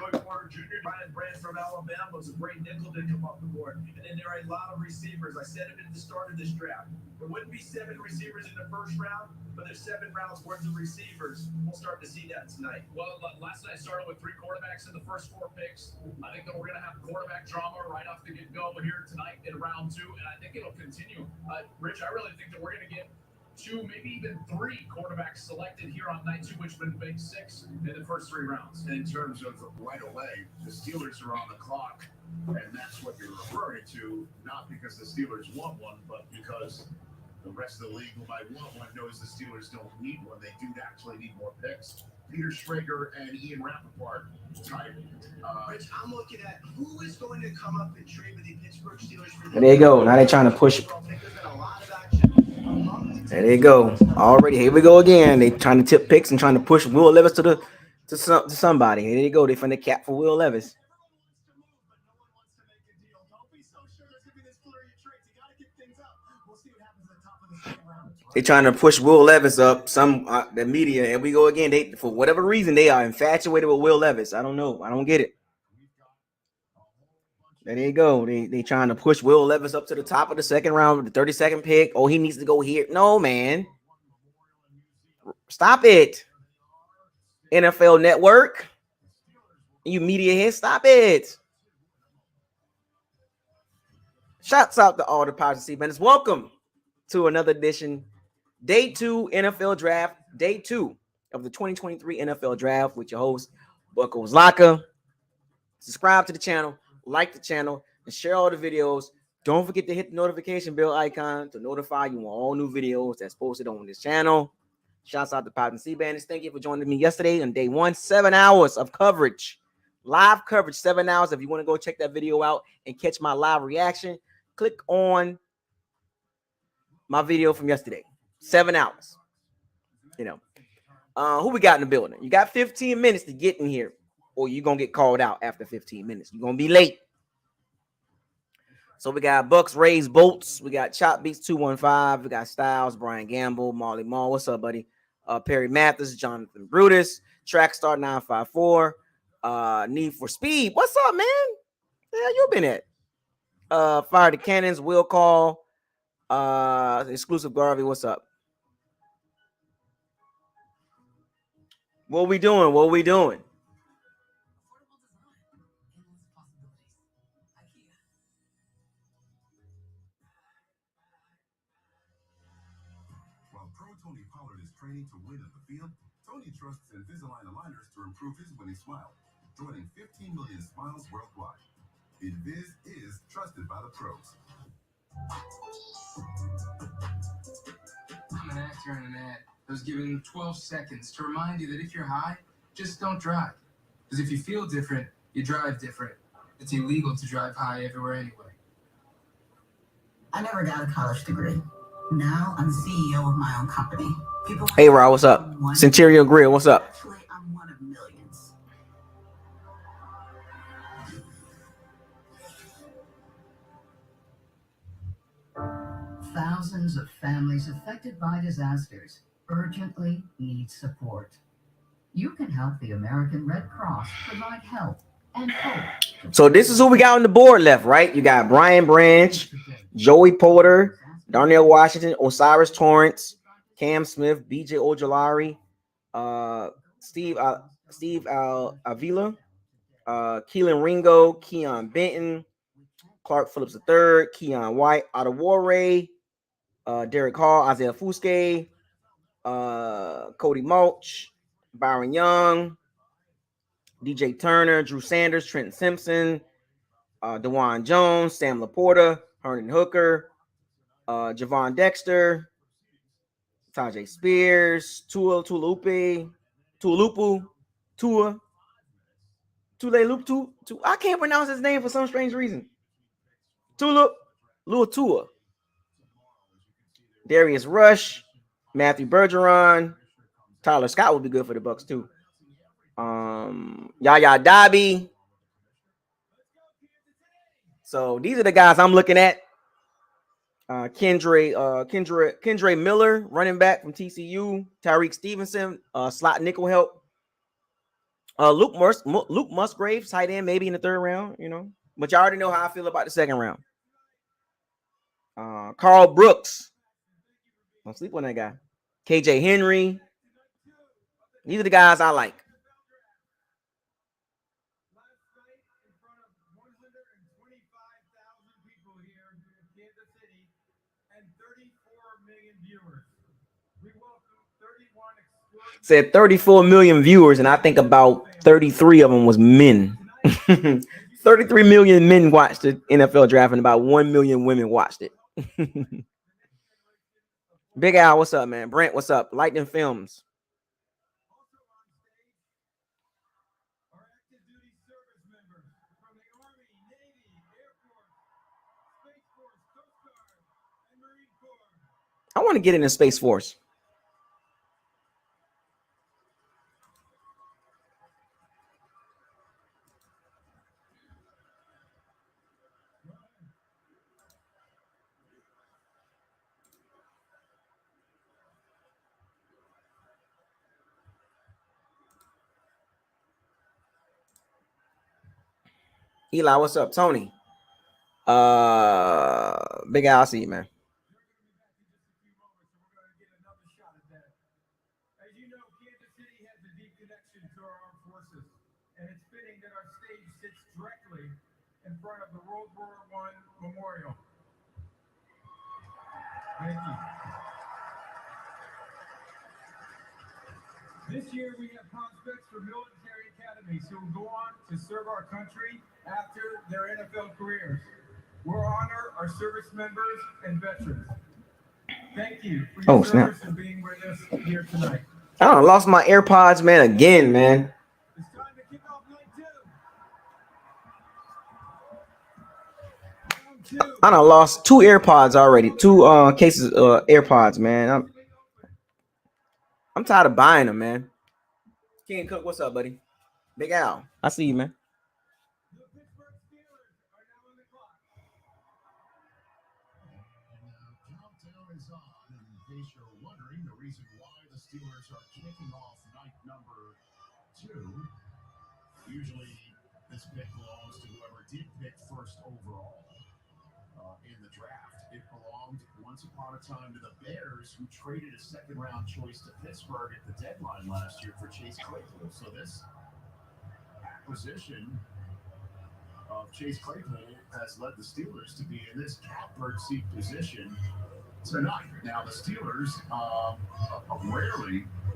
Joey Porter Jr., Brian Brand from Alabama was a great nickel to come up the board. And then there are a lot of receivers. I said it at the start of this draft. There wouldn't be 7 receivers in the first round, but there's 7 rounds worth of receivers. We'll start to see that tonight. Well, last night started with 3 quarterbacks in the first 4 picks. I think that we're going to have quarterback drama right off the get-go here tonight in round 2, and I think it'll continue. Rich, I really think that we're going to get 2, maybe even 3 quarterbacks selected here on night 2, which would make 6 in the first 3 rounds. In terms of right away, the Steelers are on the clock, and that's what you're referring to, not because the Steelers want one, but because the rest of the league who might want one knows the Steelers don't need one. They do actually need more picks. Peter Schrager and Ian Rappaport type. Rich, I'm looking at who is going to come up and trade with the Pittsburgh Steelers. There you go. Now they're trying to push. There they go. Already, here we go again. They trying to tip picks and trying to push Will Levis to somebody. Here they go. They finna cap for Will Levis. They trying to push Will Levis up. The media. Here we go again. They, for whatever reason, they are infatuated with Will Levis. I don't know. I don't get it. There you go. They trying to push Will Levis up to the top of the second round with the 32nd pick. Oh, he needs to go here. No, man. Stop it. NFL Network. You media heads, stop it. Shouts out to all the Pirates and Sea Welcome to another edition. Day 2 NFL Draft. Day 2 of the 2023 NFL Draft with your host, Bucos Laka. Subscribe to the channel. Like the channel and share all the videos. Don't forget to hit the notification bell icon to notify you on all new videos that's posted on this channel. Shouts out to Pirates and Sea Bandits. Thank you for joining me yesterday on day 1. 7 hours of coverage. Live coverage, 7 hours. If you want to go check that video out and catch my live reaction, click on my video from yesterday. 7 hours. You know. Who we got in the building? You got 15 minutes to get in here, or you're going to get called out after 15 minutes. You're going to be late. So we got Bucks, Rays, Bolts. We got Chop Beats 215. We got Styles, Brian Gamble, Marley Mall. What's up, buddy? Perry Mathis, Jonathan Brutus, Trackstar 954, Need for Speed. What's up, man? Where you been at? Fire the Cannons, Will Call, Exclusive Garvey. What's up? What we doing? What we doing? Training to win at the field, Tony trusts Invisalign aligners to improve his winning smile, joining 15 million smiles worldwide. Invis is trusted by the pros. I'm an actor in an ad. I was given 12 seconds to remind you that if you're high, just don't drive. Because if you feel different, you drive different. It's illegal to drive high everywhere anyway. I never got a college degree. Now I'm CEO of my own company. Hey, Rob, what's up? Centurion Grill, what's up? Actually, I'm one of millions. Thousands of families affected by disasters urgently need support. You can help the American Red Cross provide help and hope. So this is who we got on the board left, right? You got Brian Branch, Joey Porter, Darnell Washington, Osiris Torrance, Cam Smith, BJ Ojolari, Steve Avila, Keelan Ringo, Keon Benton, Clark Phillips III, Keon White, Ottaware, Derek Hall, Isaiah Fuske, Cody Mulch, Byron Young, DJ Turner, Drew Sanders, Trenton Simpson, DeJuan Jones, Sam Laporta, Hernan Hooker, Javon Dexter, Tajay Spears, Tuilelupu, I can't pronounce his name for some strange reason. Tua, Darius Rush, Matthew Bergeron, Tyler Scott would be good for the Bucks too. Yaya Dobby. So these are the guys I'm looking at. Kendra Miller, running back from TCU. Tyreek Stevenson, slot nickel help. Luke Musgrave, tight end, maybe in the third round, you know. But you already know how I feel about the second round. Carl Brooks. Don't sleep on that guy. KJ Henry. These are the guys I like. Said 34 million viewers, and I think about 33 of them was men. 33 million men watched the NFL draft, and about 1 million women watched it. Big Al, what's up, man? Brent, what's up? Lightning Films. I want to get in the Space Force. Eli, what's up? Tony. Big Al, I see you, man. As you know, Kansas City has a deep connection to our armed forces, and it's fitting that our stage sits directly in front of the World War I Memorial. Thank you. This year we have prospects for military academies who will go on to serve our country after their NFL careers. We'll honor our service members and veterans. Thank you for your service and being with us here tonight. I lost my AirPods, man, again, man. It's time to kick off night two. I done lost 2 AirPods already. 2 cases of AirPods, man. I'm tired of buying them, man. King Cook, what's up, buddy? Big Al, I see you, man. Steelers are kicking off night number 2. Usually, this pick belongs to whoever did pick first overall in the draft. It belonged once upon a time to the Bears, who traded a second-round choice to Pittsburgh at the deadline last year for Chase Claypool. So this acquisition of Chase Claypool has led the Steelers to be in this catbird seat position tonight. Now, the Steelers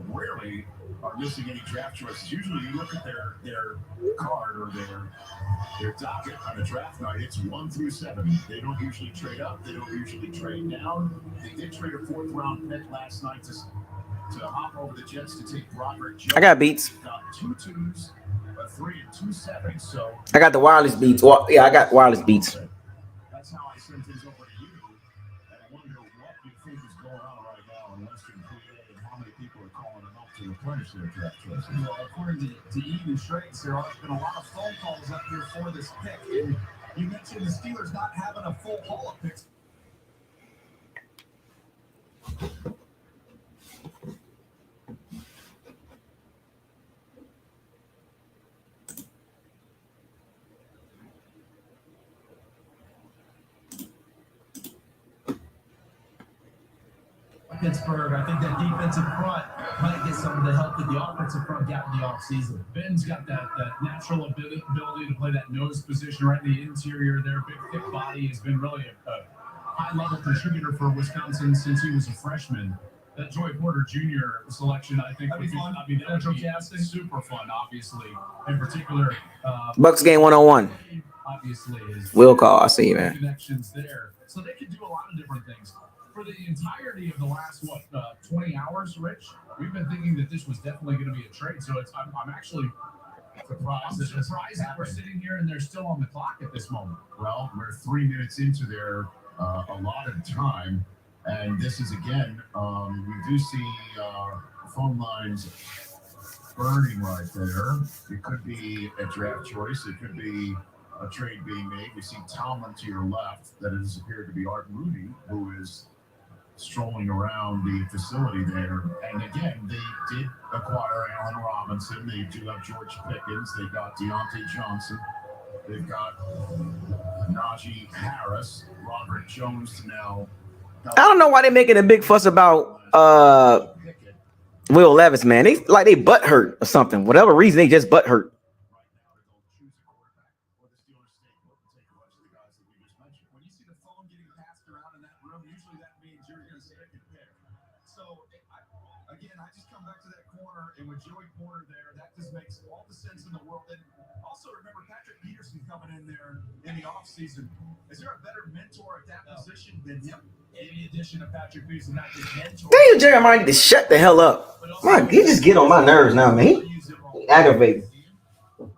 rarely are missing any draft choices. Usually you look at their card or their docket on a draft night, it's 1 through 7. They don't usually trade up. They don't usually trade down. They did trade a 4th-round pick last night to hop over the Jets to take Roderick Jones. I got beats. Got 2 2s, a 3 and 2 7. So I got the wireless beats. Well, yeah, I got wireless beats. That's how I sent things over to you. And I wonder what you think is going on right now in Western PA and how many people are calling them up to replenish their draft choices. Well, according to Even Straits, there have been a lot of phone calls up here for this pick. And you mentioned the Steelers not having a full haul of picks. Pittsburgh, I think that defensive front might get some of the help that the offensive front got in the offseason. Ben's got that natural ability to play that nose position right in the interior there. Big, thick body, has been really a high-level contributor for Wisconsin since he was a freshman. That Joey Porter Jr. selection, I think, would be fun. I mean, that would be super fun, obviously. In particular, Bucks game 101. Obviously, is Will call. I see you, man. Connections there, so they could do a lot of different things. For the entirety of the last 20 hours, Rich, we've been thinking that this was definitely going to be a trade. So I'm actually surprised that we're sitting here and they're still on the clock at this moment. Well, we're 3 minutes into their allotted time, and this is again, we do see phone lines burning right there. It could be a draft choice. It could be a trade being made. We see Tomlin to your left. That has appeared to be Art Mooney, who is strolling around the facility there. And again, they did acquire Allen Robinson. They do have George Pickens. They've got Deontay Johnson. They've got Najee Harris, Robert Jones now. I don't know why they're making a big fuss about Will Levis, man. They butt hurt or something. Whatever reason, they just butt hurt. And with Joey Porter there, that just makes all the sense in the world. And also remember Patrick Peterson coming in there in the offseason. Is there a better mentor at that position than him? Any addition of Patrick Peterson, not just mentor. Daniel Jeremiah need to shut the hell up. Man, he just get on my nerves now, man. He aggravating. Which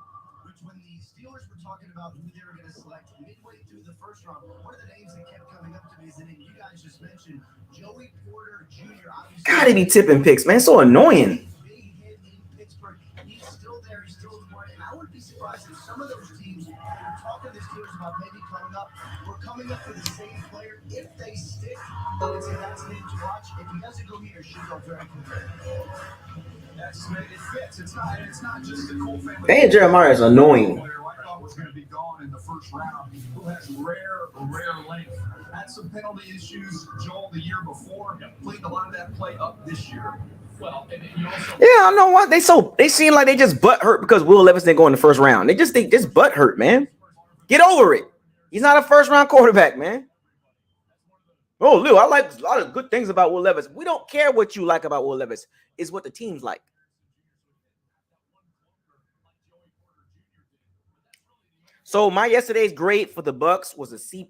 when the Steelers were talking about who they were going to select midway through the first round, one of the names that kept coming up to me is the name you guys just mentioned, Joey Porter Jr. God, they be tipping picks, man. So annoying. Some of those teams that are talking to the Steelers about maybe coming up, we're coming up for the same player. If they stick, I would say that's the name to watch. If he doesn't go here, it should go very competitive. It fits. It's not just the Cole family. Daniel Jeremiah is annoying. I thought was going to be gone in the first round. Who has rare length. Had some penalty issues, Joel, the year before. Played a lot of that play up this year. Well, and you also Yeah, I know what they seem like they just butt hurt because Will Levis didn't go in the first round. They just butt hurt, man. Get over it. He's not a first round quarterback, man. Oh, Lou, I like a lot of good things about Will Levis. We don't care what you like about Will Levis. It's what the team's like. So my yesterday's grade for the Bucs was a C+.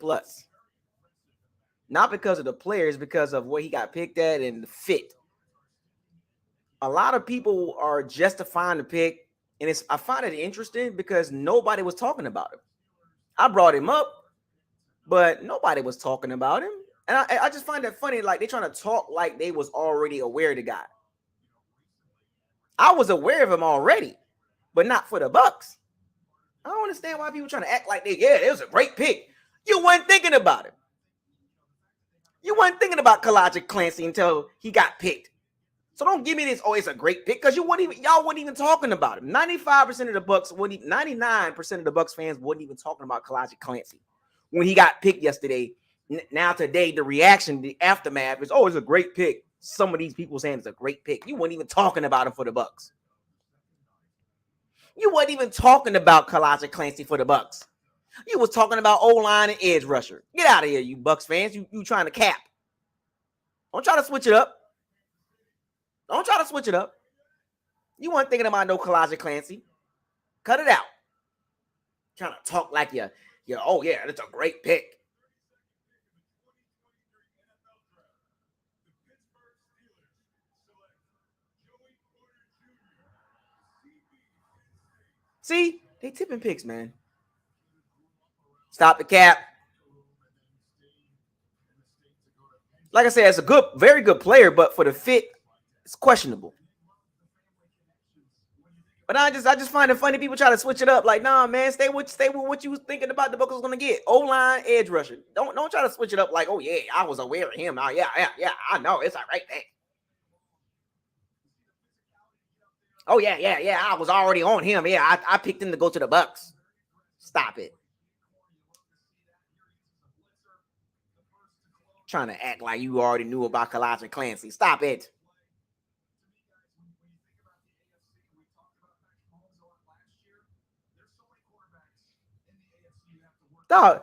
Not because of the players, because of where he got picked at and the fit. A lot of people are justifying the pick, and I find it interesting because nobody was talking about him. I brought him up, but nobody was talking about him. And I just find that funny, like they're trying to talk like they was already aware of the guy. I was aware of him already, but not for the Bucs. I don't understand why people trying to act like it was a great pick. You weren't thinking about him. You weren't thinking about Kalajic Clancy until he got picked. So don't give me this, it's a great pick, because y'all weren't even talking about him. 95% of the Bucs, 99% of the Bucs fans wasn't even talking about Kalajic Clancy when he got picked yesterday. Now today, the reaction, the aftermath is, it's a great pick. Some of these people saying it's a great pick. You weren't even talking about him for the Bucs. You weren't even talking about Kalajic Clancy for the Bucs. You was talking about O-line and edge rusher. Get out of here, you Bucs fans. You trying to cap. Don't try to switch it up. Don't try to switch it up. You weren't thinking about no Kalajic Clancy. Cut it out. Trying to talk like you're that's a great pick. See, they tipping picks, man. Stop the cap. Like I said, it's a very good player, but for the fit, it's questionable. But I just find it funny people try to switch it up. Like, nah, man, stay with what you was thinking about the Bucks was gonna get. O-line, edge rusher. Don't try to switch it up like, oh yeah, I was aware of him. Oh, yeah, I know it's all right there. Oh yeah, I was already on him. Yeah, I picked him to go to the Bucks. Stop it. Trying to act like you already knew about Kalajic Clancy. Stop it. Dog,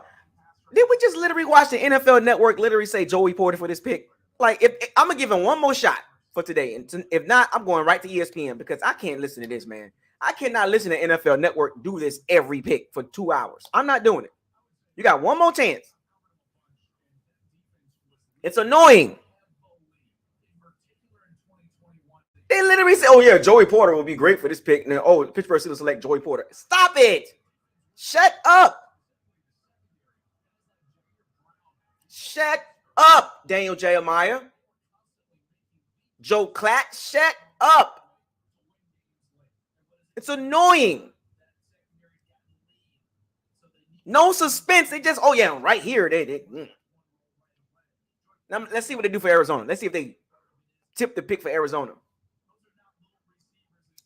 did we just literally watch the NFL Network literally say Joey Porter for this pick? Like, if I'm gonna give him one more shot for today, and if not, I'm going right to ESPN because I can't listen to this, man. I cannot listen to NFL Network do this every pick for 2 hours. I'm not doing it. You got one more chance. It's annoying. They literally say, "Oh yeah, Joey Porter will be great for this pick." And then, Pittsburgh Steelers select Joey Porter. Stop it! Shut up! Shut up, Daniel Jeremiah. Joe Klatt, shut up. It's annoying. No suspense. They just, right here. They. Now, let's see what they do for Arizona. Let's see if they tip the pick for Arizona.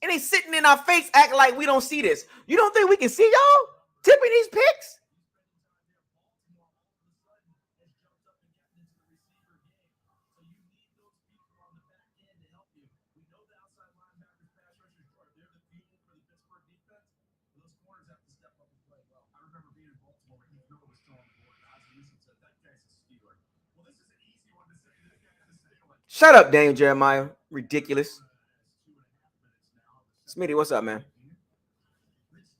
And they sitting in our face acting like we don't see this. You don't think we can see y'all tipping these picks? Shut up, Daniel Jeremiah. Ridiculous. Smitty, what's up, man?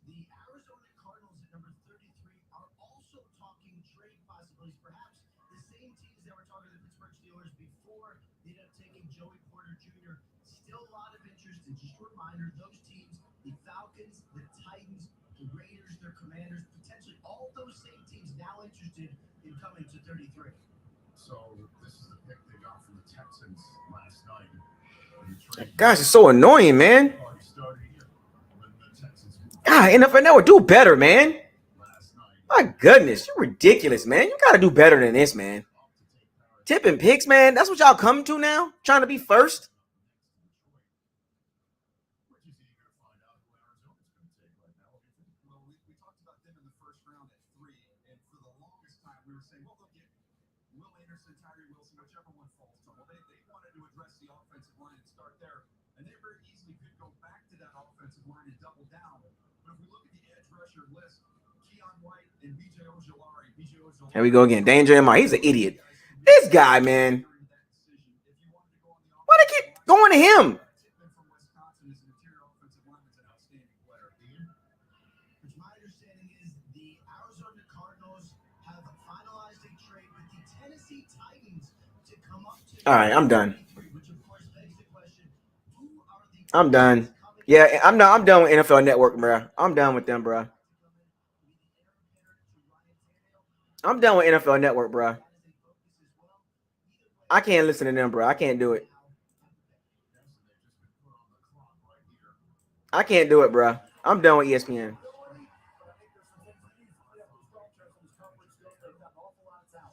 The Arizona Cardinals at number 33 are also talking trade possibilities. Perhaps the same teams that were talking to the Pittsburgh Steelers before they ended up taking Joey Porter Jr. Still a lot of interest. And just a reminder, those teams, the Falcons, the Titans, the Raiders, their Commanders, potentially all those same teams now interested in coming to 33. So this is the pick they got from the Texans last night. Gosh, it's so annoying, man. God, NFL Network, do better, man. My goodness, you're ridiculous, man. You gotta do better than this, man. Tipping picks, man. That's what y'all come to now? Trying to be first? Here we go again. Danger in my. He's an idiot. This guy, man. Why they keep going to him? My understanding is the Arizona Cardinals have finalized a trade with the Tennessee Titans to come up to. All right, I'm done. I'm done. Yeah, I'm done with NFL Network, bro. I'm done with them, bro. I'm done with NFL Network, bro. I can't listen to them, bro. I can't do it. I can't do it, bro. I'm done with ESPN.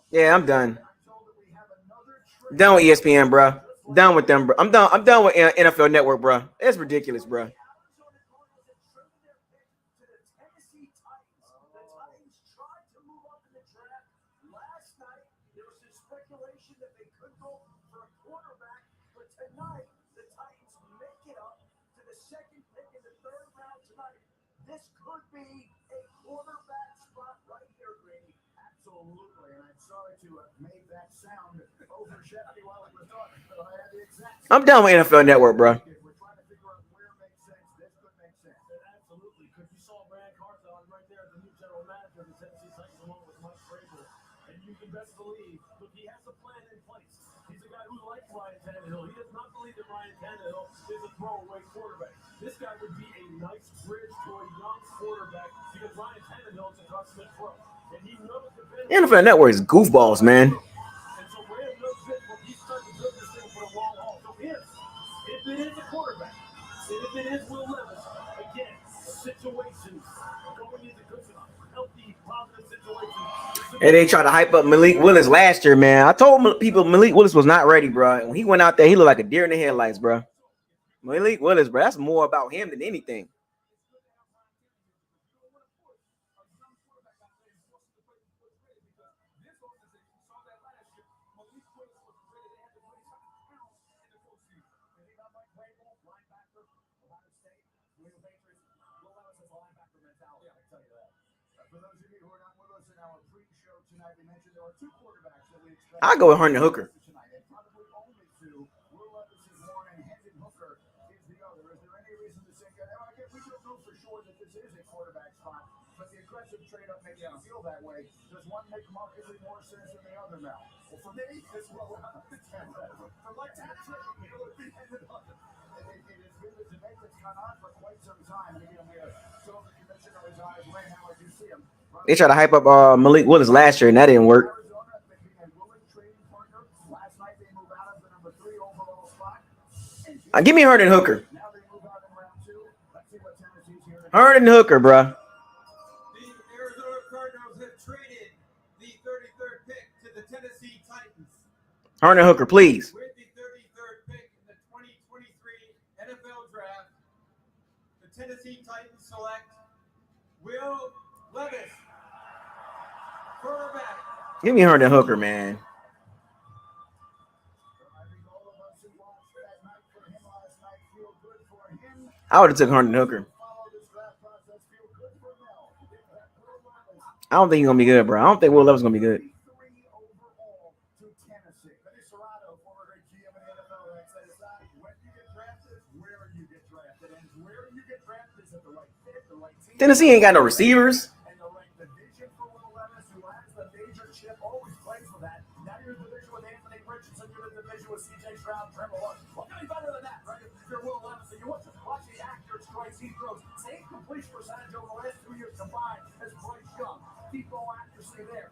Yeah, I'm done. Done with ESPN, bro. Done with them, bro. I'm done with NFL Network, bro. It's ridiculous, bro. I'm done with NFL Network, bro. This guy would be a nice bridge to a young quarterback because Ryan Tannehill is a consummate pro. And he knows the NFL Network is goofballs, man. And so Ram knows this, but he's starting to build this thing for the long haul. So if it is a quarterback, and if it is Will Levis, again, situations going into good, healthy, positive situations. And they tried to hype up Malik Willis last year, man. I told people Malik Willis was not ready, bro. When he went out there, he looked like a deer in the headlights, bro. Malik Willis, bro. That's more about him than anything. I'll go with Herndon Hooker. They tried to hype up Malik Willis last year, and that didn't work. Give me Herndon Hooker. Herndon Hooker, bro. The Arizona Cardinals have traded the 33rd pick to the Tennessee Titans. Herndon Hooker, please. With the 33rd pick in the 2023 NFL Draft, the Tennessee Titans select Will Levis, quarterback. Give me Herndon Hooker, man. I would have took Herndon Hooker. I don't think he's gonna be good, bro. I don't think Will Levis is gonna be good. Tennessee ain't got no receivers.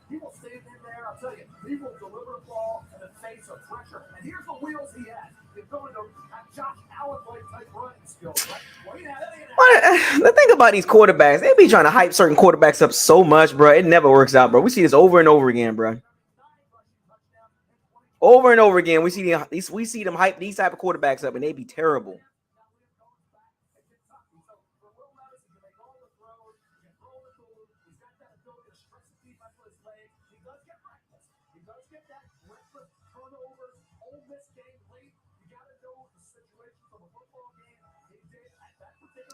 He will stand in there. I'll tell you, he will deliver the ball in the face of pressure. And here's the wheels he has. He's going to have Josh Allen type running skills, right? The thing about these quarterbacks, they be trying to hype certain quarterbacks up so much, bro. It never works out, bro. We see this over and over again, bro. Over and over again, we see them hype these type of quarterbacks up, and they be terrible.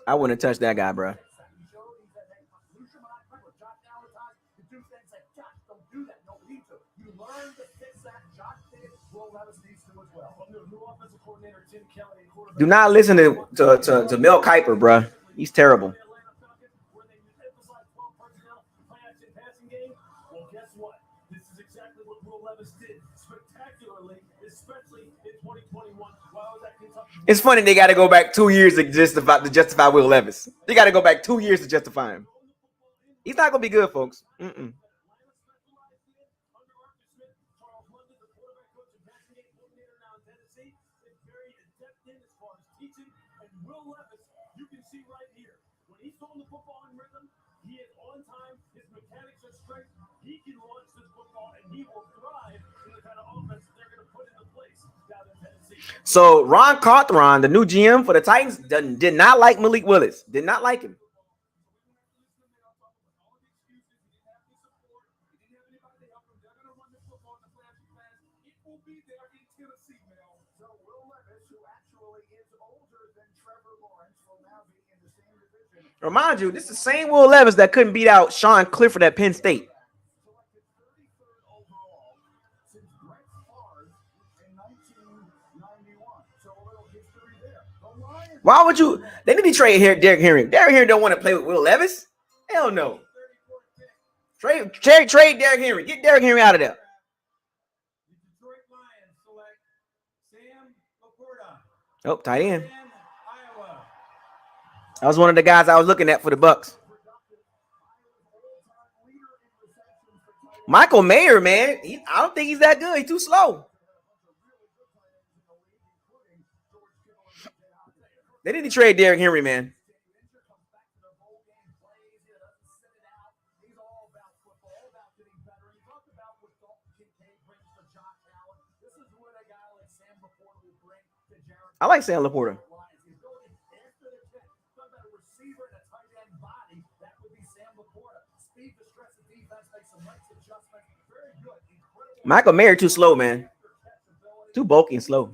I wouldn't have touched that guy, bro. Do not listen to Mel Kiper, bro. He's terrible. Well, guess what? This is exactly what Will Levis did spectacularly, especially in 2021. It's funny they got to go back 2 years to justify Will Levis. They got to go back 2 years to justify him. He's not gonna be good, folks. You can see right here when he's throwing the football in rhythm, he is on time. His mechanics are straight. He can launch this football, and he will thrive in the kind of offense that they're going to put into place down in Tennessee. So Ron Cawthron, the new GM for the Titans, did not like Malik Willis. Did not like him. Remind you, this is the same Will Levis that couldn't beat out Sean Clifford at Penn State. Why would you? They need to trade here, Derrick Henry. Derrick Henry don't want to play with Will Levis. Hell no. Trade Derrick Henry. Get Derrick Henry out of there. Oh, tight end. That was one of the guys I was looking at for the Bucks. Michael Mayer, man. I don't think he's that good. He's too slow. They need to trade Derrick Henry, man. I like Sam Laporta. Michael Mayer too slow, man. Too bulky and slow.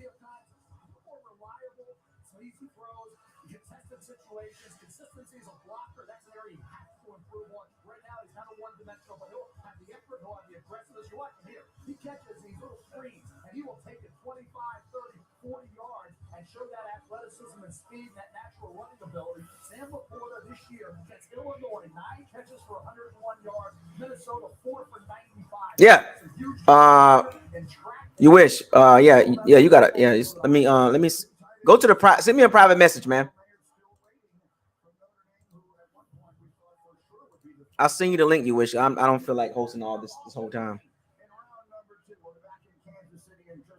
Show that athleticism and speed, that natural running ability. Sam Laporta this year gets Illinois 9 catches for 101 yards, Minnesota 4 for 95. Yeah. You wish. Yeah. You gotta. Yeah. Let me go to the send me a private message, man. I'll send you the link. You wish. I don't feel like hosting all this whole time.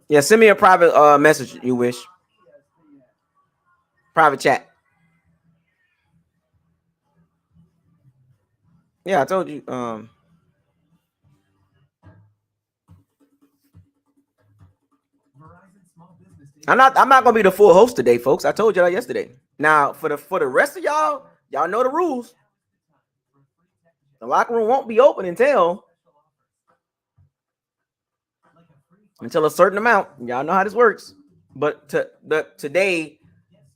Yeah. Send me a private message. You wish. Private chat. Yeah, I told you. I'm not gonna be the full host today, folks. I told you that yesterday. Now, for the rest of y'all know the rules. The locker room won't be open until a certain amount. Y'all know how this works. But today,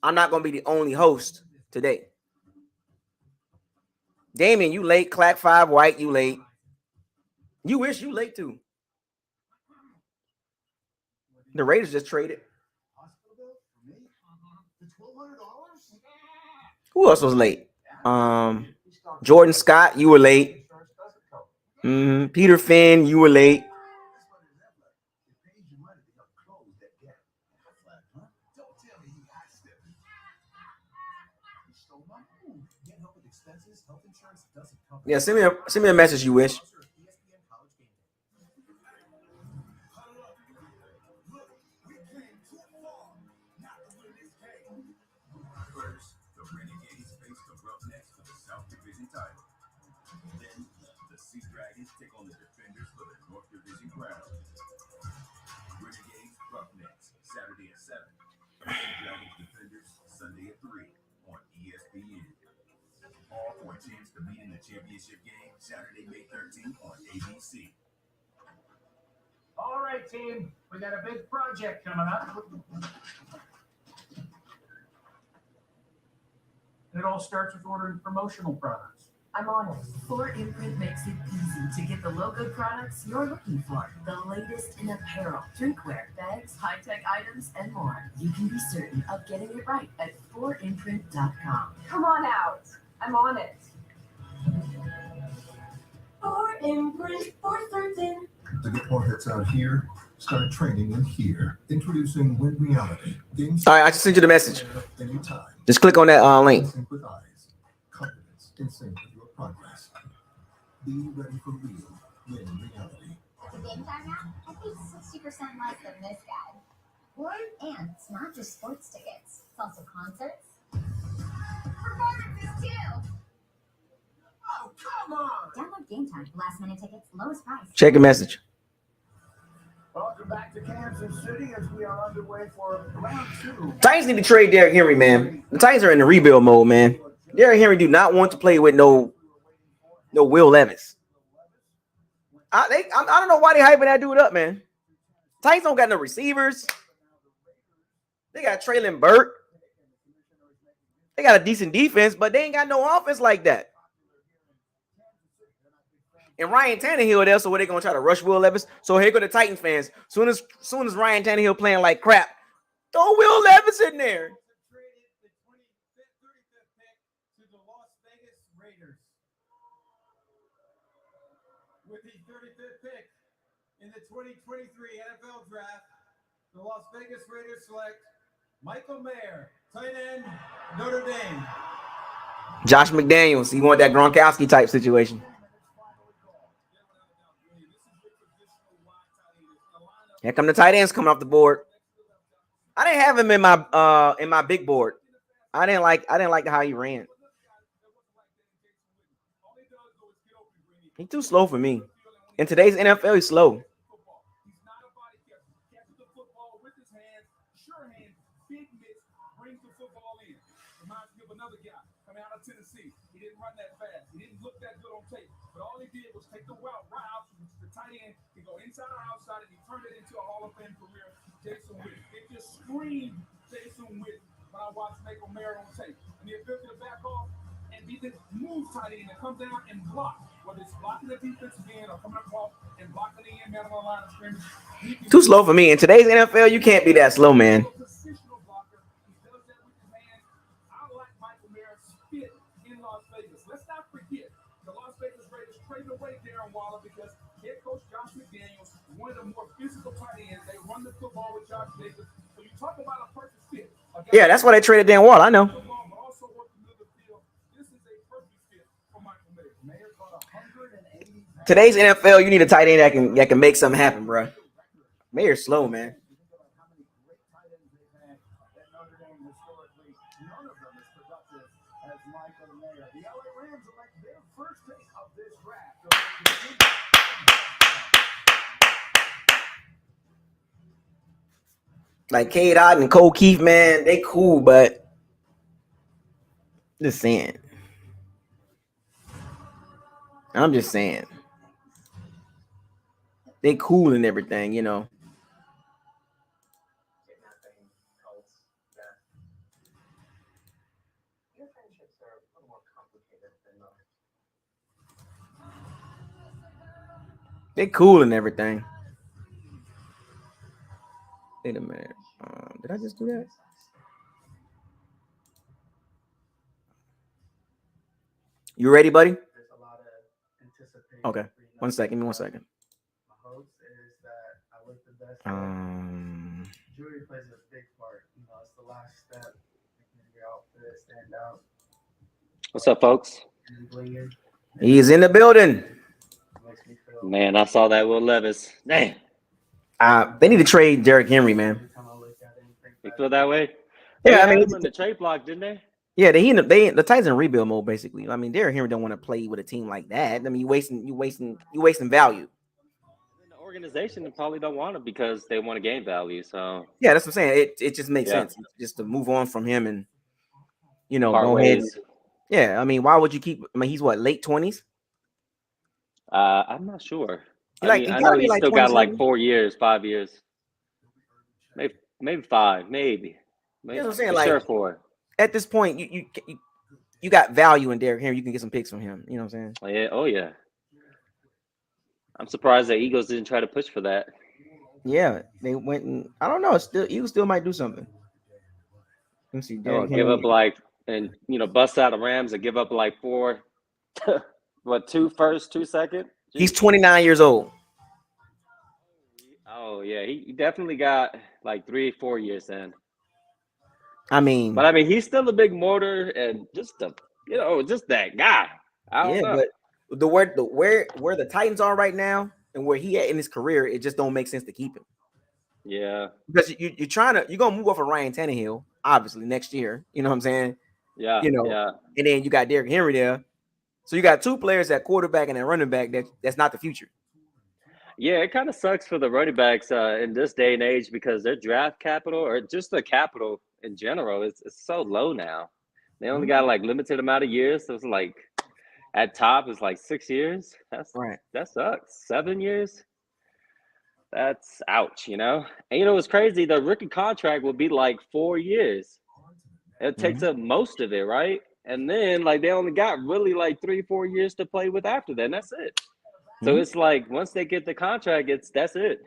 I'm not gonna be the only host today. Damien, you late. Clack 5 White, you late. You wish you late too. The Raiders just traded. Who else was late? Jordan Scott, you were late. Peter Finn, you were late. Yeah, send me a message you wish. First, the Renegades face the Roughnecks for the South Division title. Then, the Sea Dragons take on the Defenders for the North Division crown. Renegades Roughnecks, Saturday at 7. Sea Dragons Defenders, Sunday at 3 on ESPN. All 4 teams to meet in the championship game, Saturday, May 13th on ABC. All right, team. We got a big project coming up. It all starts with ordering promotional products. I'm on it. 4imprint makes it easy to get the logo products you're looking for. The latest in apparel, drinkware, bags, high-tech items, and more. You can be certain of getting it right at 4imprint.com. Come on out. I'm on it. 4imprint, for certain. To get more hits out here, start training in here. Introducing Win Reality. Games. All right, I just sent you the message. Anytime. Just click on that link. Sync with eyes. Confidence in sync with your progress. Be ready for real. Win Reality. The game time now, I paid 60% less than this guy. What? And it's not just sports tickets. It's also concerts. Performances too. Oh, come on! Download Game Time. Last minute tickets, lowest price. Check a message. Welcome back to Kansas City as we are underway for round 2. Titans need to trade Derrick Henry, man. The Titans are in the rebuild mode, man. Derrick Henry do not want to play with no Will Levis. I don't know why they hyping that dude up, man. Titans don't got no receivers. They got Traylon Burt. They got a decent defense, but they ain't got no offense like that. And Ryan Tannehill there, so what they gonna try to rush Will Levis? So here go the Titans fans. Soon as Ryan Tannehill playing like crap, throw Will Levis in there. Traded the 35th pick to the Las Vegas Raiders. With the 35th pick in the 2023 NFL Draft, the Las Vegas Raiders select Michael Mayer, tight end, Notre Dame. Josh McDaniels, he want that Gronkowski type situation. Here come the tight ends coming off the board. I didn't have him in my big board. I didn't like how he ran. He's too slow for me. In today's NFL, he's slow. Tennessee. He didn't run that fast. He didn't look that good on tape. But all he did was take the route right out to the tight end. He go inside or outside, and he turned it into a Hall of Fame career. Jason Witten. It just screamed Jason Witten when I watched Michael Mayer on tape. And the ability to back off and be the move tight end and come down and block. Whether it's blocking the defensive end or coming across and blocking the end man on the line of scrimmage. Too slow for me. In today's NFL, you can't be that slow, man. Let's not forget the Las Vegas Raiders traded away Darren Waller because head coach Josh McDaniels wanted a more physical tight end. They run the football with Josh Jacobs. So you talk about a perfect fit. Yeah, that's why they traded Darren Waller. I know. This is a perfect fit for Michael Mayer. Today's NFL, you need a tight end that can make something happen, bro. Mayer's slow, man. Like K-Dot and Cole Keith, man, they cool, but just saying. I'm just saying. They cool and everything, you know. They cool and everything. Wait a minute. Did I just do that? You ready, buddy? Okay. 1 second. Give me 1 second. Jewelry plays a big part. You know, it's the last step. Making your outfit stand out. What's up, folks? He's in the building. Man, I saw that Will Levis. Damn. They need to trade Derrick Henry, man. You feel that way? Yeah, They I mean, had him in the trade block, didn't they? Yeah, the Titans in rebuild mode basically. I mean, Derrick Henry don't want to play with a team like that. I mean, you wasting value. The organization probably don't want him because they want to gain value. So yeah, that's what I'm saying. It just makes sense just to move on from him and go ahead. Yeah, I mean, why would you keep? I mean, he's what, late 20s? I'm not sure. I know he's still got like 4 years, 5 years, maybe 5, maybe. You know what I'm saying? For like sure 4. At this point, you got value in Derrick Henry. You can get some picks from him. You know what I'm saying? Yeah. Oh yeah. I'm surprised the Eagles didn't try to push for that. Yeah, they went and I don't know. Eagles still might do something. Let me see. Give up bust out the Rams and give up like 4. What, 2 first, 2 second? He's 29 years old. Oh yeah, he definitely got like 3-4 years in. But I mean, he's still a big motor and just that guy. I don't know. But where the Titans are right now and where he at in his career, it just don't make sense to keep him. Yeah, because you're gonna move off of Ryan Tannehill obviously next year. You know what I'm saying? Yeah, And then you got Derrick Henry there, so you got 2 players at quarterback and at running back that's not the future. Yeah, it kind of sucks for the running backs in this day and age because their draft capital or just the capital in general is so low now. They only got like limited amount of years, so it's like at top it's like 6 years. That's right. That sucks. 7 years. That's ouch, And what's crazy? The rookie contract will be like 4 years. It takes up most of it, right? And then like they only got really like 3-4 years to play with after that. And that's it. So it's like once they get the contract, that's it.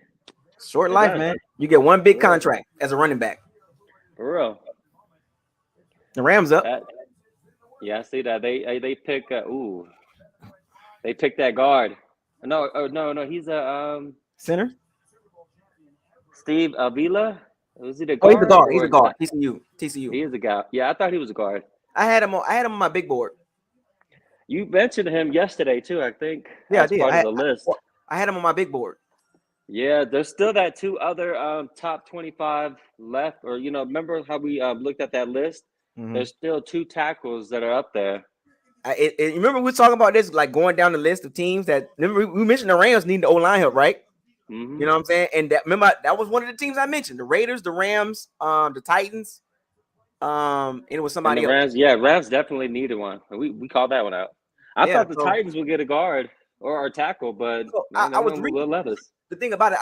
Short life, man. You get one big contract as a running back. For real. The Rams up. I see that. They pick they picked that guard. No, he's a center. Steve Avila. Was he the guard? He's a guard. TCU. He is a guy. Yeah, I thought he was a guard. I had him on my big board. You mentioned him yesterday too, I think. Yeah, I did. Part of the list. I had him on my big board. Yeah, there's still that 2 other top 25 left. Or remember how we looked at that list? Mm-hmm. There's still 2 tackles that are up there. Remember we were talking about this, like going down the list of teams that. Remember we mentioned the Rams need the O-line help, right? Mm-hmm. You know what I'm saying? And that was one of the teams I mentioned: the Raiders, the Rams, the Titans. And it was somebody else. Rams, yeah, Rams definitely needed one. We called that one out. I thought the Titans would get a guard or a tackle, but I was reading Will Levis. The thing about it,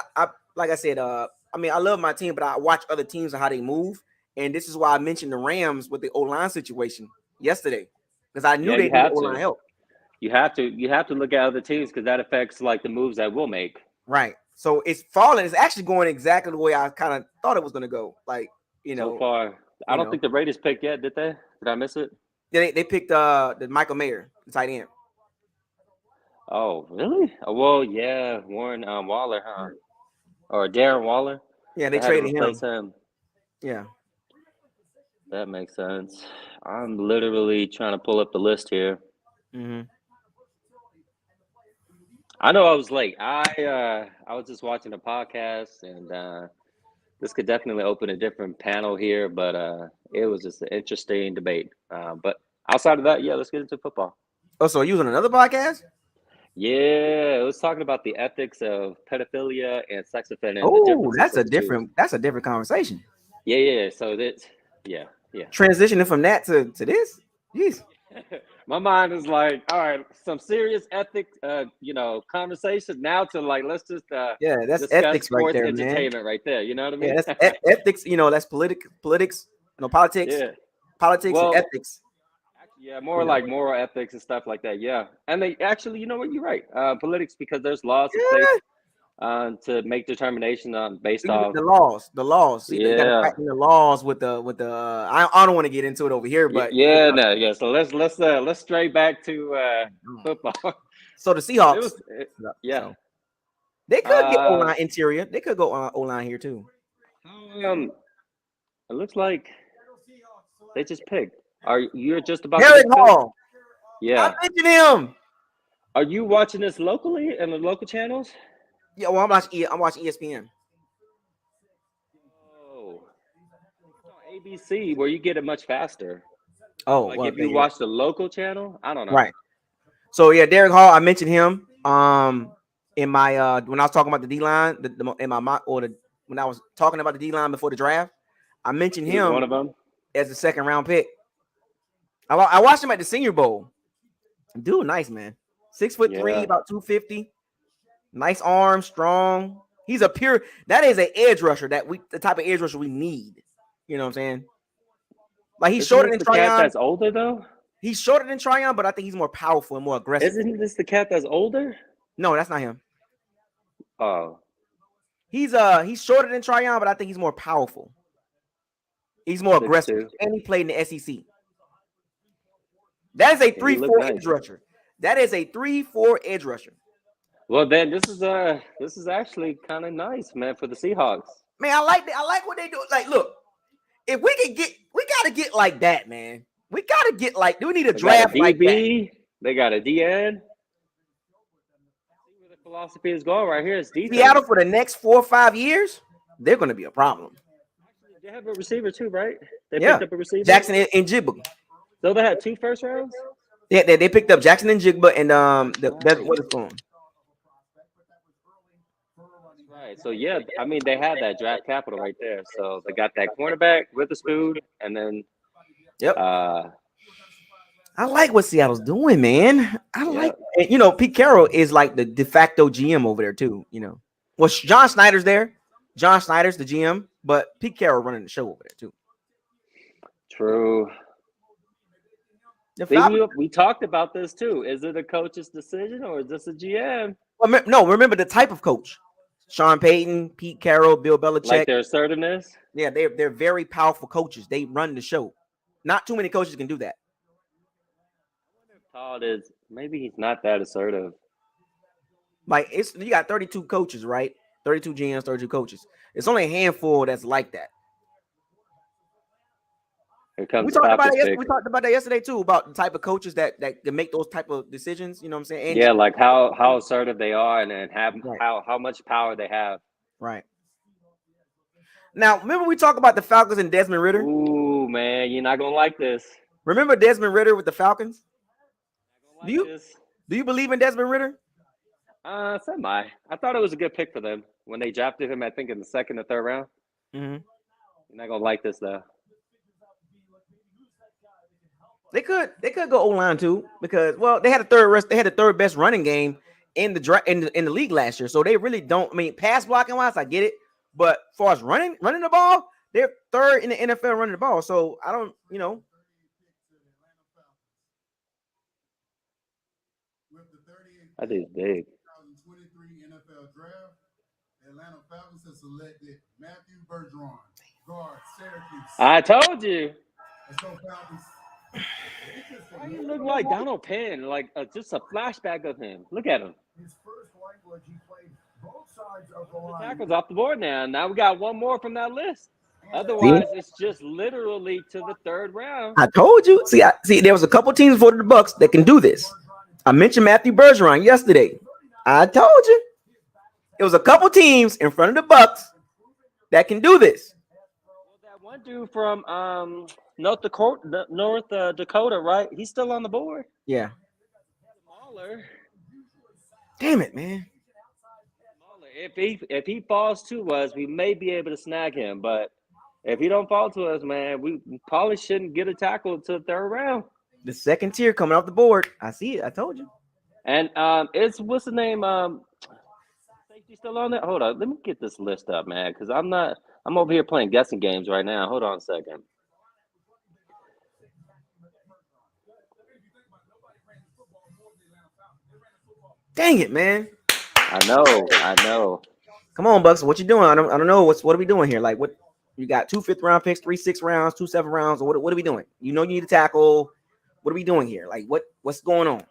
like I said, I love my team, but I watch other teams and how they move, and this is why I mentioned the Rams with the O-line situation yesterday because I knew they needed O-line help. You have to look at other teams because that affects like the moves that we'll make. Right. So it's falling. It's actually going exactly the way I kind of thought it was going to go. Like so far. I don't think the Raiders picked yet, did they? Did I miss it? Yeah, they picked the Michael Mayer, the tight end. Oh, really? Well, yeah, Warren Waller, huh? Or Darren Waller? Yeah, they traded him. Yeah. That makes sense. I'm literally trying to pull up the list here. Mm-hmm. I know I was late. I was just watching a podcast and this could definitely open a different panel here, but it was just an interesting debate. But outside of that, let's get into football. Oh, so you was on another podcast? Yeah, it was talking about the ethics of pedophilia and sex offending. Oh, that's a different conversation. Yeah. So that's yeah. Transitioning from that to this. Jeez. My mind is like, all right, some serious ethics, conversation now to like, let's just Yeah, that's discuss ethics right sports there, man. entertainment right there. You know what I Yeah, mean? that's ethics. That's politics. Politics, Yeah. politics, and Well, ethics. yeah, more like moral ethics and stuff like that. Yeah, and they actually, you know what? You're right. Politics because there's laws in place Yeah, to make determination based even off. the laws. See, they got to Yeah. tighten the laws with the. I don't want to get into it over here, but Yeah. No. Yeah. So let's stray back to football. so the But it Seahawks. was yeah. So they could get O Uh, line interior. They could go O line here too. it looks like they just picked. Are you're just about to Derek get picked? Hall. I Yeah. mentioned him. Are you watching this locally in the local channels? Yeah, well, I'm watching ESPN. Oh, on ABC where you get it much faster. Oh, Like well, if you yeah. watch the local channel, I don't know. Right. So yeah, Derek Hall. I mentioned him. In my when I was talking about the D line, in my mock when I was talking about the D line before the draft, I mentioned He was one him of them. as a second round pick. I watched him at the Senior Bowl. Dude, nice man. 6'3", Yeah. about 250. Nice arm, strong. He's a pure. That is an edge rusher the type of edge rusher we need. You know what I'm saying? Like he's Isn't shorter this than the cat Tryon. that's older though? He's shorter than Tryon, but I think he's more powerful and more aggressive. Isn't this the cat that's older? No, that's not him. Oh. He's shorter than Tryon, but I think he's more powerful. He's more aggressive, 6'2". and he played in the SEC. That is a Yeah, he looked 3-4 nice. edge rusher. That is a 3-4 edge rusher. Well, then this is actually kind of nice, man, for the Seahawks. Man, I like what they do. Like, look, if we gotta get like that, man. We gotta get like. Do we need a draft like that? They got a DN. See where the philosophy is going right here. It's defense. Seattle for the next 4 or 5 years, they're gonna be a problem. They have a receiver too, right? They Yeah, picked up a receiver. Jackson and Jigba. So they had 2 first rounds. Yeah, they picked up Jackson and Jigba, and what is going? Right. So yeah, I mean they had that draft capital right there. So they got that cornerback Witherspoon, and then yep. I like what Seattle's doing, man. I like, Pete Carroll is like the de facto GM over there too. Well, John Snyder's there. John Snyder's the GM, but Pete Carroll running the show over there too. True. We talked about this too. Is it a coach's decision or is this a GM? Well, no, remember the type of coach. Sean Payton, Pete Carroll, Bill Belichick. Like their assertiveness? Yeah, they're very powerful coaches. They run the show. Not too many coaches can do that. Todd is maybe he's not that assertive. Like you got 32 coaches, right? 32 GMs, 32 coaches. It's only a handful that's like that. Here comes we talked about that yesterday too, about the type of coaches that can make those type of decisions. You know what I'm saying? And yeah, like how assertive they are and have how much power they have. Right. Now, remember we talked about the Falcons and Desmond Ridder? Ooh, man, you're not gonna like this. Remember Desmond Ridder with the Falcons? Do you believe in Desmond Ridder? Semi. I thought it was a good pick for them when they drafted him. I think in the 2nd or 3rd round. Mm-hmm. You're not gonna like this though. They could go O-line too because they had the third best running game in the league last year. So they really don't. I mean, pass blocking wise, I get it, but as far as running the ball, they're 3rd in the NFL running the ball. So I don't, I think it's big. 2023 NFL Draft, the Atlanta Falcons have selected Matthew Bergeron, guard, Syracuse. I told you. Let's go Falcons. Why do you look like Donald Penn? Like just a flashback of him. Look at him. His first language, he played both sides of the line. Tackles off the board now. Now we got one more from that list. Otherwise, it's just literally to the 3rd round. I told you. See, there was a couple teams for the Bucks that can do this. I mentioned Matthew Bergeron yesterday. I told you. It was a couple teams in front of the Bucks that can do this. Well, that one dude from North Dakota, right? He's still on the board. Yeah. Smaller. Damn it, man. If he falls to us, we may be able to snag him, but If he don't fall to us, man, we probably shouldn't get a tackle to the third round. The second tier coming off the board. I see it. I told you. And it's what's the name? Safety still on there? Hold on, let me get this list up, man, because I'm over here playing guessing games right now. Hold on a second. Dang it, man. I know. Come on, Bucks. What you doing? I don't know. What are we doing here? Like, what you got? 2 5th-round picks, 3 6 rounds, 2 7 rounds. Or what are we doing? You know you need a tackle. What are we doing here? Like, what's going on?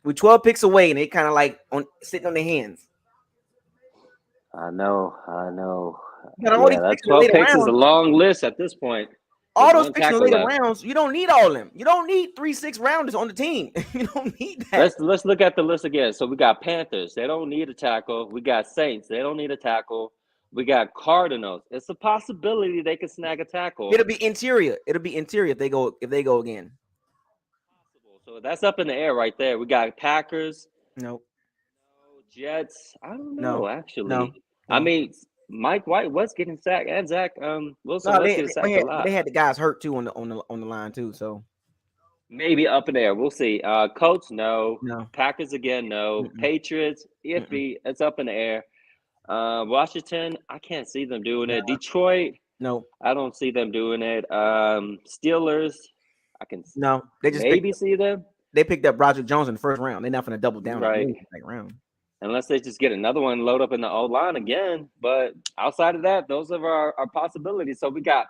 We're 12 picks away, and they kind of like sitting on their hands. I know. Yeah, that 12 picks is a long list at this point. All those picks in the later rounds, you don't need all of them. You don't need 3 6 rounders on the team. You don't need that. Let's look at the list again. So we got Panthers. They don't need a tackle. We got Saints. They don't need a tackle. We got Cardinals. It's a possibility they could snag a tackle. It'll be interior. If they go again. So that's up in the air right there. We got Packers. Nope. Jets. I don't know, actually. No. I mean, Mike White was getting sacked, and Zach Wilson was getting sacked a lot. They had the guys hurt too on the line too, so maybe up in there. We'll see. Colts, no. No. Packers again, no. Mm-mm. Patriots, iffy. It's up in the air. Washington, I can't see them doing it. Detroit, no. I don't see them doing it. Steelers, I can they just maybe see them. They picked up Roger Jones in the first round. They're not going to double down right in the second round. Unless they just get another one, load up in the old line again. But outside of that, those are our possibilities. So we got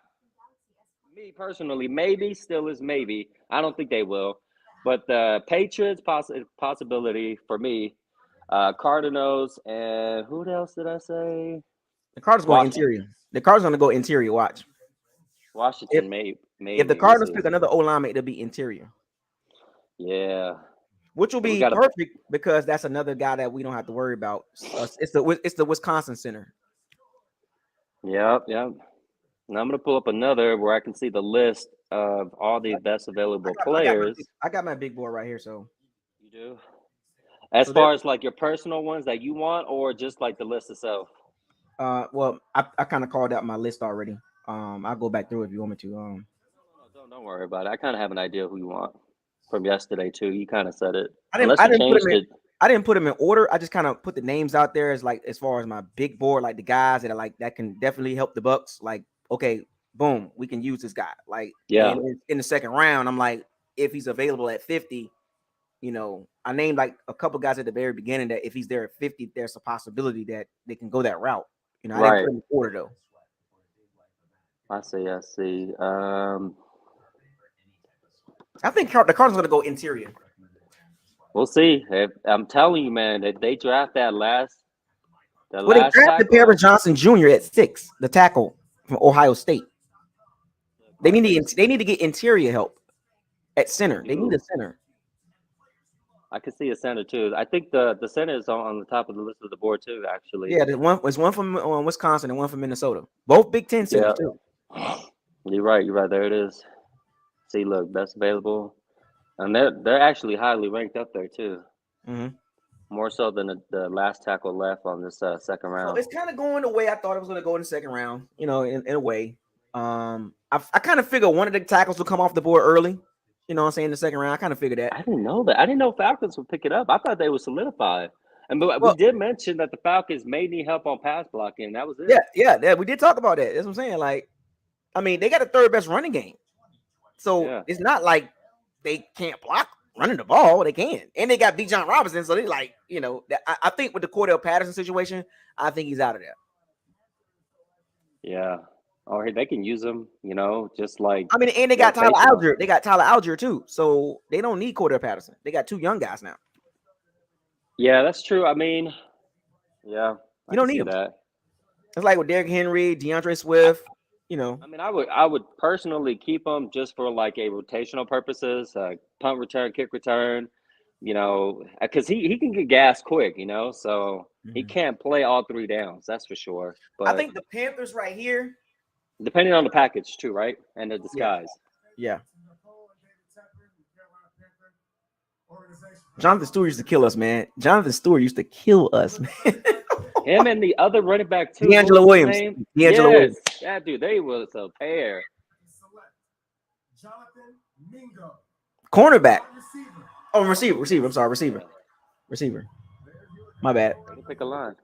me personally, maybe Steelers, maybe. I don't think they will. But the Patriots, possibility for me. Cardinals, and who else did I say? The Cardinals going interior. The Cardinals going to go interior. Watch. Washington, maybe. If the Cardinals pick another O-lineman, it'll be interior. Yeah. Which will be perfect because that's another guy that we don't have to worry about. It's the Wisconsin center. Yep. And I'm gonna pull up another where I can see the list of all the best available players. I got my big board right here. So you do. As far as like your personal ones that you want, or just like the list itself? Well, I kind of called out my list already. I'll go back through it if you want me to. Don't worry about it. I kind of have an idea who you want from yesterday too. You kind of said it. I didn't put them in order. I just kind of put the names out there as far as my big board, like the guys that are like that can definitely help the Bucks. Like, okay, boom, we can use this guy. Like, yeah, in the second round, I'm like, if he's available at 50, you know, I named like a couple guys at the very beginning that if he's there at 50, there's a possibility that they can go that route. You know, I didn't put him in order though. I see. I think the Cardinals going to go interior. We'll see. I'm telling you, man, that they draft that last. They drafted Paris Johnson Jr. at 6, the tackle from Ohio State. They need to get interior help at center. They need a center. I can see a center too. I think the center is on the top of the list of the board too. Actually, yeah, there's one from Wisconsin and one from Minnesota. Both Big Ten centers too. You're right. There it is. See, look, best available, and they're actually highly ranked up there too. Mm-hmm. More so than the last tackle left on this second round. So it's kind of going the way I thought it was going to go in the second round. You know, in a way, I kind of figured one of the tackles would come off the board early. You know what I'm saying? In the second round, I kind of figured that. I didn't know that. I didn't know Falcons would pick it up. I thought they would solidify. But we did mention that the Falcons may need help on pass blocking. That was it. Yeah. We did talk about that. That's what I'm saying. Like, I mean, they got the third best running game. So it's not like they can't block running the ball. They can. And they got Bijan Robinson. So they like, you know, I think with the Cordell Patterson situation, I think he's out of there. Yeah. Or they can use him, you know, just like. I mean, and they got Tyler Algier. They got Tyler Algier too. So they don't need Cordell Patterson. They got 2 young guys now. Yeah, that's true. I mean, yeah. You don't need that. It's like with Derrick Henry, DeAndre Swift. You know, I mean, I would personally keep him just for like a rotational purposes, punt return, kick return, you know, because he can get gas quick, you know, so he can't play all 3 downs, that's for sure. But I think the Panthers right here, depending on the package too, right, and the disguise. Yeah. Jonathan Stewart used to kill us, man. Him and the other running back too. D'Angelo What was his Williams. name? D'Angelo Yes, Williams. that dude. They was a pair. Select Jonathan Mingo. Cornerback. Receiver. Oh, receiver. I'm sorry, receiver. My bad. They pick a line.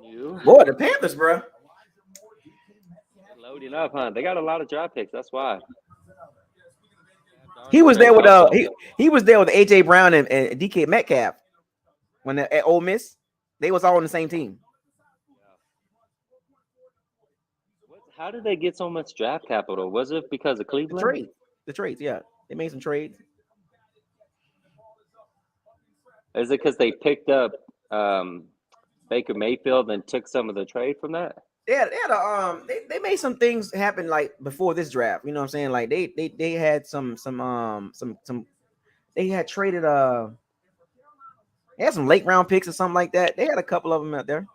You Boy, the Panthers, bro. loading up, huh? They got a lot of draft picks. That's why. He was there with he was there with AJ Brown and DK Metcalf when at Ole Miss. They was all on the same team. How did they get so much draft capital? Was it because of Cleveland? The trades, yeah. They made some trades. Is it because they picked up Baker Mayfield and took some of the trade from that? Yeah, they made some things happen like before this draft. You know what I'm saying? Like they had some they had traded they had some late round picks or something like that. They had a couple of them out there.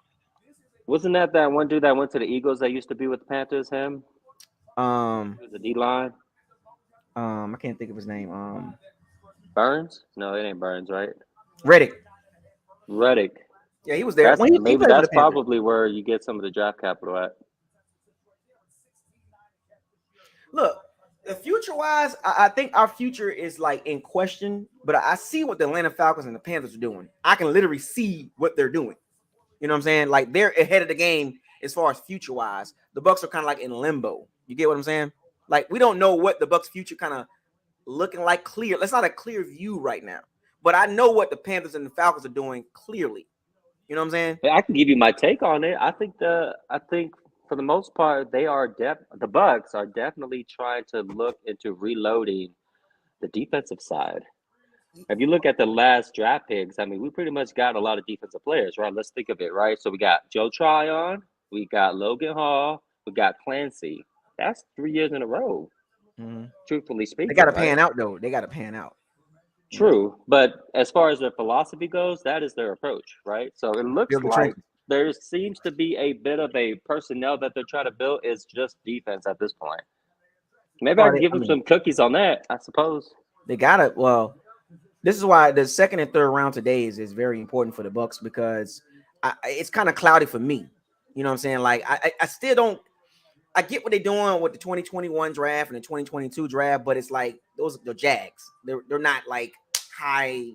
Wasn't that one dude that went to the Eagles that used to be with the Panthers? Him? He was a D-line. I can't think of his name. Burns? No, it ain't Burns, right? Reddick. Yeah, he was there. Maybe that's probably where you get some of the draft capital at. Look, the future-wise, I think our future is like in question, but I see what the Atlanta Falcons and the Panthers are doing. I can literally see what they're doing. You know what I'm saying? Like they're ahead of the game as far as future-wise. The Bucks are kind of like in limbo. You get what I'm saying? Like we don't know what the Bucks' future kind of looking like clear. That's not a clear view right now. But I know what the Panthers and the Falcons are doing clearly. You know what I'm saying? I can give you my take on it. I think for the most part, the Bucks are definitely trying to look into reloading the defensive side. If you look at the last draft picks, I mean, we pretty much got a lot of defensive players, right? Let's think of it, right? So we got Joe Tryon, we got Logan Hall, we got Clancy. That's 3 years in a row. Mm-hmm. Truthfully speaking, they got to pan out though. They got to pan out. True, but as far as their philosophy goes, that is their approach, right? So it looks like there seems to be a bit of a personnel that they're trying to build is just defense at this point. Maybe I can give them some cookies on that, I suppose. They got it. Well, this is why the second and third round today is very important for the Bucks because it's kind of cloudy for me. You know what I'm saying? Like I still don't. I get what they're doing with the 2021 draft and the 2022 draft, but it's like those are the Jags. They're not like high,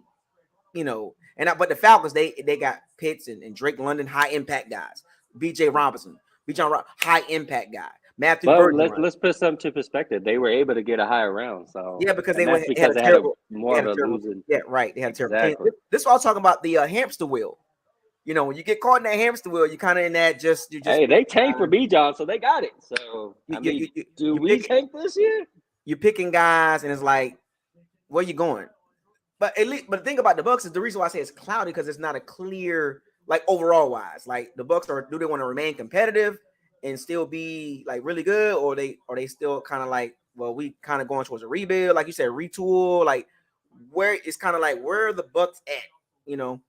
you know. But the Falcons they got Pitts and Drake London, high impact guys. B.J. Robinson, high impact guy. Matthew Burton. Let's put something to perspective. They were able to get a higher round, so yeah, because they had a losing. Yeah, right. They had a terrible. Exactly. This is what I was talking about the hamster wheel. You know, when you get caught in that hamster wheel, you kind of in that just. Hey, they tanked for B-John, so they got it. So do we tank this year? You're picking guys, and it's like, where you going? But the thing about the Bucks is the reason why I say it's cloudy because it's not a clear, like overall wise. Like the Bucks do they want to remain competitive and still be like really good, or they still kind of like, well, we kind of going towards a rebuild, like you said, retool. Like where it's kind of like where are the Bucks at? You know.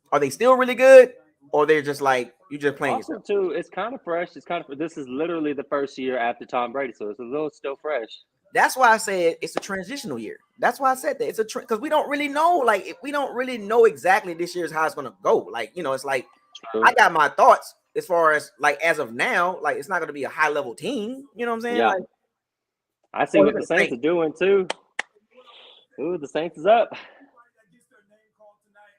Are they still really good, or they're just like you just playing? Also, too, it's kind of fresh. This is literally the first year after Tom Brady, so it's a little still fresh. That's why I said it's a transitional year. That's why I said that it's because we don't really know. Like we don't really know exactly this year's how it's gonna go. Like you know, it's like I got my thoughts as far as like as of now. Like it's not gonna be a high level team. You know what I'm saying? Yeah. Like, I see what the Saints are doing too. Ooh, the Saints is up.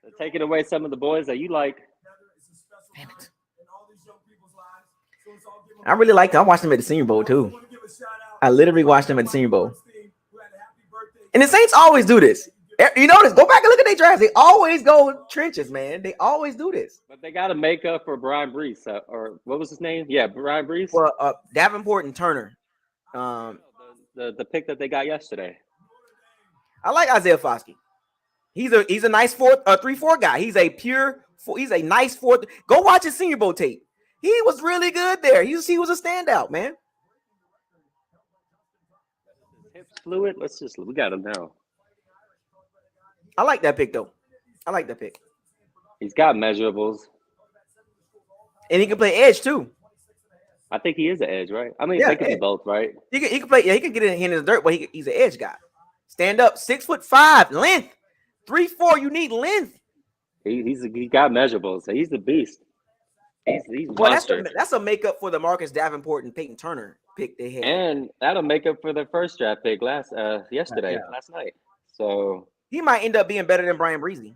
They're taking away some of the boys that you like. Damn it. I really liked them. I watched them at the Senior Bowl too. I literally watched them at the Senior Bowl. And the Saints always do this. You notice, go back and look at their drafts. They always go trenches, man. They always do this. But they got to make up for Brian Brees, or what was his name? Yeah, Brian Brees. Well, Davenport and Turner. The pick that they got yesterday. I like Isaiah Foskey. He's a nice 3-4 guy. He's a nice fourth. Go watch his Senior Bowl tape. He was really good there. He was a standout, man. Hips fluid. We got him now. I like that pick though. I like that pick. He's got measurables, and he can play edge too. I think he is an edge, right? I mean, they can be both, right? He can play. Yeah, he can get in the dirt, but he's an edge guy. Stand up, 6'5", length. 3-4, you need length. He got measurables. So he's the beast. He's Well, monster. that's a makeup for the Marcus Davenport and Peyton Turner pick they had. And that'll make up for their first draft pick last night. So he might end up being better than Brian Breezy.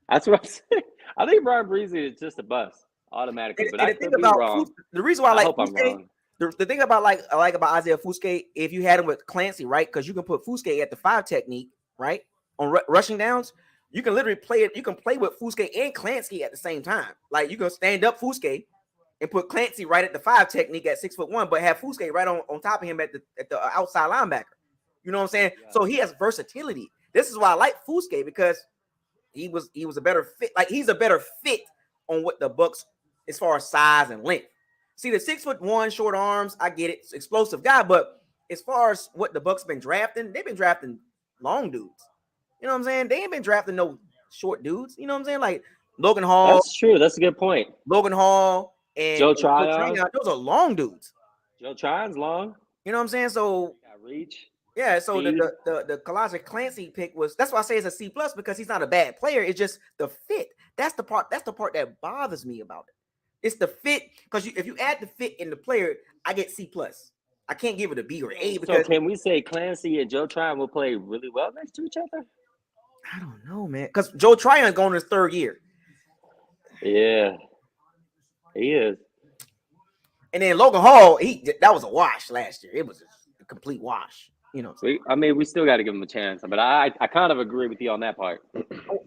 That's what I'm saying. I think Brian Breezy is just a bust automatically. But I could be wrong. The reason why I like I'm wrong. The thing about I like about Isaiah Fouske, if you had him with Clancy, right? Because you can put Fouske at the 5 technique, right? On rushing downs, you can literally play it. You can play with Fouske and Clancy at the same time. Like you can stand up Fouske and put Clancy right at the 5 technique at 6'1", but have Fouske right on top of him at the outside linebacker. You know what I'm saying? Yeah. So he has versatility. This is why I like Fouske, because he was a better fit. Like he's a better fit on what the Bucks as far as size and length. See, the 6'1", short arms, I get it, it's explosive guy, but as far as what the Bucks been drafting, they've been drafting long dudes. You know what I'm saying? They ain't been drafting no short dudes. You know what I'm saying? Like Logan Hall. That's true. That's a good point. Logan Hall and Joe Tryon. Those are long dudes. Joe Tryon's long. You know what I'm saying? So got reach. Yeah, so the Kalaja Clancy pick that's why I say it's a C+, because he's not a bad player. It's just the fit. That's the part that bothers me about it. It's the fit, because if you add the fit in the player, I get C+. I can't give it a B or A. Because so can we say Clancy and Joe Tryon will play really well next to each other? I don't know, man. Because Joe Tryon's going to his 3rd year. Yeah, he is. And then Logan Hall, that was a wash last year. It was a complete wash. You know, we still got to give him a chance, but I kind of agree with you on that part.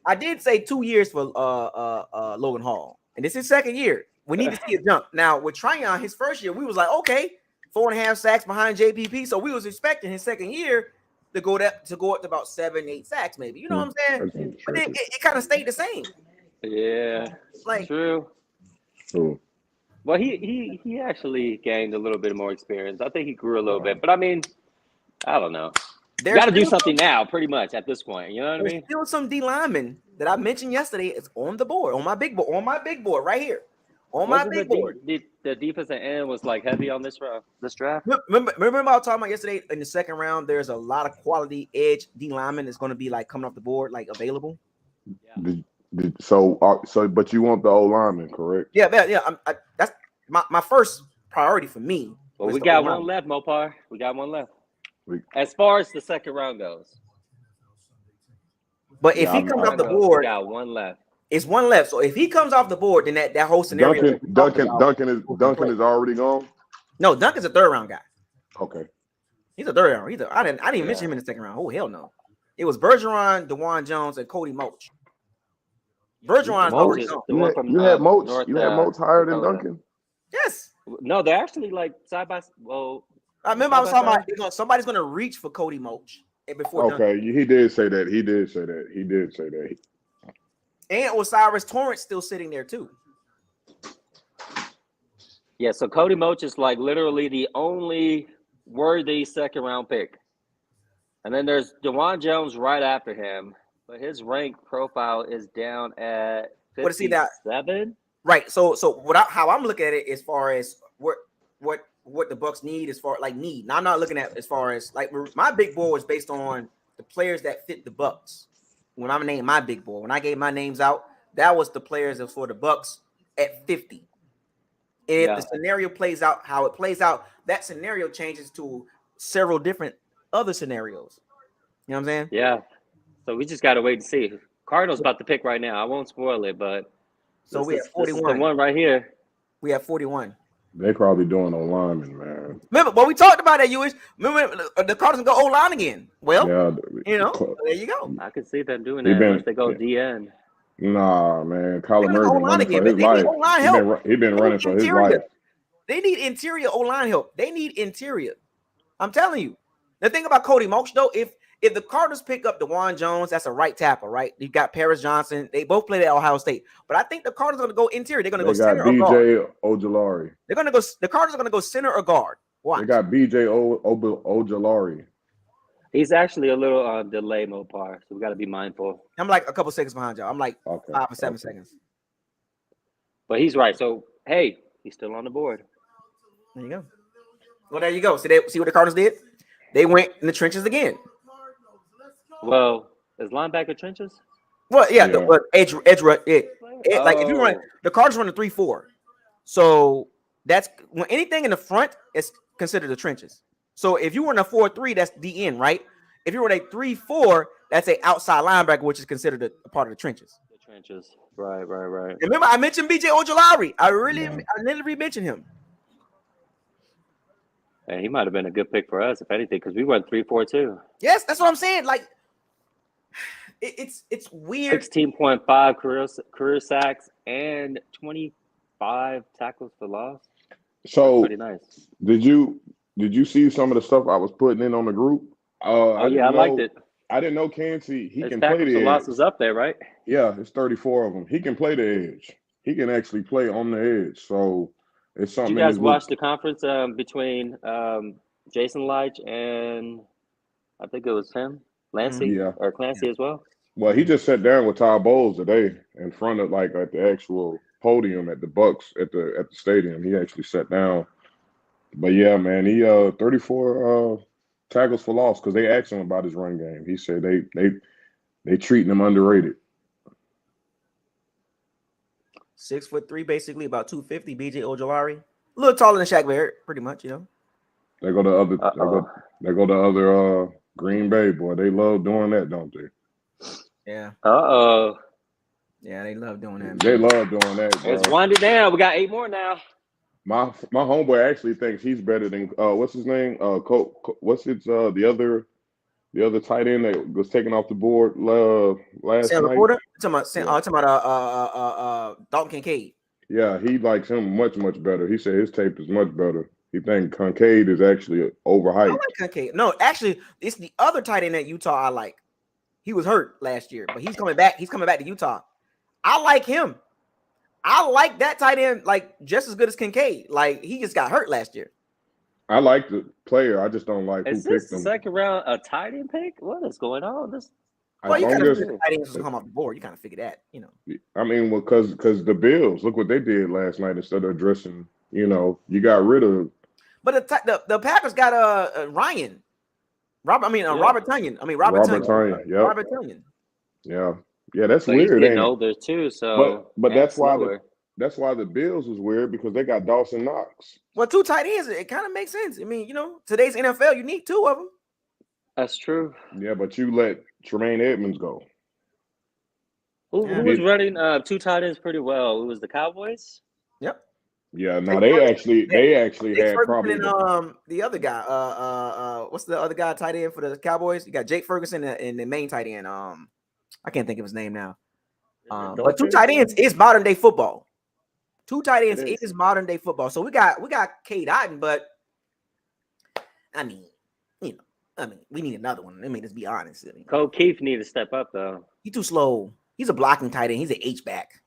I did say 2 years for Logan Hall, and this is his 2nd year. We need to see a jump. Now with Tryon, his 1st year, we was like, okay, 4.5 sacks behind JPP, so we was expecting his 2nd year to go up to about 7-8 sacks, maybe. You know what I'm saying? But it kind of stayed the same. Yeah, like true. Well, he actually gained a little bit more experience. I think he grew a little bit, but I mean, I don't know. You got to do something now, pretty much at this point. You know what I mean? Still some D linemen that I mentioned yesterday is on the board, on my big board right here, on my big board. The defensive end was like heavy on this draft. Remember I was talking about yesterday in the 2nd round. There's a lot of quality edge D linemen that's going to be like coming off the board, like available. Yeah. But you want the O lineman, correct? Yeah. That's my first priority for me. Well, we got one left, Mopar. We got one left. As far as the 2nd round goes. But if he comes off the board, we got one left. It's one left. So if he comes off the board, then that whole scenario. Duncan is already gone. No, Duncan's a 3rd round guy. Okay. He's a 3rd round. I didn't even mention him in the 2nd round. Oh hell no. It was Bergeron, DeJuan Jones, and Cody Moch. Bergeron's already gone. You had Moch. You had Moch higher than Duncan. Yes. No, they're actually like side by side. Well, I remember I was talking about somebody's going to reach for Cody Moch before. Okay, Duncan. He did say that. And Osiris Torrance still sitting there too. Yeah, so Cody Moch is like literally the only worthy 2nd round pick. And then there's DeJuan Jones right after him, but his rank profile is down at 57. Right. So how I'm looking at it as far as what the Bucks need as far like need. Now I'm not looking at as far as like my big board was based on the players that fit the Bucks. When I'm naming my big board, when I gave my names out, that was the players that for the Bucks at 50. If the scenario plays out how it plays out, that scenario changes to several different other scenarios. You know what I'm saying? Yeah. So we just got to wait and see. Cardinals about to pick right now. I won't spoil it, but so we have 41. This is the one right here. We have 41. They probably doing O lineman, man. Remember, but we talked about that. Remember the Cardinals go O line again. Well, there you go. I can see them doing that once they go DN. Nah, man. Kyler Murray running for his life. He been running for his life. They need interior O-line help. They need interior. I'm telling you. The thing about Cody Moch, though, if the Cardinals pick up DeJuan Jones, that's a right tackle, right? You got Paris Johnson. They both played at Ohio State. But I think the Cardinals are going to go interior. They're going to go center or guard. BJ Ojulari. They're going to go. The Cardinals are going to go center or guard. Watch. They got BJ Ojulari. He's actually a little delay, Mopar, so we got to be mindful. I'm like a couple seconds behind y'all. I'm like 5 or 7 seconds. But he's right. So, hey, he's still on the board. There you go. Well, there you go. See what the Cardinals did? They went in the trenches again. Well, is linebacker trenches? Well, yeah, edge like if you run the Cardinals run a 3-4, so that's when anything in the front is considered the trenches. So if you run a 4-3, that's the end, right? If you run a 3-4, that's a outside linebacker, which is considered a part of the trenches. The trenches, right. Remember, I mentioned BJ Ojolari. I literally mentioned him. And he might have been a good pick for us, if anything, because we went 3-4-2. Yes, that's what I'm saying. Like, it's weird. 16.5 career sacks and 25 tackles for loss. So that's pretty nice. Did you see some of the stuff I was putting in on the group? I liked it. I didn't know Kancey. He His can play the for edge. losses up there, right? Yeah, it's 34 of them. He can play the edge. He can actually play on the edge. So it's something. Did you guys watch the conference between Jason Leitch and I think it was him, Clancy as well? Well, he just sat down with Todd Bowles today in front of at the actual podium at the Bucks at the stadium. He actually sat down. But yeah, man, he 34 tackles for loss because they asked him about his run game. He said they treating him underrated. 6'3", basically about 250. BJ Ojolari, a little taller than Shaq Barrett, pretty much, you know. They go to other Green Bay, boy. They love doing that, don't they? Yeah. Yeah, they love doing that. They love doing that. Bro. Let's wind it down. We got 8 more now. My homeboy actually thinks he's better than what's his name? The other tight end that was taken off the board last Sam night. Laporta? Talking about Dalton Kincaid. Yeah, he likes him much better. He said his tape is much better. He thinks Kincaid is actually overhyped. I like Kincaid. No, actually, it's the other tight end at Utah I like. He was hurt last year, but he's coming back. He's coming back to Utah. I like him. I like that tight end like just as good as Kincaid. Like he just got hurt last year. I like the player. I just don't like who picked him. Is this the second round a tight end pick? What is going on? Well, you kind of figure tight ends will come off the board. You kind of figure that, you know. I mean, well, because the Bills, look what they did last night instead of addressing, you got rid of. But the Packers got Ryan. Robert Tonyan. Robert Tonyan. Yeah. Robert Tonyan. Yeah, that's weird. He's getting older too, so but that's why the Bills was weird because they got Dawson Knox. Well, 2 tight ends, it kind of makes sense. I mean, today's NFL, you need 2 of them. That's true. Yeah, but you let Tremaine Edmonds go. Who was running 2 tight ends pretty well? It was the Cowboys. Yep. Yeah, no, they actually had problems. The other guy, what's the other guy tight end for the Cowboys? You got Jake Ferguson and the main tight end. I can't think of his name now. But 2 tight ends is modern day football. 2 tight ends is modern day football. So we got Cade Otton, but I mean, we need another one. Let me just be honest. Cole Keith need to step up though. He's too slow. He's a blocking tight end. He's an H-back.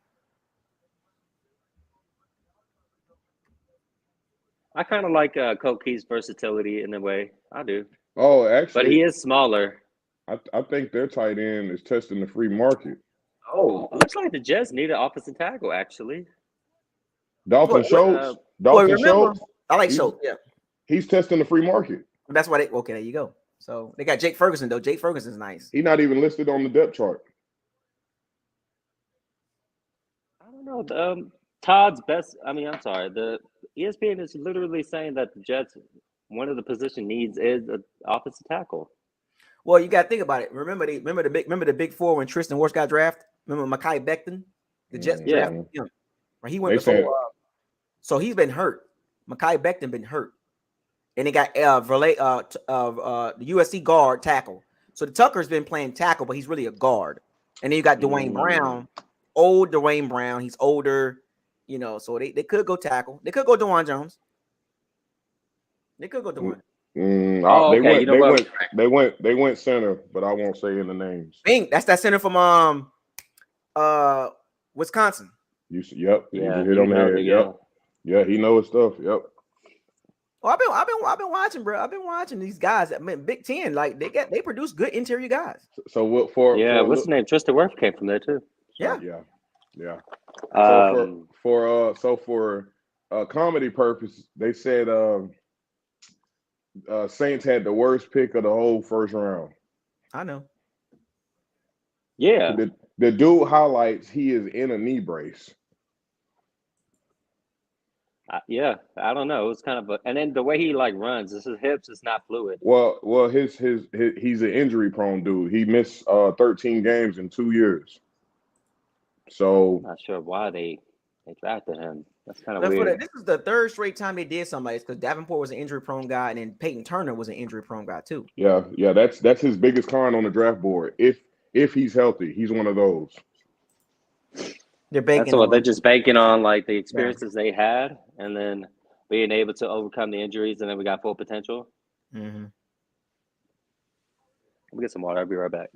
I kind of like Cole Keith's versatility in a way. I do. Oh, actually, but he is smaller. I think their tight end is testing the free market. Oh, looks like the Jets need an offensive tackle actually. Dalton Schultz. Schultz. I like Schultz. Yeah, he's testing the free market. That's why there you go. So they got Jake Ferguson though. Jake Ferguson's nice. He's not even listed on the depth chart. I don't know. Todd's best. I'm sorry. The ESPN is literally saying that the Jets, one of the position needs is an offensive tackle. Well, you got to think about it. Remember the big 4 when Tristan Wirfs got drafted. Remember Mekhi Becton? The Jets drafted him. Right, he went before. So he's been hurt. Mekhi Becton been hurt. And they got the USC guard tackle. So the Tucker's been playing tackle, but he's really a guard. And then you got Dwayne Brown, old Dwayne Brown. He's older, so they could go tackle. They could go DeJuan Jones. They could go DeJuan. They went center, but I won't say any names. Bing, that's that center from Wisconsin. You hit on the head. Yeah, he knows stuff. Yep. Oh, I've been watching, bro. I've been watching these guys. I mean, Big Ten, like they produce good interior guys. So what's his name? Tristan Wirfs came from there too. Yeah. So for comedy purposes, they said Saints had the worst pick of the whole first round. I know. Yeah. The dude highlights he is in a knee brace. Yeah, I don't know. It's kind of and then the way he like runs, his hips is not fluid. Well, his he's an injury prone dude. He missed 13 games in 2 years. So Not sure why they drafted him. That's kind of But weird. this is the third straight time they did something like this because Davenport was an injury prone guy, and then Peyton Turner was an injury prone guy too. yeah, that's his biggest con on the draft board. If he's healthy, he's one of those. They're banking That's what they're on. just banking on, like the experiences they had, and then being able to overcome the injuries, and then we got full potential. Mm-hmm. Let me get some water. I'll be right back.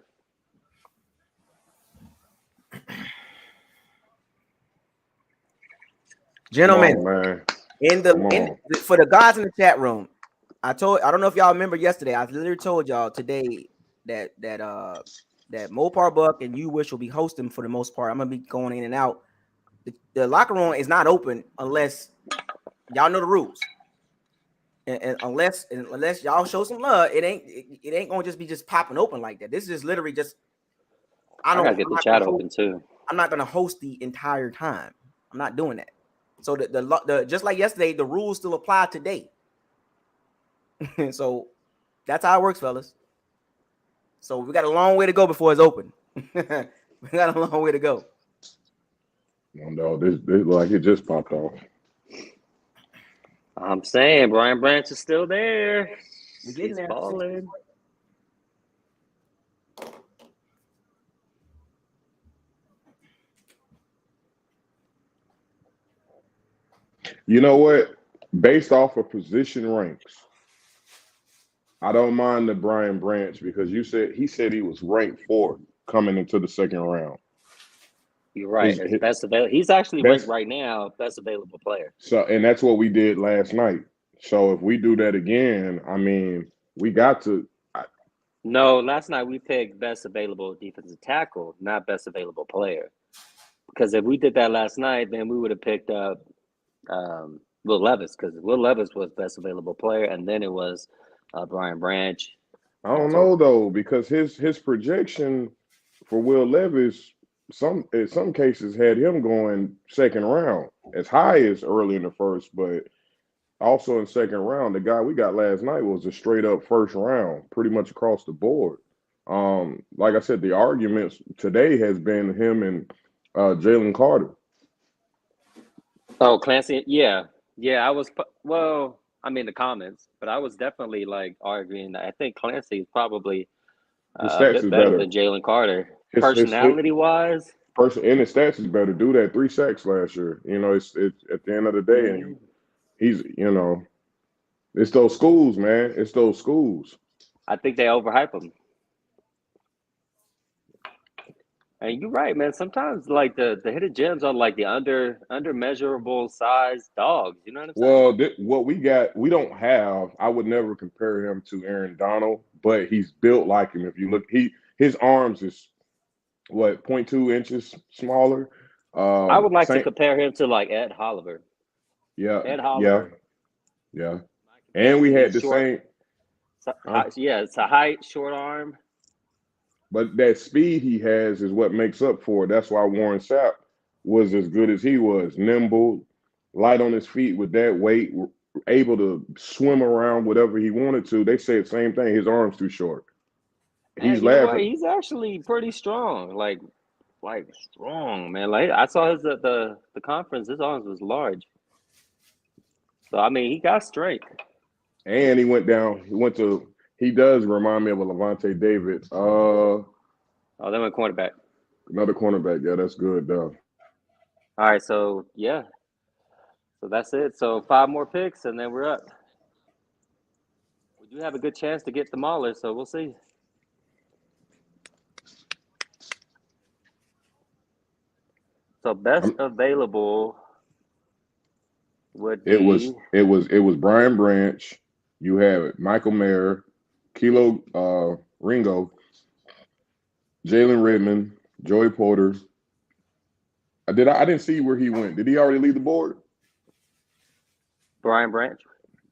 Gentlemen, Come on, man. For the guys in the chat room, I don't know if y'all remember yesterday. I literally told y'all today that Mopar Buck and You Wish will be hosting for the most part. I'm gonna be going in and out. The locker room is not open unless y'all know the rules. And unless y'all show some love, it ain't gonna just be popping open like that. This is literally just I gotta get the chat open too. I'm not gonna host the entire time. I'm not doing that. So the just like yesterday, the rules still apply today. So that's how it works, fellas. So we got a long way to go before it's open. We got a long way to go. No, this like it just popped off. I'm saying Brian Branch is still there. We're getting there. Balling. You know what? Based off of position ranks, I don't mind the Brian Branch because he said he was ranked 4th coming into the second round. You're right. He's actually ranked right now best available player. So, and that's what we did last night. So if we do that again, I mean, we got to. No, last night we picked best available defensive tackle, not best available player. Because if we did that last night, then we would have picked up Will Levis, because Will Levis was best available player, and then it was Brian Branch. I don't know though, because his projection for Will Levis, in some cases had him going second round, as high as early in the first, but also in second round. The guy we got last night was a straight up first round, pretty much across the board. Like I said, the arguments today has been him and Jalen Carter. Oh, Clancy, yeah. I was the comments, but I was definitely like arguing that I think Clancy is probably a bit better than Jalen Carter, personality-wise. And his stats is better. Dude had 3 sacks last year. You know, it's at the end of the day, and he's it's those schools, man. It's those schools. I think they overhype him. And you're right, man. Sometimes like the hidden gems are like the undermeasurable size dogs. You know what I'm saying? Well, what we got, we don't have. I would never compare him to Aaron Donald, but he's built like him. If you look, his arms is 0.2 inches smaller. I would like to compare him to like Ed Oliver. Yeah, Ed Oliver. Yeah. And we had the same. It's a height, short arm. But that speed he has is what makes up for it. That's why Warren Sapp was as good as he was. Nimble, light on his feet with that weight, able to swim around whatever he wanted to. They say the same thing. His arm's too short. He's laughing. He's actually pretty strong. Like strong, man. Like I saw his the conference. His arms was large. So I mean, he got strength. And he went down. He does remind me of a Levante David. They went cornerback. Another cornerback. Yeah, that's good though. All right, so yeah. So that's it. So 5 more picks and then we're up. We do have a good chance to get the Mauler, so we'll see. So best available would be it was Brian Branch. You have it. Michael Mayer, Kilo Ringo, Jalen Redmond, Joey Porter. I didn't see where he went. Did he already leave the board? Brian Branch?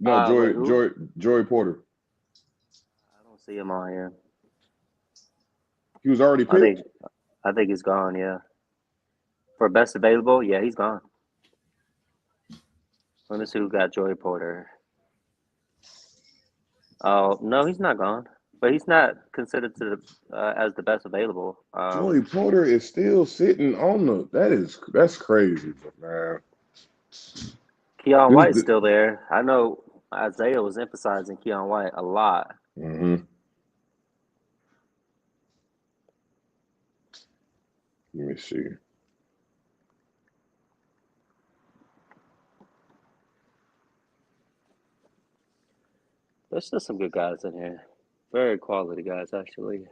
No, Joey Porter. I don't see him on here. He was already picked? I think he's gone. Yeah, for best available, yeah, he's gone. Let me see who got Joey Porter. Oh no, he's not gone, but he's not considered to as the best available. Joey Porter is still sitting on the. That's crazy, man. Keon This White's still there. I know Isaiah was emphasizing Keon White a lot. Mm-hmm. Let me see. There's still some good guys in here. Very quality guys, actually.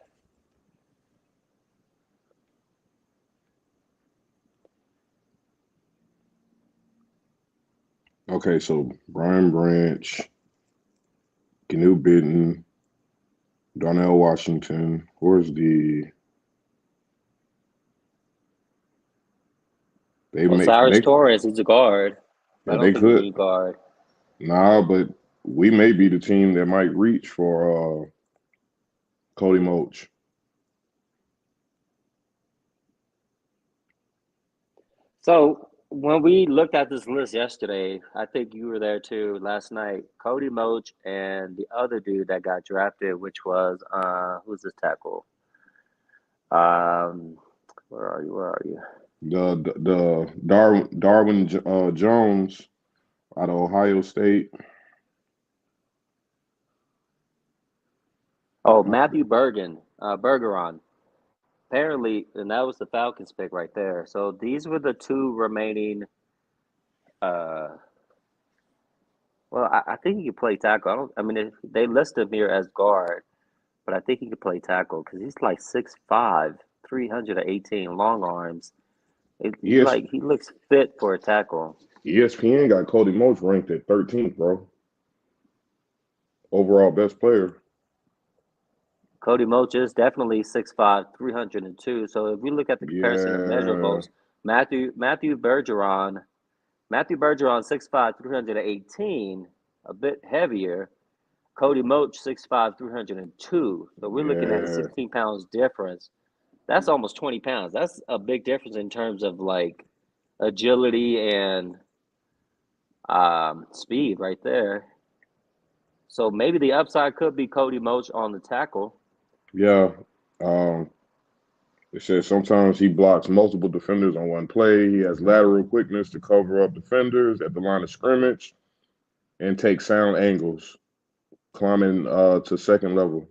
Okay, so Brian Branch, Canoe Bitten, Darnell Washington. Where's the? Cyrus Torres, he's a guard. Yeah, I don't they think we could. need guard. Nah, but we may be the team that might reach for Cody Moach. So when we looked at this list yesterday, I think you were there too last night. Cody Moach and the other dude that got drafted, which was who's this tackle? Where are you? Where are you? The Darwin Jones out of Ohio State. Oh, Matthew Bergeron. Apparently, and that was the Falcons pick right there. So these were the two remaining. Well, I think he could play tackle. They listed him here as guard, but I think he could play tackle because he's like 6'5", 318, long arms. He looks fit for a tackle. ESPN got Cody Moach ranked at 13th, bro. Overall best player. Cody Moach is definitely 6'5", 302. So if we look at the comparison of measurables, Matthew Bergeron, 6'5", 318, a bit heavier. Cody Moach, 6'5", 302. So we're looking at a 16 pounds difference. That's almost 20 pounds. That's a big difference in terms of like agility and speed right there. So maybe the upside could be Cody Moach on the tackle. Yeah. It says sometimes he blocks multiple defenders on one play. He has lateral quickness to cover up defenders at the line of scrimmage and take sound angles, climbing to second level.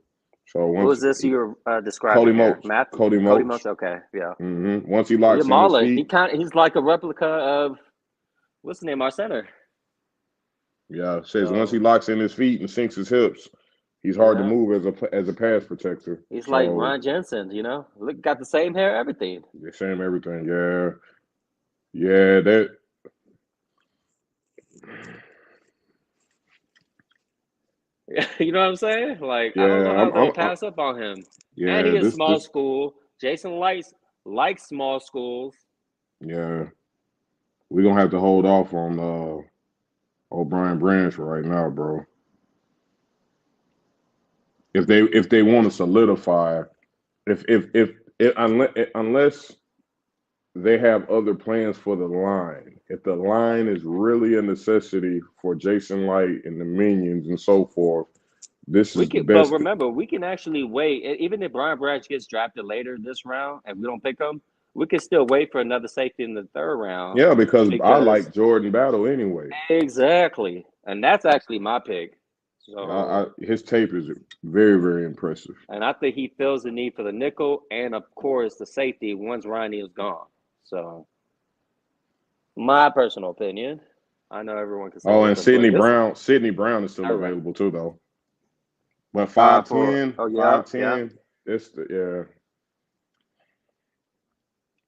So what was this you were describing? Cody here? Moach. Cody Moach. Okay, yeah. Mm-hmm. Once he locks in his feet, he's like a replica of what's the name, our center. Yeah, it says once he locks in his feet and sinks his hips, he's hard to move as a pass protector. He's like Ron Jensen, Look, got the same hair, everything. The same everything, yeah. Yeah, that. You know what I'm saying? Like, I don't know how they'll pass up on him. Yeah, and he is small school. Jason likes small schools. Yeah, we're gonna have to hold off on O'Brien Branch right now, bro. If they want to solidify, unless they have other plans for the line. If the line is really a necessity for Jason Light and the minions and so forth, this is the best. But remember, we can actually wait. Even if Brian Branch gets drafted later this round and we don't pick him, we can still wait for another safety in the third round. Yeah, because I like Jordan Battle anyway. Exactly. And that's actually my pick. So his tape is very, very impressive. And I think he feels the need for the nickel and, of course, the safety once Ronnie is gone. So, my personal opinion. I know everyone can say and Sidney Brown is still available too, though. But 5'10", 5'10", yeah.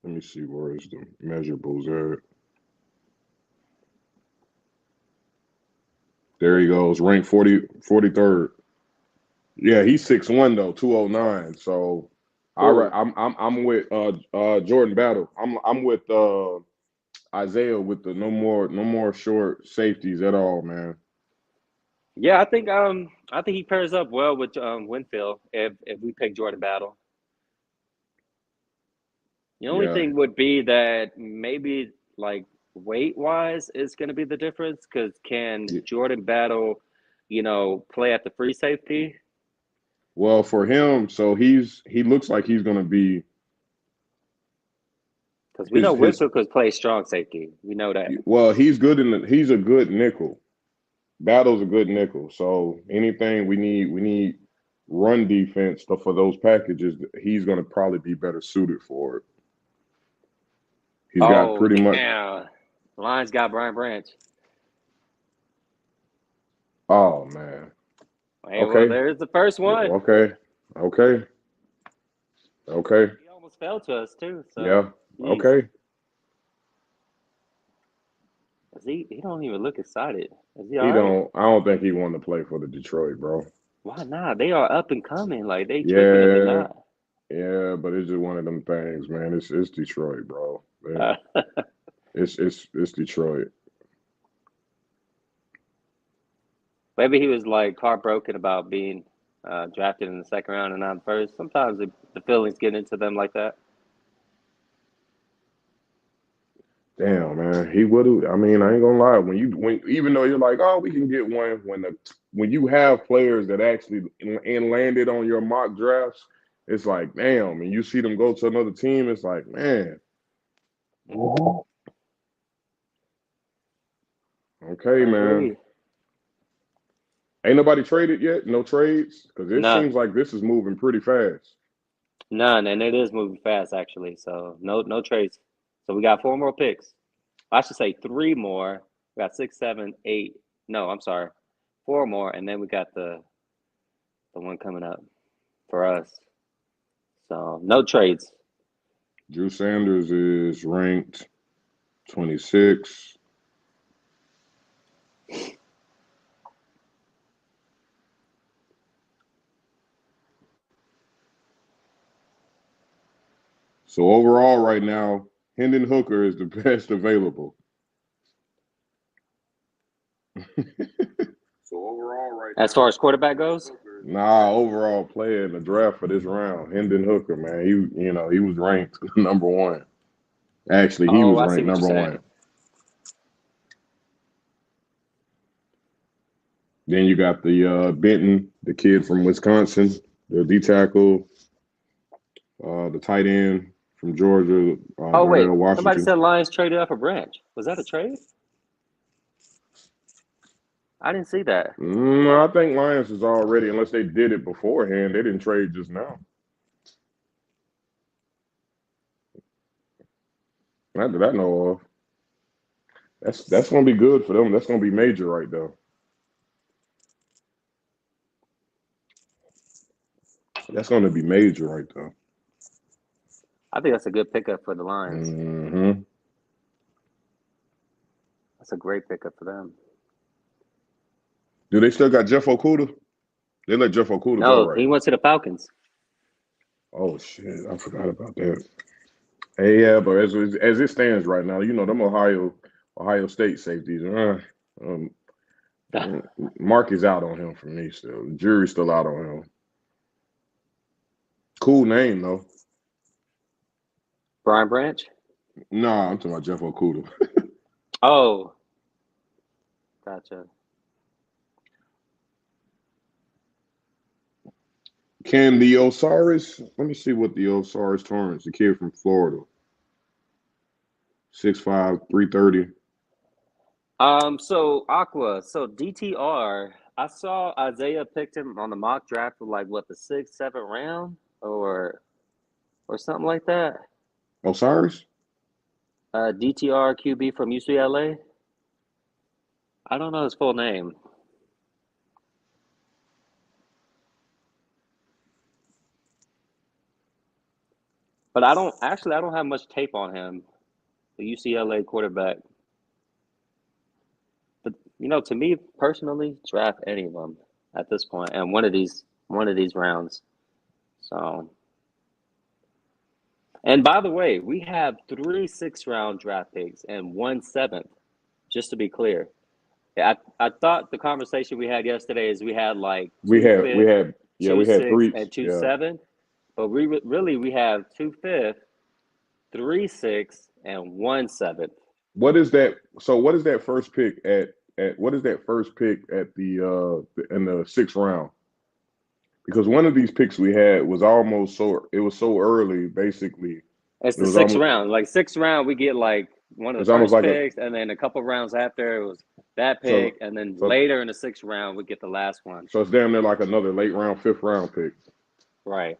Let me see where is the measurables at. There he goes, ranked 43rd. Yeah, he's 6'1" though, 209. So I'm with Jordan Battle. I'm with Isaiah with the no more short safeties at all, man. Yeah, I think he pairs up well with Winfield if we pick Jordan Battle. The only Yeah. thing would be that maybe like weight wise is going to be the difference because can Jordan Battle, play at the free safety? Well, for him, so he looks like he's gonna be Because we know his Whitfield could play strong safety. We know that. well, he's a good nickel. Battle's a good nickel. So anything we need run defense for those packages, he's gonna probably be better suited for it. He's got Oh, pretty much. yeah. Lions got Brian Branch. Oh man. Hey, well, there's the first one. Okay. He almost fell to us too. So Yeah. geez. Okay. He don't even look excited. Is he all right? I don't think he wanted to play for the Detroit, bro. Why not? They are up and coming. Like they tripping if they're not. Yeah, but it's just one of them things, man. It's Detroit, bro. It's Detroit. Maybe he was like heartbroken about being drafted in the second round and not first. Sometimes the feelings get into them like that. Damn, man, he would have. I mean, I ain't gonna lie. When even though you're like, oh, we can get one. When you have players that actually landed on your mock drafts, it's like, damn. And you see them go to another team, it's like, man. Okay, man. Ain't nobody traded yet? No trades? Because it seems like this is moving pretty fast. None, and it is moving fast actually. So no trades. So we got 4 more picks. I should say 3 more. We got 6, 7, 8. No, I'm sorry, 4 more, and then we got the one coming up for us. So no trades. Drew Sanders is ranked 26. So overall, right now, Hendon Hooker is the best available. As far as quarterback goes? Nah, overall player in the draft for this round, Hendon Hooker, man. He was ranked number 1. Actually, he was ranked number 1. Then you got the Benton, the kid from Wisconsin, the D tackle, the tight end from Georgia. Oh wait, Washington. Somebody said Lions traded up a Branch. Was that a trade? I didn't see that. I think Lions is already, unless they did it beforehand, they didn't trade just now. Not that I know of. That's gonna be good for them. That's gonna be major right there. That's gonna be major right there. I think that's a good pickup for the Lions. Mm-hmm. That's a great pickup for them. Do they still got Jeff Okudah? They let Jeff Okudah go, right? No, he went to the Falcons. Oh shit, I forgot about that. Hey, yeah, but as it stands right now, them Ohio State safeties. Mark is out on him for me still. The jury's still out on him. Cool name though. Brian Branch? Nah, I'm talking about Jeff Okudah. Oh, gotcha. Can the Osiris? Let me see what the Osiris Torrance, the kid from Florida, 6'5", 330. So Aqua, so DTR, I saw Isaiah picked him on the mock draft for like what, the 6th, 7th round or something like that. Osiris? DTR QB from UCLA. I don't know his full name. But I don't have much tape on him, the UCLA quarterback. But to me personally, draft any of them at this point, and one of these rounds. So, and by the way, we have 3 6th-round draft picks and 1 7th. Just to be clear, I thought the conversation we had yesterday is we had like we had 2 3 and 2 7, but we have 2 5th 3-6, and 1-7. What is that? So what is that first pick at what is that first pick at the in the 6th round? Because one of these picks we had was almost so early, basically. It's It the was 6th almost round. Like 6th round, we get like one of it's the almost first like picks, and then a couple rounds after it was that so pick, and then so later in the 6th round we get the last one. so it's damn near like another late round, 5th round pick. Right.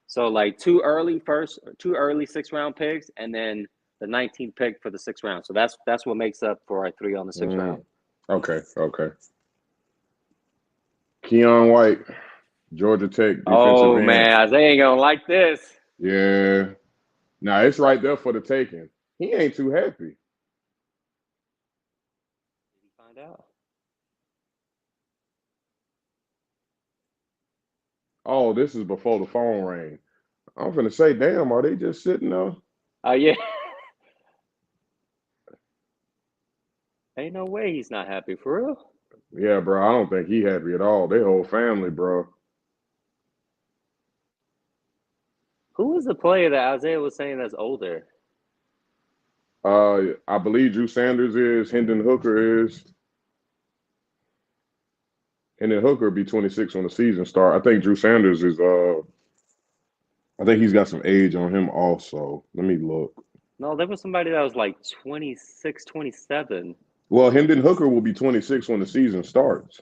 So like two early 6th round picks, and then the 19th pick for the 6th round. So that's what makes up for our 3 on the 6th round. Okay. Keon White, Georgia Tech defensive Oh end. man, Isaiah ain't gonna like this. Yeah. Now it's right there for the taking. He ain't too happy. Find out. Oh, this is before the phone rang. I'm finna say, damn, are they just sitting there? Oh yeah. Ain't no way he's not happy for real. Yeah, bro. I don't think he happy at all. They whole family, bro. Who was the player that Isaiah was saying that's older? I believe Drew Sanders is. Hendon Hooker is. Hendon Hooker be 26 when the season start. I think Drew Sanders is. I think he's got some age on him also. Let me look. No, there was somebody that was like 26, 27. Well, Hendon Hooker will be 26 when the season starts.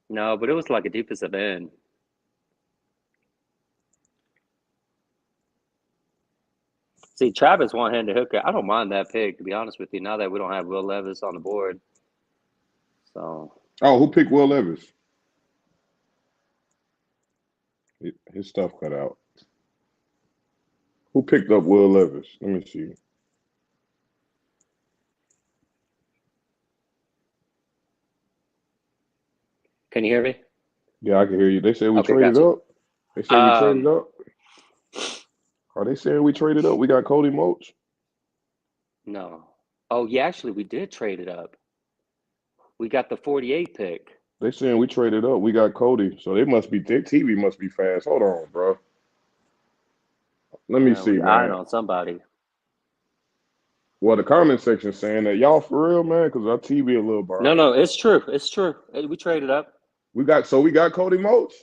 No, but it was like a defensive end. See, Travis one-handed hooker. I don't mind that pick, to be honest with you, now that we don't have Will Levis on the board. So. Oh, who picked Will Levis? His stuff cut out. Who picked up Will Levis? Let me see. Can you hear me? Yeah, I can hear you. They said we Okay, traded gotcha. up. They said we traded up. Are they saying we traded up? We got Cody Moats? No. Oh, yeah, actually, we did trade it up. We got the 48 pick. They saying we traded up. We got Cody. So they must be, their TV must be fast. Hold on, bro. Let me see, We eyeing man. on somebody. Well, the comment section saying that y'all for real, man, because our TV a little behind. No, it's true. It's true. We traded up. We got Cody Moats?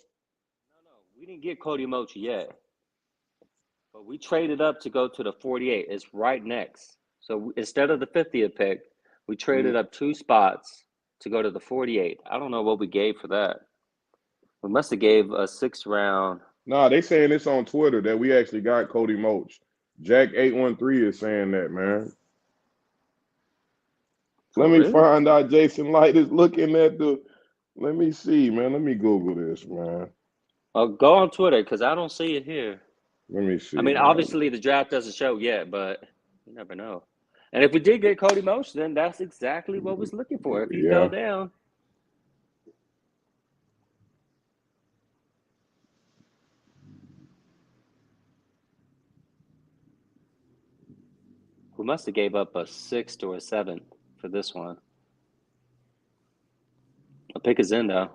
No, we didn't get Cody Mochi yet. But we traded up to go to the 48. It's right next. So instead of the 50th pick, we traded up 2 spots to go to the 48. I don't know what we gave for that. We must have gave a 6th round. Nah, they saying it's on Twitter that we actually got Cody Moats. Jack813 is saying that, man. Let me find out Jason Light is looking at the. Let me see, man. Let me Google this, man. Oh, go on Twitter because I don't see it here. Let me see. I mean, obviously the draft doesn't show yet, but you never know. And if we did get Cody Moats, then that's exactly what we was looking for. If he fell down. We must have gave up a 6th or a 7th for this one. A pick is in, though.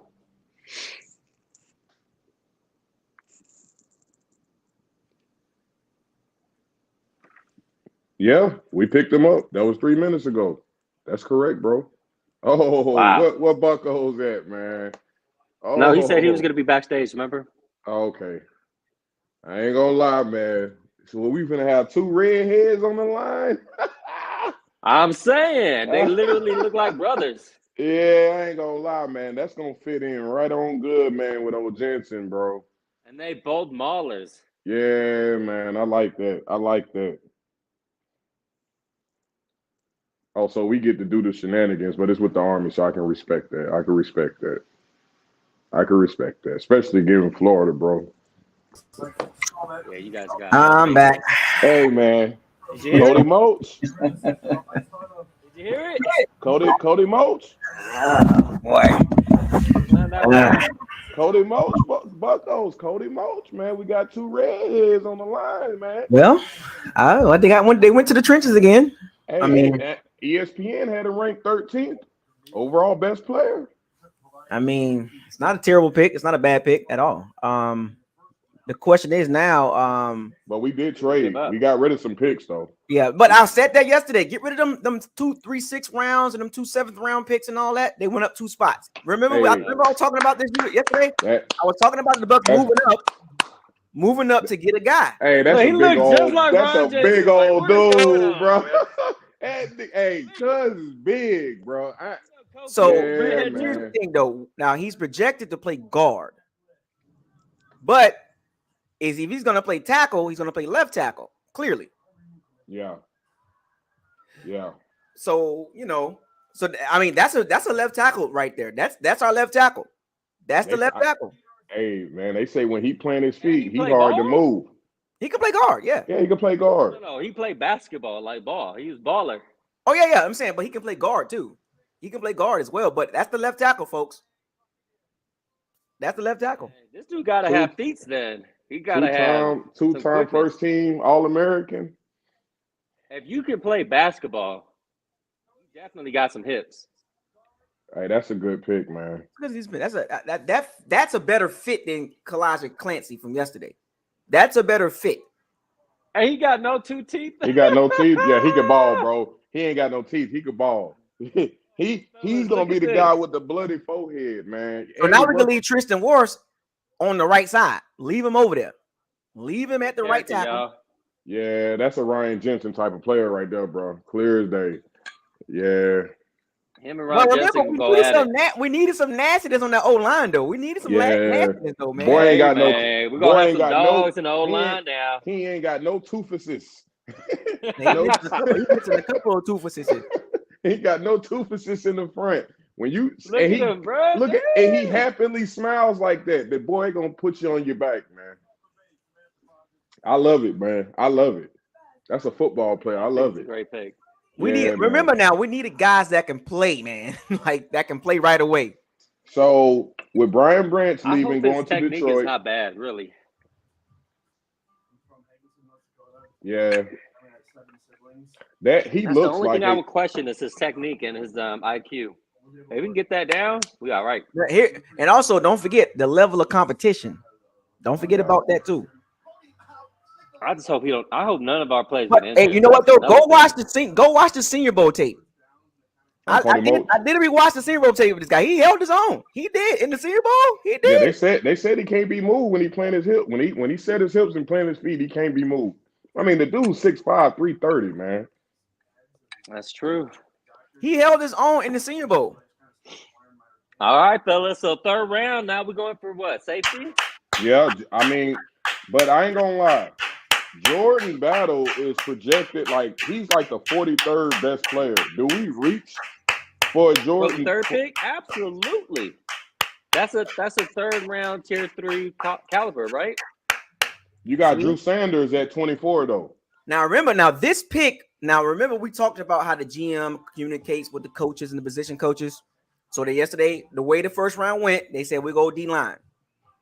Yeah, we picked him up. That was 3 minutes ago. That's correct, bro. Oh, wow. What Bucos at, man? Oh. No, he said he was going to be backstage, remember? Okay. I ain't going to lie, man. So we finna have 2 redheads on the line? I'm saying. They literally look like brothers. Yeah, I ain't going to lie, man. That's going to fit in right on good, man, with old Jensen, bro. And they both maulers. Yeah, man. I like that. Oh, so we get to do the shenanigans, but it's with the Army, so I can respect that. I can respect that. Especially given Florida, bro. Yeah, you guys got I'm back. Hey, man. Did you hear Cody it? Moats. Did you hear it? Cody Moats. Oh, boy. Cody Moats, Bucos. Cody Moats, man. We got 2 redheads on the line, man. Well, they got one. They went to the trenches again. Hey, I mean, ESPN had him ranked 13th overall best player. I mean, it's not a terrible pick. It's not a bad pick at all. The question is now, but we did Give trade. up. We got rid of some picks though. yeah, but I said that yesterday. Get rid of them 2, 3, 6 rounds and them 2 7th round picks and all that. They went up 2 spots. Remember, I was talking about this yesterday. I was talking about the Bucks moving up to get a guy. Hey, that's Look, a big old. like that's Ron a Jensen. big old dude, bro. Man? Hey, Cuz is big, bro. So Yeah, here's the man. thing, though. Now he's projected to play guard, but if he's going to play tackle, he's going to play left tackle. Clearly. Yeah. So so I mean that's a left tackle right there. That's our left tackle. That's the left tackle. Hey, man, they say when he plant his feet, he play hard to ball? move. He can play guard, yeah. Yeah, he can play guard. No, he played basketball like ball. He was baller. Oh yeah. I'm saying, but he can play guard too. He can play guard as well. But that's the left tackle, folks. That's the left tackle. This dude gotta have feet then. He gotta have two-time first team All-American. If you can play basketball, you definitely got some hips. Hey, that's a good pick, man. That's a better fit than Kalijah Clancy from yesterday. That's a better fit. And he got no 2 teeth. He got no teeth. Yeah, he can ball, bro. He ain't got no teeth. He can ball. He's gonna be the guy with the bloody forehead, man. So now we can leave Tristan Wirfs on the right side. Leave him over there. Leave him at the right tackle. Yeah, that's a Ryan Jensen type of player right there, bro. Clear as day. Yeah. Him and Ryan Jensen can go at it. We needed some nastiness on that O line, though. We needed some nastiness, though, man. Boy ain't got we're gonna have some dogs in the O line now. He ain't got no toofuses. He missing a couple of toofuses. He got no toofuses in the front. When you look at him, bro. And he happily smiles like that. The boy gonna put you on your back, man. I love it, man. I love it. That's a football player. I love it. Great pick. Remember now, we needed guys that can play, man. Like that can play right away. So with Brian Branch leaving, going to technique Detroit, is not bad, really. Yeah. That he That's looks the only like thing I would question is his technique and his IQ. If we can get that down, we all right. Here, and also don't forget the level of competition. Don't forget about that too. I just hope I hope none of our players. But hey, you know what though? Go watch the Senior Bowl tape. I did rewatch the Senior Bowl tape with this guy. He held his own. He did in the Senior Bowl. He did. Yeah, they said he can't be moved when he plant his hip. When he set his hips and plant his feet, he can't be moved. I mean, the dude's 6'5", 330, man. That's true. He held his own in the Senior Bowl. All right, fellas. So 3rd round. Now we're going for what? Safety? Yeah, I mean, but I ain't gonna lie. Jordan Battle is projected like he's like the 43rd best player. Do we reach for Jordan? For the 3rd pick? Absolutely. That's a 3rd round tier 3 caliber, right? You got Drew Sanders at 24 though. Now remember, this pick. Now remember, we talked about how the GM communicates with the coaches and the position coaches. So yesterday, the way the 1st round went, they said we go D-line.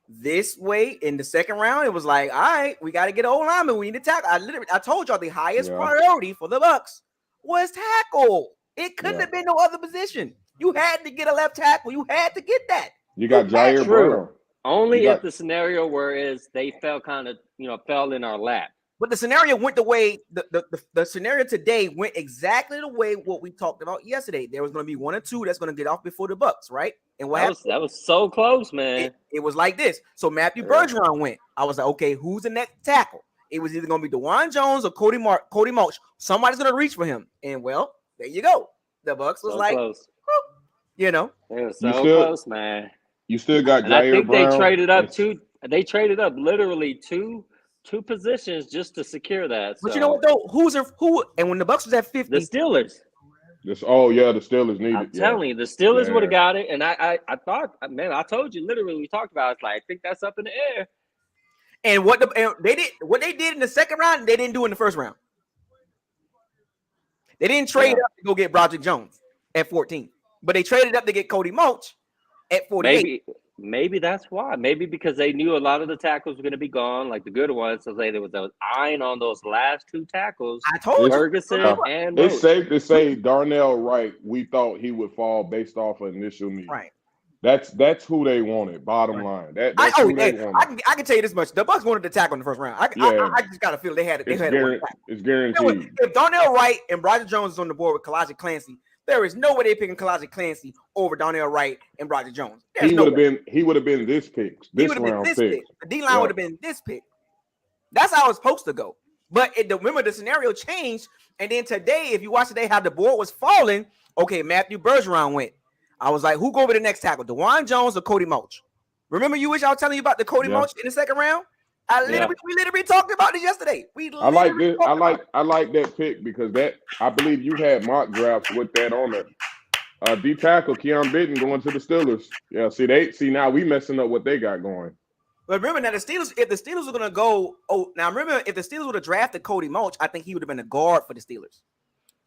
This way in the 2nd round, it was like, all right, we got to get an O-lineman. We need to tackle. I told y'all the highest priority for the Bucks was tackle. It couldn't have been no other position. You had to get a left tackle. You had to get that. You got Jair Brown. Only if the scenario whereas they fell in our lap. But the scenario went the way the scenario today went exactly the way what we talked about yesterday. There was going to be 1 or 2 that's going to get off before the Bucks, right? And that was so close, man. It was like this. So Matthew Bergeron went. I was like, okay, who's the next tackle? It was either going to be DeJuan Jones or Cody Mulch. Somebody's going to reach for him. And well, there you go. The Bucks was so like, close. You know, it was so close, man. You still got Jair I think Brown. they traded up They traded up literally two positions just to secure that. But you know what though? Who? And when the Bucks was at 50, the Steelers. The Steelers needed. I'm telling you, the Steelers would have got it. And I thought, man, I told you literally we talked about it. It's like, I think that's up in the air. And what they did in the 2nd round, they didn't do in the 1st round. They didn't trade up to go get Broderick Jones at 14, but they traded up to get Cody Mulch at 48. Maybe that's why. Maybe because they knew a lot of the tackles were going to be gone, like the good ones. So they was eyeing on those last 2 tackles. I told Ferguson you. And it's safe to say Darnell Wright, we thought he would fall based off of initial need. Right. That's who they wanted. Bottom line, that's who they wanted. I can tell you this much: the Bucks wanted to tackle in the first round. I just got a feel they had it. It's guaranteed. If Darnell Wright and Roger Jones is on the board with Kalijah Clancy, there is no way they're picking Kalijah Clancy over Darnell Wright and Roger Jones. He would have been this pick. This round pick. The D line would have been this pick. That's how it's supposed to go. But remember, the scenario changed. And then today, if you watch today, how the board was falling, okay, Matthew Bergeron went. I was like, who go over the next tackle, DeJuan Jones or Cody Mulch? Remember I was telling you about the Cody Mulch in the second round? We literally talked about this yesterday. I like this. I like that pick because I believe you had mock drafts with that on it. D tackle Keon Bitten going to the Steelers. Yeah, see now we messing up what they got going. But remember now, if the Steelers were gonna go, if the Steelers would have drafted Cody Mulch, I think he would have been a guard for the Steelers.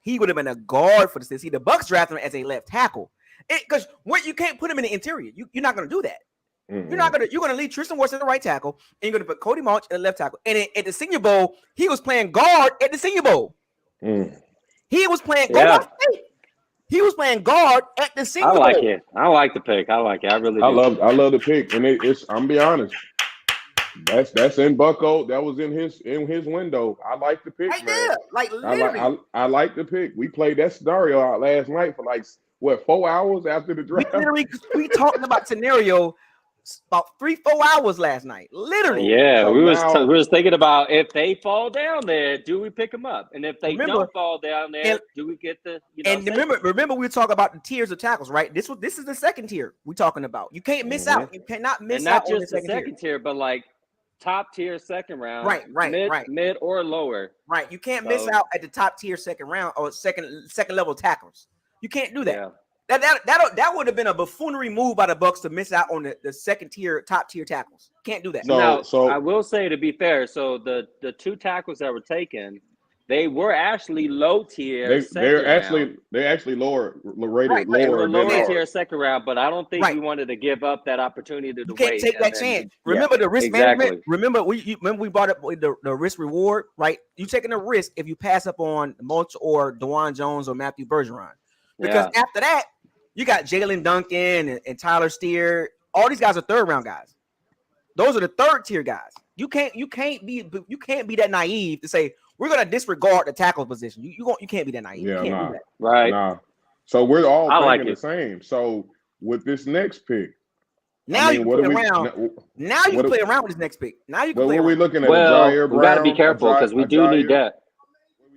He would have been a guard for the Steelers. See, the Bucks drafted him as a left tackle. Because you can't put him in the interior. You're not gonna do that. Mm-hmm. You're gonna leave Tristan Wirfs at the right tackle, and you're gonna put Cody Mulch at the left tackle. And at the Senior Bowl, he was playing guard at the Senior Bowl. He was playing He was playing guard at the Senior Bowl. I like it. I like the pick. I like it. I really do. I love the pick, and I'm gonna be honest. That's in Bucko. That was in his window. I like the pick, right man. There, like literally. I like the pick. We played that scenario out last night for 4 hours after the draft. We talked about scenario about 3-4 hours last night. Literally. Yeah, so we was thinking about if they fall down there, do we pick them up? And if they don't fall down there, do we get the remember we were talking about the tiers of tackles, right? This is the second tier we're talking about. You can't miss out. You cannot miss out. Not just the second tier, but top tier second round. Right. Mid or lower. Right. You can't miss out at the top tier second round or second level tackles. You can't do that. Yeah. That would have been a buffoonery move by the Bucks to miss out on the second tier, top tier tackles. Can't do that. So I will say, to be fair, so the two tackles that were taken, they were actually low tier. They actually lower tier second round, but I don't think we wanted to give up that opportunity to wait. You can't take that chance. Remember the risk management. Remember we brought up the risk reward, right? You taking a risk if you pass up on Mulch or DeJuan Jones or Matthew Bergeron, because after that you got Jalen Duncan and Tyler Steer. All these guys are third round guys. Those are the third tier guys. You can't be that naive to say we're gonna disregard the tackle position. You can't be that naive. Yeah, you can't do that. Right. Nah. So we're all thinking the same. So with this next pick, now you can play around. Now you can play around with this next pick. Now you can play around. We're looking at Jair Brown. We got to be careful because we do need that.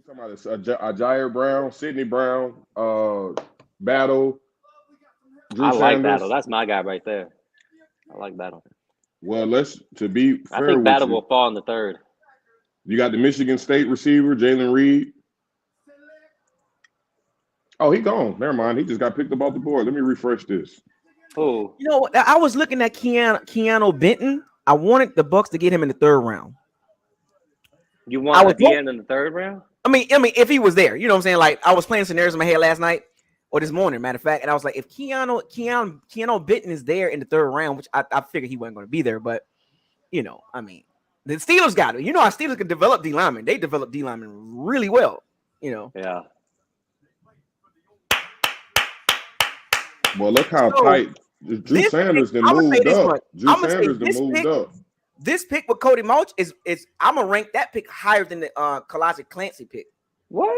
What are we talking about? Jair Brown, Sidney Brown, Battle. Drew I like Sanders. Battle. That's my guy right there. I like Battle. Well, to be fair, I think Battle will fall in the third. You got the Michigan State receiver, Jalen Reed. Oh, he gone. Never mind. He just got picked up off the board. Let me refresh this. Oh, I was looking at Keanu Benton. I wanted the Bucks to get him in the third round. You want to in the third round? I mean, if he was there, you know what I'm saying? Like, I was playing scenarios in my head last night or this morning, matter of fact, and I was like, if Keanu Benton is there in the third round, which I figured he wasn't going to be there, but I mean, the Steelers got it. You know how Steelers can develop D linemen. They develop D linemen really well. Yeah. Well, look how tight Drew Sanders then moved up. Drew Sanders then moved up. This pick with Cody Mulch is I'm gonna rank that pick higher than the Kalijah Clancy pick. What?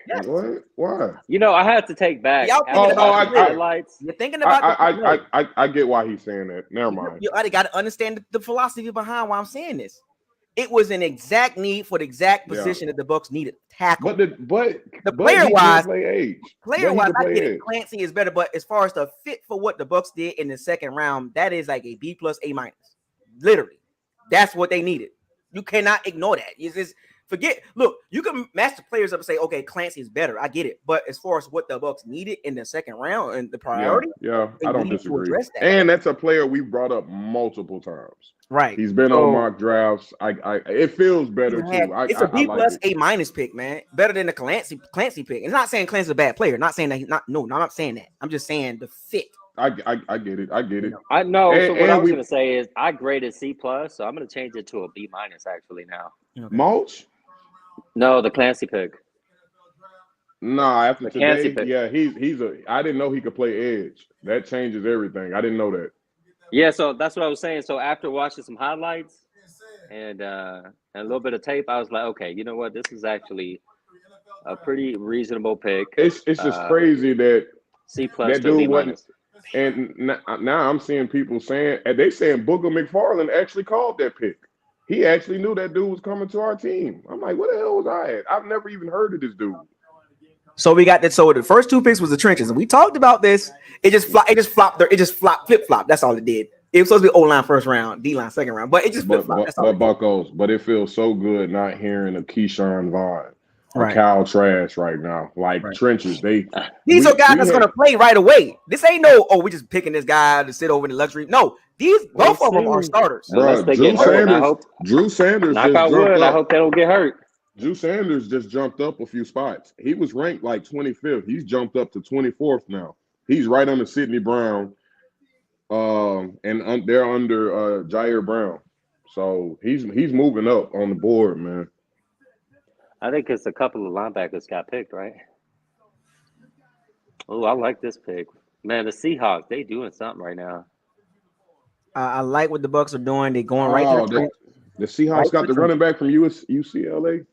Yes. What? Why? I had to take back. Highlights. You're thinking about. I get why he's saying that. Never mind. You already got to understand the philosophy behind why I'm saying this. It was an exact need for the exact position that the Bucks needed. Tackle. But player-wise, I get it. Clancy is better. But as far as the fit for what the Bucks did in the second round, that is like a B+, A-. Literally, that's what they needed. You cannot ignore that. You just forget. Look, you can match the players up and say, okay, Clancy is better. I get it. But as far as what the Bucks needed in the second round and the priority, I don't disagree. And that's a player we brought up multiple times. Right. He's been on mock drafts. It feels better too. It's a B+, A- pick, man. Better than the Clancy pick. It's not saying Clancy's a bad player. Not saying that I'm not saying that. I'm just saying the fit. I get it. I know. So what I was gonna say is I graded C+, so I'm gonna change it to a B- actually now. Mulch? No, the Clancy pick. Nah, after McCansey today, pick. yeah, he's a. I didn't know he could play edge. That changes everything. I didn't know that. Yeah, so that's what I was saying. So after watching some highlights and a little bit of tape, I was like, okay, you know what? This is actually a pretty reasonable pick. It's just crazy that C plus that to a B dude wasn't. minus. And now I'm seeing people saying, and they saying Booker McFarland actually called that pick. He actually knew that dude was coming to our team. I'm like, what the hell was I at? I've never even heard of this dude. So we got that. So the first 2 picks was the trenches, and we talked about this. It just flopped. It just flopped, flip flop. That's all it did. It was supposed to be O-line first round, D-line second round, but it just flip flop. That's all. But Bucos, but it feels so good not hearing a Keyshawn Vaughn or Right. Kyle Trask right now. Like trenches, These are guys that's gonna play right away. This ain't no, we just picking this guy to sit over in the luxury. No, both of them are starters. Unless they get hurt. Drew Sanders knock just on jumped wood. up. I hope they don't get hurt. Drew Sanders just jumped up a few spots. He was ranked like 25th. He's jumped up to 24th now. He's right under Sidney Brown, and they're under Jair Brown. So he's moving up on the board, man. I think it's a couple of linebackers got picked, right? Oh, I like this pick. Man, the Seahawks, they doing something right now. I like what the Bucks are doing. They're going right to the trench. The Seahawks got the running back from UCLA.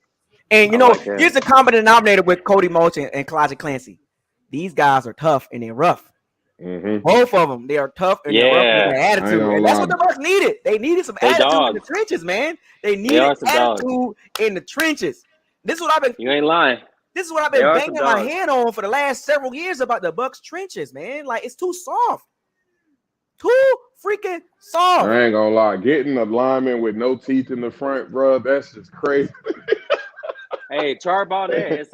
And, here's the common denominator with Cody Mulch and Kalijah Clancy. These guys are tough and they're rough. Mm-hmm. Both of them, they are tough and they're rough with their attitude. And that's what the Bucks needed. They needed some attitude in the trenches, man. They needed attitude in the trenches. This is what I've been. You ain't lying. This is what I've been banging my head on for the last several years about the Bucks trenches, man. Like, it's too soft. Too freaking soft. I ain't gonna lie. Getting a lineman with no teeth in the front, bro, that's just crazy. Hey, Charbonnet,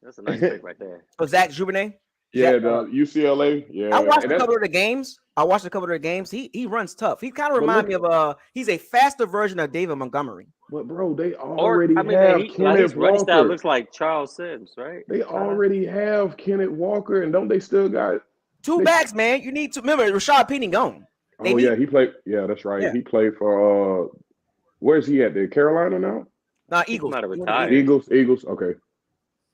that's a nice pick right there. So Zach Duvernay? Yeah, the UCLA. Yeah. I watched a couple of the games. He runs tough. He kind of reminds me of he's a faster version of David Montgomery. But bro, they already have Kenneth his running style Walker. looks like Charles Sims, right? They already have Kenneth Walker, and don't they still got 2 backs, man? You need to remember Rashad Penny gone. Yeah, he played. Yeah, that's right. Yeah. He played for where's he at? The Carolina now? He Eagles. might have retired. Eagles. Okay.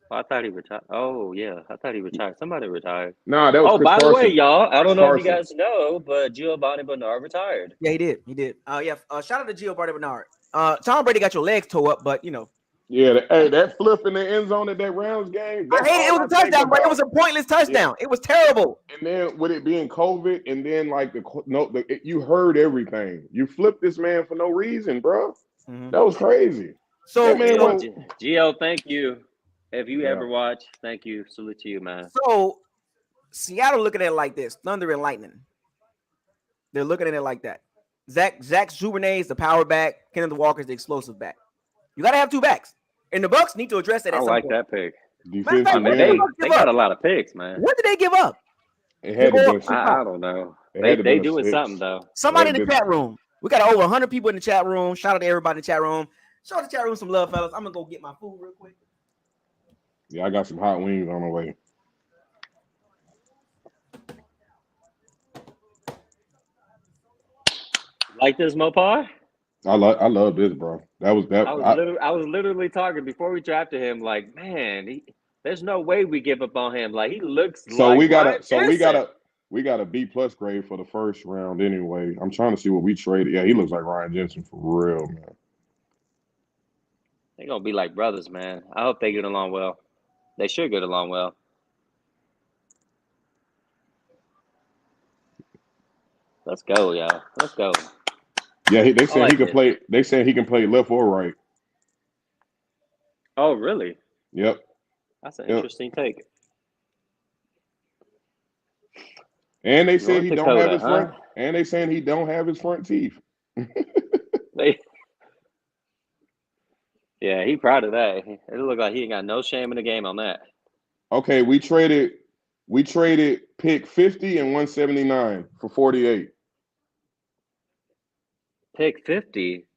Oh, I thought he retired. Oh yeah, I thought he retired. Somebody retired. Nah, that was. Oh, Chris by Carson. the way, y'all, I don't know Carson. if you guys know, but Giovanni Bernard retired. Yeah, he did. Shout out to Giovanni Bernard. Tom Brady got your legs tore up, but Yeah, that flip in the end zone at that Rams game. I hate it. It was a touchdown, bro. It was a pointless touchdown. Yeah. It was terrible. And then with it being COVID, and then like you heard everything. You flipped this man for no reason, bro. Mm-hmm. That was crazy. So, Gio, thank you. If you ever watch, thank you. Salute to you, man. So, Seattle looking at it like this: thunder and lightning. They're looking at it like that. Zach Duvernay is the power back. Kenneth Walker is the explosive back. You got to have 2 backs. And the Bucks need to address that. I like that pick. They got a lot of picks, man. What did they give up? It had to be. I don't know. They doing something though. Somebody in the chat room. We got over 100 people in the chat room. Shout out to everybody in the chat room. Show the chat room some love, fellas. I'm gonna go get my food real quick. Yeah, I got some hot wings on the way. Like this, Mopar? I love this, bro. I was literally talking before we drafted him. Like, man, there's no way we give up on him. Like, he looks. So we got a B+ grade for the first round anyway. I'm trying to see what we traded. Yeah, he looks like Ryan Jensen for real, man. They're gonna be like brothers, man. I hope they get along well. They should get along well. Let's go, y'all. Let's go. Yeah, they said he could play. They said he can play left or right. Oh, really? Yep. That's an interesting take. And they said he don't have his front. And they saying he don't have his front teeth. Yeah, he proud of that. It looked like he ain't got no shame in the game on that. Okay, we traded pick 50 and 179 for 48. Pick 50?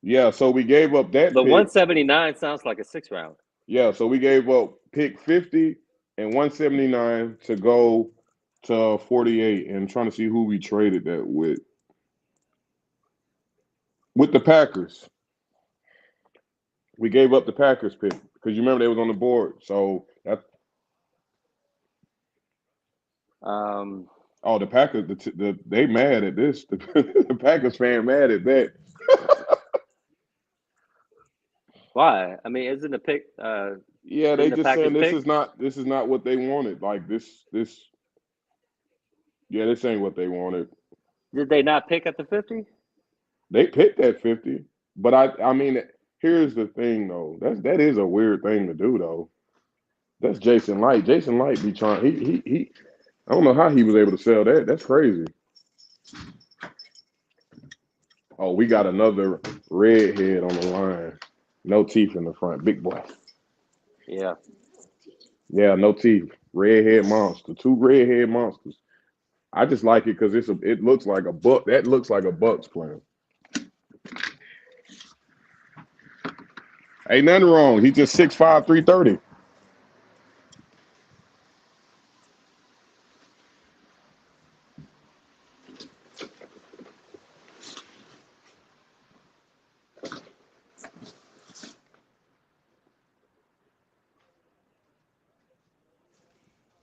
Yeah, so we gave up that. The pick. 179 sounds like a 6th round. Yeah, so we gave up pick 50 and 179 to go to 48, and I'm trying to see who we traded that with. With the Packers. We gave up the Packers pick because you remember they was on the board. So that. Oh, the Packers. They mad at this. The Packers fan mad at that. Why? I mean, isn't the pick? Yeah, they didn't the just saying Packers this is not what they wanted. Like this. Yeah, this ain't what they wanted. Did they not pick at the 50? They picked at 50, but I mean, here's the thing though. That is a weird thing to do though. That's Jason Light. Jason Light be trying. He. I don't know how he was able to sell that. That's crazy. Oh, we got another redhead on the line. No teeth in the front. Big boy. Yeah. Yeah, no teeth. Redhead monster. 2 redhead monsters. I just like it because it looks like a buck. That looks like a Bucks plan. Ain't nothing wrong. He's just 6'5", 330.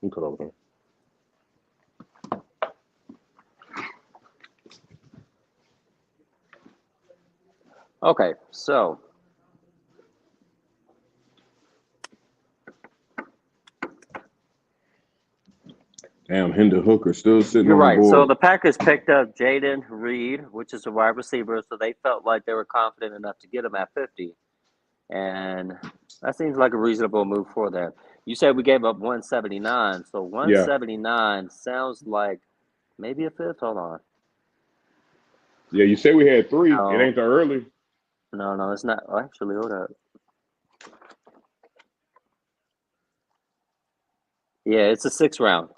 You cut over there. Okay, so Damn, Hendon Hooker still sitting you're on the right. board. So the Packers picked up Jaden Reed, which is a wide receiver. So they felt like they were confident enough to get him at 50. And that seems like a reasonable move for them. You said we gave up 179. So 179 sounds like maybe a fifth. Hold on. Yeah, you say we had 3. No. It ain't that early. No, it's not. Oh, actually, hold up. Yeah, it's a 6th round.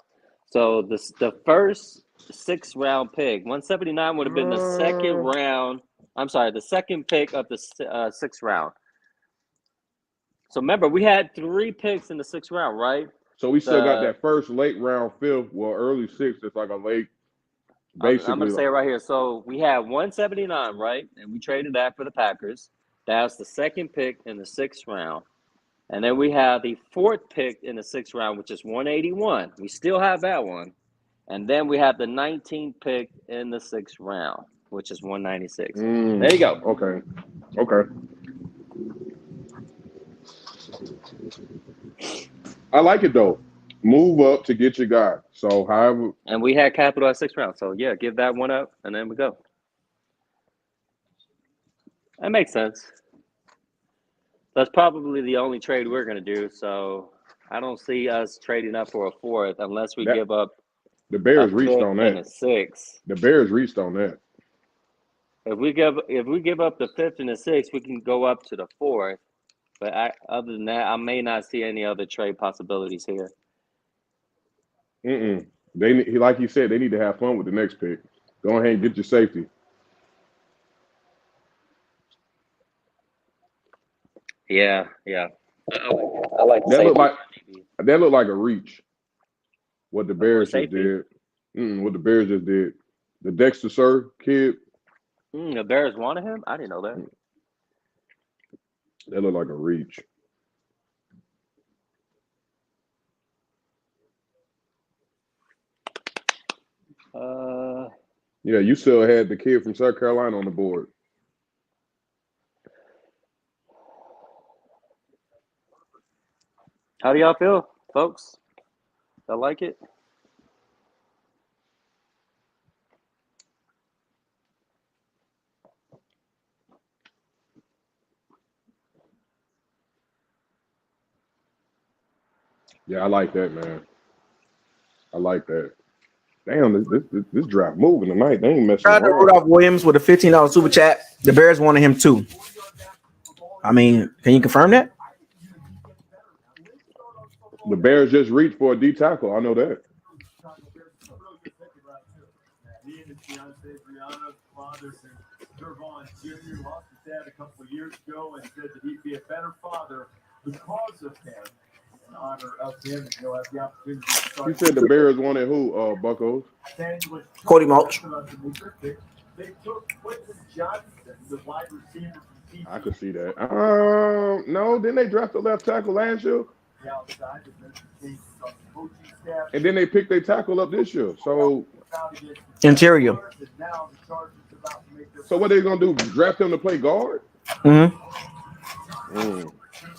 So the first 6th round pick, 179 would have been the second round. I'm sorry, the second pick of the 6th round. So remember, we had 3 picks in the 6th round, right? So we still got that first late round 5th, well, early 6th. It's like a late. Basically, I'm going to say it right here. So we had 179, right? And we traded that for the Packers. That's the second pick in the 6th round. And then we have the 4th pick in the 6th round, which is 181. We still have that one. And then we have the 19th pick in the 6th round, which is 196. There you go. Okay. I like it though. Move up to get your guy. So however. And we had capital at 6th round. So yeah, give that one up and then we go. That makes sense. That's probably the only trade we're going to do. So I don't see us trading up for a 4th unless we give up. The Bears reached on that. And a 6th. The Bears reached on that. If we give up the 5th and the 6th, we can go up to the 4th. But other than that, I may not see any other trade possibilities here. Like you said, they need to have fun with the next pick. Go ahead and get your safety. Yeah. I like that. Looked like a reach. What the Bears just did. What the Bears just did. The Dexter Sir kid. The Bears wanted him? I didn't know that. That looked like a reach. Yeah, you still had the kid from South Carolina on the board. How do y'all feel, folks? I like it. Yeah, I like that, man. I like that. Damn, this draft moving tonight. They ain't messing around. Rudolph Williams with a $15 super chat. The Bears wanted him too. I mean, can you confirm that? The Bears just reached for a D tackle. I know that. He and his fiancee Brianna, father Dervon Jr. lost his dad a couple of years ago and said that he'd be a better father because of him. In honor of him, and he'll have the opportunity to start. You said the Bears wanted who? Bucos. Cody Mulch. They took Quentin Johnson, the wide receiver from I could see that. No, didn't they draft a left tackle last year? The outside, but there's changes on the coaching staff. And then they picked their tackle up this year. So Interior. And now the Chargers about to make their So what they gonna do? Draft him to play guard? Mm-hmm.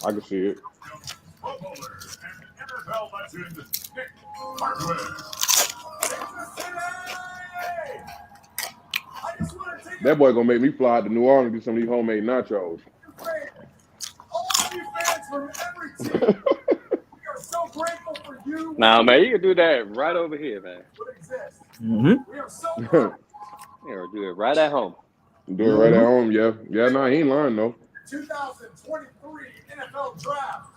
I can see it. NFL legend Nick Hartwell. That boy gonna make me fly out to New Orleans and get some of these homemade nachos. All of you fans from every team, we are so grateful for you. Nah, man, you can do that right over here, man. Mm-hmm. We are so proud. Yeah, do it right at home. Do it right at home, yeah. Yeah, no, he ain't lying though. 2023 NFL Draft.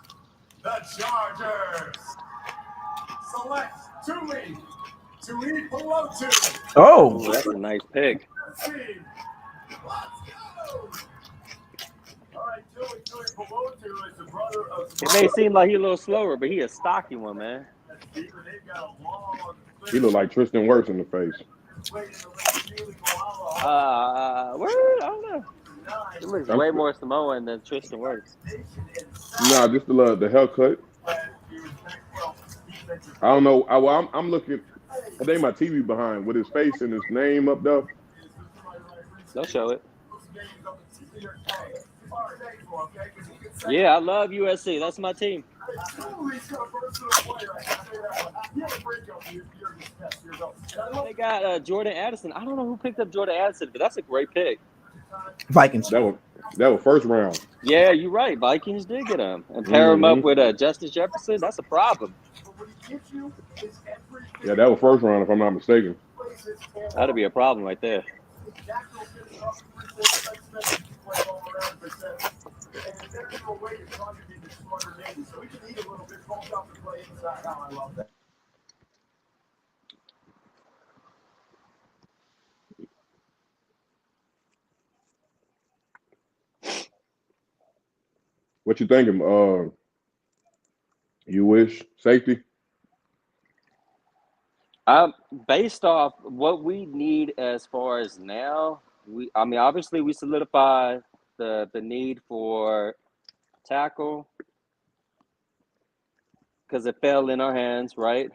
The Chargers select Tuli Pelotu. Oh, Ooh, that's a nice pick. Let's go. All right, Tuli Pelotu is the brother of. It may seem like he's a little slower, but he a stocky one, man. He look like Tristan Wirfs in the face. Word? I don't know. He looks way more Samoan than Tristan Wirfs. Nah, just the haircut. I don't know. I'm looking. I think my TV behind with his face and his name up there. Don't show it. Yeah, I love USC. That's my team. They got Jordan Addison. I don't know who picked up Jordan Addison, but that's a great pick. Vikings. That was first round. Yeah, you're right. Vikings did get him. And pair him up with Justice Jefferson, that's a problem. Yeah, that was first round if I'm not mistaken. That'd be a problem right there. What you thinking? You wish safety? Based off what we need as far as now, obviously we solidify the need for tackle because it fell in our hands, right?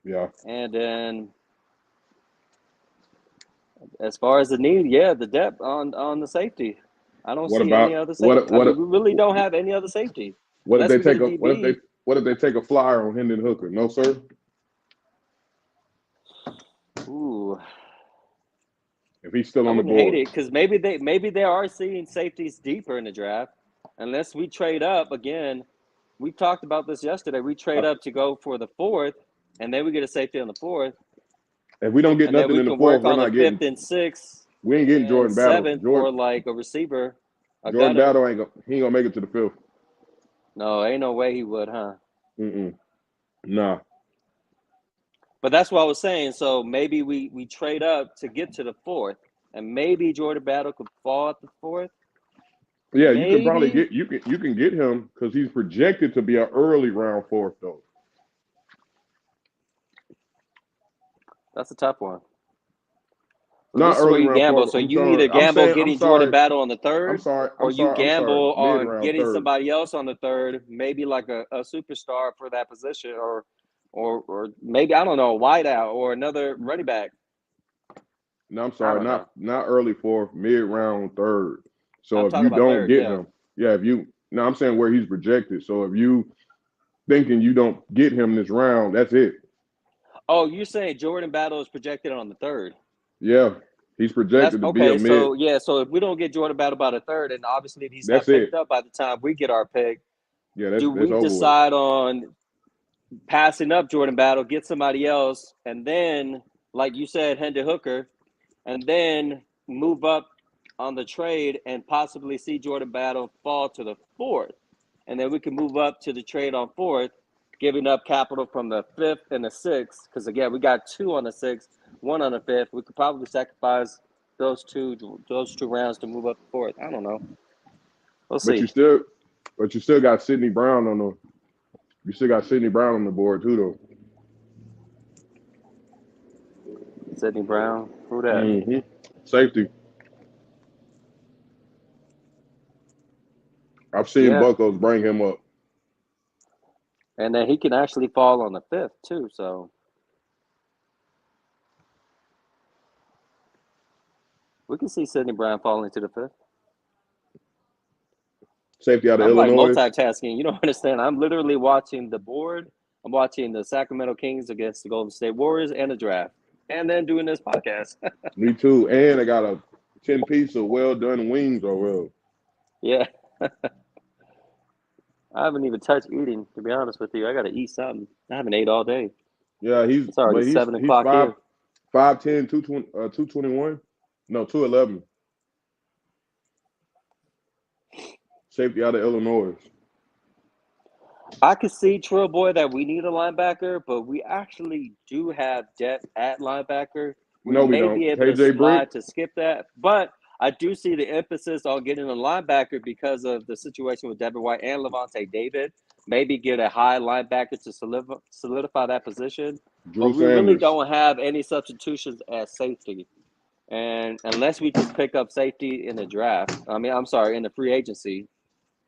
Yeah. And then as far as the need, yeah, the depth on the safety. I don't see any other safety. We really don't have any other safety. What if they take a flyer on Hendon Hooker? No, sir. Ooh. If he's still on the board, hate it because maybe they are seeing safeties deeper in the draft. Unless we trade up again, we talked about this yesterday. We trade up to go for the 4th, and then we get a safety on the 4th. If we don't get nothing in the 4th, we're not getting 5th and 6th. We ain't getting Jordan Battle. 7th for like a receiver. Jordan Battle he ain't gonna make it to the 5th. No, ain't no way he would, huh? Nah. But that's what I was saying. So maybe we trade up to get to the 4th, and maybe Jordan Battle could fall at the 4th. Yeah, maybe. You can probably you can get him because he's projected to be an early round 4th though. That's a tough one. Not early round gamble. 4th. So you either gamble getting Jordan Battle on the 3rd, or you gamble on getting somebody else on the 3rd, maybe like a superstar for that position, or maybe, I don't know, a wideout or another running back. No, I'm sorry, not early 4th, mid round 3rd. So if you don't 3rd, get him, I'm saying where he's projected. So if you thinking you don't get him this round, that's it. Oh, you're saying Jordan Battle is projected on the 3rd? Yeah, he's projected to be a mid. So if we don't get Jordan Battle by the 3rd, and obviously if he's not picked up by the time we get our pick, do we decide on passing up Jordan Battle, get somebody else, and then, like you said, Hendon Hooker, and then move up on the trade and possibly see Jordan Battle fall to the 4th, and then we can move up to the trade on 4th, giving up capital from the 5th and the 6th, because again we got 2 on the 6th, 1 on the 5th. We could probably sacrifice those two rounds to move up the 4th. I don't know. We'll see. But you still got Sidney Brown on the. You still got Sidney Brown on the board too, though. Sidney Brown, who that? Mm-hmm. Safety. I've seen Bucos bring him up. And then he can actually fall on the 5th too. So we can see Sidney Brown falling to the 5th. Safety out of I'm like Illinois. multitasking. You don't understand. I'm literally watching the board. I'm watching the Sacramento Kings against the Golden State Warriors and the draft, and then doing this podcast. Me too. And I got a 10-piece of well-done wings over. Yeah. I haven't even touched eating, to be honest with you. I got to eat something. I haven't ate all day. Yeah, It's already 7 o'clock here. 5'10", 221. No, 211. Safety out of Illinois. I could see, Trill Boy, that we need a linebacker, but we actually do have depth at linebacker. We No, we may don't. be able to KJ slide Britt. to skip that, but I do see the emphasis on getting a linebacker because of the situation with Devin White and Levante David. Maybe get a high linebacker to solidify that position. Drew But we really Sanders. don't have any substitutions at safety. And unless we just pick up safety in the draft, in the free agency,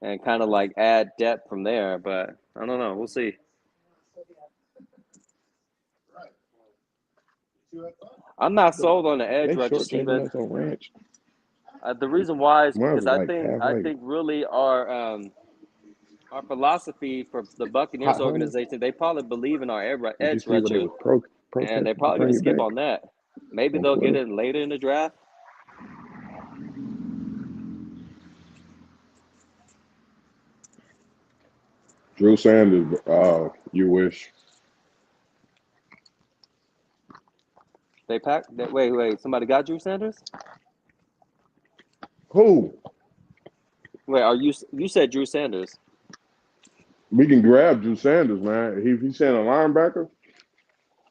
and kind of like add depth from there. But I don't know. We'll see. I'm not sold on the edge They rusher, shortchanging Steven. us on ranch. The reason why is Mine because was like half I like think really our philosophy for the Buccaneers hot honey. organization, they probably believe in our Did you edge see what they rusher, was and protesting they're to probably going bring to it skip back on that. Maybe on they'll get Twitter? it later in the draft. Drew Sanders. You wish. They packed. Wait. Somebody got Drew Sanders? Who? Wait, you said Drew Sanders? We can grab Drew Sanders, man. He's saying a linebacker.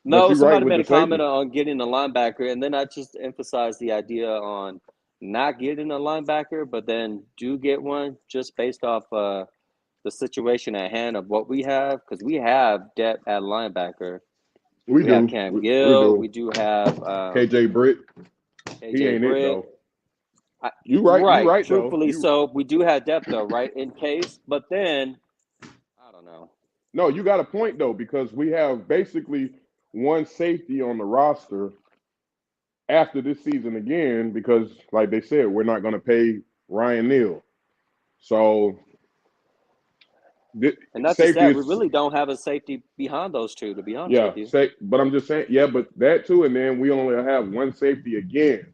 But No, you're right somebody with made the a comment safety. on getting a linebacker, and then I just emphasized the idea on not getting a linebacker, but then do get one just based off the situation at hand of what we have, because we have depth at linebacker. We have do. Cam We Gill. We do. do have KJ Britt. He KJ ain't it Britt. though. You right though. Truthfully, so we do have depth though, right? In case, but then I don't know. No, you got a point though, because we have basically one safety on the roster after this season again, because like they said, we're not going to pay Ryan Neal. So And not just safety that, we is really don't have a safety behind those two, to be honest with you. but I'm just saying, but that too, and then we only have one safety again.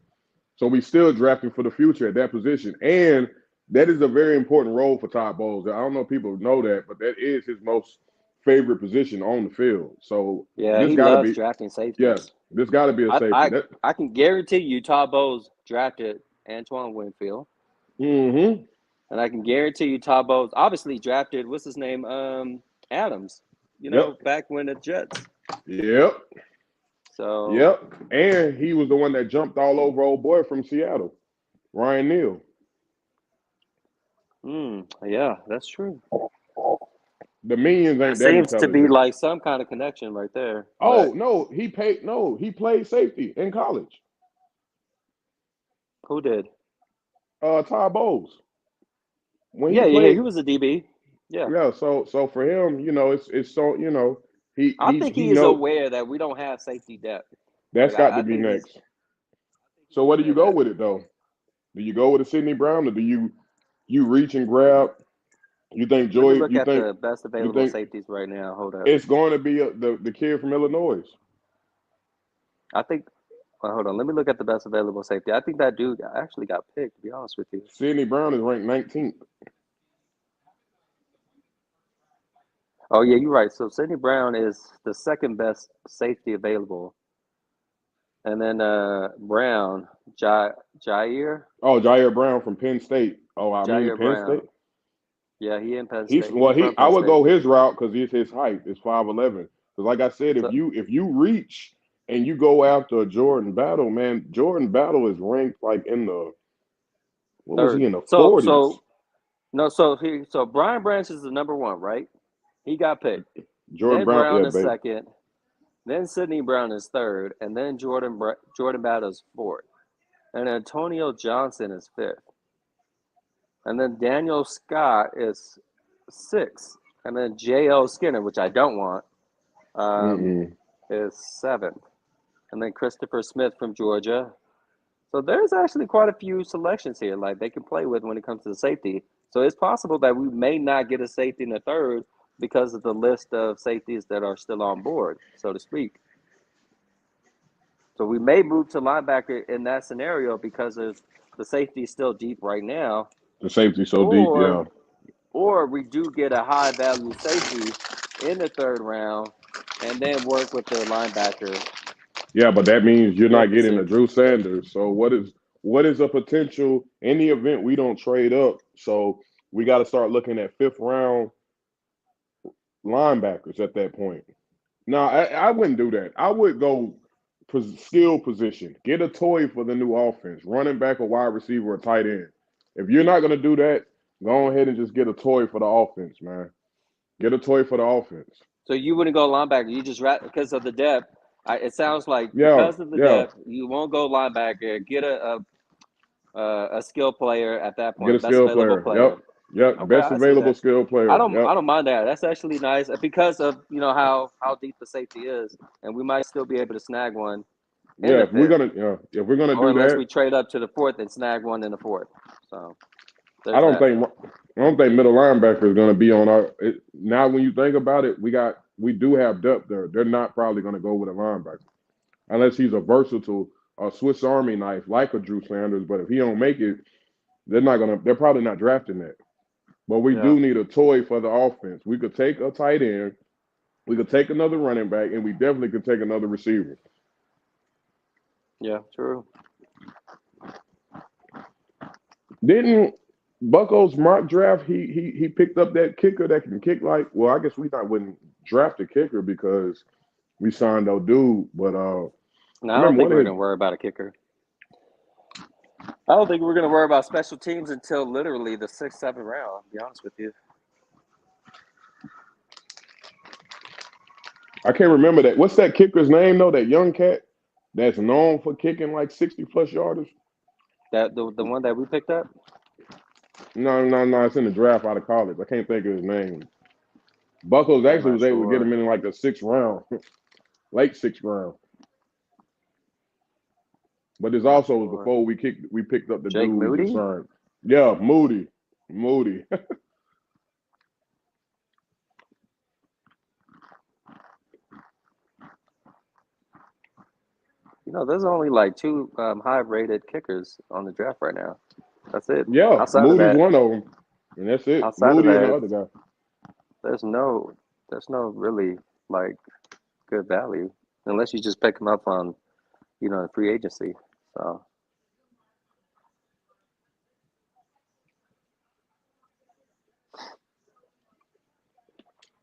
So we still drafting for the future at that position. And that is a very important role for Todd Bowles. I don't know if people know that, but that is his most favorite position on the field. So Yeah, this he got to loves be drafting safeties. Yeah, this got to be a safety. I can guarantee you Todd Bowles drafted Antoine Winfield. Mm-hmm. And I can guarantee you Todd Bowles obviously drafted, what's his name? Adams, back when the Jets. Yep. So. Yep. And he was the one that jumped all over old boy from Seattle, Ryan Neal. Yeah, that's true. The Minions ain't that seems to be intelligent. like some kind of connection right there. Oh, no, he played safety in college. Who did? Todd Bowles. When he played, he was a DB. Yeah. Yeah, so for him, it's so, I think he is aware that we don't have safety depth. That's got to be next. So where do you go with it though? Do you go with a Sidney Brown, or do you reach and grab? You think Joy? Let me look at the best available safeties right now. Hold up. It's going to be the kid from Illinois. I think. Well, hold on. Let me look at the best available safety. I think that dude actually got picked, to be honest with you. Sidney Brown is ranked 19th. Oh, yeah, you're right. So Sidney Brown is the second best safety available. And then Brown, Jair. Oh, Jair Brown from Penn State. Oh, Jair Penn Brown. State. Yeah, he in Penn State. I would go his route because his height is 5'11". Because like I said, if you reach and you go after a Jordan Battle, man, Jordan Battle is ranked like in the was he in the 40s? So Brian Branch is the number one, right? He got picked. Jordan then Brown is baby. second. Then Sidney Brown is third, and then Jordan Battle is fourth, and Antonio Johnson is fifth. And then Daniel Scott is 6. And then J.O. Skinner, which I don't want, is 7th. And then Christopher Smith from Georgia. So there's actually quite a few selections here, like they can play with when it comes to the safety. So it's possible that we may not get a safety in the 3rd because of the list of safeties that are still on board, so to speak. So we may move to linebacker in that scenario because of the safety is still deep right now. The safety's so deep, yeah. Or we do get a high value safety in the 3rd round and then work with the linebacker. Yeah, but that means you're not getting a Drew Sanders. So what is a potential in the event we don't trade up? So we got to start looking at 5th round linebackers at that point. No, I wouldn't do that. I would go skill position. Get a toy for the new offense. Running back, a wide receiver, a tight end. If you're not going to do that, go ahead and just get a toy for the offense, man. Get a toy for the offense. So you wouldn't go linebacker. You just because of the depth. It sounds like because of the depth, you won't go linebacker. Get a skill player at that point. Get a skill player. Yep. Okay, best available skill player. I don't mind that. That's actually nice because of how deep the safety is, and we might still be able to snag one. Yeah, if we're gonna do that, unless we trade up to the 4th and snag one in the 4th. So I don't think middle linebacker is going to be on our. Now, when you think about it, we do have depth there. They're not probably going to go with a linebacker unless he's a versatile Swiss Army knife like a Drew Sanders. But if he don't make it, they're probably not drafting that. But we do need a toy for the offense. We could take a tight end, we could take another running back, and we definitely could take another receiver. Yeah, true. Didn't Bucos mock draft? He picked up that kicker that can kick like. Well, I guess we wouldn't draft a kicker because we signed no dude. But no, I don't think we're gonna worry about a kicker. I don't think we're gonna worry about special teams until literally the 6th, 7th round. To be honest with you. I can't remember that. What's that kicker's name though? That young cat that's known for kicking like 60+ yarders. That the one that we picked up? No. It's in the draft out of college. I can't think of his name. Bucos actually was able to get him in like the 6th round, late 6th round. But this also was before we picked up the Jake dude Moody? we just signed. Yeah, Moody. There's only like 2 high-rated kickers on the draft right now. That's it. Yeah, outside Moody's of that, one of them, and that's it. outside Moody of and that, the other guy. there's no really like good value unless you just pick them up on free agency. So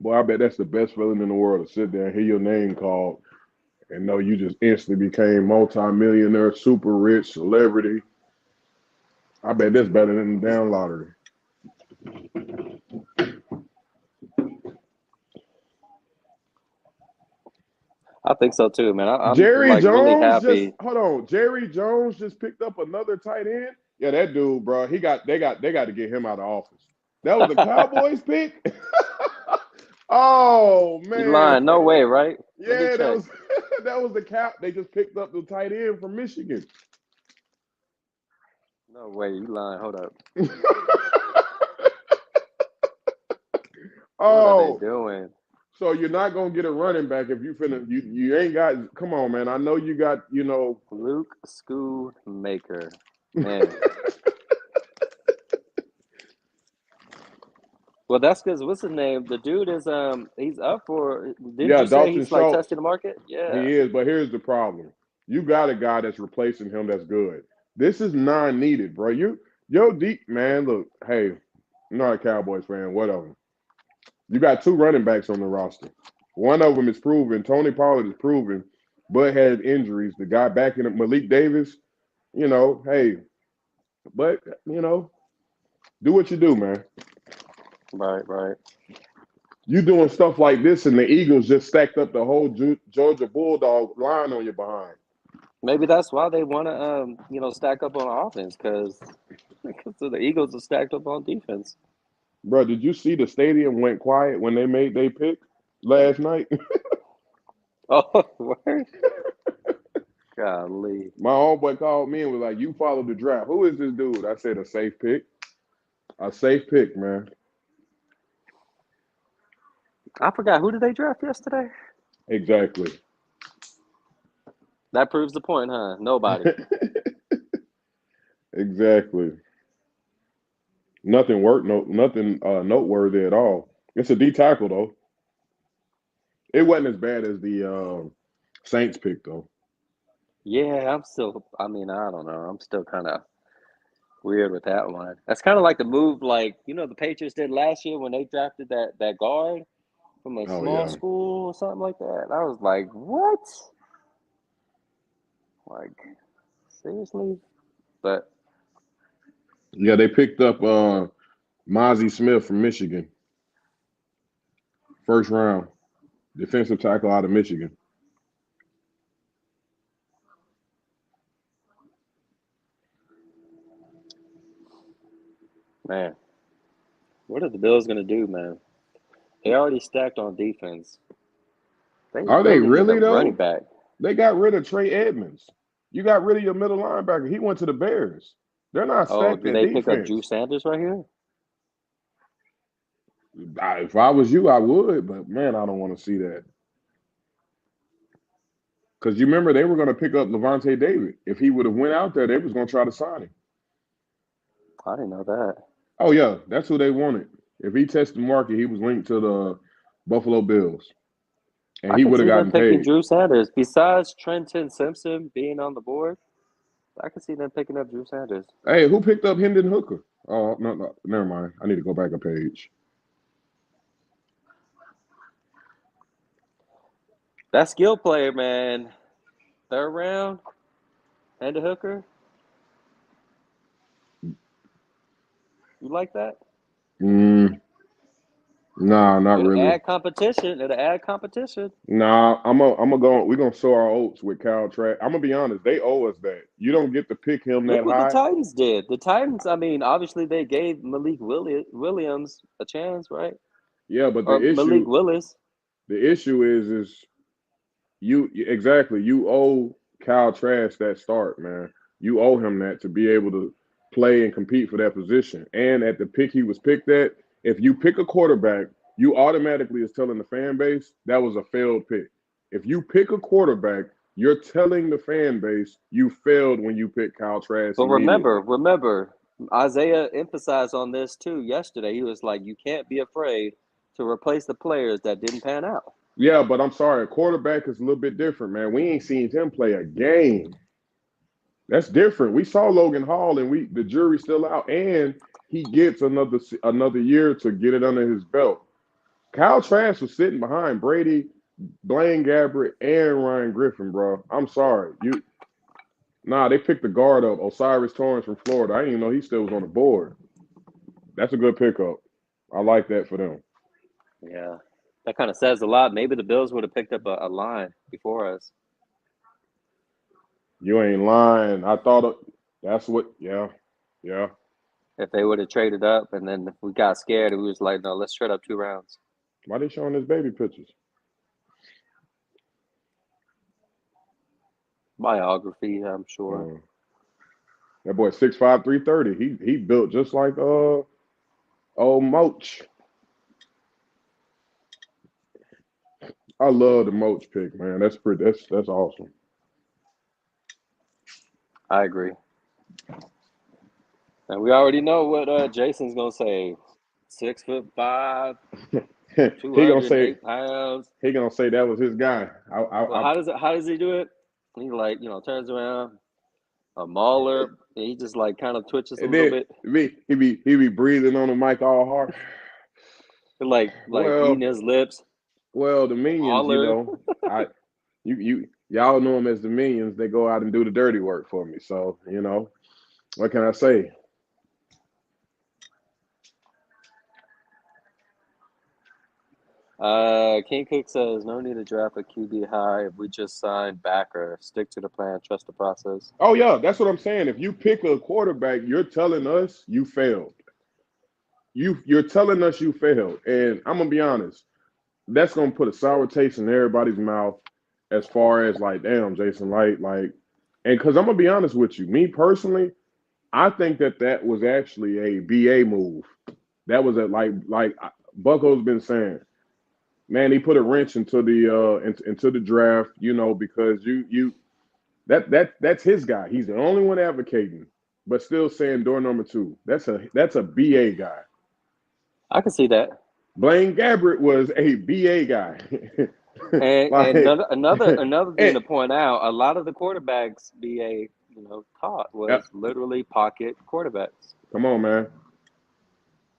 Boy, I bet that's the best feeling in the world to sit there and hear your name called and know you just instantly became multi-millionaire, super rich, celebrity. I bet that's better than the damn lottery. I think so too, man. I'm Jerry like Jones really happy. Jerry Jones just picked up another tight end. Yeah, that dude, bro. They got to get him out of office. That was the Cowboys pick. Oh man, You lying? No way, right? Yeah, that was the cap. They just picked up the tight end from Michigan. No way, you lying? Hold up. Oh, what are they doing? So you're not gonna get a running back if you ain't got. Come on, man. I know you got. Luke Schoonmaker, man. Well, that's because what's his name? The dude is he's up for. Didn't you say Dalton he's Schultz, like testing the market? Yeah, he is. But here's the problem: you got a guy that's replacing him that's good. This is non-needed, bro. Yo, deep man. Look, hey, I'm not a Cowboys fan. Whatever. You got 2 running backs on the roster. One of them is proven. Tony Pollard is proven, but had injuries. The guy backing up Malik Davis. Hey, but do what you do, man. Right. You doing stuff like this, and the Eagles just stacked up the whole Georgia Bulldog line on your behind. Maybe that's why they want to stack up on offense because So the Eagles are stacked up on defense. Bro, did you see the stadium went quiet when they made their pick last night? Oh, word. Golly. My homeboy called me and was like, "You follow the draft. Who is this dude?" I said, "A safe pick. A safe pick, man." I forgot, who did they draft yesterday? Exactly. That proves the point, huh? Nobody. Exactly. Nothing nothing noteworthy at all. It's a D tackle though. It wasn't as bad as the Saints pick though. Yeah, I don't know. I'm still kind of weird with that one. That's kind of like the move, like, the Patriots did last year when they drafted that guard from a Oh small yeah. school or something like that. I was like, what? Like, seriously? But Yeah, they picked up Mozzie Smith from Michigan. First round. Defensive tackle out of Michigan. man, what are the Bills gonna do, man? They already stacked on defense. They Are they really need a really running though? back. They got rid of Trey Edmonds. You got rid of your middle linebacker. He went to the Bears. They're not Oh, stacked do at they pick up Drew defense. Sanders right here? If I was you, I would, but man, I don't want to see that. Because you remember they were going to pick up Levante David. If he would have went out there, they was going to try to sign him. I didn't know that. Oh yeah, that's who they wanted. If he tested the market, he was linked to the Buffalo Bills, and I he can would have see them gotten picking paid. Drew Sanders. Besides Trenton Simpson being on the board, I can see them picking up Drew Sanders. Hey, who picked up Hendon Hooker? Oh no, never mind. I need to go back a page. That skill player, man. Third round, Hendon Hooker. You like that? Nah, not It'll really. add competition. It'll add competition. Nah, I'm gonna go. We're gonna sow our oats with Kyle Trask. I'm gonna be honest. They owe us that. You don't get to pick him Look that what the high. Titans did. The Titans, obviously they gave Malik Williams a chance, right? Yeah, but Or Malik Willis. the issue is you exactly. You owe Kyle Trask that start, man. You owe him that to be able to play and compete for that position. And at the pick he was picked at, if you pick a quarterback, you automatically is telling the fan base that was a failed pick. If you pick a quarterback, you're telling the fan base you failed when you picked Kyle Trask But immediately. remember, Isaiah emphasized on this too yesterday. He was like, you can't be afraid to replace the players that didn't pan out. Yeah, but I'm sorry, a quarterback is a little bit different, man. We ain't seen him play a game. That's different. We saw Logan Hall, and the jury's still out, and he gets another year to get it under his belt. Kyle Trask was sitting behind Brady, Blaine Gabbert, and Ryan Griffin, bro. I'm sorry. They picked the guard up, Osiris Torrance from Florida. I didn't even know he still was on the board. That's a good pickup. I like that for them. Yeah. That kind of says a lot. Maybe the Bills would have picked up a line before us. You ain't lying. I thought that's what, yeah. If they would have traded up and then we got scared and we was like, no, let's trade up 2 rounds. Why they showing his baby pictures? Biography, I'm sure. That boy 6'5", 330. He built just like old Moach. I love the Moach pick, man. That's awesome. I agree. And we already know what Jason's gonna say. 6'5", He gonna say 208 pounds. he gonna say that was his guy. Well, how does he do it? He turns around, a mauler, and he just kind of twitches a and little then bit. he be breathing on the mic all hard. Like eating his lips. Well, the minions, Mauler. y'all know them as the minions. They go out and do the dirty work for me. So, what can I say? King Cook says no need to draft a QB high if we just signed backer. Stick to the plan, trust the process. Oh yeah, that's what I'm saying. If you pick a quarterback, you're telling us you failed. You're telling us you failed, and I'm gonna be honest. That's gonna put a sour taste in everybody's mouth as far as like, damn, Jason Light, like, and because I'm gonna be honest with you, me personally, I think that was actually a BA move. That was a like Bucko's been saying, man, he put a wrench into into the draft, because you that's his guy. He's the only one advocating, but still saying door number two. That's a BA guy. I can see that. Blaine Gabbert was a BA guy. And Like, another thing to and, point out, a lot of the quarterbacks BA taught yeah, was literally pocket quarterbacks. come on, man.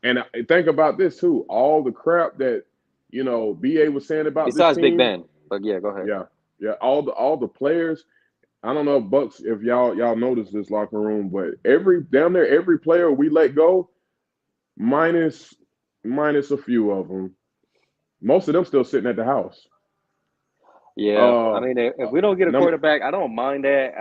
And think about this too. All the crap that BA was saying about this Besides Big team. Ben, but yeah, go ahead. Yeah. All the players. I don't know, Bucks, if y'all noticed this locker room, but down there every player we let go, minus a few of them. Most of them still sitting at the house. Yeah, I mean, if we don't get a Number, quarterback, I don't mind that.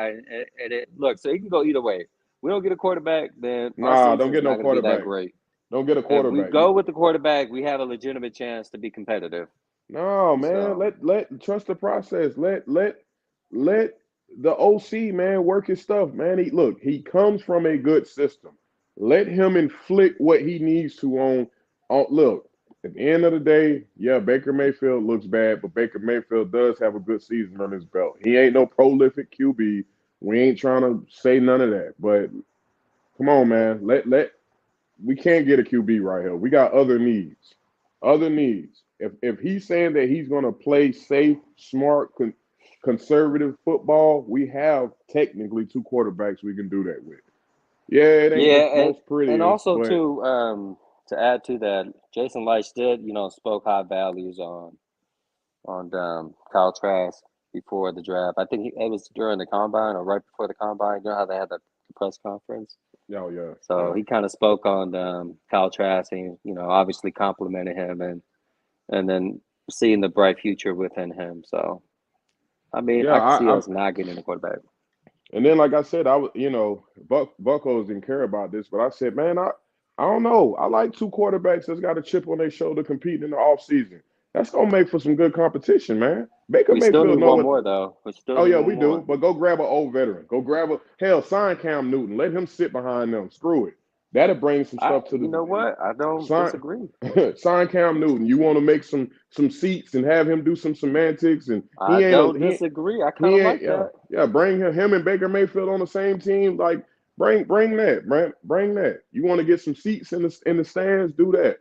Look, so it can go either way. We don't get a quarterback, then our don't season's get no not going to be that quarterback. great. Don't get a If we quarterback. go with the quarterback, we have a legitimate chance to be competitive. No, man. So, Let trust the process. Let the OC man work his stuff, man. He comes from a good system. Let him inflict what he needs to on look. At the end of the day, yeah, Baker Mayfield looks bad, but Baker Mayfield does have a good season on his belt. He ain't no prolific QB. We ain't trying to say none of that. But come on, man. We can't get a QB right here. We got other needs. Other needs. If he's saying that he's going to play safe, smart, conservative football, we have technically two quarterbacks we can do that with. Yeah, it ain't the yeah, most and prettiest, also but to add to that, Jason Licht did, spoke high values on Kyle Trask before the draft. I think it was during the combine or right before the combine. You know how they had the press conference? oh yeah. So he kind of spoke on Kyle Trask and, obviously complimented him and then seeing the bright future within him. So, I mean, Yeah, I can see us not getting a quarterback. and then like I said, I was Buckos didn't care about this, but I said, man, I don't know. I like two quarterbacks that's got a chip on their shoulder competing in the offseason. That's gonna make for some good competition, man. Baker We still Mayfield need know one what. more, though. We still Oh need yeah, one we do. more. But go grab an old veteran. Go grab sign Cam Newton. Let him sit behind them. Screw it. That'll bring some stuff to You know the what? I don't sign. disagree. Sign Cam Newton. You want to make some seats and have him do some semantics, and I don't disagree. I kind he of ain't like that. Bring him and Baker Mayfield on the same team. Like bring that, man. Bring that. You want to get some seats in the stands? Do that.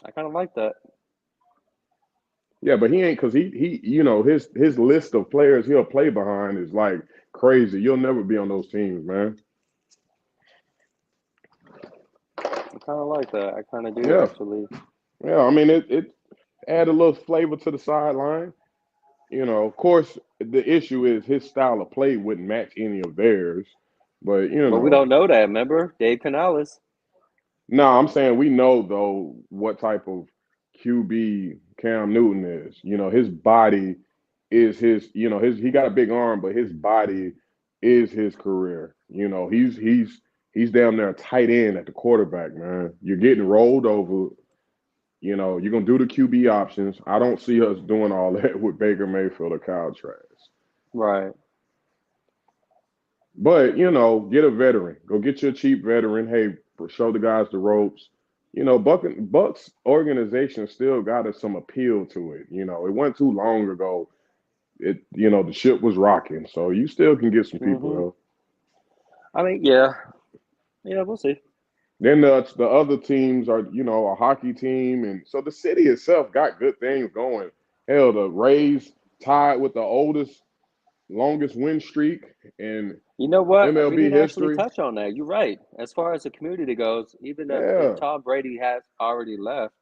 I kind of like that. Yeah, but he ain't because he his list of players he'll play behind is like crazy. You'll never be on those teams, man. I kind of like that. I kind of do, Yeah, actually. yeah. I mean, it add a little flavor to the sideline. Of course, the issue is his style of play wouldn't match any of theirs. But But we don't know that, remember? Dave Canales. no, I'm saying we know though what type of QB Cam Newton is. His body is his. He got a big arm, but his body is his career. He's down there tight end at the quarterback, man. You're getting rolled over. You're gonna do the QB options. I don't see us doing all that with Baker Mayfield or Kyle Trask. Right. But get a veteran. Go get your cheap veteran. Hey, show the guys the ropes. Bucks organization still got some appeal to it. It wasn't too long ago. The ship was rocking, so you still can get some people. Mm-hmm. I mean, yeah, we'll see. Then the other teams are a hockey team, and so the city itself got good things going. Hell, the Rays tied with the longest win streak in You know what? We MLB didn't actually history. touch on that. You're right. As far as the community goes, even if Yeah, Tom Brady has already left,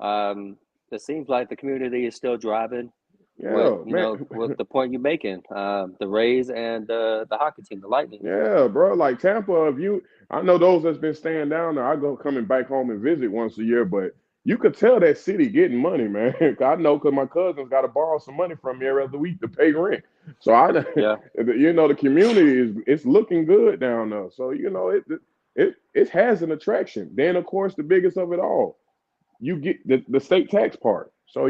it seems like the community is still driving yeah, man. with the point you're making. The Rays and the hockey team, the Lightning. Yeah, bro. Like Tampa, I know those that's been staying down there. I go coming back home and visit once a year, but you could tell that city getting money, man. I know because my cousins got to borrow some money from me every other week to pay rent. So Yeah, the community it's looking good down there. So it has an attraction. Then of course the biggest of it all, you get the state tax part. So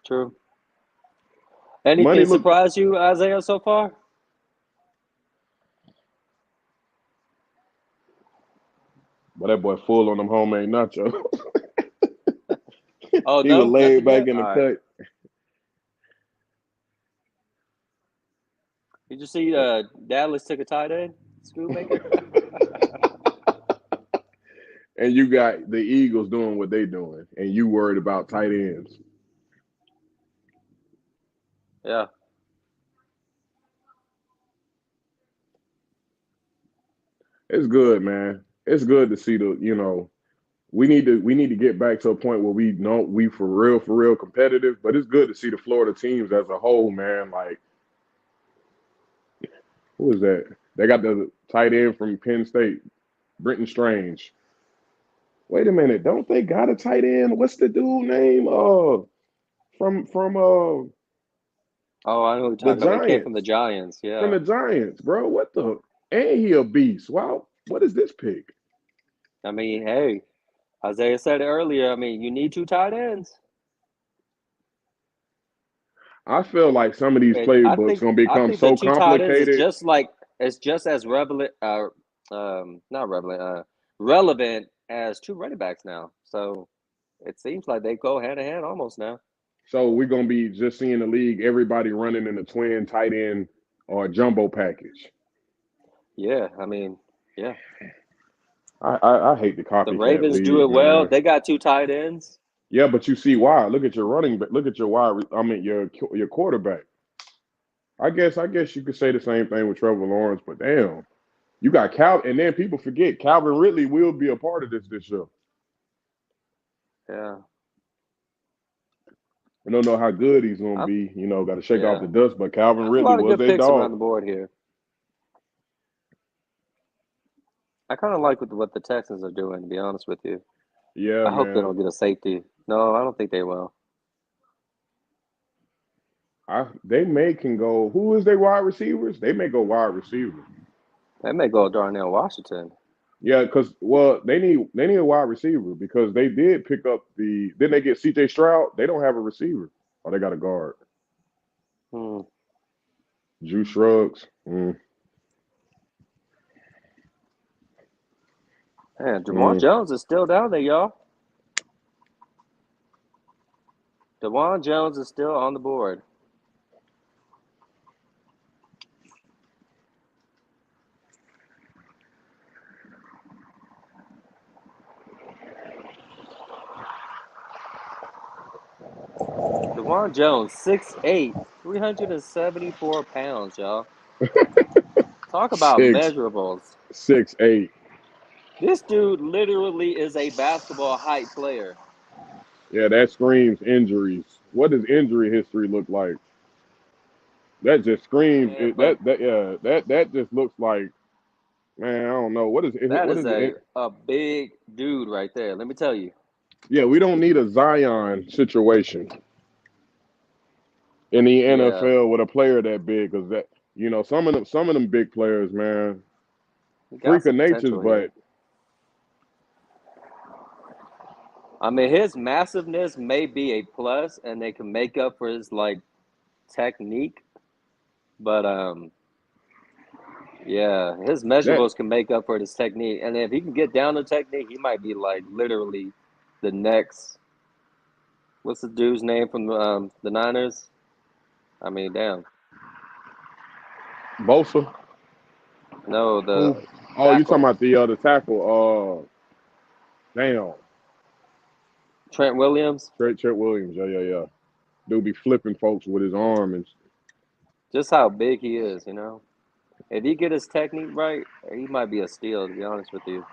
true. money Anything look. surprise you, Isaiah, so far? But that boy full on them homemade nachos. Oh, He was no, laid nothing back yet. in the All right. cut. Did you see Dallas took a tight end? Schoonmaker? And you got the Eagles doing what they doing, and you worried about tight ends. Yeah. It's good, man. It's good to see we need to get back to a point where we know we for real competitive. But it's good to see the Florida teams as a whole, man. Like who is that? They got the tight end from Penn State, Brenton Strange. Wait a minute, don't they got a tight end? What's the dude name? From Oh, I know what you're the talking about. He came from the Giants. Giants. From Yeah. the Giants, bro. What the? And he a beast. Wow. What is this pick? I mean, hey, Isaiah said it earlier. I mean, you need two tight ends. I feel like some of these And playbooks gonna I become think the so two tight ends is complicated. just as not relevant as two running backs now. So it seems like they go hand in hand almost now. So we're gonna be just seeing the league, everybody running in the twin tight end or jumbo package. Yeah, I mean, yeah. I hate the The copycat Ravens do league, it well. man. They got two tight ends. Yeah, but you see why? Look at your running back. Look at your wide. I mean your quarterback. I guess you could say the same thing with Trevor Lawrence, but damn, you got Cal, and then people forget Calvin Ridley will be a part of this year. Yeah, I don't know how good he's gonna I, be. Got to shake off yeah. the dust, but Calvin There's a Ridley lot of was good a picks around dog. the board here. I kind of like what the Texans are doing, to be honest with you. Yeah, I hope they man. don't get a safety. No, I don't think they will. They can go. Who is their wide receivers? They may go wide receiver. They may go Darnell Washington. Yeah, because they need a wide receiver because they did pick up the. Then they get C.J. Stroud. They don't have a receiver. Oh, they got a guard. Hmm. Drew Shrugs. Man, Dewan Mm. Jones is still down there, y'all. Dewan Jones is still on the board. Dewan Jones, 6'8", 374 pounds, y'all. Talk about Six measurables. 6'8". This dude literally is a basketball height player. Yeah, that screams injuries. What does injury history look like? That just screams Man, but that just looks like, man, I don't know. that What is is it? a big dude right there. Let me tell you. Yeah, we don't need a Zion situation in the Yeah, NFL with a player that big, because some of them big players, man, he got freak of some natures, potential here. but I mean, his massiveness may be a plus, and they can make up for his technique. But yeah, his that measurables can make up for his technique, and if he can get down to technique, he might be literally the next. What's the dude's name from the Niners? I mean, damn. Bosa. No, Who? the Oh, you talking tackle, about the tackle? Damn, Trent Williams. Trent Williams. Yeah. Dude be flipping folks with his arm and Just how big he is, you know. If he get his technique right, he might be a steal. To be honest with you,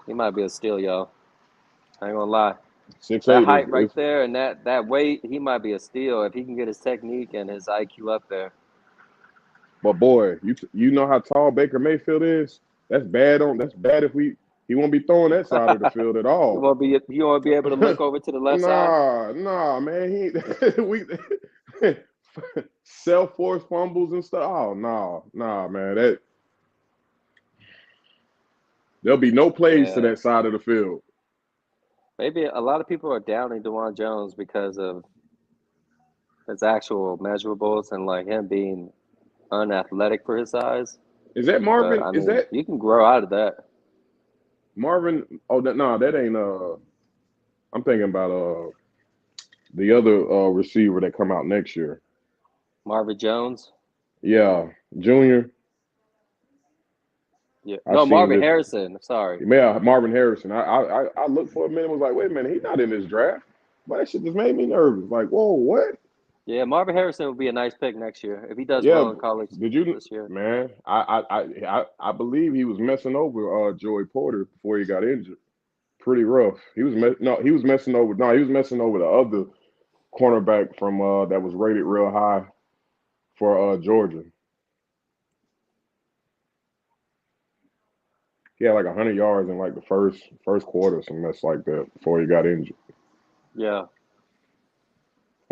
he might be a steal, y'all. I ain't gonna lie. six That eight is height right there and that weight, he might be a steal if he can get his technique and his IQ up there. But boy, you know how tall Baker Mayfield is. That's bad. That's bad if we He won't be throwing that side of the field at all. You won't be able to look over to the left side. Nah, man. We self-forced fumbles and stuff. Oh, nah, man. There'll be no plays to that side of the field. Maybe a lot of people are downing DeJuan Jones because of his actual measurables and like him being unathletic for his size. Is that Marvin? But, Is that you can grow out of that? Marvin? Oh, that ain't. I'm thinking about the other receiver that come out next year. Marvin Jones. Yeah, Junior. Yeah. No, Marvin Harrison. Sorry. Yeah, Marvin Harrison. I looked for a minute. Was like, wait a minute, he's not in this draft. But that shit just made me nervous. Like, whoa, what? Yeah, Marvin Harrison would be a nice pick next year if he does well in college. Did you this year? Man, I believe he was messing over Joey Porter before he got injured. Pretty rough. He was messing over the other cornerback from that was rated real high for Georgia. He had like 100 yards in like the first quarter, some mess like that before he got injured. Yeah.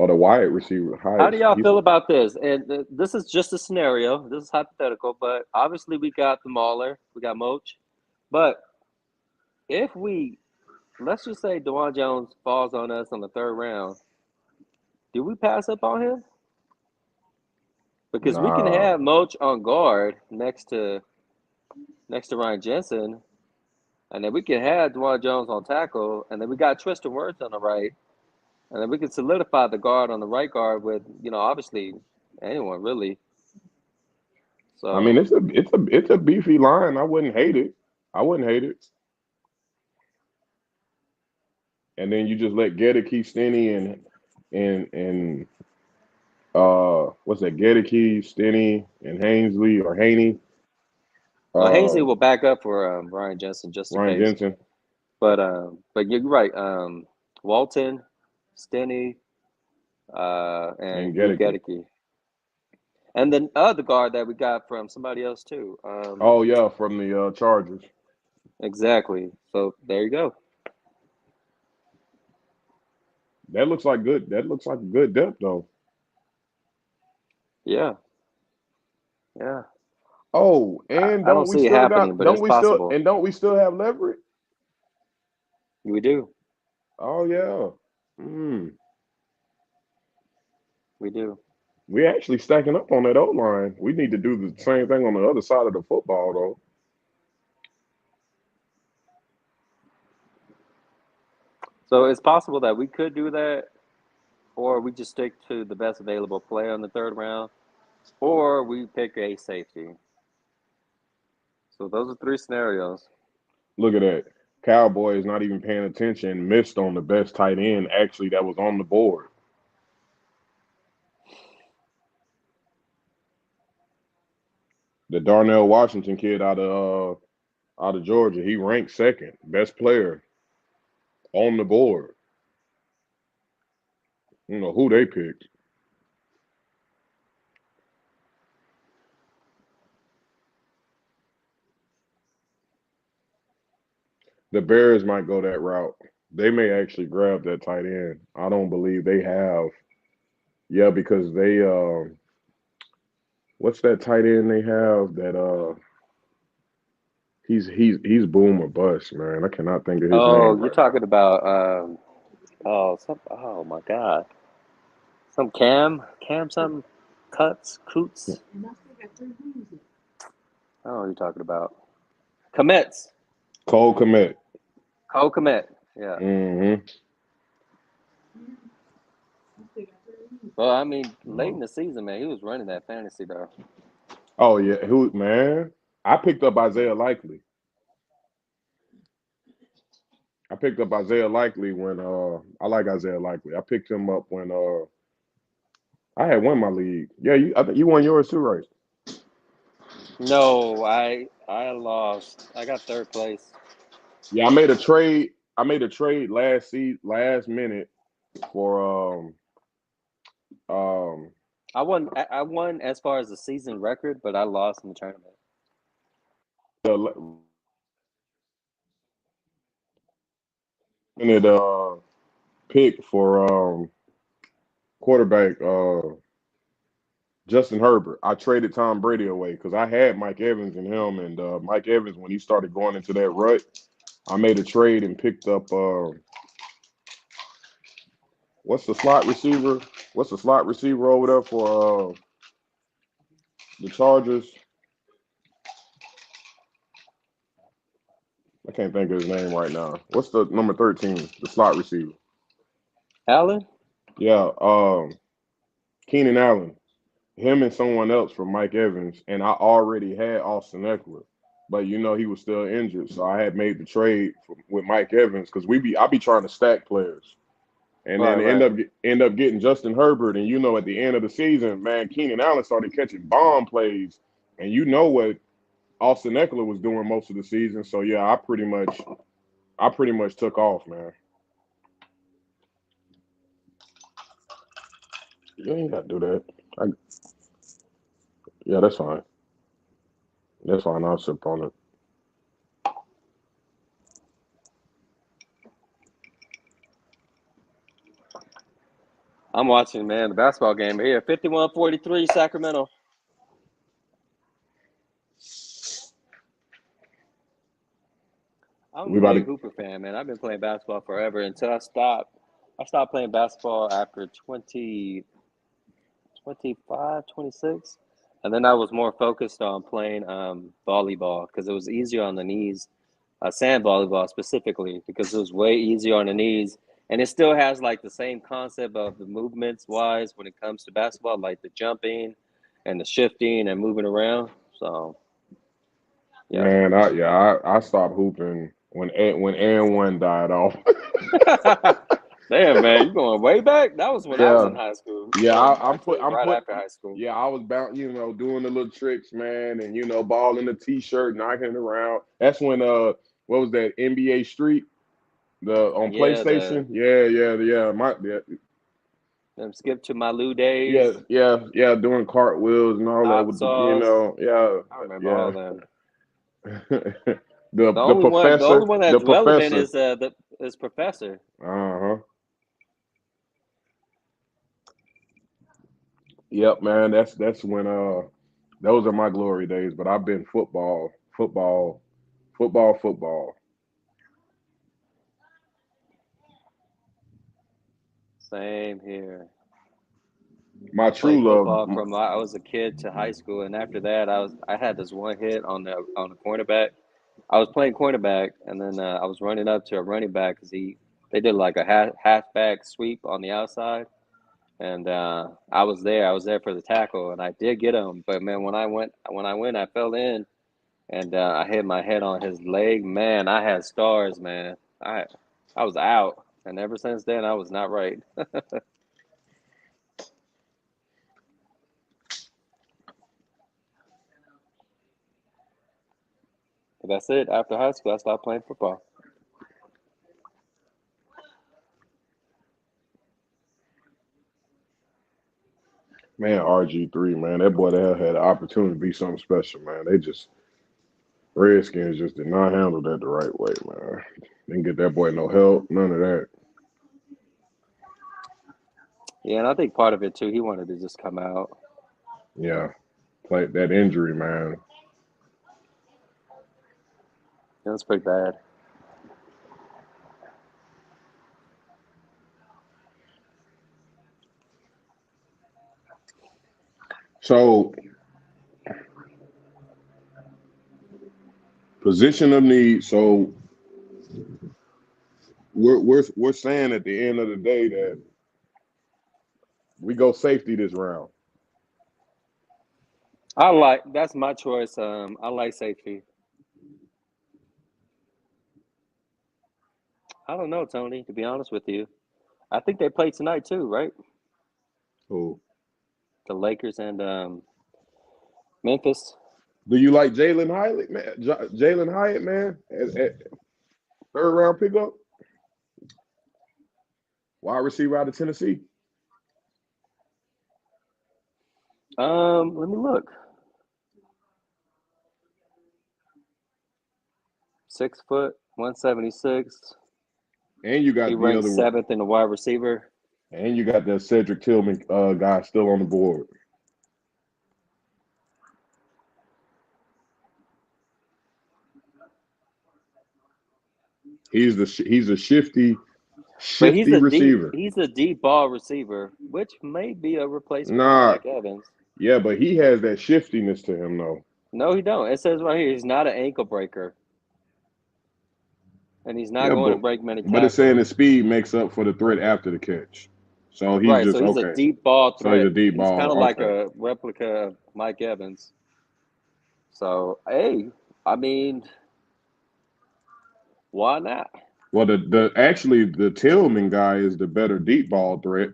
Oh, the wide receiver. How do y'all feel about this? And this is just a scenario. This is hypothetical, but obviously we got the Mauler, we got Moach. But if let's just say DeJuan Jones falls on us on the third round, do we pass up on him? Because we can have Moach on guard next to Ryan Jensen, and then we can have DeJuan Jones on tackle, and then we got Tristan Wirfs on the right. And then we can solidify the guard on the right guard with, obviously anyone really. So I mean, it's a beefy line. I wouldn't hate it. And then you just let Gedeke, Stinney, and what's that? Gedeke, Stinney, and Hainsley or Haney. Hainsley will back up for Ryan Jensen just in case. Jensen. But you're right. Walton, Stinney, and Gedeke. And then other guard that we got from somebody else too. From the Chargers. Exactly. So there you go. That looks like good depth though. Yeah. Yeah. Oh, and I don't see it happening, but it's possible. Don't we still have leverage? We do. Oh yeah. We do. We're actually stacking up on that O-line. We need to do the same thing on the other side of the football, though. So it's possible that we could do that, or we just stick to the best available player in the third round, or we pick a safety. So those are three scenarios. Look at that. Cowboys not even paying attention, missed on the best tight end, actually, that was on the board. The Darnell Washington kid out of Georgia, he ranked second, best player on the board. I don't know who they picked. The Bears might go that route. They may actually grab that tight end. I don't believe they have. Yeah, because they what's that tight end they have that he's boom or bust, man. I cannot think of his name. Oh, you're talking about oh my God. Some some Coots. Oh, you're talking about Kometz. Cole Kmet. Yeah. Mm-hmm. Well, I mean, late in the season, man, he was running that fantasy though. Oh yeah, who man? I picked up Isaiah Likely. When I like Isaiah Likely. I picked him up when I had won my league. Yeah, I think you won yours too, right? No, I lost. I got third place. Yeah, I made a trade. last minute for I won as far as the season record, but I lost in the tournament. minute pick for quarterback Justin Herbert. I traded Tom Brady away because I had Mike Evans and him, and Mike Evans when he started going into that rut, I made a trade and picked up what's the slot receiver? What's the slot receiver over there for the Chargers? I can't think of his name right now. What's the number 13? The slot receiver. Allen? Yeah, Keenan Allen. Him and someone else from Mike Evans, and I already had Austin Eckler, but he was still injured, so I had made the trade with Mike Evans because I be trying to stack players, and then end up getting Justin Herbert, and at the end of the season, man, Keenan Allen started catching bomb plays, and what Austin Eckler was doing most of the season, so yeah, I pretty much took off, man. You ain't got to do that. Yeah, that's fine. That's fine. I'll sip on it. I'm watching, man, the basketball game here. 51-43, Sacramento. I'm a big Hooper fan, man. I've been playing basketball forever until I stopped. I stopped playing basketball after 25, 26. And then I was more focused on playing volleyball because it was easier on the knees, sand volleyball specifically, because it was way easier on the knees. And it still has like the same concept of the movements wise when it comes to basketball, like the jumping and the shifting and moving around. So, yeah. Man, I stopped hooping when and1 died off. Damn, man, you going way back? That was when I was in high school. Yeah, I'm after high school. Yeah, I was bound, doing the little tricks, man, and ball in the t-shirt, knocking it around. That's when what was that, NBA Street? On PlayStation? Skip to my Lou days. Yeah, doing cartwheels and all that with I remember all that. the only professor. One that's relevant is Professor. Yep, man. That's when those are my glory days. But I've been football. Same here. My true love. From I was a kid to high school, and after that, I had this one hit on the cornerback. I was playing cornerback, and then I was running up to a running back because they did like a halfback sweep on the outside, and I was there. I was there for the tackle, and I did get him. But man, when I went, I fell in, and I hit my head on his leg. Man, I had stars, man. I was out, and ever since then, I was not right. But that's it. After high school, I stopped playing football. Man, RG3, man, that boy there had the opportunity to be something special, man. Redskins just did not handle that the right way, man. Didn't get that boy no help, none of that. Yeah, and I think part of it too, he wanted to just come out. Yeah, play that injury, man. It was pretty bad. So, position of need. So, we're saying at the end of the day that we go safety this round. That's my choice. I like safety. I don't know, Tony, to be honest with you. I think they play tonight too, right? Who? The Lakers and Memphis. Do you like Jalen Hyatt, man? Jalen Hyatt, man, at third round pickup, wide receiver out of Tennessee. Let me look. 6 foot, 176. And you He got the ranked other one. 7th in the wide receiver. And you got that Cedric Tillman guy still on the board. He's a shifty But he's a deep receiver. ball receiver, which may be a replacement for Nah, Mike Evans. yeah, but he has that shiftiness to him though. No, he don't. It says right here he's not an ankle breaker. And he's not Yeah, going to break many but it's saying tackles. the speed makes up for the threat after the catch. So he's Right, just so he's a okay. deep ball So he's threat. a deep He's kind of ball. like Okay. a replica of Mike Evans. So, hey, I mean, why not? Well, the Tillman guy is the better deep ball threat.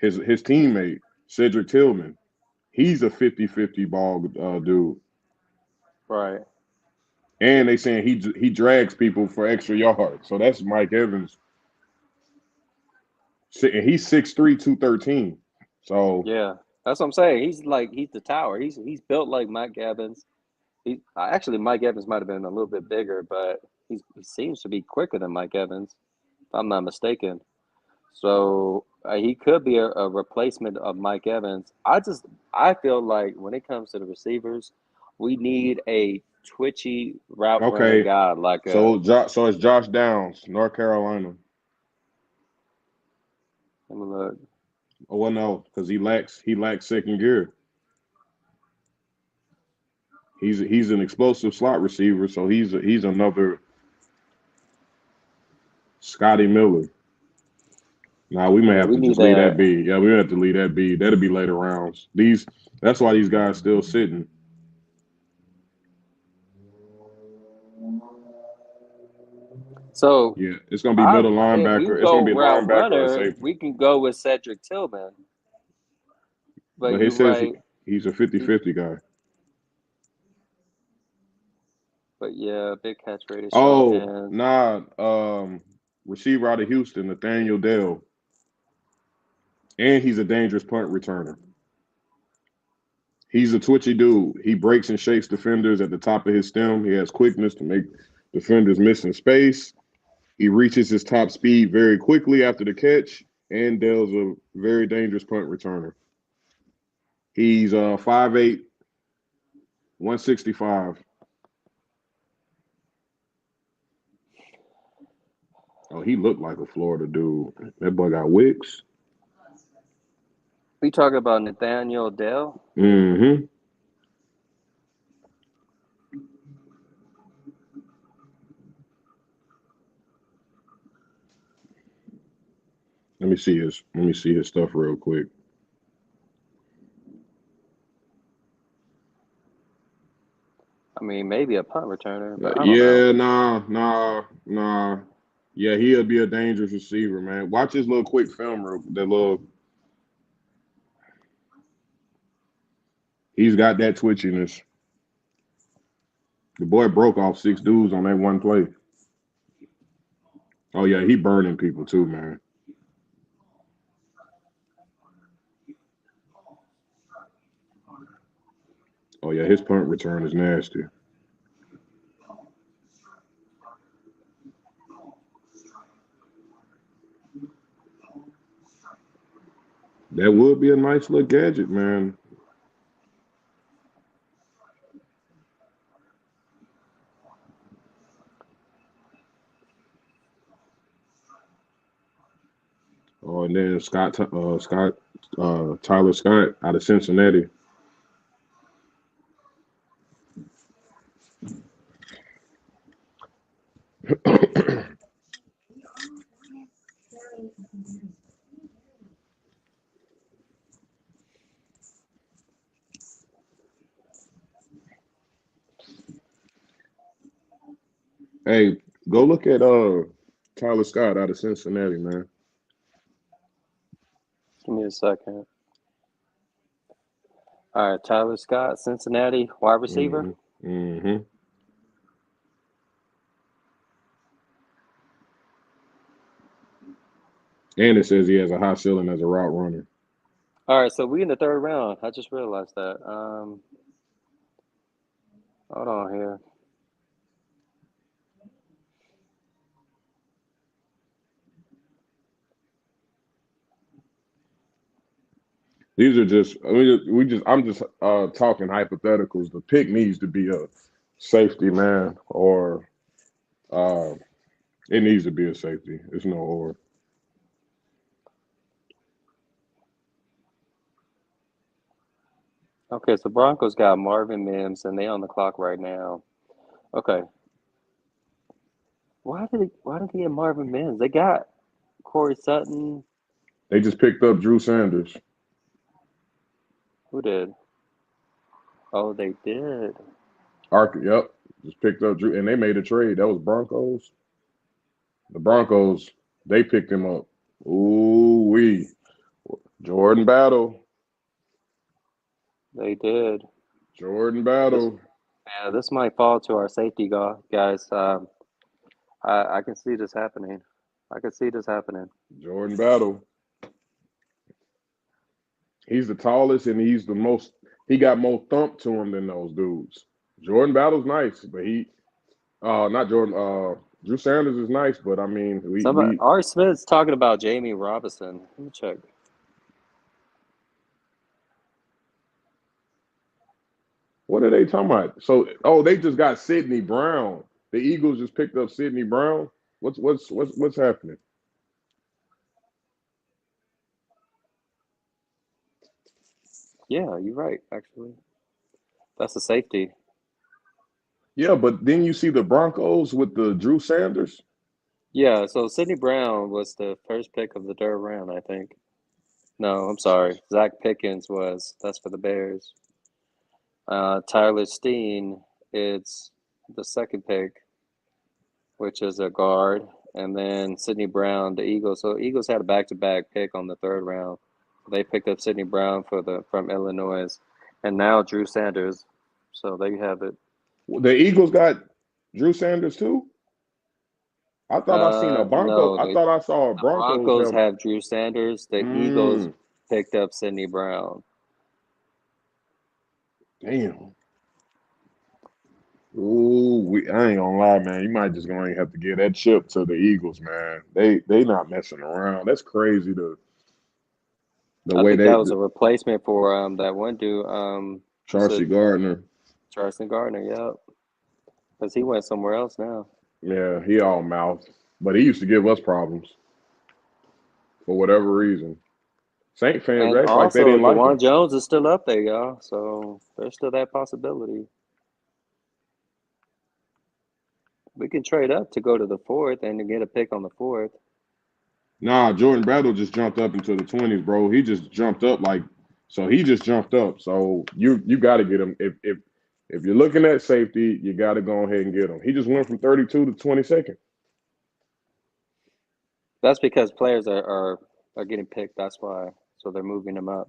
His teammate, Cedric Tillman, he's a 50-50 ball dude. Right. And they saying he drags people for extra yards. So that's Mike Evans. And he's 6'3", 213. So Yeah, that's what I'm saying. He's the tower. He's built like Mike Evans. Actually Mike Evans might have been a little bit bigger, but he seems to be quicker than Mike Evans, if I'm not mistaken. So he could be a replacement of Mike Evans. I feel like when it comes to the receivers, we need a twitchy route runner okay. guy like So it's Josh Downs, North Carolina. Let me look. Oh well, no, because he lacks second gear. He's an explosive slot receiver, so he's another Scotty Miller. Now we may Yeah, have we to need just leave that that. be. Yeah, we have to leave that be. That'll be later rounds. That's why these guys still sitting. So Yeah, it's gonna be middle if we linebacker. It's gonna go be route linebacker or runner, safety. we can go with Cedric Tillman. But But he you're says right. he's a 50-50 guy. But yeah, big catch radius, strong Oh, hands. nah. Receiver out of Houston, Nathaniel Dell. And he's a dangerous punt returner. He's a twitchy dude. He breaks and shakes defenders at the top of his stem. He has quickness to make defenders miss in space. He reaches his top speed very quickly after the catch. And Dell's a very dangerous punt returner. He's 5'8", 165. Oh, he looked like a Florida dude. That boy got wicks. We talking about Nathaniel Dell? Mm-hmm. Let me see his stuff real quick. I mean, maybe a punt returner, but I don't Yeah, know. nah. Yeah, he'll be a dangerous receiver, man. Watch his little quick film. He's got that twitchiness. The boy broke off 6 dudes on that one play. Oh yeah, he burning people too, man. Oh yeah, his punt return is nasty. That would be a nice little gadget, man. Oh, and then Tyler Scott out of Cincinnati. Hey, go look at Tyler Scott out of Cincinnati, man. Give me a second. All right, Tyler Scott, Cincinnati, wide receiver. Mm-hmm. And it says he has a high ceiling as a route runner. All right, so we in the 3rd round. I just realized that. Hold on here. These are just I'm just talking hypotheticals. The pick needs to be a safety, man, or uh, it needs to be a safety. It's no or. Okay, so Broncos got Marvin Mims, and they on the clock right now. Okay, why did they get Marvin Mims? They got Corey Sutton. They just picked up Drew Sanders. Who did? Oh, they did. Yep, just picked up Drew, and they made a trade. That was Broncos. The Broncos, they picked him up. Ooh wee, Jordan Battle. They did. Jordan Battle. Yeah, this might fall to our safety guys. I can see this happening. I can see this happening. Jordan Battle. He's the tallest and he's the most. He got more thump to him than those dudes. Jordan Battle's nice, but not Jordan. Drew Sanders is nice, but I mean, Somebody, R. Smith's talking about Jamie Robinson. Let me check. What are they talking about? So, they just got Sidney Brown. The Eagles just picked up Sidney Brown. What's happening? Yeah, you're right. Actually, that's a safety. Yeah, but then you see the Broncos with the Drew Sanders. Yeah, so Sidney Brown was the first pick of the third round, I think. No, I'm sorry. Zach Pickens was. That's for the Bears. Tyler Steen, it's the second pick, which is a guard. And then Sidney Brown, the Eagles. So Eagles had a back-to-back pick on the third round. They picked up Sidney Brown from Illinois, and now Drew Sanders. So there you have it. The Eagles got Drew Sanders too. I thought I seen a Bronco. No, I thought I saw a the Broncos Broncos helmet. have Drew Sanders. The Eagles picked up Sidney Brown. Damn. Ooh, I ain't gonna lie, man. You might just gonna have to give that chip to the Eagles, man. They not messing around. That's crazy. I think that was a replacement for that one dude. Charlie Gardner. Charleston Gardner, yep. Because he went somewhere else now. Yeah, he all mouth, but he used to give us problems for whatever reason. Saint fans And act like they didn't like him. DeJuan Jones is still up there, y'all. So there's still that possibility. We can trade up to go to the fourth and to get a pick on the fourth. Nah, Jordan Battle just jumped up into the 20s, bro. He just jumped up he just jumped up. So you got to get him. If you're looking at safety, you got to go ahead and get him. He just went from 32 to 22nd. That's because players are getting picked. That's why. So they're moving him up.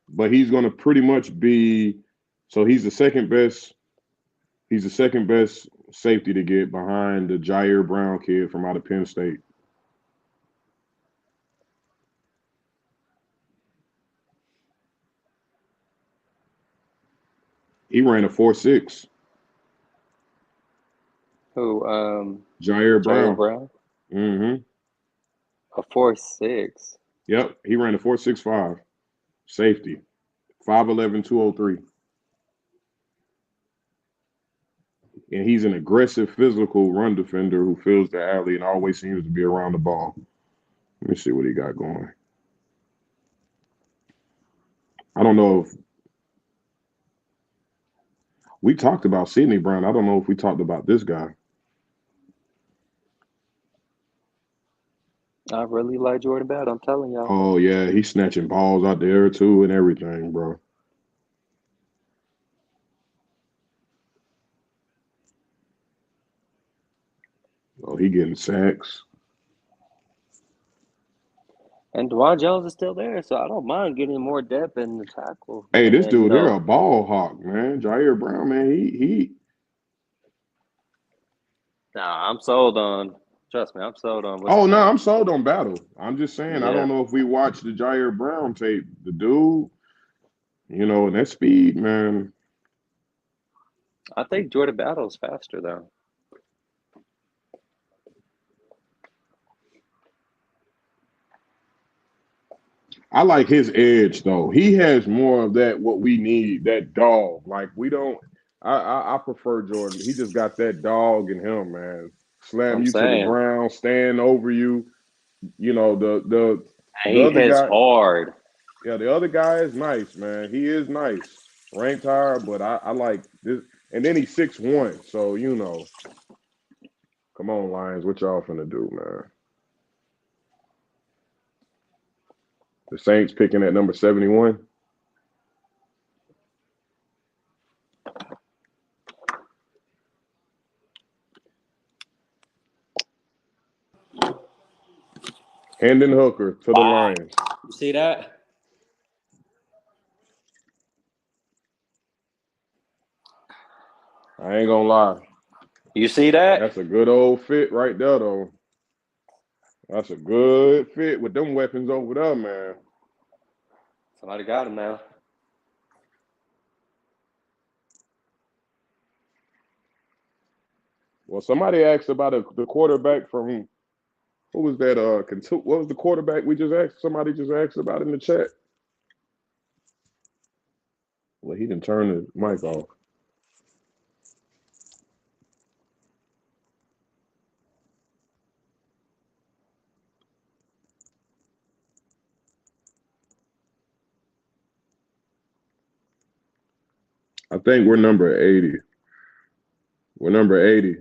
But he's going to pretty much be – so he's the second best – he's the second best safety to get behind the Jair Brown kid from out of Penn State. He ran a 4.6. Who? Jair Brown. Jair Brown? Mm-hmm. A 4.6. Yep, he ran a 4.65. Safety. 5'11", 203. And he's an aggressive, physical run defender who fills the alley and always seems to be around the ball. Let me see what he got going. I don't know if we talked about Sidney Brown. I don't know if we talked about this guy. I really like Jordan Battle. I'm telling y'all. Oh, yeah. He's snatching balls out there, too, and everything, bro. Oh, he getting sacks. And DeJuan Jones is still there, so I don't mind getting more depth in the tackle. Hey, this And, dude here a ball hawk, man. Jair Brown, man, he. Nah, I'm sold on. Trust me, I'm sold on. I'm sold on Battle. I'm just saying, Yeah. I don't know if we watched the Jair Brown tape. The dude, and that speed, man. I think Jordan Battle is faster, though. I like his edge though. He has more of that what we need, that dog. Like we don't. I prefer Jordan. He just got that dog in him, man. Slam I'm you to the saying. ground, stand over you. You know the He other hits guy. hard. Yeah, the other guy is nice, man. He is nice, ranked higher, but I like this. And then he's 6'1", so you know. Come on, Lions, what y'all finna do, man? The Saints picking at number 71. Hendon Hooker to the Wow. Lions. You see that? I ain't gonna lie. You see that? That's a good old fit right there, though. That's a good fit with them weapons over there, man. Somebody got him now. Well, somebody asked about the quarterback from who was that? What was the quarterback we just asked? Somebody just asked about in the chat. Well, he didn't turn his mic off. I think we're number 80. We're number 80.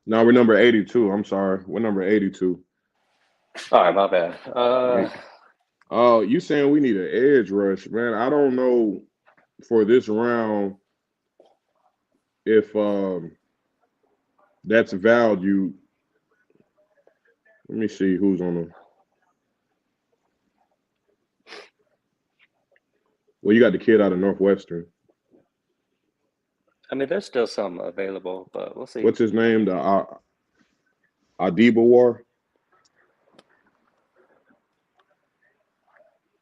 No, we're number 82. I'm sorry. We're number 82. All right, my bad. Oh, you saying we need an edge rush, man? I don't know for this round if that's value. Let me see who's on the. Well, you got the kid out of Northwestern. I mean, there's still some available, but we'll see. What's his name? The Adiba War.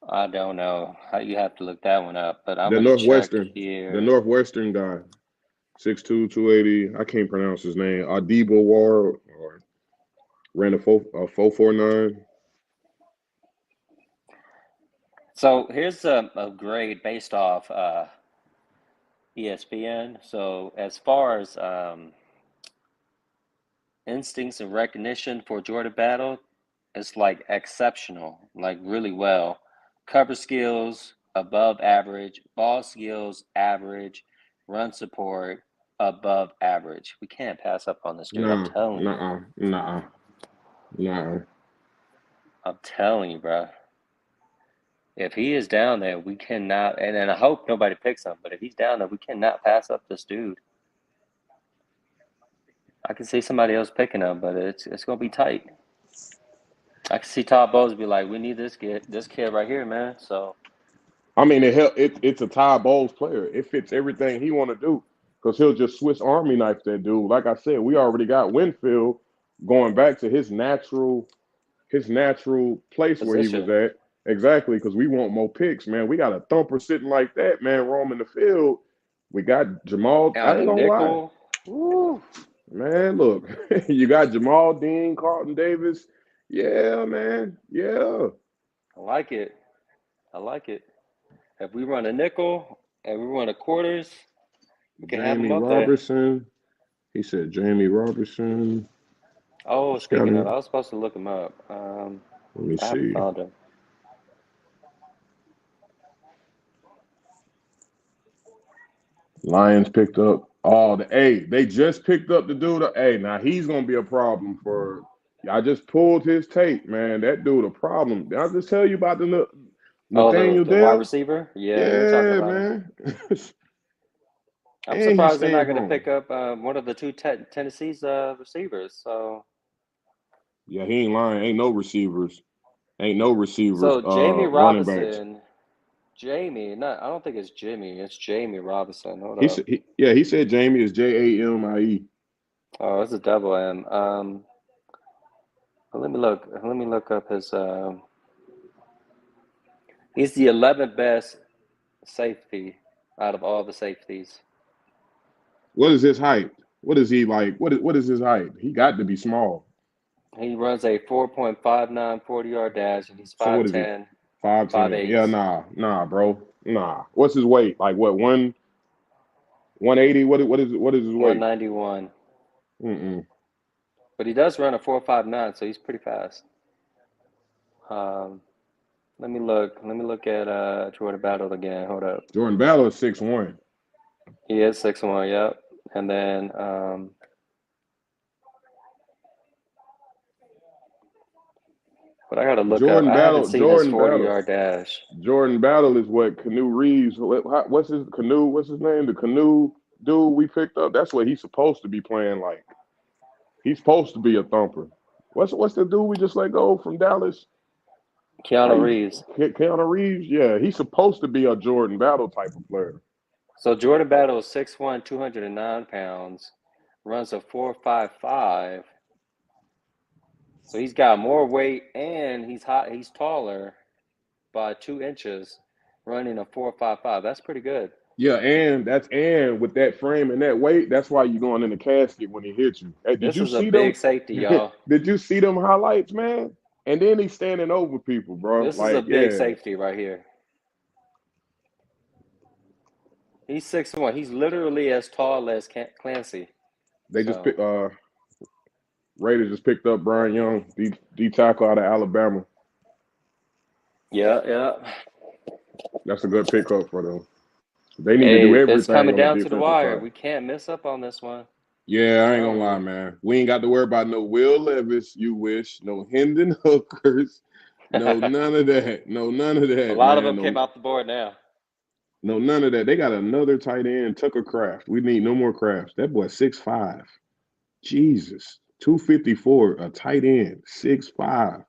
I don't know. You have to look that one up, but I'm The gonna check Northwestern. here. The Northwestern guy. 6'2", 280. I can't pronounce his name. Adiba War or ran a 4.49. So here's a grade based off ESPN. So as far as instincts and recognition for Jordan Battle, it's like exceptional, like really well. Cover skills above average, ball skills average, run support above average. We can't pass up on this dude. I'm telling you. Nah. I'm telling you, bro. If he is down there, we cannot, and I hope nobody picks him, but if he's down there, we cannot pass up this dude. I can see somebody else picking him, but it's gonna be tight. I can see Todd Bowles be like, "We need this kid right here, man." So I mean, it's a Ty Bowles player. It fits everything he want to do because he'll just Swiss Army knife that dude. Like I said, we already got Winfield going back to his natural place where he was position. at. Exactly, because we want more picks, man. We got a thumper sitting like that, man, roaming the field. We got Jamal. I On ain't a gonna lie, nickel. Woo. man. Look, you got Jamal Dean, Carlton Davis. Yeah, man. Yeah. I like it. I like it. If we run a nickel and we run a quarters, we can have him Jamie up there. Robertson. He said Jamie Robertson. Oh, speaking of, Scouting. I was supposed to look him up. Let me I haven't see. found him. Lions picked up. They just picked up the dude. Hey, now he's gonna be a problem for. I just pulled his tape, man. That dude a problem. Did I just tell you about the Oh, Nathaniel the wide Dell? receiver? Yeah, you were talking Yeah, about him. man. I'm And he surprised they're not staying going to home. pick up one of the two Tennessee's receivers. So Yeah, he ain't lying. Ain't no receivers. Jamie Running backs. Jamie. No, I don't think it's Jimmy. It's Jamie Robinson. Hold He up. said, he said Jamie is Jamie. Oh, it's a double M. Let me look. Let me look up his. He's the 11th best safety out of all the safeties. What is his height? What is he like? What is his height? He got to be small. He runs a 4.59 40-yard dash, and he's So what is he? 5'10", 5'10". 5'8". Yeah, nah, bro. Nah. What's his weight? Like what, 180? What is his weight? 191. Mm-mm. But he does run a 4.59, so he's pretty fast. Let me look. Let me look at Jordan Battle again. Hold up. Jordan Battle is 6'1". He is 6'1", yep. And then but I gotta look up. I haven't seen his 40-yard dash. Jordan Battle is what Canoe Reeves. What's his Canoe? What's his name? The Canoe dude we picked up. That's what he's supposed to be playing like. He's supposed to be a thumper. What's the dude we just let go from Dallas? Keanu Reeves. Keanu Reeves. Yeah, he's supposed to be a Jordan Battle type of player. So Jordan Battle is 6'1", 209 pounds, runs a 4.55. So he's got more weight and he's taller by 2 inches, running a 4.55. That's pretty good. Yeah, and with that frame and that weight, that's why you're going in the casket when he hits you. Hey, This is a big safety, y'all. Did you see them highlights, man? And then he's standing over people, bro. This is a big safety right here. He's 6'1". He's literally as tall as Clancy. They just Raiders just picked up Brian Young, D tackle out of Alabama. Yeah. That's a good pickup for them. They need to do everything. It's coming on the down to the wire. side. We can't miss up on this one. Yeah, I ain't gonna lie, man. We ain't got to worry about no Will Levis, you wish, no Hendon Hookers, no none of that. No, none of that. A lot of them came off the board now. No, none of that. They got another tight end, Tucker Kraft. We need no more Crafts. That boy 6'5". Jesus. 254, a tight end, 6'5".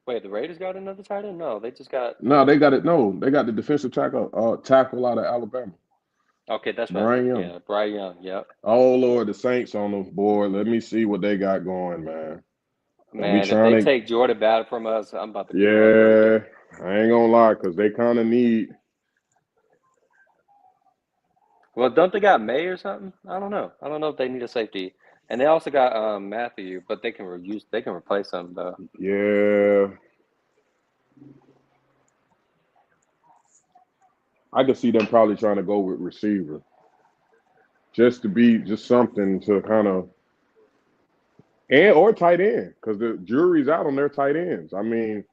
Wait, the Raiders got another tight end? No, they just got. No, they got it. No, they got the defensive tackle out of Alabama. Okay, that's right. Brian Young. Yeah, Brian Young. Yep. Oh Lord, the Saints on the board. Let me see what they got going, man. Man, if they take Jordan Battle from us, I'm about to be heartbroken. I ain't gonna lie, because they kind of need. Well, don't they got May or something? I don't know. I don't know if they need a safety. And they also got Matthew, but they can replace him though. Yeah. I could see them probably trying to go with receiver. Just to be just something to kind of or tight end, because the jury's out on their tight ends. I mean,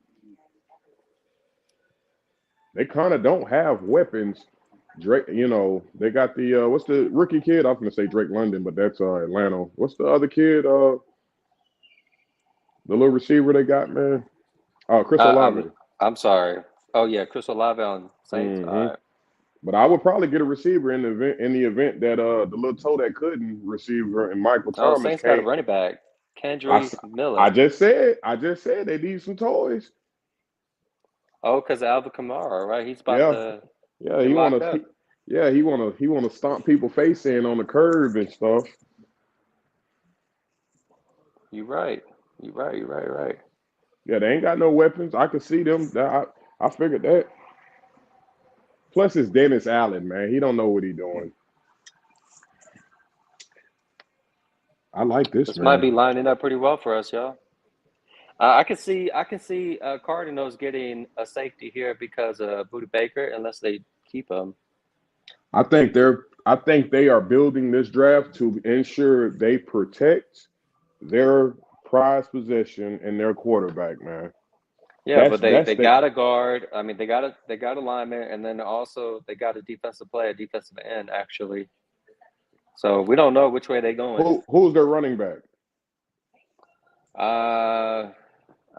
they kind of don't have weapons. Drake, they got the what's the rookie kid? I was gonna say Drake London, but that's Atlanta. What's the other kid? The little receiver they got, man. Oh, Chris Olave. I'm sorry. Oh yeah, Chris Olave on Saints. All right. But I would probably get a receiver in the event that the little toe that couldn't receiver and Michael Thomas. Saints got a running back, Kendry Miller. I just said they need some toys. Oh, because Alvin Kamara, right? He's about to. Yeah, he want to stomp people face in on the curve and stuff. You're right. Yeah, they ain't got no weapons. I could see them. I figured that. Plus, it's Dennis Allen, man. He don't know what he's doing. I like this. This man. might be lining up pretty well for us, y'all. I can see Cardinals getting a safety here because of Budda Baker, unless they keep him. I think they are building this draft to ensure they protect their prized possession and their quarterback, man. Yeah, but they got a guard. I mean, they got a lineman, and then also they got a defensive end, actually. So we don't know which way they're going. Who's their running back?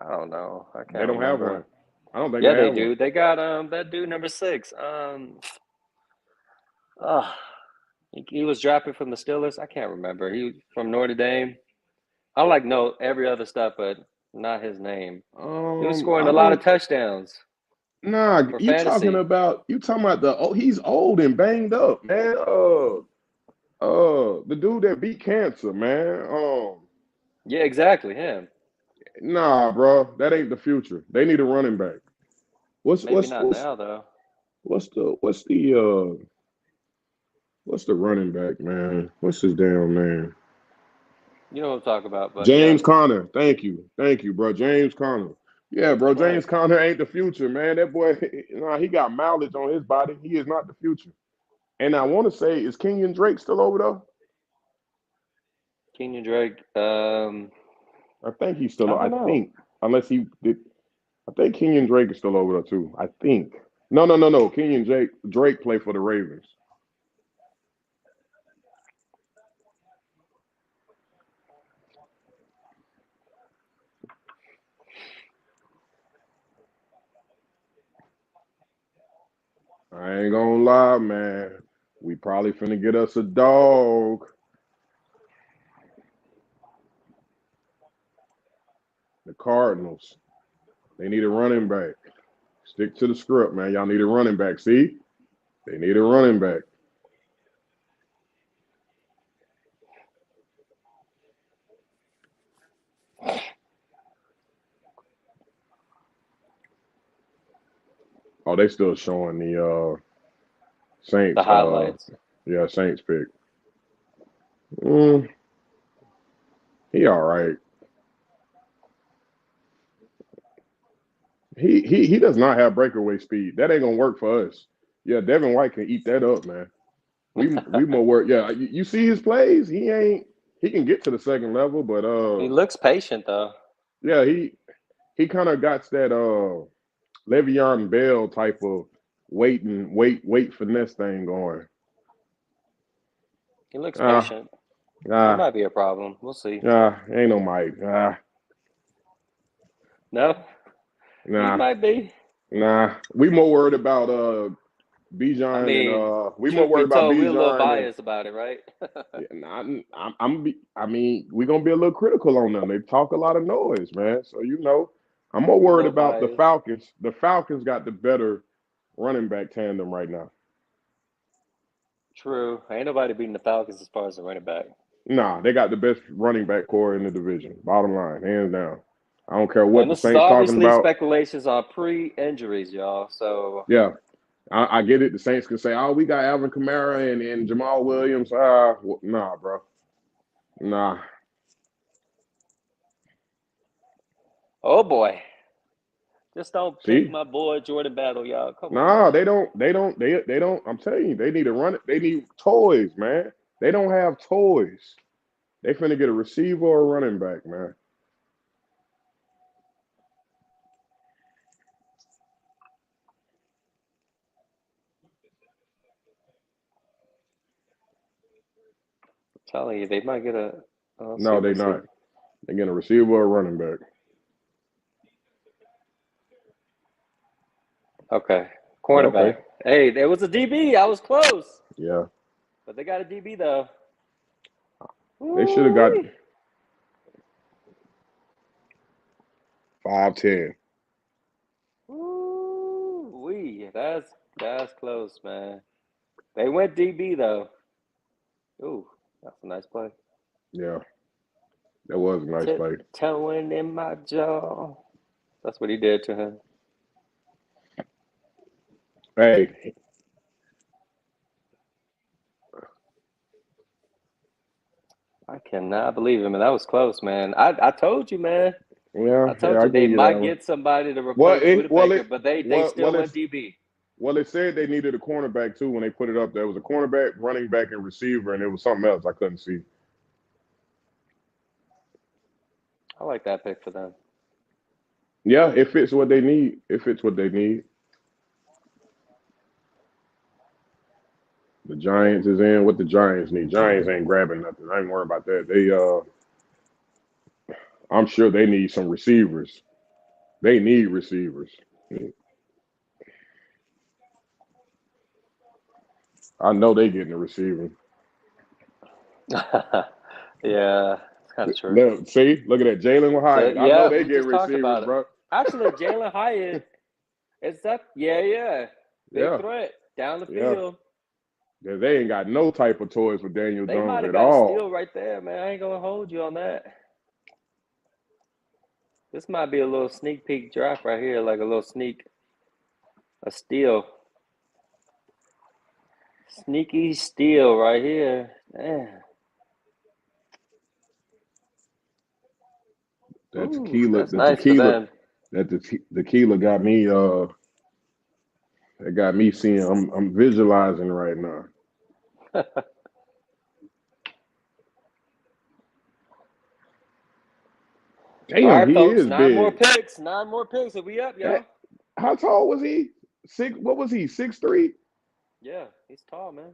I don't know. I can't. They don't remember. have one. I don't think. Yeah, they do. One. They got that dude number 6. He was drafted from the Steelers. I can't remember. He was from Notre Dame. I like know every other stuff, but not his name. He was scoring I a lot of don't. touchdowns Nah, for you fantasy. talking about the he's old and banged up, man. The dude that beat cancer, man. Yeah, exactly him. Nah, bro, that ain't the future. They need a running back. What's Maybe what's not what's now though. what's the running back, man? What's his damn name? You know what I'm talking about, but yeah, James Conner. Thank you, bro. James Conner. Yeah, bro. right. James Conner ain't the future, man. That boy, nah, he got mileage on his body. He is not the future. And I want to say, is Kenyon Drake still over there? Kenyon Drake. I think he's I still. I don't know. think unless he did. I think Kenyon Drake is still over there too. I think. No. Kenyon Drake play for the Ravens. I ain't gonna lie, man. We probably finna get us a dog. The Cardinals. They need a running back. Stick to the script, man. Y'all need a running back. See? They need a running back. Oh, they still showing the The Saints. highlights. Yeah, Saints pick. Mm, he all right. He does not have breakaway speed. That ain't gonna work for us. Yeah, Devin White can eat that up, man. We more work. Yeah, you see his plays. He can get to the second level, but He looks patient though. yeah, he kind of got that Le'Veon Bell type of wait finesse thing going. He looks Ah, patient. He ah, might be a problem. We'll see. ain't no Mike. No, he Nah, might be. nah. We more worried about I Bijan and mean, we more truth be worried about told, we're a little Bijan and biased about it, right? yeah, nah, I mean, we're gonna be a little critical on them. They talk a lot of noise, man. So I'm more We're a worried little about the biased. Falcons. The Falcons got the better running back tandem right now. True. Ain't nobody beating the Falcons as far as the running back. Nah, they got the best running back core in the division. Bottom line, hands down. I don't care what And the this is Saints talking obviously about. speculations on pre-injuries, y'all. So Yeah, I get it. The Saints can say, "Oh, we got Alvin Kamara and Jamal Williams." Nah, bro. Nah. oh boy. Just don't pick See, my boy Jordan Battle, y'all. Come on, nah, man. they don't. I'm telling you, they need to run it. They need toys, man. They don't have toys. They finna get a receiver or a running back, man. I'm telling you, they might get a. Let's see. No, they Let's see. not. They get a receiver or a running back. Okay. Yeah, Cornerback. okay. Hey, there was a DB. I was close, Yeah, but they got a DB though. they should have got Ooh-wee. 5'10". Ooh-wee. That's close, man. They went DB though. Ooh, that's a nice play. Yeah, that was a nice play. Tiptoeing in my jaw. That's what he did to him. Hey, I cannot believe it, man. That was close, man. I told you, man. I yeah, told I you they give you that might one. get somebody to Well, replace it well Whitaker, it but they well still well went it's DB. well it said they needed a cornerback too when they put it up. There was a cornerback, running back, and receiver, and it was something else I couldn't see. I like that pick for them. Yeah, it fits what they need. It fits what they need. The Giants is in what the Giants need. Giants ain't grabbing nothing. I ain't worried about that. I'm sure they need some receivers. They need receivers. I know they getting a receiver. Yeah, it's kind of true. Look, see, look at that. Jalen Hyatt. I know Yeah, they we get just talked receivers, about it. bro. Actually, Jalen Hyatt is that? Yeah. Big Yeah, threat down the yeah. field. They ain't got no type of toys for Daniel They Jones might have at got a all. steal right there, man. I ain't gonna hold you on that. This might be a little sneak peek draft right here, like a little a steal. Sneaky steal right here. Man. That Ooh, tequila, that's nice for them. tequila got me. It got me seeing. I'm visualizing right now. All Damn, right, he folks. is Nine more big. picks. 9 more picks. Are we up, That, y'all? how tall was he? What was he? 6'3"? Yeah, he's tall, man.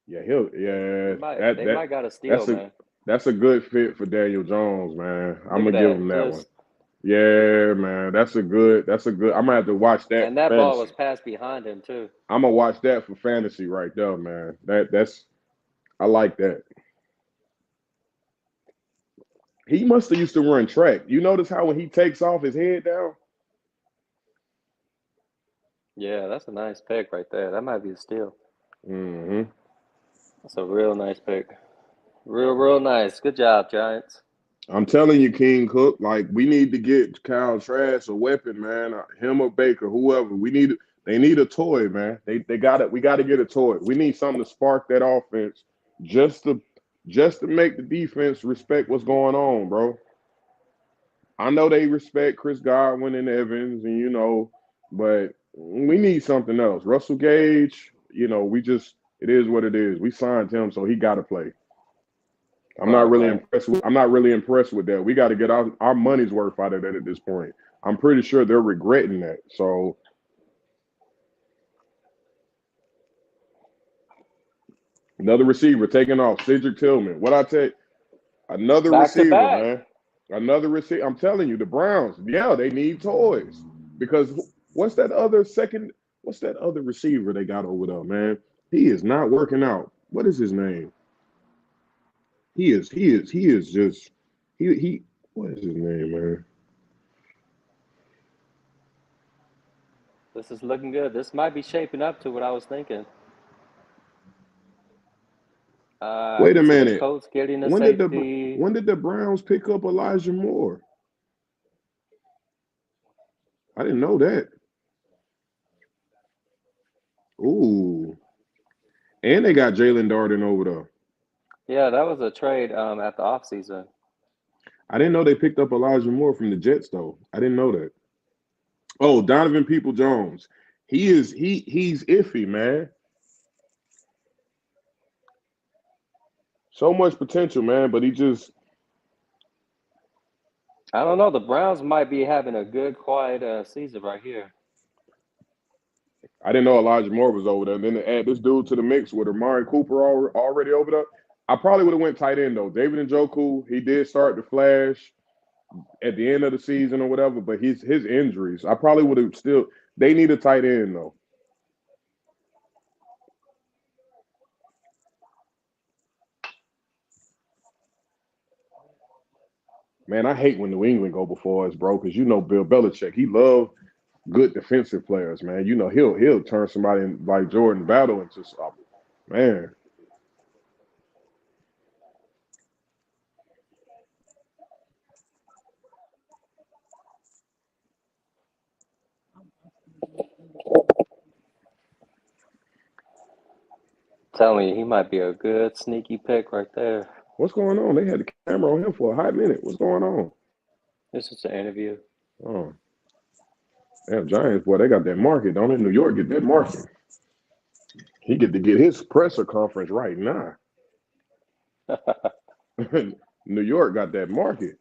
Yeah, They might got a steal, that's man. that's a good fit for Daniel Jones, man. I'm Look at gonna give that. him that one. Just Yeah, man. That's a good. I'm gonna have to watch that and for that ball fantasy. was passed behind him too. I'm gonna watch that for fantasy right there, man. I like that. He must have used to run track. You notice how when he takes off his head down? Yeah, that's a nice pick right there. That might be a steal. Mm-hmm. That's a real nice pick. Real nice. Good job, Giants. I'm telling you, King Cook, like we need to get Kyle Trask a weapon, man. Him or Baker, whoever. They need a toy, man. We gotta get a toy. We need something to spark that offense just to make the defense respect what's going on, bro. I know they respect Chris Godwin and Evans, and but we need something else. Russell Gage, it is what it is. We signed him, so he gotta play. I'm not really Right. impressed with. I'm not really impressed with that. We got to get our money's worth out of that at this point. I'm pretty sure they're regretting that. So another receiver taking off, Cedric Tillman. What I take? Another Back to receiver, back. man. Another receiver. I'm telling you, the Browns. Yeah, they need toys because what's that other second? What's that other receiver they got over there, man? He is not working out. What is his name? He is just he. What is his name, man? This is looking good. This might be shaping up to what I was thinking. I Wait a can see the minute. Colts getting a When did the safety. when did the Browns pick up Elijah Moore? I didn't know that. Ooh, and they got Jalen Darden over there. Yeah, that was a trade at the offseason. I didn't know they picked up Elijah Moore from the Jets though. I didn't know that. Oh, Donovan People-Jones. He's iffy, man. So much potential, man, but he just I don't know. The Browns might be having a good, quiet season right here. I didn't know Elijah Moore was over there. And then to add this dude to the mix with Amari Cooper already over there. I probably would have went tight end though. David Njoku, he did start to flash at the end of the season or whatever, but his injuries, I probably would have still. They need a tight end though. Man, I hate when New England go before us, bro, because Bill Belichick, he love good defensive players, man. He'll turn somebody like Jordan Battle into something, man. Telling you, he might be a good, sneaky pick right there. What's going on? They had the camera on him for a hot minute. What's going on? This is an interview. Oh, damn Giants, boy, they got that market, don't they? New York get that market. He get to get his presser conference right now. New York got that market.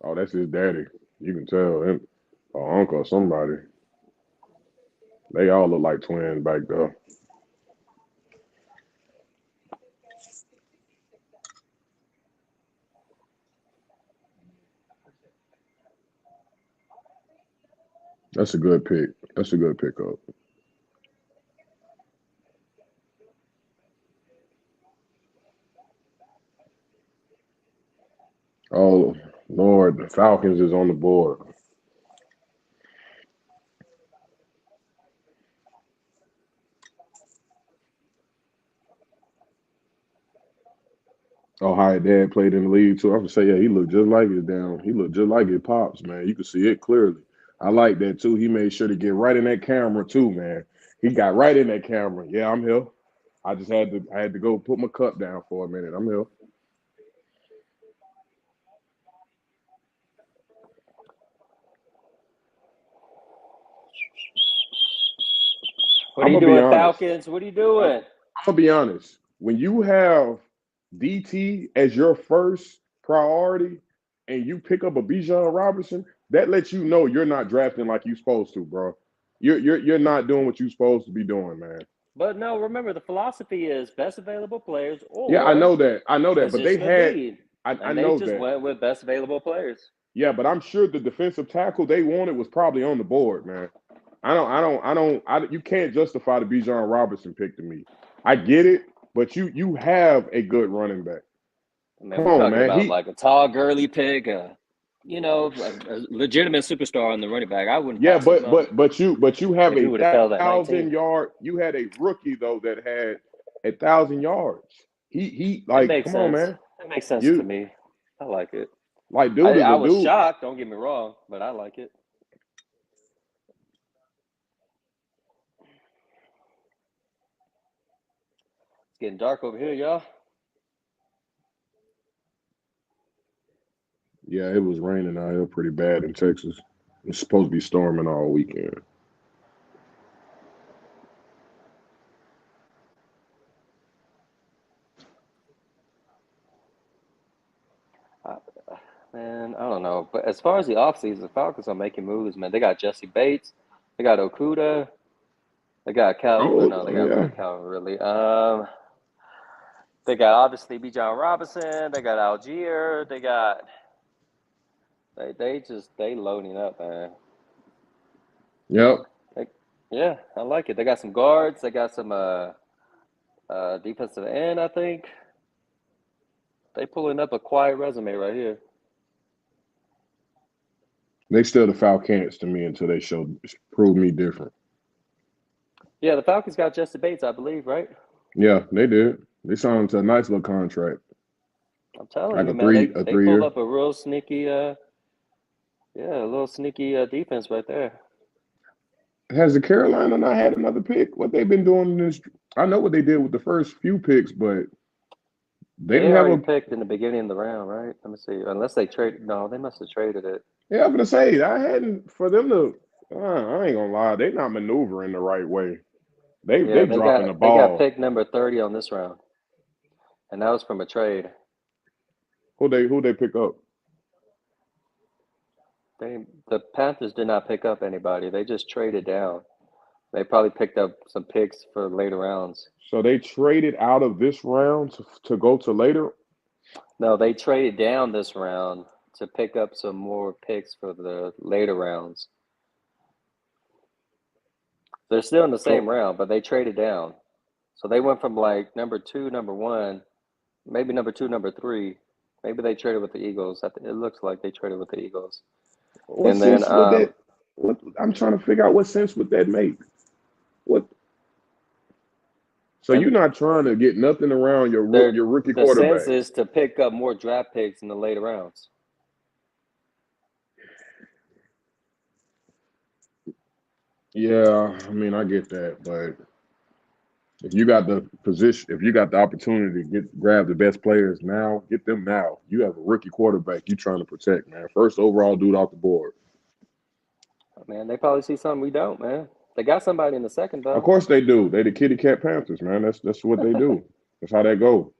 Oh, that's his daddy. You can tell him, or uncle or somebody. They all look like twins back there. That's a good pick. That's a good pickup. Oh Lord, the Falcons is on the board. Oh, hi, Dad played in the league too. I'm gonna say, yeah, he looked just like his damn. He looked just like his pops, man. You could see it clearly. I like that too. He made sure to get right in that camera too, man. He got right in that camera. Yeah, I'm here. I had to go put my cup down for a minute. I'm here. What are I'm you gonna be doing, honest. Falcons? What are you I'm doing? gonna be honest. When you have DT as your first priority and you pick up a Bijan Robinson, that lets you know you're not drafting like you're supposed to, bro. You're not doing what you're supposed to be doing, man. But no, remember the philosophy is best available players Yeah, I or know that. I know that. But they position of had need. I And they know just that. went with best available players. Yeah, but I'm sure the defensive tackle they wanted was probably on the board, man. You can't justify the Bijan Robinson pick to me. I get it, but you have a good running back. Man, Come we're on, talking man. about like a tall, girly pig, a legitimate superstar on the running back. I wouldn't Yeah, pass up on but you have if he a would have fell at 19. yard. You had a rookie though that had 1,000 yards. He It like, makes come on, sense. man. It makes sense to You me. I like it. like, dude is I a was dude. shocked, don't get me wrong, but I like it. It's getting dark over here, y'all. Yeah, it was raining out here pretty bad in Texas. It's supposed to be storming all weekend. Man, I don't know. But as far as the offseason, the Falcons are making moves, man. They got Jesse Bates. They got Okuda. They got Cal. Well, Oh, no, they got yeah. Calvin Ridley. They got obviously Bijan Robinson. They got Algier. They got they loading up, man. Yep. Yeah, I like it. They got some guards. They got some defensive end, I think. They pulling up a quiet resume right here. They still the Falcons to me until they prove me different. Yeah, the Falcons got Jesse Bates, I believe, right? Yeah, they did. They signed him to a nice little contract. I'm telling Like you, a man, three they pulled year. up a real sneaky, a little sneaky defense right there. Has the Carolina not had another pick? What they've been doing in this? I know what they did with the first few picks, but they They didn't have already a. picked in the beginning of the round, right? Let me see. Unless they traded. No, they must have traded it. Yeah, I'm gonna say I hadn't for them to. I ain't gonna lie, they not maneuvering the right way. Yeah, They dropping the they got ball. pick number 30 on this round, and that was from a trade. Who they pick up? The Panthers did not pick up anybody. They just traded down. They probably picked up some picks for later rounds. So they traded out of this round to go to later. No, they traded down this round to pick up some more picks for the later rounds. They're still in the same So round, but they traded down. So they went from like number 2, number 1, maybe number 2, number 3. Maybe they traded with the Eagles. It looks like they traded with the Eagles. what And then sense would that? What I'm trying to figure out what sense would that make? What? So you're not trying to get nothing around your rookie the sense quarterback. is to pick up more draft picks in the later rounds. Yeah, I mean I get that, but if you got the position, if you got the opportunity to grab the best players now, get them now. You have a rookie quarterback you trying to protect, man. First overall dude off the board. Man, they probably see something we don't, man. They got somebody in the second, Of though. course they do. They the kitty cat Panthers, man. That's what they do. That's how that go.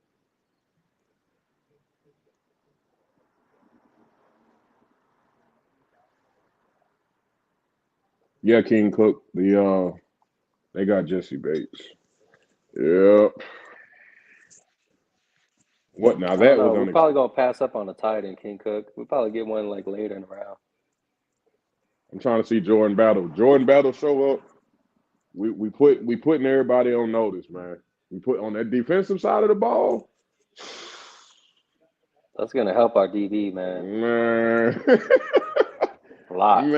Yeah, King Cook. They got Jesse Bates. Yep. What now? I don't That know. was We're unexpected. probably going to pass up on a tight end, King Cook. We'll probably get one like later in the round. I'm trying to see Jordan Battle. Jordan Battle show up. We putting everybody on notice, man. We put on that defensive side of the ball. That's gonna help our DB, man. Man. A lot.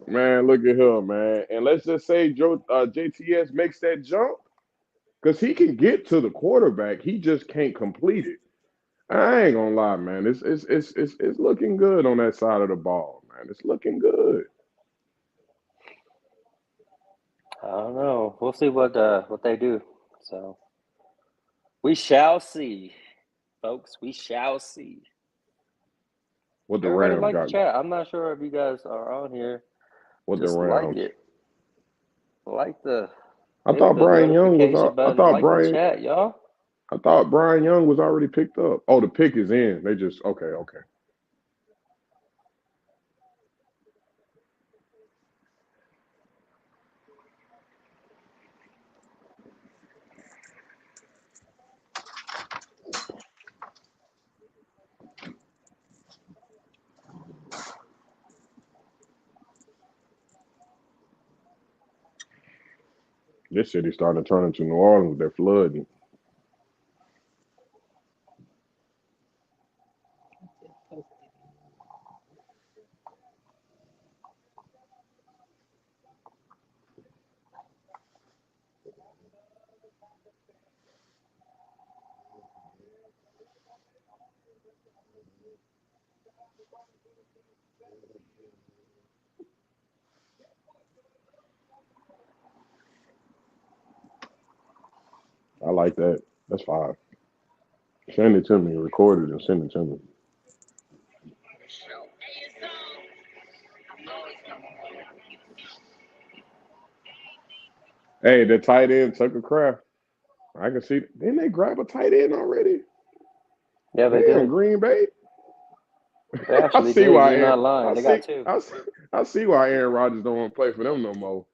Man, look at him, man. And let's just say JTS makes that jump because he can get to the quarterback. He just can't complete it. I ain't gonna lie, man. It's looking good on that side of the ball, man. It's looking good. I don't know. We'll see what they do. So we shall see, folks. We shall see. What the Everybody Rams like the got? chat. I'm not sure if you guys are on here. What the Just like Rams? it. Like the I hit thought the Brian Young was. notification I button. thought Like the Brian. chat, y'all. I thought Brian Young was already picked up. Oh, the pick is in. They just okay. This city's starting to turn into New Orleans with that flooding. I like that. That's fine. Send it to me. Record it and send it to me. Hey, the tight end Tucker Craft. I can see. Didn't they grab a tight end already? Yeah, they Damn, did. Green Bay. They I actually see did. why. You're not lying. They got two. I see why Aaron Rodgers don't want to play for them no more.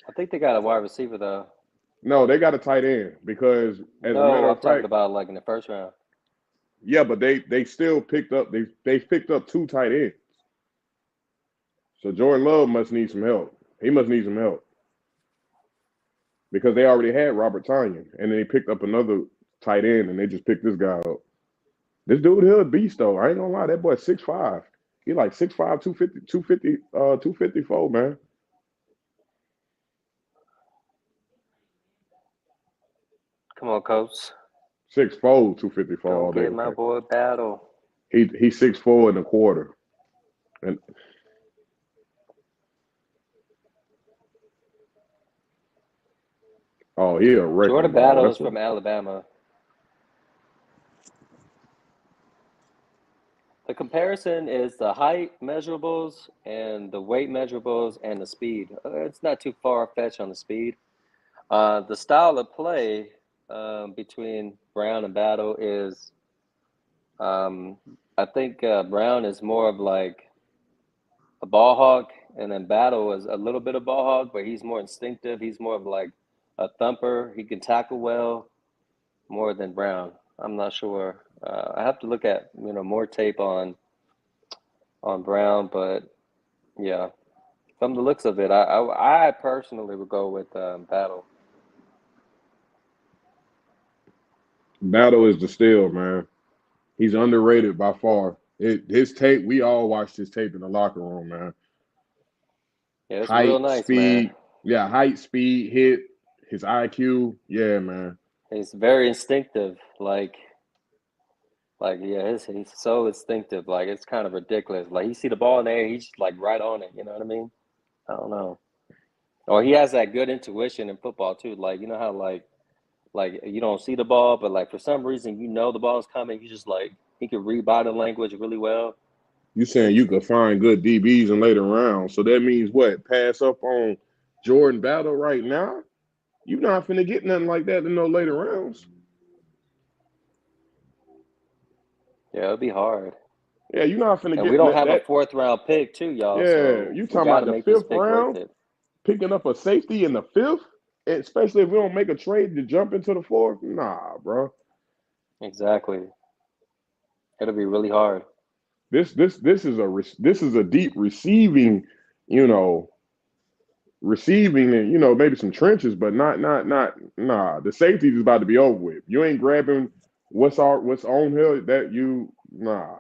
I think they got a wide receiver though. No, they got a tight end because, as a matter No, I'm of talking fact, about like in the first round. yeah, but they still picked up. They picked up two tight ends. So Jordan Love must need some help. He must need some help because they already had Robert Tonyan, and then they picked up another tight end, and they just picked this guy up. This dude here a beast though. I ain't gonna lie, that boy 6'5". He like 6'5", 254, man. Come on, coach. 6'4", 254 Go all day. get my boy Battle. He's 6'4" and a quarter. And oh, he a wrecking Jordan ball. Battle is That's from Alabama. The comparison is the height measurables and the weight measurables and the speed. It's not too far-fetched on the speed. The style of play between Brown and Battle is, I think Brown is more of like a ball hawk, and then Battle is a little bit of ball hawk, but he's more instinctive. He's more of like a thumper. He can tackle well more than Brown. I'm not sure. I have to look at more tape on Brown, but yeah, from the looks of it, I personally would go with Battle. Battle is the steal, man. He's underrated by far. His tape, we all watched his tape in the locker room, man. Yeah, it's real Height, nice, speed, man. yeah, height, speed, hit, his IQ, yeah, man. He's very instinctive, like yeah, he's so instinctive, like it's kind of ridiculous. Like he see the ball in the air, he's just like right on it. You know what I mean? I don't know. Or he has that good intuition in football too. Like you know how like you don't see the ball, but like for some reason the ball's coming. You just like he can read body language really well. You saying you could find good DBs in later rounds. So that means what? Pass up on Jordan Battle right now? You're not finna get nothing like that in no later rounds. Yeah, it'd be hard. Yeah, you're not finna And we get don't have a that. 4th round pick too, y'all. Yeah, So you we talking got about to the make this 5th pick worth round, it. picking up a safety in the 5th, especially if we don't make a trade to jump into the 4th? Nah, bro. Exactly. It'll be really hard. This is a deep receiving, receiving and maybe some trenches, but not nah. The safety is about to be over with. You ain't grabbing what's on here that you nah.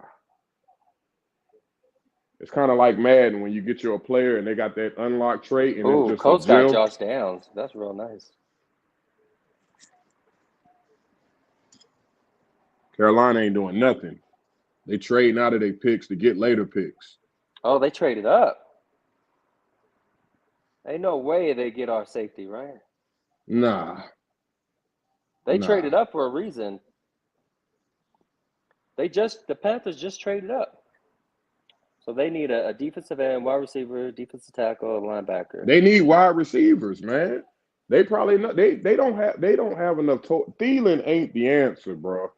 It's kind of like Madden when you get you a player and they got that unlocked trait and it's Ooh, just a Colts got gem. Josh Downs. That's real nice. Carolina ain't doing nothing. They trading out of their picks to get later picks. Oh, they traded up. Ain't no way they get our safety, right? Nah. They Nah. traded up for a reason. The Panthers just traded up. So they need a defensive end, wide receiver, defensive tackle, a linebacker. They need wide receivers, man. They probably not, they don't have enough. Thielen ain't the answer, bro.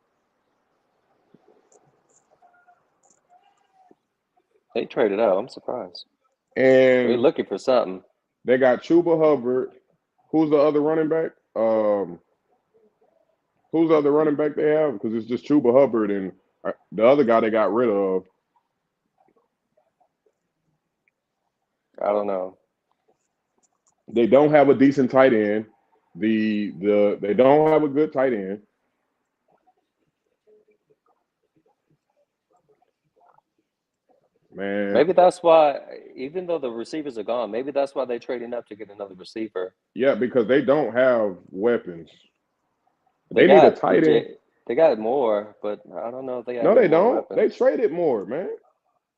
They traded up. I'm surprised. And They're looking for something. They got Chuba Hubbard. Who's the other running back? Who's the other running back they have? Because it's just Chuba Hubbard and the other guy they got rid of. I don't know. They don't have a decent tight end. They don't have a good tight end. Man. Maybe that's why, even though the receivers are gone, maybe that's why they're trading up to get another receiver. Yeah, because they don't have weapons. They need a tight end. They got more, but I don't know if they got No, they more don't. weapons. They traded more, man.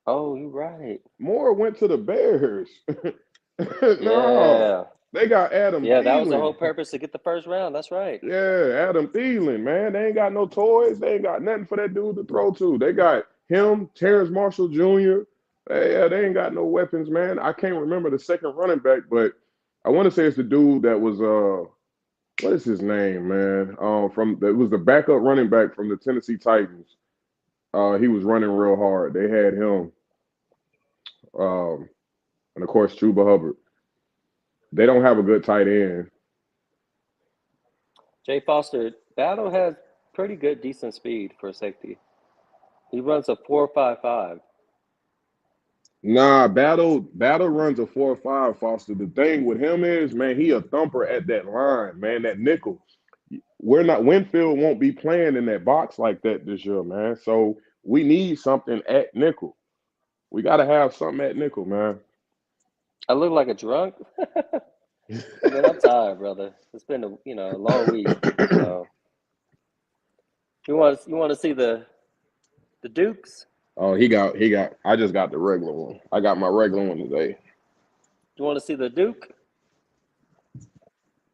Oh, you're right. Moore went to the Bears. Yeah. No, they got Adam Yeah, Thielen. that was the whole purpose to get the first round. That's right. Yeah, Adam Thielen, man. They ain't got no toys. They ain't got nothing for that dude to throw to. They got him, Terrence Marshall Jr. They ain't got no weapons, man. I can't remember the second running back, but I want to say it's the dude that was what is his name, man? It was the backup running back from the Tennessee Titans. He was running real hard. They had him. And of course Chuba Hubbard. They don't have a good tight end. Jay Foster, Battle has pretty good, decent speed for safety. He runs a 4.55. Nah, Battle runs a 4.5, Foster. The thing with him is, man, he a thumper at that line, man, that nickel. Winfield won't be playing in that box like that this year, man. So we need something at nickel. We got to have something at nickel, man. I look like a drunk. I mean, I'm tired, brother. It's been a long week. So you want to see the Dukes? Oh, he got. I just got the regular one. I got my regular one today. You want to see the Duke?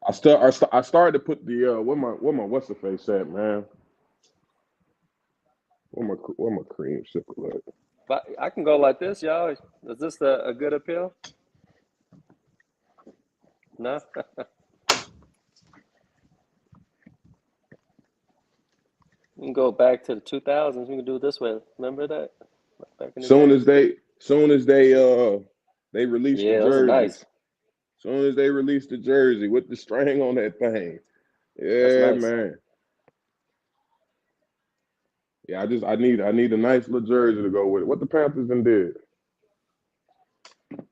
I started to put the where my what's the face at, man? Where my cream sickle at? But I can go like this, y'all. Is this a good appeal? No. We can go back to the 2000s. We can do it this way. Remember that? Back in the Soon day? as they released the those are jersey. nice. Soon as they released the jersey with the string on that thing. Yeah, nice. man. Yeah, I need a nice little jersey to go with it. What the Panthers done did?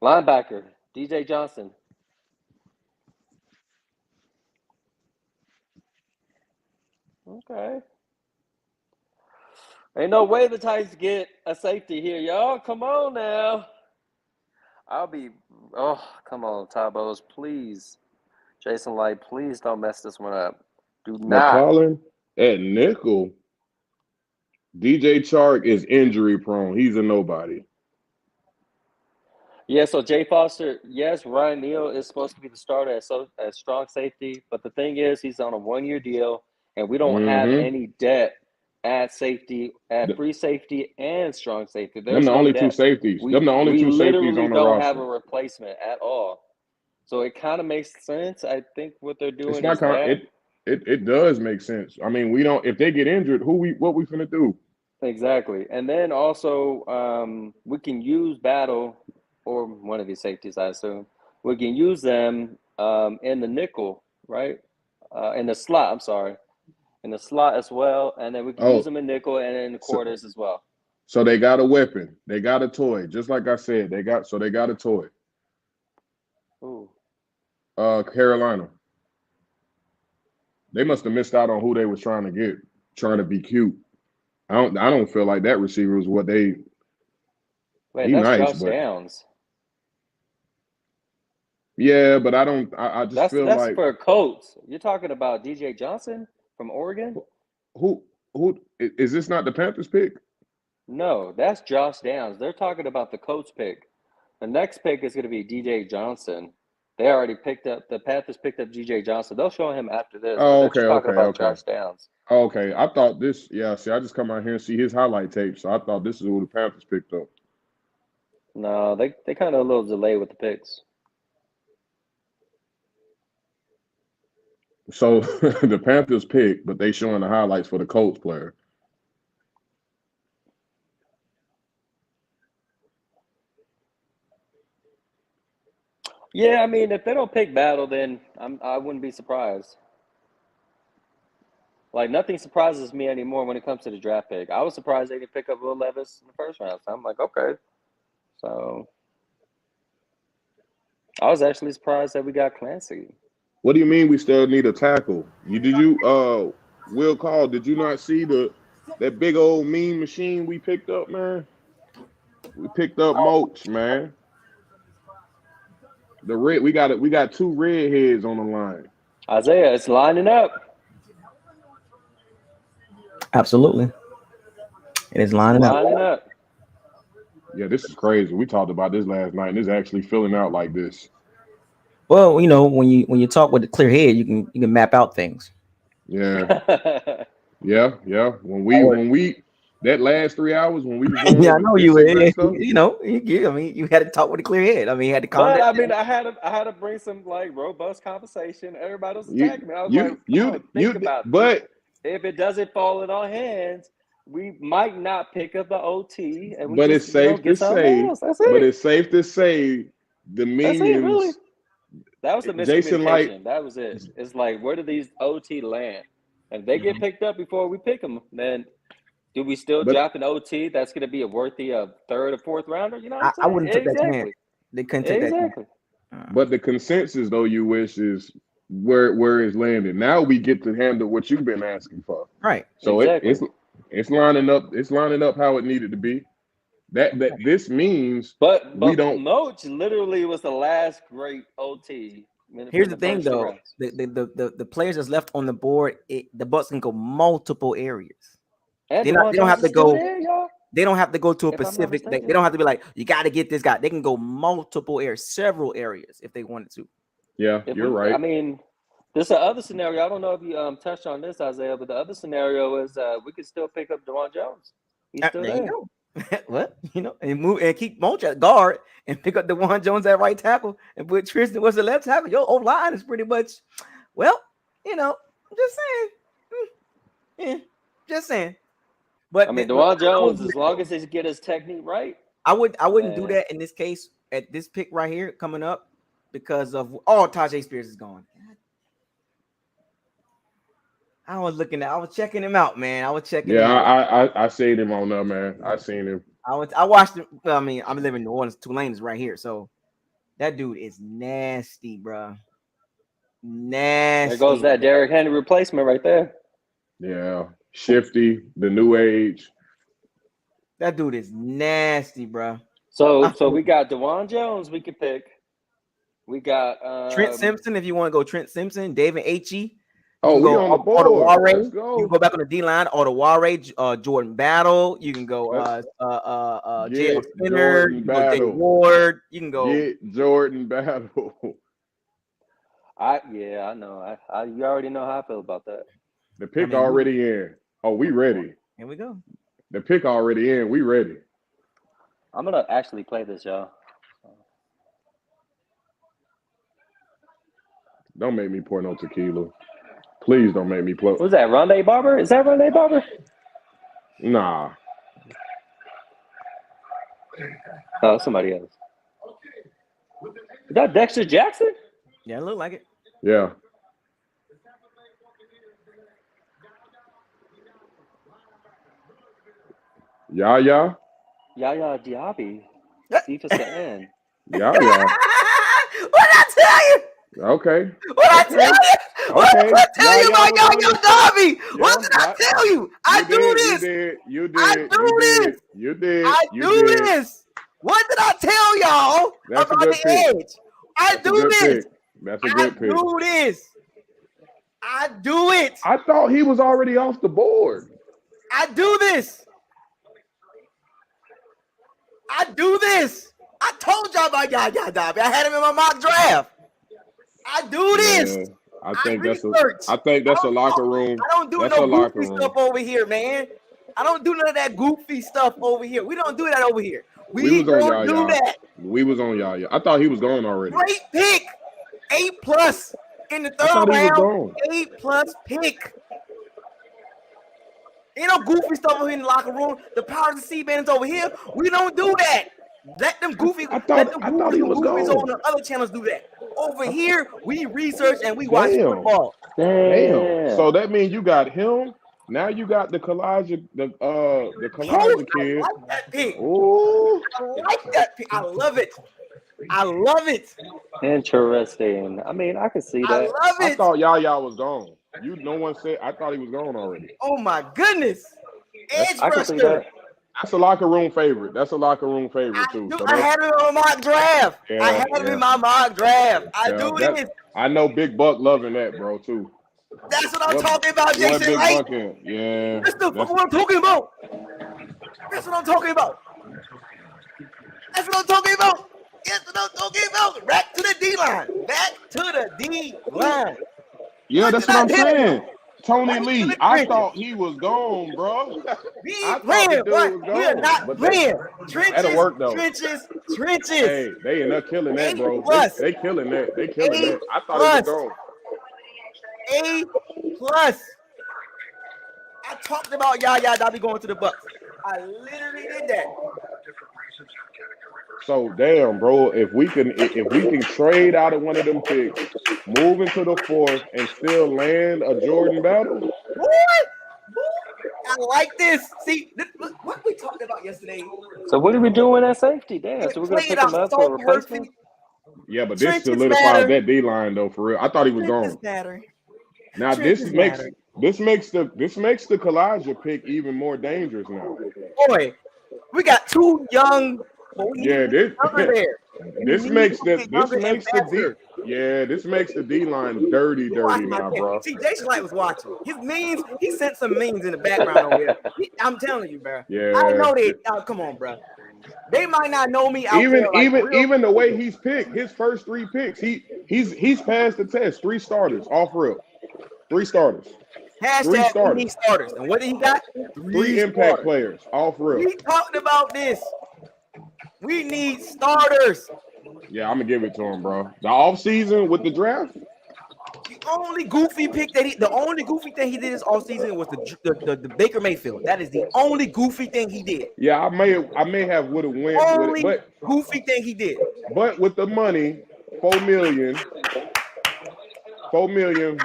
Linebacker, DJ Johnson. Okay. Ain't no way the Titans get a safety here, y'all. Come on now. Come on, Tabos, please. Jason Light, please don't mess this one up. Do not. McCollum at nickel. DJ Chark is injury prone. He's a nobody. Yeah, so Jay Foster, yes, Ryan Neal is supposed to be the starter at strong safety, but the thing is he's on a 1-year deal, and we don't have any depth at safety, at free safety and strong safety. There's them the no only depth. two safeties. We Safeties on the don't roster. have a replacement at all. So it kind of makes sense. I think what they're doing It's not is that. It does make sense. I mean, we don't. If they get injured, what we finna do? Exactly, and then also we can use Battle or one of these safeties. I assume we can use them in the nickel, right? In the slot. I'm sorry, in the slot as well, and then we can use them in nickel and in the quarters as well. So they got a weapon. They got a toy. Just like I said, they got a toy. Ooh. Carolina. They must have missed out on who they was trying to get, trying to be cute. I don't feel like that receiver was what they. Wait, He that's nice, Josh but Downs. yeah, but I don't. I just feel That's like for Colts. You're talking about DJ Johnson from Oregon? who is this not the Panthers pick? No, that's Josh Downs. They're talking about the Colts pick. The next pick is going to be DJ Johnson. They already picked up, the Panthers picked up DJ Johnson. They'll show him after this, but Oh, they're okay, just talking okay, about okay. Josh Downs. Okay, I thought this. Yeah, see, I just come out here and see his highlight tape, so I thought this is who the Panthers picked up. No, they kind of a little delayed with the picks. So the Panthers pick, but they showing the highlights for the Colts player. Yeah, I mean, if they don't pick Battle, then I wouldn't be surprised. Like, nothing surprises me anymore when it comes to the draft pick. I was surprised they didn't pick up Will Levis in the first round. So I'm like, okay. So I was actually surprised that we got Clancy. What do you mean we still need a tackle? Will Call, did you not see that big old mean machine we picked up, man? We picked up Moach, man. We got two redheads on the line. Isaiah, it's lining up. Absolutely. It is lining up. Yeah, this is crazy. We talked about this last night, and it's actually filling out like this. Well, you know, when you talk with a clear head, you can map out things. Yeah. yeah. When we that last 3 hours when we was going yeah, I over know this you. and that stuff. You know, I mean, you had to talk with a clear head. I mean, you had to calm But down. I mean, I had to bring some like robust conversation. Everybody was attacking me. I was think about this. If it doesn't fall in our hands, we might not pick up the OT, and we But just it's safe to get something say. else. That's it. But it's safe to say the That's minions. it, really. That was the Jason miscommunication. That was it. It's like, where do these OT land? And if they get picked up before we pick them, then do we still draft an OT that's going to be a worthy of third or fourth rounder? You know what I'm saying? I wouldn't take that chance. They couldn't take that chance. But the consensus, though, you wish is where it's landed. Now we get to handle what you've been asking for. Right. So it's lining up. It's lining up how it needed to be. That this means but we don't. Moach literally was the last great OT. Here's the thing, though: the players that's left on the board, the Bucks can go multiple areas. They don't have to go. They don't have to go to a specific. They don't have to be like, you got to get this guy. They can go multiple areas, several areas if they wanted to. Yeah, you're right. I mean, there's the other scenario. I don't know if you touched on this, Isaiah, but the other scenario is we could still pick up Dewan Jones. He's still there. You go. What? You know, and move and keep Moach at guard and pick up Dewan Jones at right tackle and put Tristan was the left tackle. Your old line is pretty much, well, you know, I'm just saying. Yeah, just saying. But I mean, Dewan Jones, as long as he get his technique right, I wouldn't do that in this case at this pick right here coming up because of Tajay Spears is gone. I was checking him out, man. I was checking him out. I seen him on there, man. I seen him. I watched him. I mean, I'm living in New Orleans, Tulane is right here, so that dude is nasty, bro. Nasty. There goes that Derrick Henry replacement right there. Yeah, shifty, the new age. That dude is nasty, bro. So we got Dewan Jones we could pick. We got Trent Simpson if you want to go Trent Simpson, David H.E. Oh, we on the board. Let's go. You can go back on the D line, Ottaware, Jordan Battle. You can go J.L. Spinner, you can go Jay Ward. You can go get Jordan Battle. I know. You already know how I feel about that. The pick already in. Oh, we ready. Here we go. The pick already in. We ready. I'm gonna actually play this, y'all. Don't make me pour no tequila. Please don't make me play. Who's that? Rondé Barber? Is that Rondé Barber? Nah. Oh, somebody else. Is that Dexter Jackson? Yeah, it looked like it. Yeah. Yaya. Yaya Diaby, defensive end. Yaya. What I tell you? Okay. What I Okay. tell you? What Okay. did I tell you Yaya about was on Yaya this. Derby? What Yeah. did I tell you? I do this. You I did. do You did. this. You did. I You do did. this. What did I tell y'all That's a about good the pick. edge? I That's a do good this. pick. That's a I good pick. do this. I do it. I thought he was already off the board. I do this. I do this. I told y'all about Yaya Derby. I had him in my mock draft. I do this. Yeah. I I think that's research. a locker room. I don't do That's no a locker goofy room. stuff over here, man. I don't do none of that goofy stuff over here. We don't do that over here. We We was on don't do Yaya. that. We was on Yaya. I thought he was gone already. Great pick. A+ in the I third thought he was round. gone. A+ pick. Ain't no goofy stuff over here in the locker room. The powers of C-bands over here. We don't do that. Let them goofy, I thought he was goofies gone. on the other channels do that. Over here, we research and we watch Damn. football. Damn. So that means you got him. Now you got the Kalijah, the Kalijah kid. I like that pick. Ooh. I like that pick. I love it. I love it. Interesting. I mean, I can see I that. love I it. thought Yaya was gone. No one said. I thought he was gone already. Oh my goodness. Edge I can see rusher. that. That's a locker room favorite. That's a locker room favorite too. So I had him in my mock draft. Yeah, I had him in my mock draft. I do this. I know Big Buck loving that, bro, too. That's what I'm talking about, Jason. Big Right? Buck in? Yeah. That's what I'm talking about. That's what I'm talking about. That's what I'm talking about. That's what I'm talking about. Back to the D line. Back to the D line. Yeah, that's what I'm saying. Tony Lee, I thought he was gone, bro. We I ain't thought playing, the dude was We are gone. not But playing. that'll work though. Trenches. Hey, they end up killing that, bro. They killing that. They killing that. I thought it was gone. A+. I talked about Yaya Derby going to the Bucks. I literally did that. So damn, bro. If we can trade out of one of them picks, move into the fourth, and still land a Jordan Battle. What? I like this. See, what we talked about yesterday. So what are we doing at safety? Damn. So we're gonna pick him up for a replacement. Yeah, but this solidifies that D line though, for real. I thought he was gone. Now this makes the Kalijah pick even more dangerous now. Boy, we got two young. This makes the D line dirty now, bro. See, Jason Light was watching. His memes, he sent some memes in the background over here. I'm telling you, bro. Yeah. I know they. Come on, bro. They might not know me. Even the way he's picked, his first 3 picks, he's passed the test. 3 starters off rip. 3 starters. Hashtag we need starters. And what did he got? 3 impact players off rip. We talked about this. We need starters. Yeah, I'm gonna give it to him, bro. The offseason with the draft. The only goofy thing he did this offseason was the Baker Mayfield. That is the only goofy thing he did. Yeah, I may have would have went only with it, goofy thing he did. But with the money, $4 million,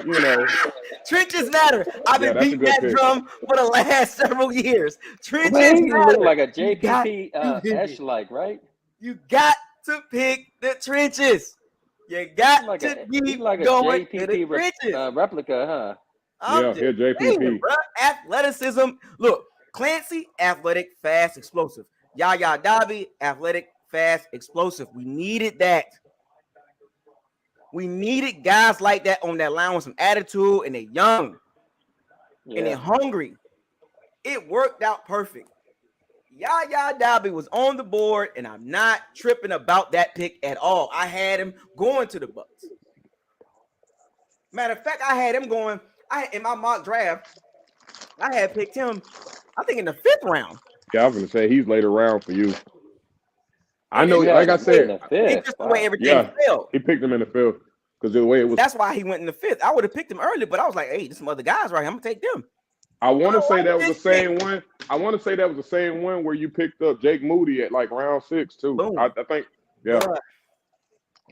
you know. Trenches matter. I've been beating that drum for the last several years. Trenches matter. Look like a JPP Esh-like, right? You got to pick the trenches. You got to be like a going JPP to the trenches. Replica, huh? JPP. Bro. Athleticism. Look, Clancy, athletic, fast, explosive. Yaya Derby, athletic, fast, explosive. We needed that. We needed guys like that on that line with some attitude, and they're young, and they're hungry. It worked out perfect. Yaya Derby was on the board, and I'm not tripping about that pick at all. I had him going to the Bucks. Matter of fact, I had him going. In my mock draft, I had picked him, I think, in the 5th round. Yeah, I was gonna say he's later round for you. I know, like I said, just the way everything fell. He picked him in the 5th because the way it was. That's why he went in the 5th. I would have picked him early, but I was like, hey, there's some other guys right here. I'm gonna take them. I want to say that was the same one. I want to say that was the same one where you picked up Jake Moody at like round 6 too. I think, yeah.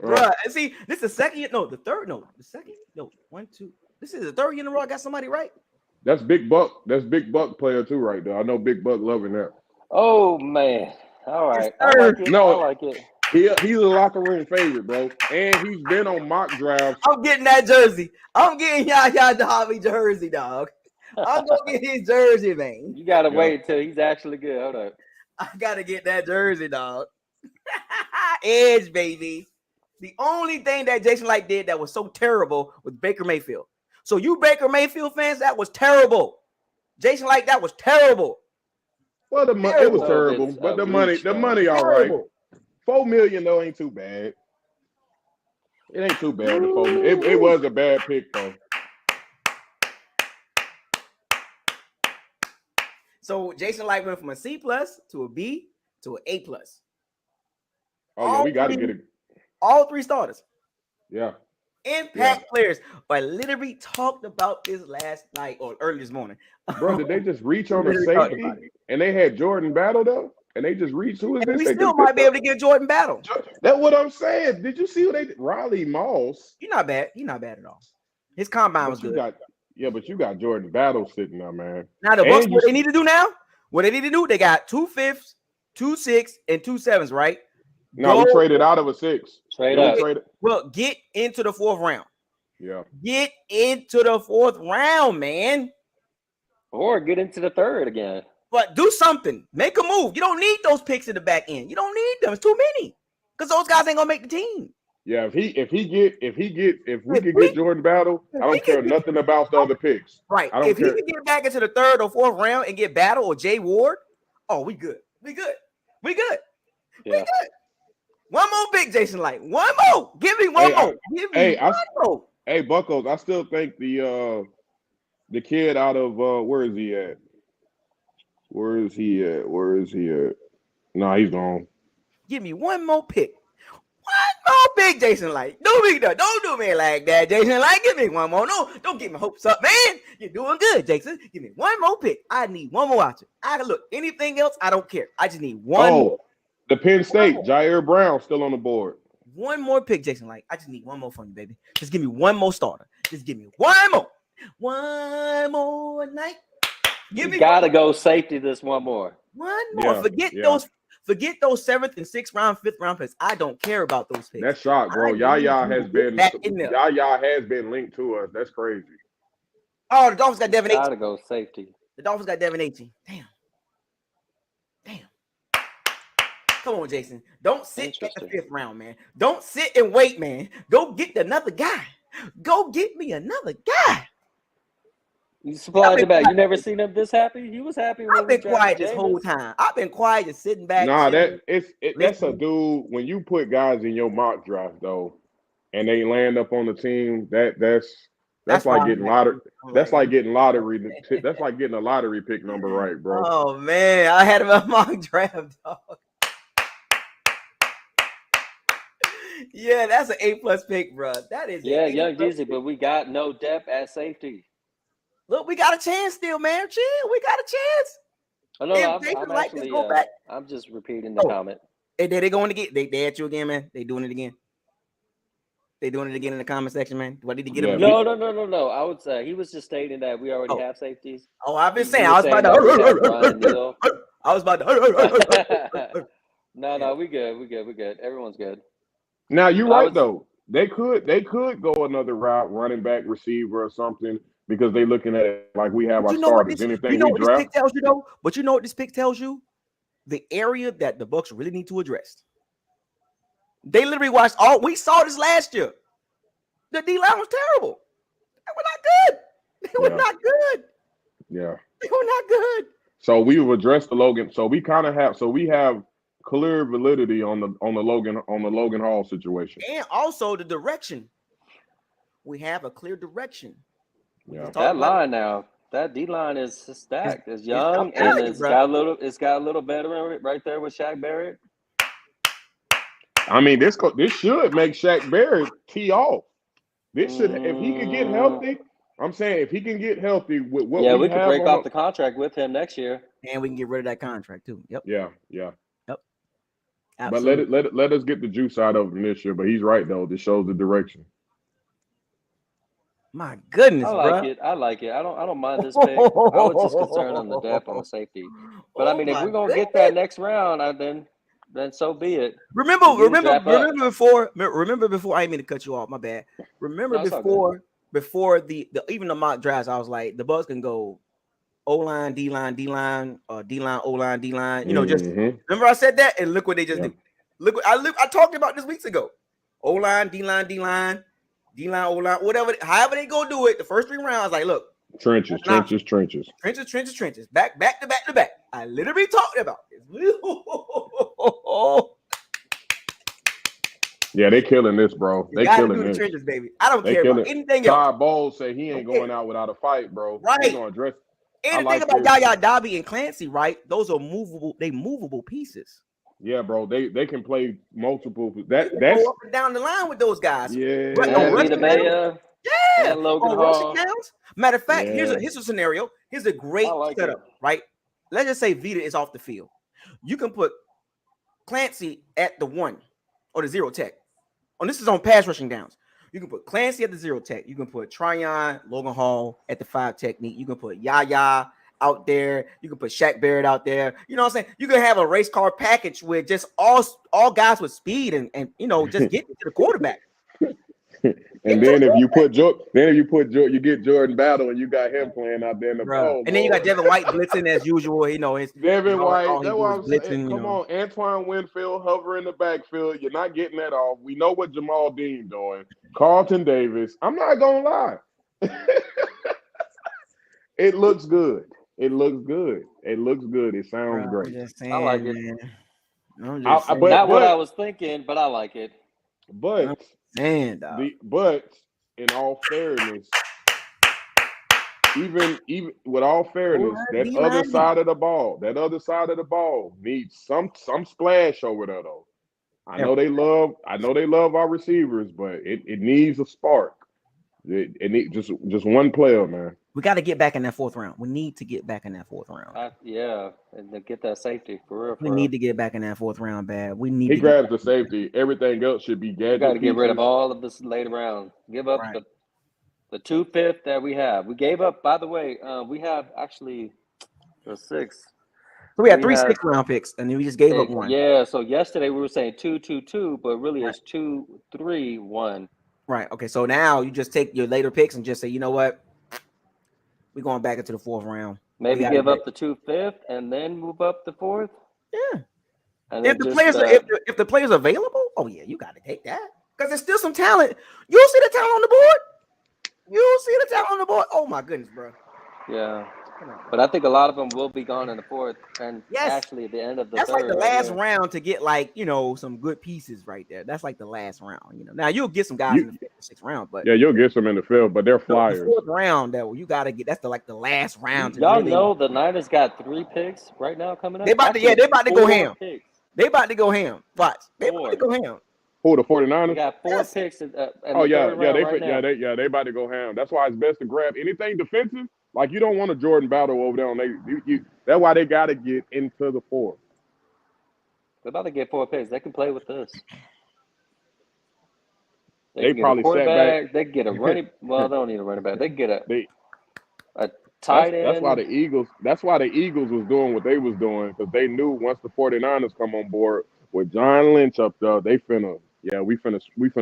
Bruh. And see, this is the second. No, the third. No, the second. No, 1, 2. This is the 3rd year in a row I got somebody right. That's Big Buck. That's Big Buck player too, right there. I know Big Buck loving that. Oh man. All right. I Sir. like it. I No, like it. he's a locker room favorite, bro. And he's been on mock drafts. I'm getting that jersey. I'm getting Yaya Davi jersey, dog. I'm gonna get his jersey, man. You gotta Yeah. wait till he's actually good. Hold up. I gotta get that jersey, dog. Edge, baby. The only thing that Jason Light did that was so terrible was Baker Mayfield. So you Baker Mayfield fans, that was terrible. Jason Light, that was terrible. Well, it was So terrible, it's but a the money, reach, though. all right. Terrible. $4 million though ain't too bad. It ain't too bad. The $4 million. It was a bad pick though. So Jason Light went from a C plus to a B to an A plus. Oh yeah, we got to get it. All three starters. Yeah. Impact players. I literally talked about this last night or early this morning. Bro, did they just reach on a Literally talked safety about it. and they had Jordan Battle though? And they just reached. Who is And this? we They still just might picked be up? able to get Jordan Battle. That's what I'm saying. Did you see who they did? Riley Moss? He's not bad. He's not bad at all. His combine was good. But you got Jordan Battle sitting there, man. Now the Bucks, what they need to do now? What they need to do? They got 2 5s, 2 6s, and 2 7s, right? No, we traded out of a 6. Trade up. Well, get into the 4th round. Yeah. Get into the 4th round, man. Or get into the 3rd again. But do something. Make a move. You don't need those picks in the back end. You don't need them. It's too many. Because those guys ain't gonna make the team. Yeah, if we could get Jordan Battle, I don't care nothing about the other picks. Right. I don't If care. he can get back into the 3rd or 4th round and get Battle or Jay Ward, oh, we good. We good. We good. Yeah. We good. One more pick, Jason Light. One more. Give me one more. Give me one more. Hey, Bucos, I still think the kid out of where is he at? Where is he at? Nah, he's gone. Give me one more pick. One more pick, Jason Light. Don't do me like that, Jason Light. Give me one more. No, don't get my hopes up, man. You're doing good, Jason. Give me one more pick. I need one more option. I can look anything else. I don't care. I just need one more. The Penn State, Jair Brown still on the board. One more pick, Jason Light. I just need one more from you, baby. Just give me one more starter. Just give me one more. One more night. You gotta go safety this one more. One more. Forget those 7th and 6th round, 5th round picks. I don't care about those picks. That's shock, bro. Yaya has been linked to us. That's crazy. Oh, the Dolphins got Devin 18. Gotta go safety. The Dolphins got Devin 18. Damn. Come on, Jason. Don't sit at the 5th round, man. Don't sit and wait, man. Go get another guy. Go get me another guy. You supplied him back. You never seen him this happy? He was happy when I've been quiet this whole time. I've been quiet, just sitting back. Nah, that's a dude. When you put guys in your mock draft though, and they land up on the team, that's like getting lottery. That's like getting lottery. That's like getting a lottery pick number right, bro. Oh man, I had him on mock draft, dog. Yeah, that's an A+ pick, bro. That is young Jeezy, but we got no depth at safety. Look, we got a chance still, man. Chill, we got a chance. Oh, no, I'm just repeating the comment. Hey, they going to get they at you again, man. They doing it again. They doing it again in the comment section, man. Do I need to get them? No. I would say he was just stating that we already have safeties. Oh, I've been saying I was about to. I was about to. No, we good. Everyone's good. Now you're right though. They could go another route, running back, receiver, or something, because they're looking at it like we have our starters. Anything we draft. This pick tells you though? But you know what this pick tells you? The area that the Bucs really need to address. They literally watched all. We saw this last year. The D line was terrible. They were not good. They were not good. Yeah. They were not good. So we've addressed the Logan. So we kind of have. So we have clear validity on the Logan Hall situation, and also the direction. We have a clear direction. Yeah, that line now, that D line is stacked. It's young and it's got a little veteran right there with Shaq Barrett. I mean, this should make Shaq Barrett tee off. This should, if he could get healthy. I'm saying if he can get healthy with what we could break off the contract with him next year, and we can get rid of that contract too. Yep. Yeah. Yep. Absolutely. But let us get the juice out of him this year. But he's right though. This shows the direction. My goodness, I bro. like it. I like it. I don't mind this pick. I was just concerned on the depth on the safety. But I Oh mean, if my we're gonna get goodness. that next round, then so be it. Remember, We need to remember, draft up. remember before. I didn't mean to cut you off. My bad. Remember No, it's all good. before the even the mock drafts, I was like, the Bucks can go O line, D line, D line, D line, O line, D line. You know, just remember I said that, and look what they just do. Look, I talked about this weeks ago. O line, D line, D line, D line, O line, whatever. However they go do it, the first 3 rounds, like, look, trenches. back to back to back. I literally talked about this. Yeah, they killing this, bro. You They gotta killing do the this. trenches, baby. I don't They care about killing. anything else. Todd Bowles said he ain't going out without a fight, bro. Right. He gonna address. And the thing about Yaya Dobby and Clancy, right? Those are movable pieces. Yeah, bro. They can play multiple. That's go up and down the line with those guys. Yeah. And Vita Vea. Yeah. And Logan on Hall. rushing downs. Matter of fact, Yeah. here's a scenario. Here's a great setup, right? Let's just say Vita is off the field. You can put Clancy at the 1 or the 0 tech. Oh, this is on pass rushing downs. You can put Clancy at the 0 tech. You can put Tryon, Logan Hall at the 5 technique. You can put Yaya out there. You can put Shaq Barrett out there. You know what I'm saying? You can have a race car package with just all guys with speed and you know, just get to the quarterback. And then if you put you get Jordan Battle and you got him playing out there in the bowl. And then you got Devin White blitzing as usual. You know, it's Devin White. all That's what I'm saying. Come on, you know. Antoine Winfield hover in the backfield. You're not getting that off. We know what Jamal Dean doing. Carlton Davis. I'm not gonna lie. It looks good. It sounds great. I like it. Not what I was thinking, but I like it. But in all fairness, even with all fairness, that other side of the ball needs some splash over there though. I know they love our receivers, but it needs a spark. It needs just one player, man. We got to get back in that 4th round. We need to get back in that 4th round. And to get that safety for real. We need to get back in that 4th round, bad. We need. He grabs the safety. Everything else should be gadget. You got to get rid of all of this later round. Give up the 2/5 that we have. We gave up. By the way, we have actually the 6. So we had 3 6th round picks, and then we just gave up 1. Yeah. So yesterday we were saying 2 2 2, but really it's 2 3 1. Right. Okay. So now you just take your later picks and just say, you know what, we're going back into the 4th round. Maybe give up the 2/5 and then move up the 4th. Yeah. And if the players are available, oh yeah, you got to take that because there's still some talent. You'll see the talent on the board. Oh my goodness, bro. Yeah. But I think a lot of them will be gone in the 4th, and actually at the end of the 3rd. That's like the last round to get some good pieces right there. That's like the last round. Now you'll get some guys in the 5th or 6th round, but yeah, you'll get some in the field, but they're flyers. The 4th round that you got to get. That's the last round. Y'all know the Niners got 3 picks right now coming up. They about to go ham. They about to go ham. Watch. They about to go ham. Who, the 49ers? They got 4 picks. They about to go ham. That's why it's best to grab anything defensive. Like you don't want a Jordan Battle over there on that's why they got to get into the 4th. They're about to get 4 picks. They can play with this. They probably sat back. They get a running. Well, they don't need a running back. They get a tight end. That's why the Eagles was doing what they was doing because they knew once the 49ers come on board with John Lynch up there, we finna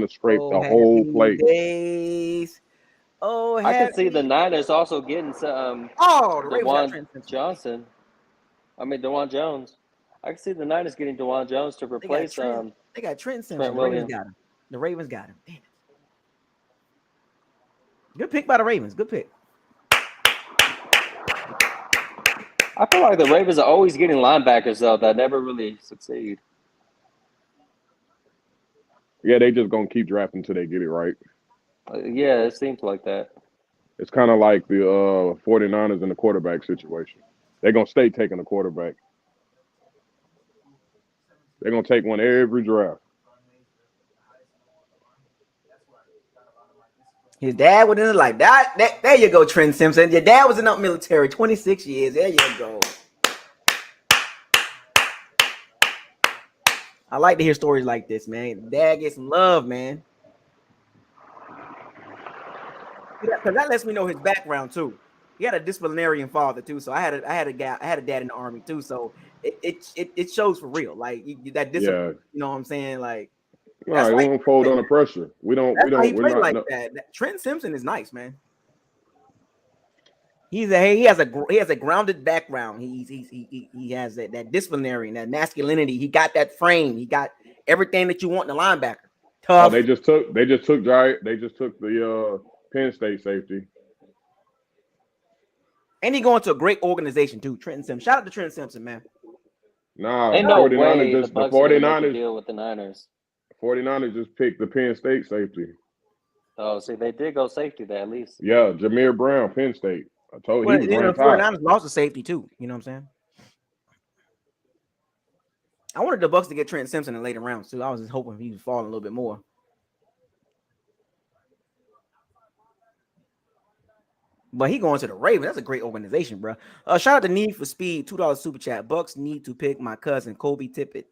scrape the whole plate. Oh, I can see the Niners also getting some. DeJuan Johnson. DeJuan Jones. I can see the Niners getting DeJuan Jones to replace They got Trent Simpson. The Ravens got him. The Ravens got him. Damn it. Good pick by the Ravens. Good pick. I feel like the Ravens are always getting linebackers though that never really succeed. Yeah, they just gonna keep drafting until they get it right. Yeah, it seems like that. It's kind of like the 49ers in the quarterback situation. They're going to stay taking a quarterback. They're going to take one every draft. His dad was in the like that. There you go, Trent Simpson. Your dad was in the military, 26 years. There you go. I like to hear stories like this, man. Dad gets some love, man. because that lets me know his background too. He had a disciplinarian father too, so I had a dad in the army too, so it shows for real, like that discipline. Yeah. You know what I'm saying? Like No, that's it why won't fold under pressure. he We're played not. like No, that. Trent Simpson is nice, man. He has a grounded background. He has that disciplinary, that masculinity. He got that frame. He got everything that you want in a linebacker. oh, Tough. they just took the Penn State safety. And he going to a great organization too. Trenton Simpson. Shout out to Trenton Simpson, man. Nah, Ain't the no 49ers way the just the Bucks are gonna make a 49ers deal with the Niners. 49ers just picked the Penn State safety. Oh, see, they did go safety there at least. Yeah, Jameer Brown, Penn State. I told you he Well, was you know, ranked the high. 49ers lost the safety too. You know what I'm saying? I wanted the Bucks to get Trent Simpson in later rounds too. I was just hoping he would fall a little bit more. But he going to the Ravens. That's a great organization, bro. Shout out to Need for Speed, $2 super chat. Bucks need to pick my cousin Kobe Tippett.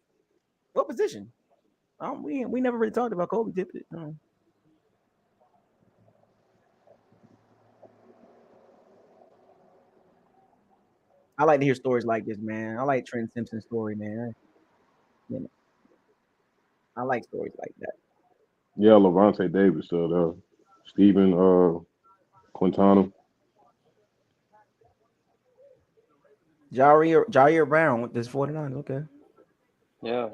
What position? We never really talked about Kobe Tippett. No. I like to hear stories like this, man. I like Trent Simpson's story, man. You know, I like stories like that. Yeah, Levante Davis still there. Steven Quintana. Jair Brown with this 49. Okay. Yeah.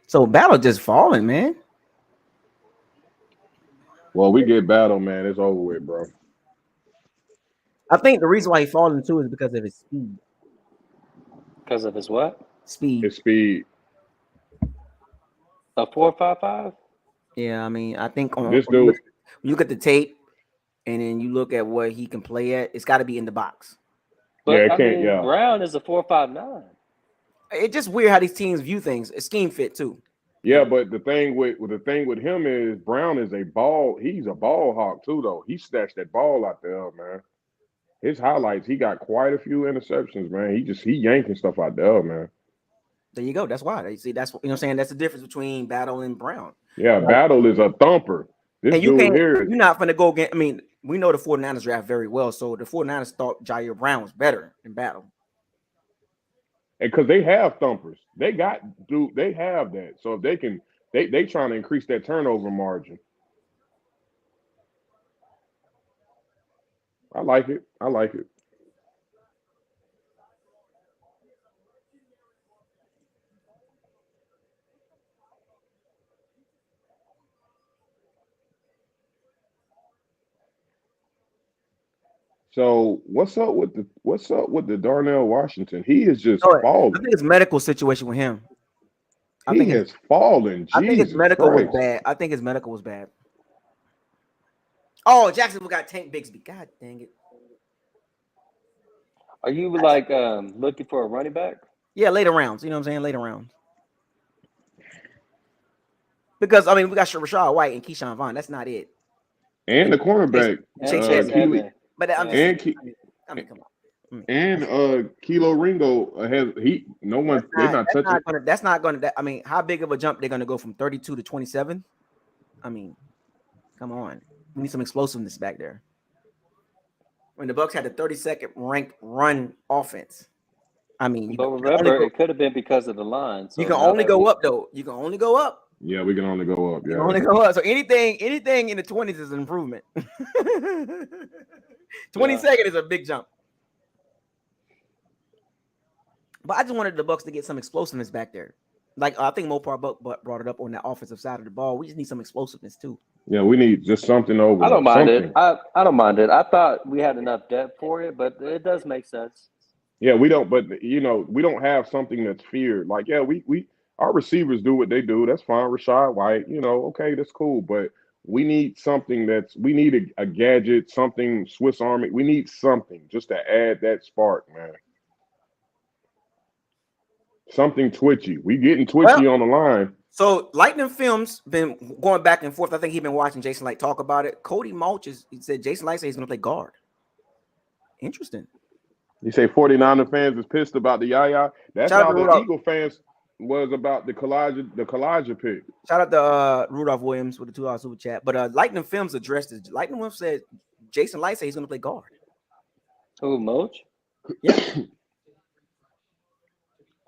So Battle just falling, man. Well, we get Battle, man. It's over with, bro. I think the reason why he falling too is because of his speed. Because of his what? Speed. His speed. A 4.55? Yeah, I mean, I think This dude. You look at the tape, and then you look at what he can play at. It's got to be in the box. But Yeah, it I can't. mean, Yeah. Brown is a 4.59. It's just weird how these teams view things. It's scheme fit too. Yeah, but the thing with him is Brown is a ball. He's a ball hawk too, though. He snatched that ball out there, man. His highlights, he got quite a few interceptions, man. He yanking stuff out there, man. There you go. That's why. You see, that's, you know what I'm saying. That's the difference between Battle and Brown. Yeah, like, Battle is a thumper. This and you dude can't. here, you're not going to go against. I mean, we know the 49ers draft very well, so the 49ers thought Jair Brown was better in Battle. And because they have thumpers, they have that. So if they can, they trying to increase that turnover margin. I like it. So what's up with the Darnell Washington? He is just falling. I think it's medical situation with him. He has fallen. I think his medical was bad. Oh, Jacksonville got Tank Bigsby. God dang it. Are you like looking for a running back? Yeah, later rounds. You know what I'm saying? Later rounds. Because I mean, we got Rashad White and Keyshawn Vaughn. That's not it. And the cornerback. But I mean, come on. And Kilo Ringo they're not touching. That's not gonna. I mean, how big of a jump they're gonna go from 32 to 27? I mean, come on. We need some explosiveness back there. When the Bucks had the 32nd ranked run offense. I mean, but remember, it could have been because of the line. So you can only go up, though. You can only go up. Yeah, we can only go up. Yeah, only go up. So anything in the 20s is an improvement. 22nd is a big jump. But I just wanted the Bucks to get some explosiveness back there. Like I think Mopar Buck brought it up on that offensive side of the ball. We just need some explosiveness too. Yeah, we need just something over. I don't mind it. I don't mind it. I thought we had enough depth for it, but it does make sense. Yeah, we don't. But we don't have something that's feared. Like, yeah, we our receivers do what they do. That's fine. Rashad White, okay, that's cool. But we need something we need a gadget, something Swiss Army. We need something just to add that spark, man. Something twitchy. We getting twitchy on the line. So Lightning Films been going back and forth. I think he's been watching Jason Light talk about it. Cody Mulch he said Jason Light said he's going to play guard. Interesting. You say 49er fans is pissed about the Yaya. That's how the Eagle fans. was about the Kalijah pick. Shout out to Rudolph Williams with the $2 super chat. But Lightning Films addressed this. Lightning Films said Jason Light said he's going to play guard. Who, Moach? Yeah.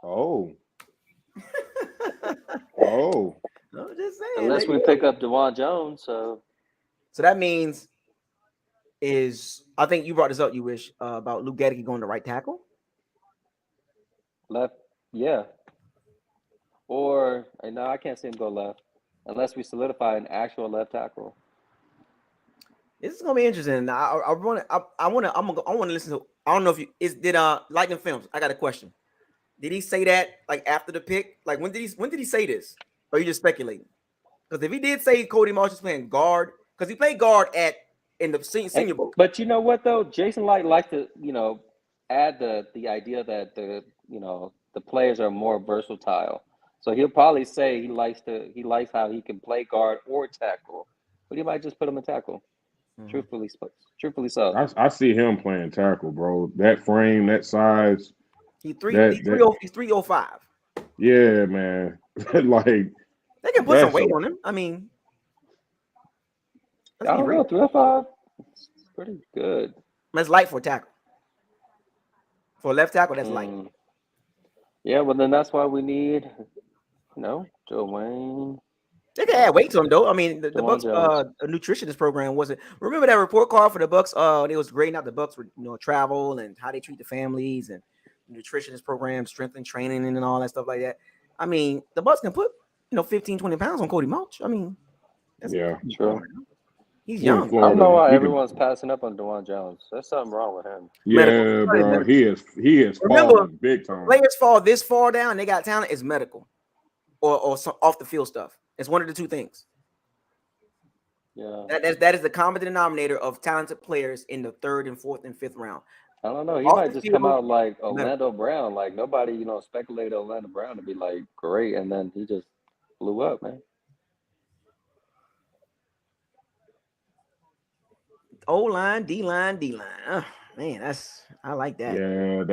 Oh. Oh. I'm just saying. Unless we pick up DeJuan Jones, so that means I think you brought this up, you wish, about Luke Gedeke going to right tackle? left, yeah. Or no, I can't see him go left unless we solidify an actual left tackle. This is gonna be interesting. I want to listen to. I don't know if did Lightning Films. I got a question. Did he say that like after the pick? Like when did he say this? Or are you just speculating? Because if he did say Cody Marsh is playing guard, because he played guard in the Senior Bowl. But you know what though, Jason Light likes to add the idea that the players are more versatile. So he'll probably say he likes how he can play guard or tackle, but he might just put him in tackle. Truthfully so. I see him playing tackle, bro. That frame, that size. He's 305. Yeah, man. Like they can put some weight on him. I mean, I don't know, 305. It's pretty good. That's light for a tackle. For a left tackle, that's light. Yeah, well then that's why we need, Dwayne. They can add weight to him though. I mean, the Bucks nutritionist program wasn't. Remember that report card for the Bucks? They was grading out the Bucks for travel and how they treat the families and nutritionist program, strength and training and all that stuff like that. I mean, the Bucks can put 15, 20 pounds on Cody March. I mean, that's true. He's young. I don't know why everyone's passing up on DeJuan Jones. There's something wrong with him. Yeah, bro. He is falling big time. Players fall this far down, they got talent. It's medical or some off the field stuff. It's one of the two things. Yeah. That is the common denominator of talented players in the 3rd and 4th and 5th round. I don't know. He might just come out like Orlando Brown. Like nobody, speculated Orlando Brown to be like great, and then he just blew up, man. O line, D line. Oh, man, I like that. Yeah,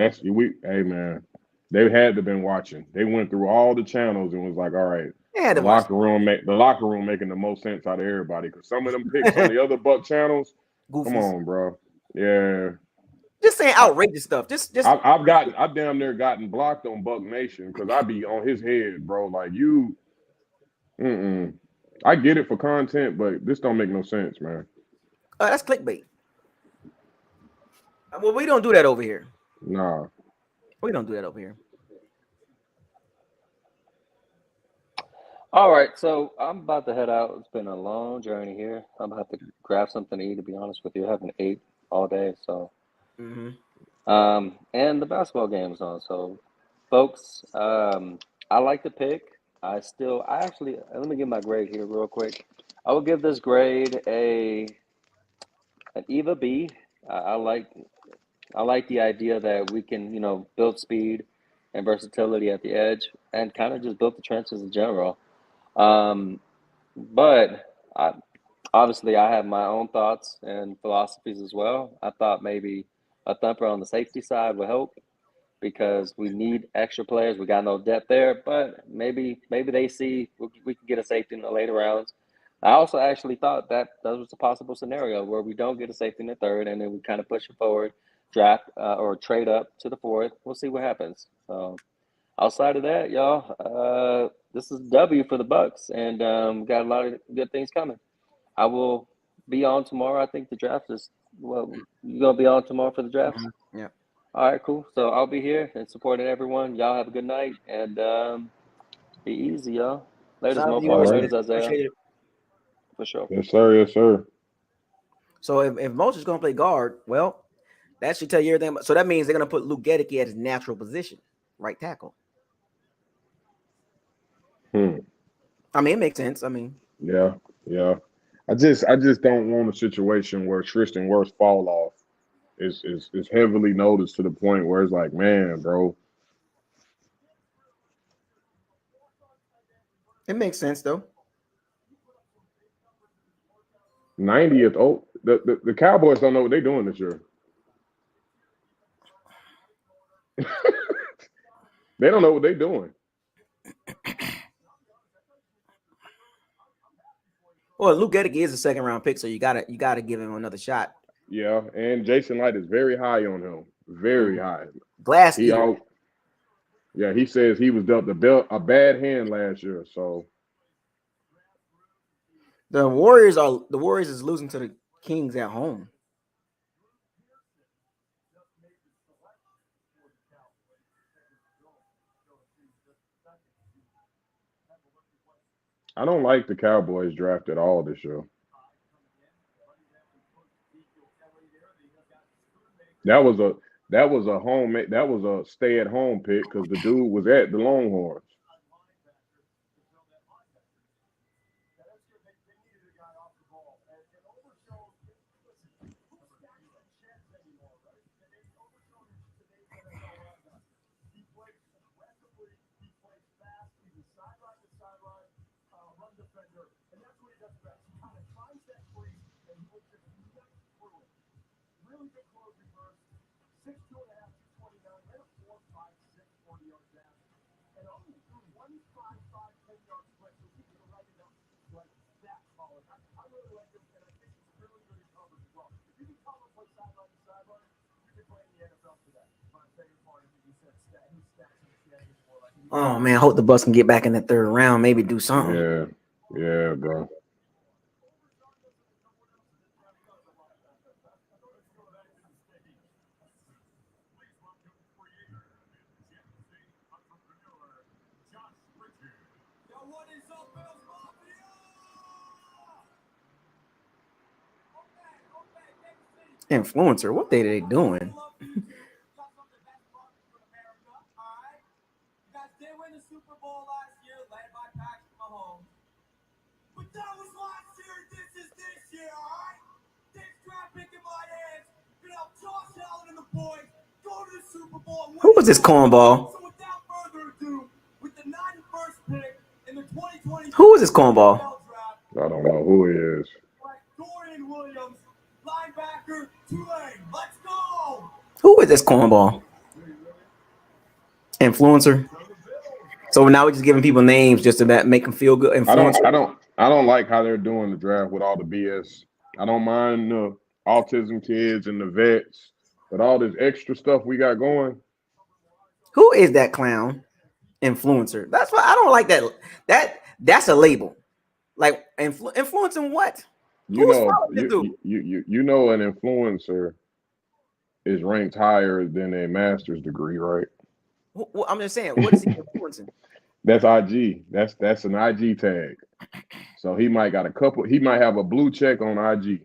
hey man, they had to have been watching. They went through all the channels and was like, all right, the locker room making the most sense out of everybody. Because some of them picks on the other Buck channels, Goofies. Come on, bro. Yeah. Just saying outrageous stuff. I've damn near gotten blocked on Buck Nation because I be on his head, bro. Like you, I get it for content, but this don't make no sense, man. That's clickbait. Well, we don't do that over here. Nah. We don't do that over here. All right, so I'm about to head out. It's been a long journey here. I'm about to grab something to eat, to be honest with you. I haven't ate all day, so. And the basketball game is on. So, folks, I like the pick. I actually, let me give my grade here real quick. I will give this grade an EVA B. I like the idea that we can, build speed and versatility at the edge and kind of just build the trenches in general. But obviously I have my own thoughts and philosophies as well. I thought maybe a thumper on the safety side would help because we need extra players. We got no depth there, but maybe they see we can get a safety in the later rounds. I also actually thought that was a possible scenario where we don't get a safety in the 3rd and then we kind of push it forward, draft or trade up to the 4th. We'll see what happens. So outside of that, y'all, this is W for the Bucks, and got a lot of good things coming. I will be on tomorrow. I think the draft is you're gonna be on tomorrow for the draft. Yeah. All right, cool. So I'll be here and supporting everyone. Y'all have a good night and be easy, y'all. Later, Mofo. Later, Isaiah. For sure. Yes, sir. Yes, sir. So if Moses is gonna play guard, well, that should tell you everything. So that means they're gonna put Luke Gedeke at his natural position, right tackle. I mean, it makes sense. I mean, yeah. I just don't want a situation where Tristan Wirfs fall off is heavily noticed to the point where it's like, man, bro. It makes sense though. 90th. Oh, the Cowboys don't know what they're doing this year. They don't know what they're doing. Well, Luke Gettick is a second round pick, so you gotta give him another shot. Yeah, and Jason Light is very high on him. Very high. Glass He eater. Yeah, he says he was dealt a bad hand last year. So The Warriors is losing to the Kings at home. I don't like the Cowboys draft at all this year. That was a stay at home pick because the dude was at the Longhorns. Oh man, I hope the Bucks can get back in the third round, maybe do something. Yeah, bro. Influencer, what they doing? Who was this cornball? Who is this cornball? I don't know who he is. Who is this cornball? Influencer. So now we're just giving people names just to make them feel good. Influencer. I don't like how they're doing the draft with all the BS. I don't mind the autism kids and the vets, but all this extra stuff we got going. Who is that clown? Influencer. That's why I don't like that. That's a label. Like influencing what? You know an influencer is ranked higher than a master's degree, right? Well, I'm just saying, what is he influencing? That's IG. That's an IG tag. So he might have a blue check on IG.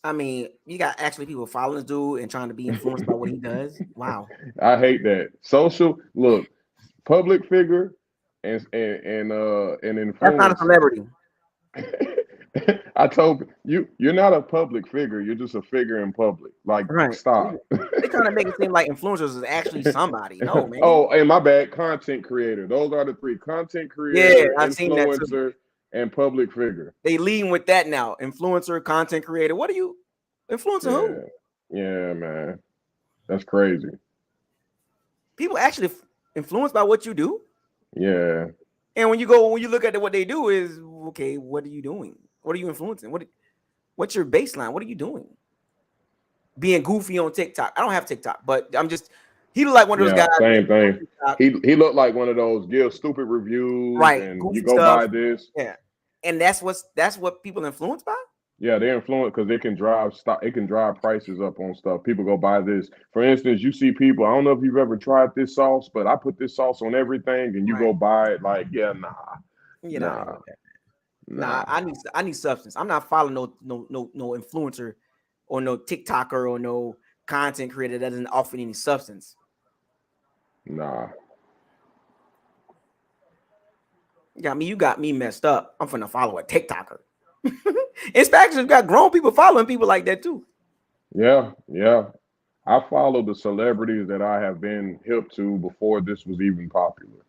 I mean, you got actually people following this dude and trying to be influenced by what he does. Wow. I hate that. Public figure and influence. That's not a celebrity. I told you're not a public figure. You're just a figure in public. Like, right. Stop. They're trying to make it seem like influencers is actually somebody. No, man. Oh, and my bad. Content creator. Those are the three: content creator, influencer, and public figure. They lean with that now. Influencer, content creator. What are you influencing? Who? Yeah, man. That's crazy. People actually influenced by what you do. Yeah. And when you look at what they do is, okay, what are you doing? What are you influencing? What's your baseline? What are you doing? Being goofy on TikTok. I don't have TikTok, but he looked like one of those guys. Same thing. He looked like one of those give stupid reviews, right? And you go buy this. Yeah. And that's what people influenced by? Yeah, they're influenced because it can drive prices up on stuff. People go buy this. For instance, you see people, I don't know if you've ever tried this sauce, but I put this sauce on everything and you go buy it like, Nah, I need substance. I'm not following no influencer or no TikToker or no content creator that doesn't offer any substance. Nah. You got me messed up. I'm finna follow a TikToker. In fact, you've got grown people following people like that too. Yeah. I follow the celebrities that I have been hip to before this was even popular.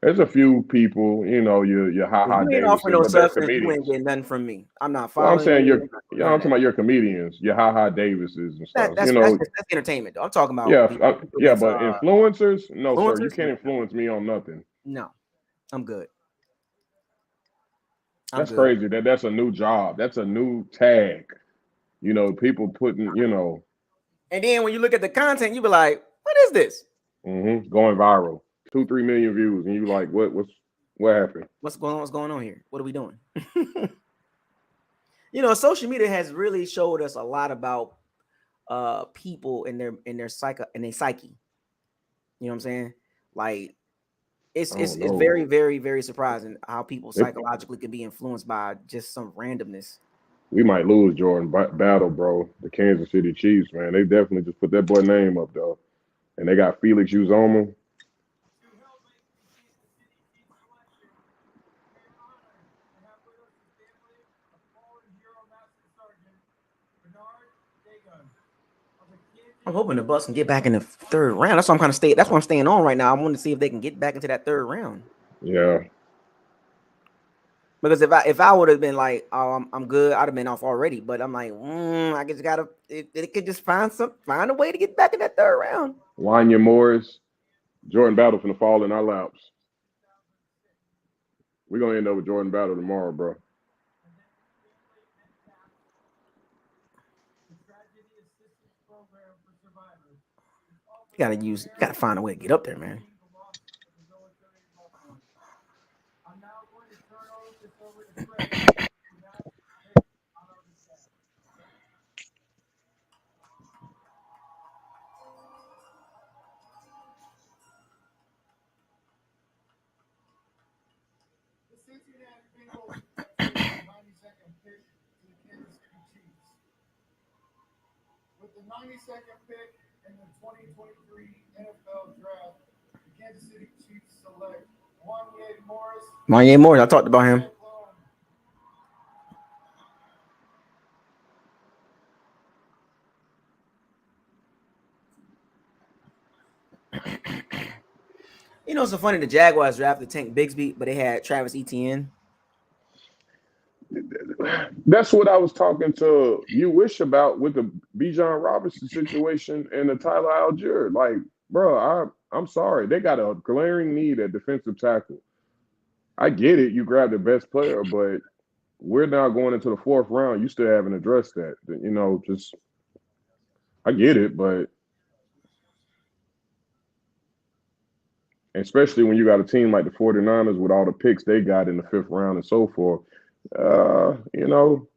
There's a few people, you know, your Ha If Ha you ain't offering Davises, no but they're substance, you ain't comedians. getting nothing from me. I'm not Well, I'm following saying you. I'm talking about your comedians, your Ha Ha Davises and stuff. You know, That's entertainment though. I'm talking about yeah, people yeah, that's but influencers, no, sir, you influencers. can't influence me on nothing. No, I'm good. I'm That's good. crazy. That's a new job. That's a new tag. You know, people putting, you know, And then when you look at the content, you be like, "What is this? going viral, 2-3 million views, and you like, what happened? What's going on? What's going on here? What are we doing?" You know, social media has really showed us a lot about people in their psyche. You know what I'm saying? Like I don't it's know. very, very, very surprising how people It, psychologically can be influenced by just some randomness. we might lose Jordan Battle, bro. The Kansas City Chiefs, man, they definitely just put that boy name up though, and they got Felix Uzoma. I'm hoping the Bucks can get back in the third round. That's what I'm That's what I'm staying on right now. I want to see if they can get back into that third round. Yeah. Because if I would have been like, oh, I'm good, I'd have been off already. But I'm like, I just gotta. It could just find a way to get back in that third round. Wanya Morris, Jordan Battle finna fall in our laps. We're gonna end up with Jordan Battle tomorrow, bro. You gotta find a way to get up there, man. With the 92nd pick in the 2023 NFL Draft, the Kansas City Chiefs select Wanya Morris. Wanya Morris, I talked about him. You know, it's so funny. The Jaguars drafted Tank Bigsby, but they had Travis Etienne. That's what I was talking to you wish about with the Bijan Robinson situation and the Tyler Algier. Like, bro, I'm sorry. They got a glaring need at defensive tackle. I get it. You grab the best player, but we're now going into the fourth round. You still haven't addressed that. You know, just I get it, but especially when you got a team like the 49ers with all the picks they got in the fifth round and so forth, you know,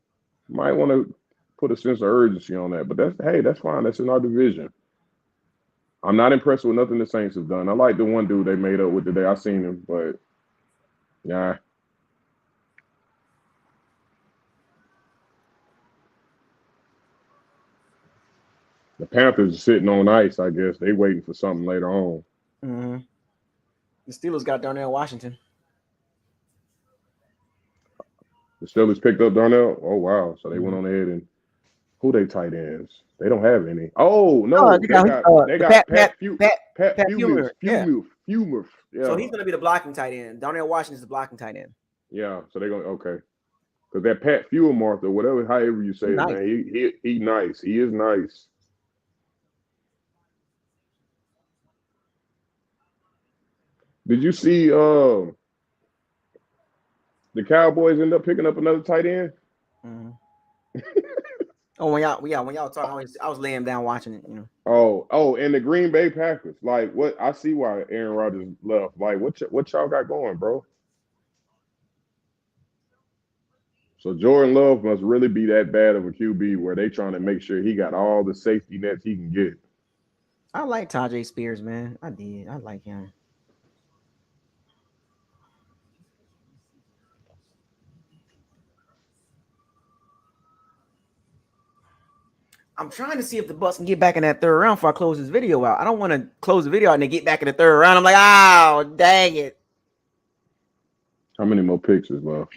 might want to put a sense of urgency on that. But that's fine. That's in our division. I'm not impressed with nothing the Saints have done. I like the one dude they made up with today. I seen him, but yeah. The Panthers are sitting on ice, I guess. They waiting for something later on. Mm-hmm. The Steelers got Darnell Washington. The Steelers picked up Darnell. Oh wow! So they went on ahead and who they tight ends? They don't have any. Oh no, they got Pat Fumuf. Yeah. Yeah. So he's gonna be the blocking tight end. Darnell Washington's the blocking tight end. Yeah. So they're gonna okay. Because that Pat Fumuf or whatever, however you say it, nice. Man, he nice. He is nice. Did you see the Cowboys end up picking up another tight end? Mm-hmm. Oh, when y'all talking, I was laying down watching it, you know. Oh, and the Green Bay Packers. Like, what? I see why Aaron Rodgers left. Like, what y'all got going, bro? So Jordan Love must really be that bad of a QB where they trying to make sure he got all the safety nets he can get. I like Tajay Spears, man. I did. I like him. I'm trying to see if the Bucks can get back in that third round before I close this video out. I don't want to close the video out and then get back in the third round. I'm like, oh, dang it. How many more picks is left?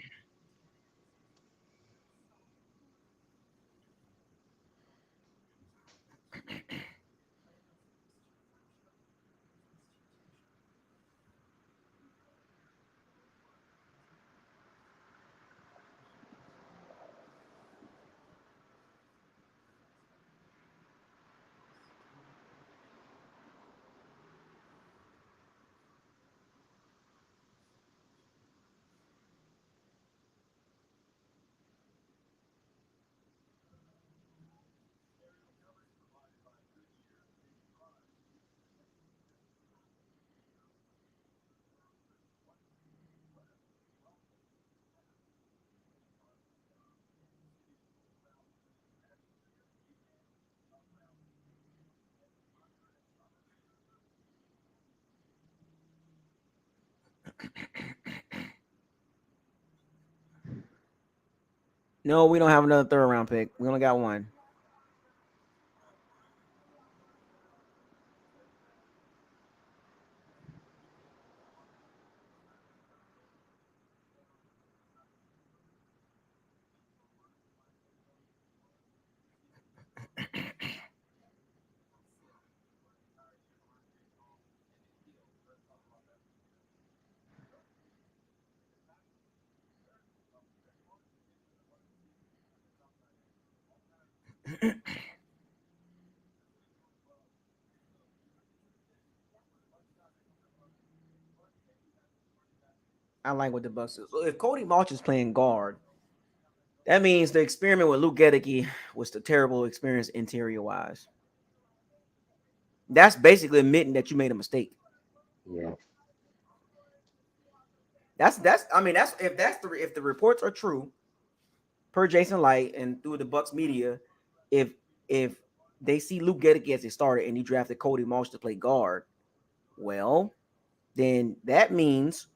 No, we don't have another third round pick. We only got one. I like what the Bucks do. So if Cody March is playing guard, that means the experiment with Luke Gedeke was the terrible experience interior wise. That's basically admitting that you made a mistake. Yeah. That's if the reports are true, per Jason Light and through the Bucks media, if they see Luke Gedeke as a starter and you drafted Cody Marsh to play guard, well, then that means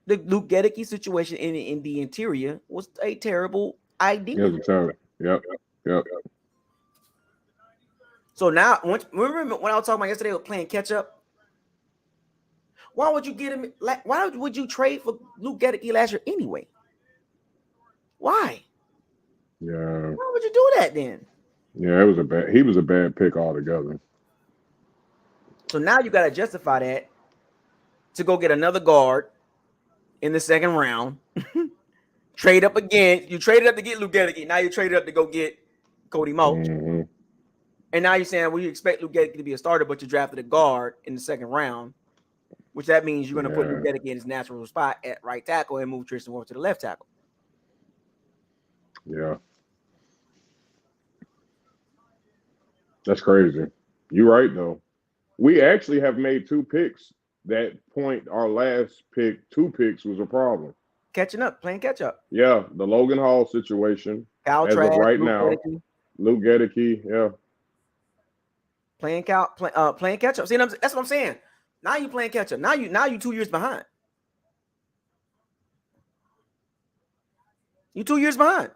the Luke Gedeke situation in the interior was a terrible idea. It was a terrible. Yep. So now, remember when I was talking about yesterday with playing catch up? Why would you get him? Why would you trade for Luke Gedeke last year anyway? Why? Yeah. Why would you do that then? Yeah, he was a bad pick altogether. So now you got to justify that to go get another guard in the second round. Trade up again. You traded up to get Luke Gedeke. Now you traded up to go get Cody Mulch. Mm-hmm. And now you're saying, well, you expect Luke Gedeke to be a starter, but you drafted a guard in the second round, which that means you're going to put Luke Gedeke in his natural spot at right tackle and move Tristan Wirfs to the left tackle. Yeah. That's crazy. You're right, though. We actually have made 2 picks. That point, our last pick, 2 picks was a problem. Catching up, playing catch up. Yeah, the Logan Hall situation. Kyle as Trask, of right Luke now, Gedeke. Luke Gedeke, yeah. Playing catch up. See, that's what I'm saying. Now you playing catch up. Now you 2 years behind. You 2 years behind.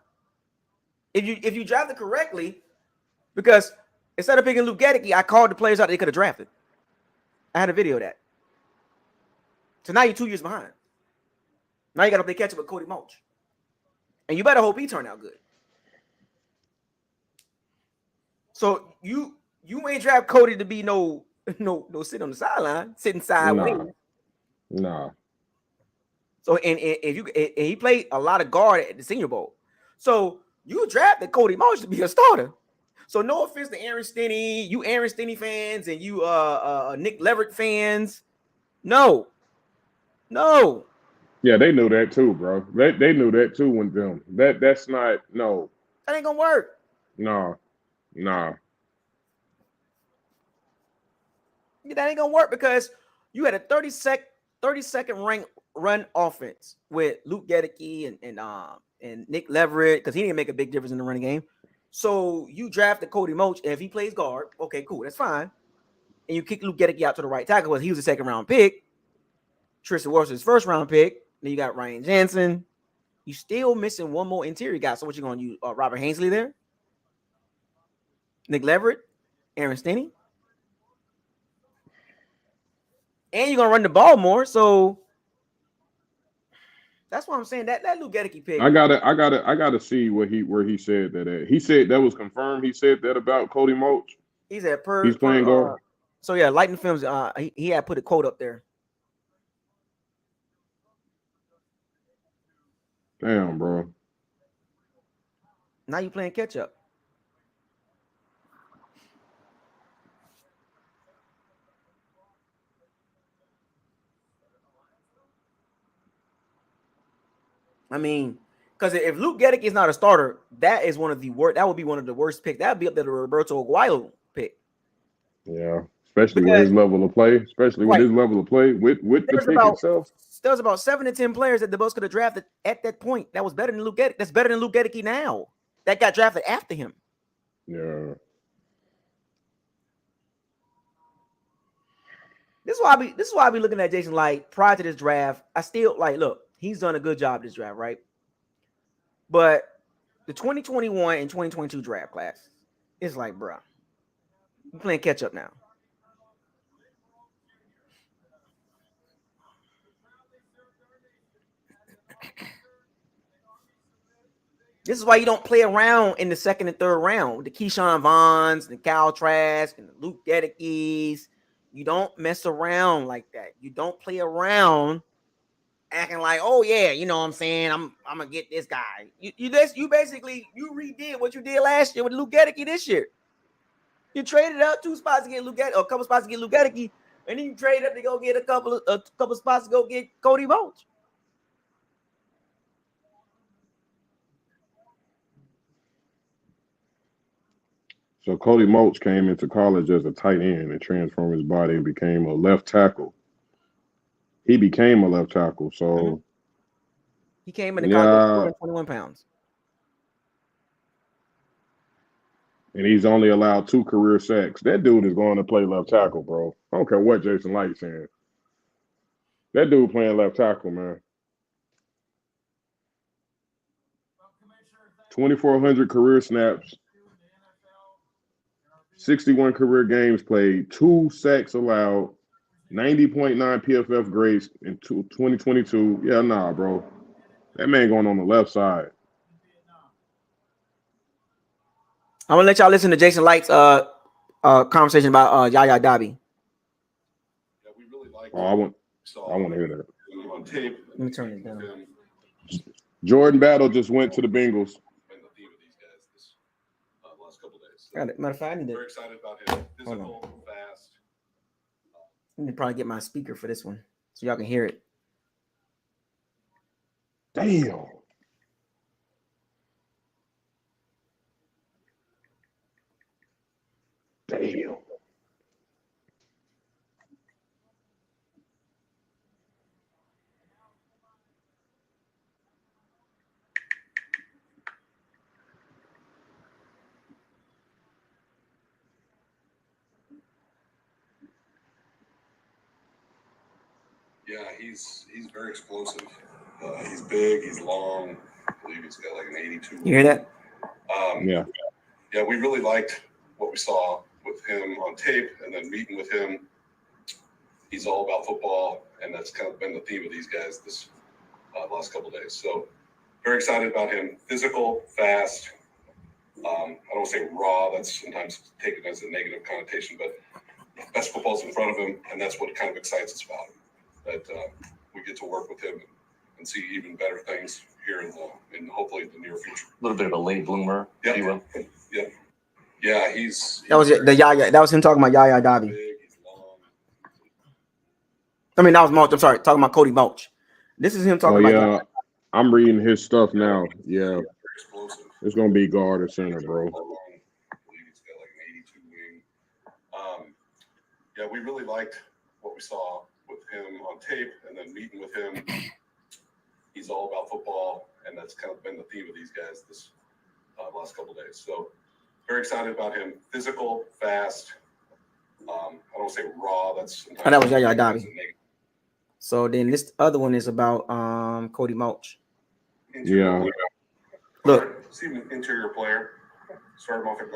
If you drafted correctly, because instead of picking Luke Gedeke, I called the players out they could have drafted. I had a video of that. So now you're 2 years behind. Now you got to play catch up with Cody Mulch, and you better hope he turn out good. So you ain't draft Cody to be no sit on the sideline, sitting sideways. Nah. So and he played a lot of guard at the Senior Bowl. So you drafted Cody Marsh to be a starter. So no offense to Aaron Stinney, you Aaron Stinney fans and you Nick Leverett fans. No. Yeah, they knew that too, bro. They knew that too when them. That's not no. That ain't gonna work. Nah. That ain't gonna work because you had a 30-second run offense with Luke Gedeke and Nick Leverett because he didn't make a big difference in the running game. So you drafted Cody Mulch, and if he plays guard, okay, cool, that's fine. And you kick Luke Gedeke out to the right tackle because he was a second round pick. Tristan Wirfs was first round pick. Then you got Ryan Jensen. You still missing one more interior guy. So what you gonna use? Robert Hainsley there? Nick Leverett? Aaron Stinney? And you're gonna run the ball more, so that's what I'm saying. That Luke Gedeke pick. I gotta see where he said that at. He said that was confirmed. He said that about Cody Mulch. He said he's playing guard. So yeah, Lightning Films. He had put a quote up there. Damn, bro. Now you playing catch up. I mean, because if Luke Gedeke is not a starter, that is one of the worst. That would be one of the worst picks. That would be up there to the Roberto Aguayo pick. Yeah, especially with his level of play. With the pick itself. There's about 7 to 10 players that the Bucks could have drafted at that point. That was better than Luke Gedeke. That's better than Luke Gedeke now. That got drafted after him. Yeah. This is why I be looking at Jason Light prior to this draft. I still look, he's done a good job this draft, right? But the 2021 and 2022 draft class. It's like, bro, we're playing catch up now. This is why you don't play around in the second and third round. The Keyshawn Vaughns, the Kyle Trask, and the Luke Gedekes. You don't mess around like that. You don't play around acting like, oh yeah, you know what I'm saying? I'm gonna get this guy. You basically redid what you did last year with Luke Gedeke this year. You traded up 2 spots to get Luke Gedeke, or a couple spots to get Luke Gedeke, and then you traded up to go get a couple spots to go get Cody Mulch. So Cody Mulch came into college as a tight end and transformed his body and became a left tackle. He became a left tackle. So he came into college at 221 pounds. And he's only allowed 2 career sacks. That dude is going to play left tackle, bro. I don't care what Jason Light's saying. That dude playing left tackle, man. 2,400 career snaps, 61 career games played, 2 sacks allowed, 90.9 PFF grades in 2022. Yeah, nah, bro. That man going on the left side. I'm gonna let y'all listen to Jason Light's conversation about Yaya Dabi. Yeah, we really like I want to hear that. on tape. Let me turn it down. Jordan Battle just went to the Bengals. Been the theme of these guys this last couple days. Got it. Matter of fact, I need to. Very excited about him. Physical, fast. I need to probably get my speaker for this one so y'all can hear it. Damn. Damn. Yeah, he's very explosive. He's big. He's long. I believe he's got like an 82. You hear that? Yeah. Yeah, we really liked what we saw with him on tape, and then meeting with him. He's all about football, and that's kind of been the theme of these guys this last couple days. So very excited about him. Physical, fast. I don't want to say raw. That's sometimes taken as a negative connotation, but best football's in front of him, and that's what kind of excites us about him. That we get to work with him and see even better things here in hopefully the near future. A little bit of a late bloomer, if you will. Yeah. Yeah, he's That was the Yaya. That was him talking about Yaya Dabi. He's long. I mean, that was Mulch. I'm sorry, talking about Cody Mulch. This is him talking about. Yeah, I'm reading his stuff now. Yeah, it's gonna be guard or center, bro. I believe he's got like an 82 wing. Yeah, we really liked what we saw with him on tape, and then meeting with him. He's all about football, and that's kind of been the theme of these guys this last couple days. So very excited about him. Physical, fast. I don't want to say raw. That's that was Yaya Dabi. So then this other one is about Cody Mulch. Yeah. Look, see him an interior player. Start him off at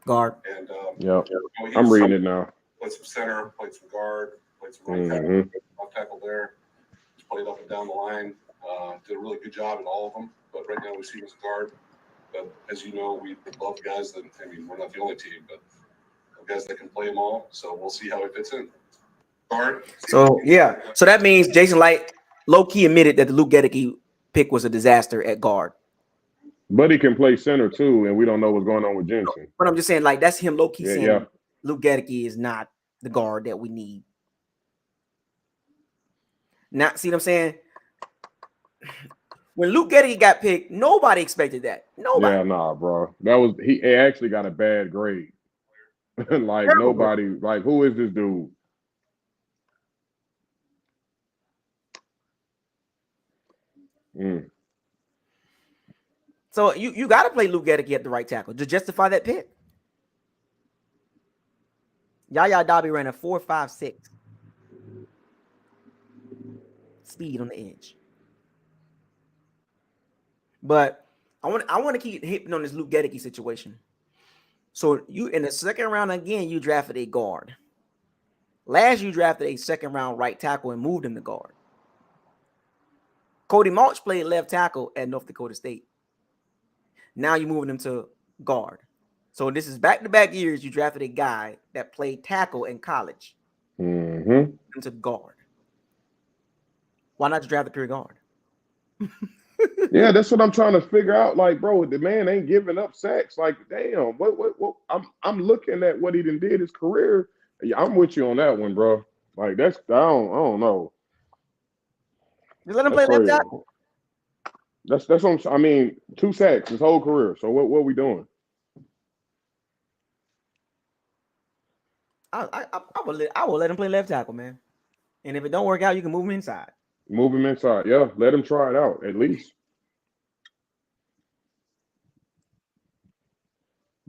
guard. And yeah, I'm reading it now. Played some center, played some guard, played some right tackle, left tackle there. Just played up and down the line. Did a really good job in all of them. But right now we see him as a guard. But as you know, we love guys that, I mean, we're not the only team, but guys that can play them all. So we'll see how he fits in. Guard. So yeah, so that means Jason Light low-key admitted that the Luke Gedeke pick was a disaster at guard. But he can play center too, and we don't know what's going on with Jensen. But I'm just saying, like, that's him low-key saying Luke Gedeke is not the guard that we need. Now, see what I'm saying? When Luke Gedeke got picked, nobody expected that. Nobody. Yeah, nah, bro. That was he actually got a bad grade. Like nobody, like who is this dude? So you got to play Luke Gedeke at the right tackle to justify that pick. Yaya Dabi ran a 4.56 speed on the edge. But I want to keep hitting on this Luke Gedeke situation. So you in the second round again, you drafted a guard. Last you drafted a second round right tackle and moved him to guard. Cody Mulch played left tackle at North Dakota State. Now you're moving him to guard. So this is back-to-back years you drafted a guy that played tackle in college into guard. Why not just draft a pure guard? Yeah, that's what I'm trying to figure out. Like, bro, the man ain't giving up sacks. Like, damn, what? I'm looking at what he done did his career. Yeah, I'm with you on that one, bro. Like, I don't know. Just let him play left tackle. That's what I mean. 2 sacks his whole career. So what are we doing? I will let him play left tackle, man. And if it don't work out, you can move him inside. Move him inside. Yeah, let him try it out at least.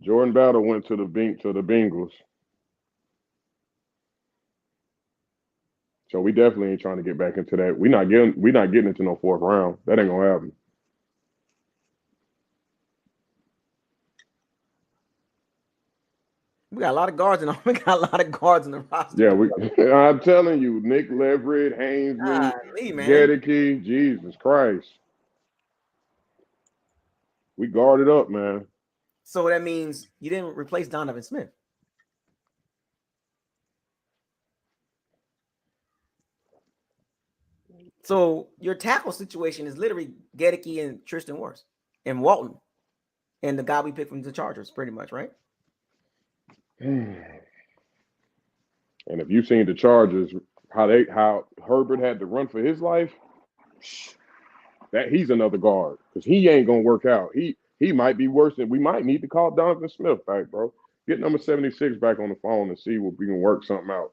Jordan Battle went to the Bengals. So we definitely ain't trying to get back into that. We're not getting into no 4th round. That ain't gonna happen. We got a lot of guards in the roster. Yeah, I'm telling you, Nick Leverett, Hainsley, Gedeke, Jesus Christ. We guarded up, man. So that means you didn't replace Donovan Smith. So your tackle situation is literally Gedeke and Tristan Wirfs and Walton and the guy we picked from the Chargers, pretty much, right? And if you've seen the Chargers, how Herbert had to run for his life, that he's another guard because he ain't gonna work out. He might be worse than we might need to call Donovan Smith back, bro. Get number 76 back on the phone and see if we can work something out.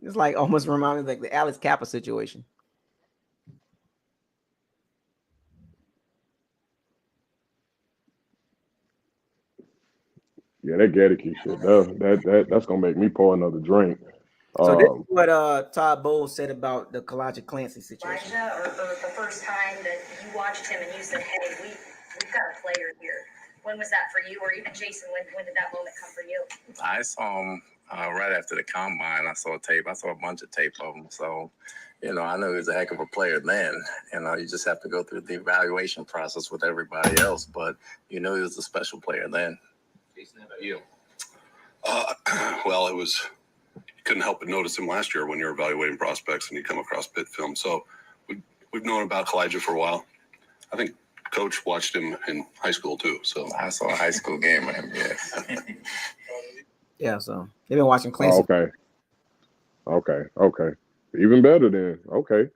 It's like almost reminds me like the Alex Kappa situation. Yeah, that Gedeke shit. That's gonna make me pour another drink. So this is what Todd Bowles said about the Kalijah Clancy situation. Elijah, or the first time that you watched him and you said, "Hey, we've got a player here." When was that for you, or even Jason? When did that moment come for you? I saw him right after the combine. I saw tape. I saw a bunch of tape of him. So, I knew he was a heck of a player then. You just have to go through the evaluation process with everybody else. But he was a special player then. Jason, how about you? Well, you couldn't help but notice him last year when you're evaluating prospects and you come across Pitt film. So we've known about Kalijah for a while. I think Coach watched him in high school too. So I saw a high school game of him. Yes. Yeah. So they've been watching Clancy. Okay. Even better then. Okay.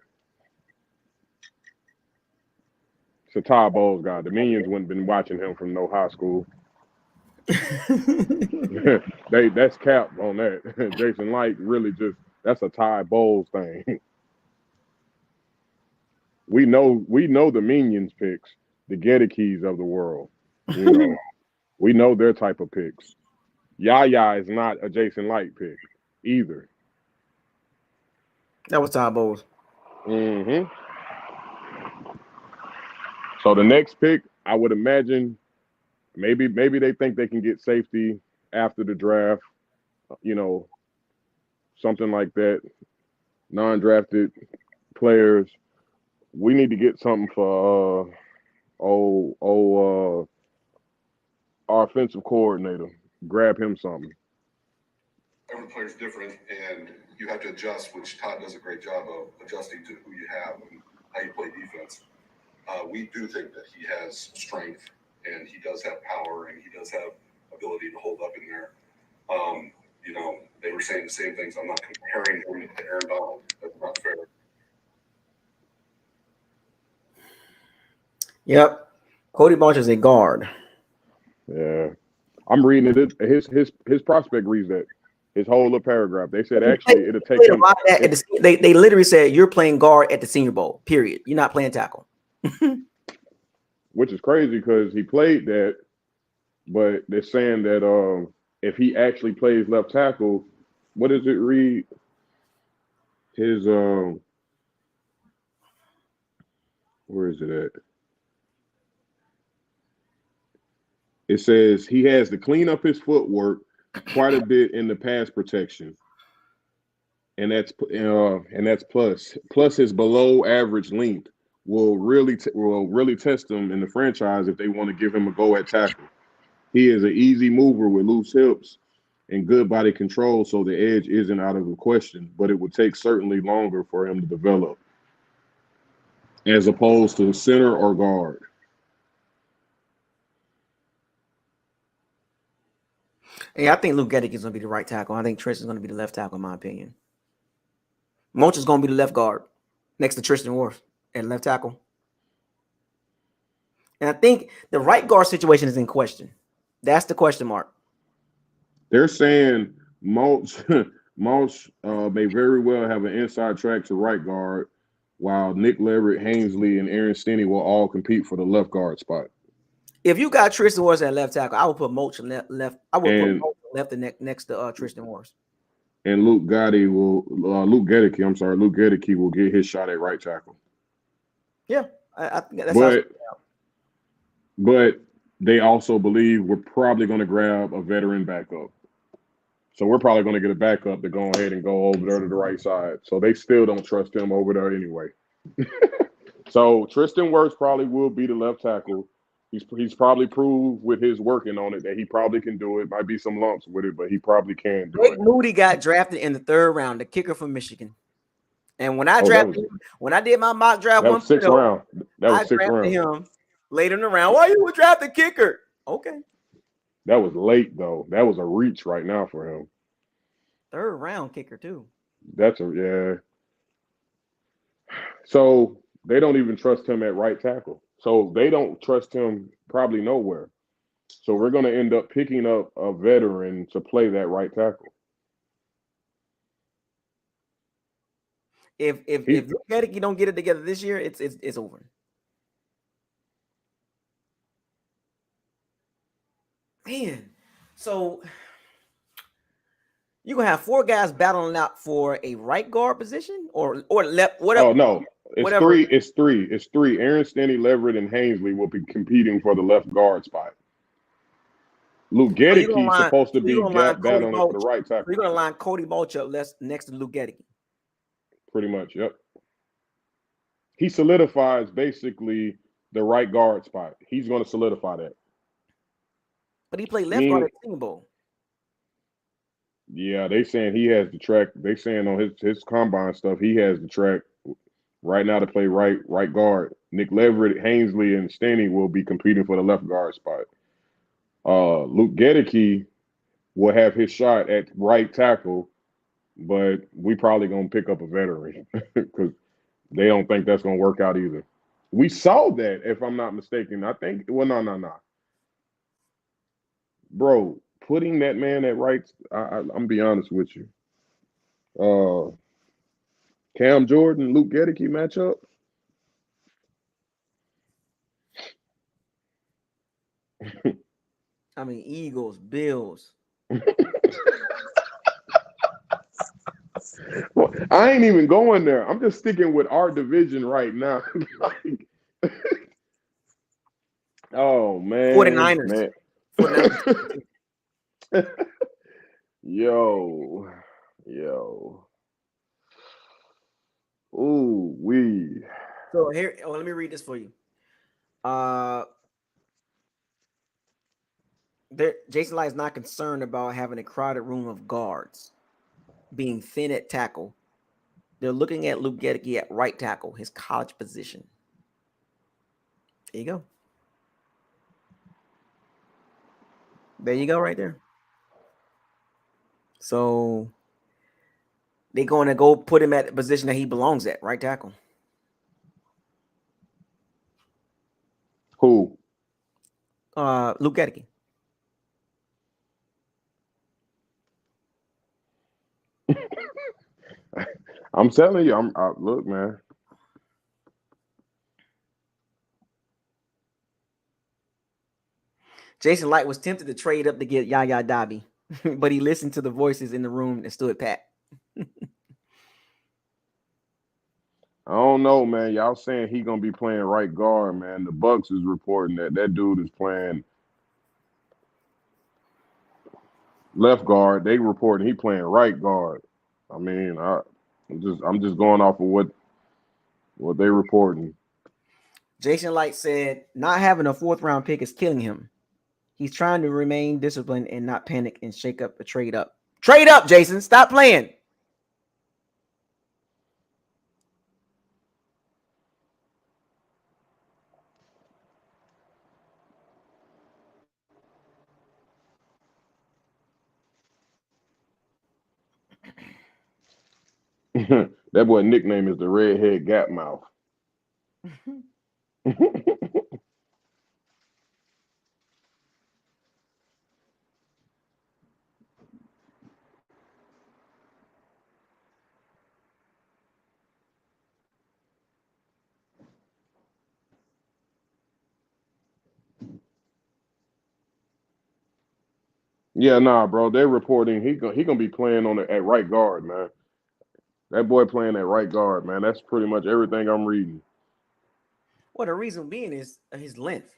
It's a Todd Bowles guy. The Minions wouldn't have been watching him from no high school. That's cap on that. Jason Light really that's a Todd Bowles thing. We know the Minions picks, the Gedekes of the world. We know their type of picks. Yaya is not a Jason Light pick either. That was Todd Bowles. So the next pick, I would imagine, maybe they think they can get safety after the draft, something like that. Non-drafted players. We need to get something for our offensive coordinator. Grab him something. Every player's different, and you have to adjust, which Todd does a great job of adjusting to who you have and how you play defense. We do think that he has strength, and he does have power, and he does have ability to hold up in there. They were saying the same things. I'm not comparing him to Aaron Donald. That's not fair. Yep. Cody Mulch is a guard. Yeah. I'm reading it. His prospect reads that. His whole little paragraph. They said actually it'll take him. They literally said you're playing guard at the Senior Bowl. Period. You're not playing tackle. Which is crazy because he played that, but they're saying that if he actually plays left tackle, what does it read? His Where is it at? It says he has to clean up his footwork quite a bit in the pass protection, and that's plus. Plus, his below average length will really test him in the franchise if they want to give him a go at tackle. He is an easy mover with loose hips and good body control, so the edge isn't out of the question. But it would take certainly longer for him to develop, as opposed to center or guard. Yeah, I think Luke Gedeke is going to be the right tackle. I think Tristan's going to be the left tackle, in my opinion. Monch is going to be the left guard next to Tristan Wirfs at left tackle. And I think the right guard situation is in question. That's the question mark. They're saying Mulch may very well have an inside track to right guard, while Nick Leverett, Hainsley, and Aaron Stinney will all compete for the left guard spot. If you got Tristan Wirfs at left tackle, I would put Mulch left. I would put Mulch left next to Tristan Wirfs. And Luke Gedeke will get his shot at right tackle. Yeah, I think that's but they also believe we're probably going to grab a veteran backup. So we're probably going to get a backup to go ahead and go over there to the right side. So they still don't trust him over there anyway. So Tristan Wirfs probably will be the left tackle. He's probably proved with his working on it that he probably can do it. Might be some lumps with it, but he probably can do it. Moody got drafted in the 3rd round, the kicker from Michigan. And when I when I did my mock draft, that was 6th round. That was 6th round. Him later in the round. Why you would draft the kicker? Okay. That was late though. That was a reach right now for him. 3rd round kicker too. Yeah. So they don't even trust him at right tackle. So they don't trust him probably nowhere. So we're going to end up picking up a veteran to play that right tackle. If Luke Gedeke don't get it together this year, it's over. Man, so you're gonna have 4 guys battling out for a right guard position or left, whatever. Oh no, it's whatever. three. It's three. Aaron Stinney, Leverett, and Hainsley will be competing for the left guard spot. Luke Gedeke is supposed to be battling for the right tackle. You're gonna line Cody Mulch up next to Luke Gedeke. Pretty much, yep. He solidifies basically the right guard spot. He's going to solidify that. But he played left guard at Senior Bowl. Yeah, they saying he has the track. They saying on his combine stuff, he has the track right now to play right guard. Nick Leverett, Hainsley, and Stinney will be competing for the left guard spot. Luke Gedeke will have his shot at right tackle, but we probably gonna pick up a veteran because they don't think that's gonna work out either. We saw that, if I'm not mistaken. I think no. Bro, putting that man at right, I'm gonna be honest with you. Cam Jordan, Luke Gedeke matchup. I mean, Eagles, Bills. Well, I ain't even going there. I'm just sticking with our division right now. Oh man, 49ers. 49ers. Yo. Ooh, wee. So here, let me read this for you. Jason Light is not concerned about having a crowded room of guards, being thin at tackle. They're looking at Luke Gedeke at right tackle, his college position. There you go. There you go, right there. So they're going to go put him at the position that he belongs at, right tackle. Who? Luke Gedeke. I'm telling you, look, man. Jason Light was tempted to trade up to get Yaya Dobby, but he listened to the voices in the room and stood pat. I don't know, man. Y'all saying he gonna be playing right guard, man. The Bucks is reporting that dude is playing left guard. They reporting he playing right guard. I mean, I'm just going off of what they reporting. Jason Light said, not having a 4th round pick is killing him. He's trying to remain disciplined and not panic and shake up the trade up. Trade up, Jason. Stop playing. That boy nickname is the redhead gap mouth. Yeah, nah, bro. They're reporting he gonna be playing at right guard, man. That boy playing at right guard, man. That's pretty much everything I'm reading. Well, the reason being is his length.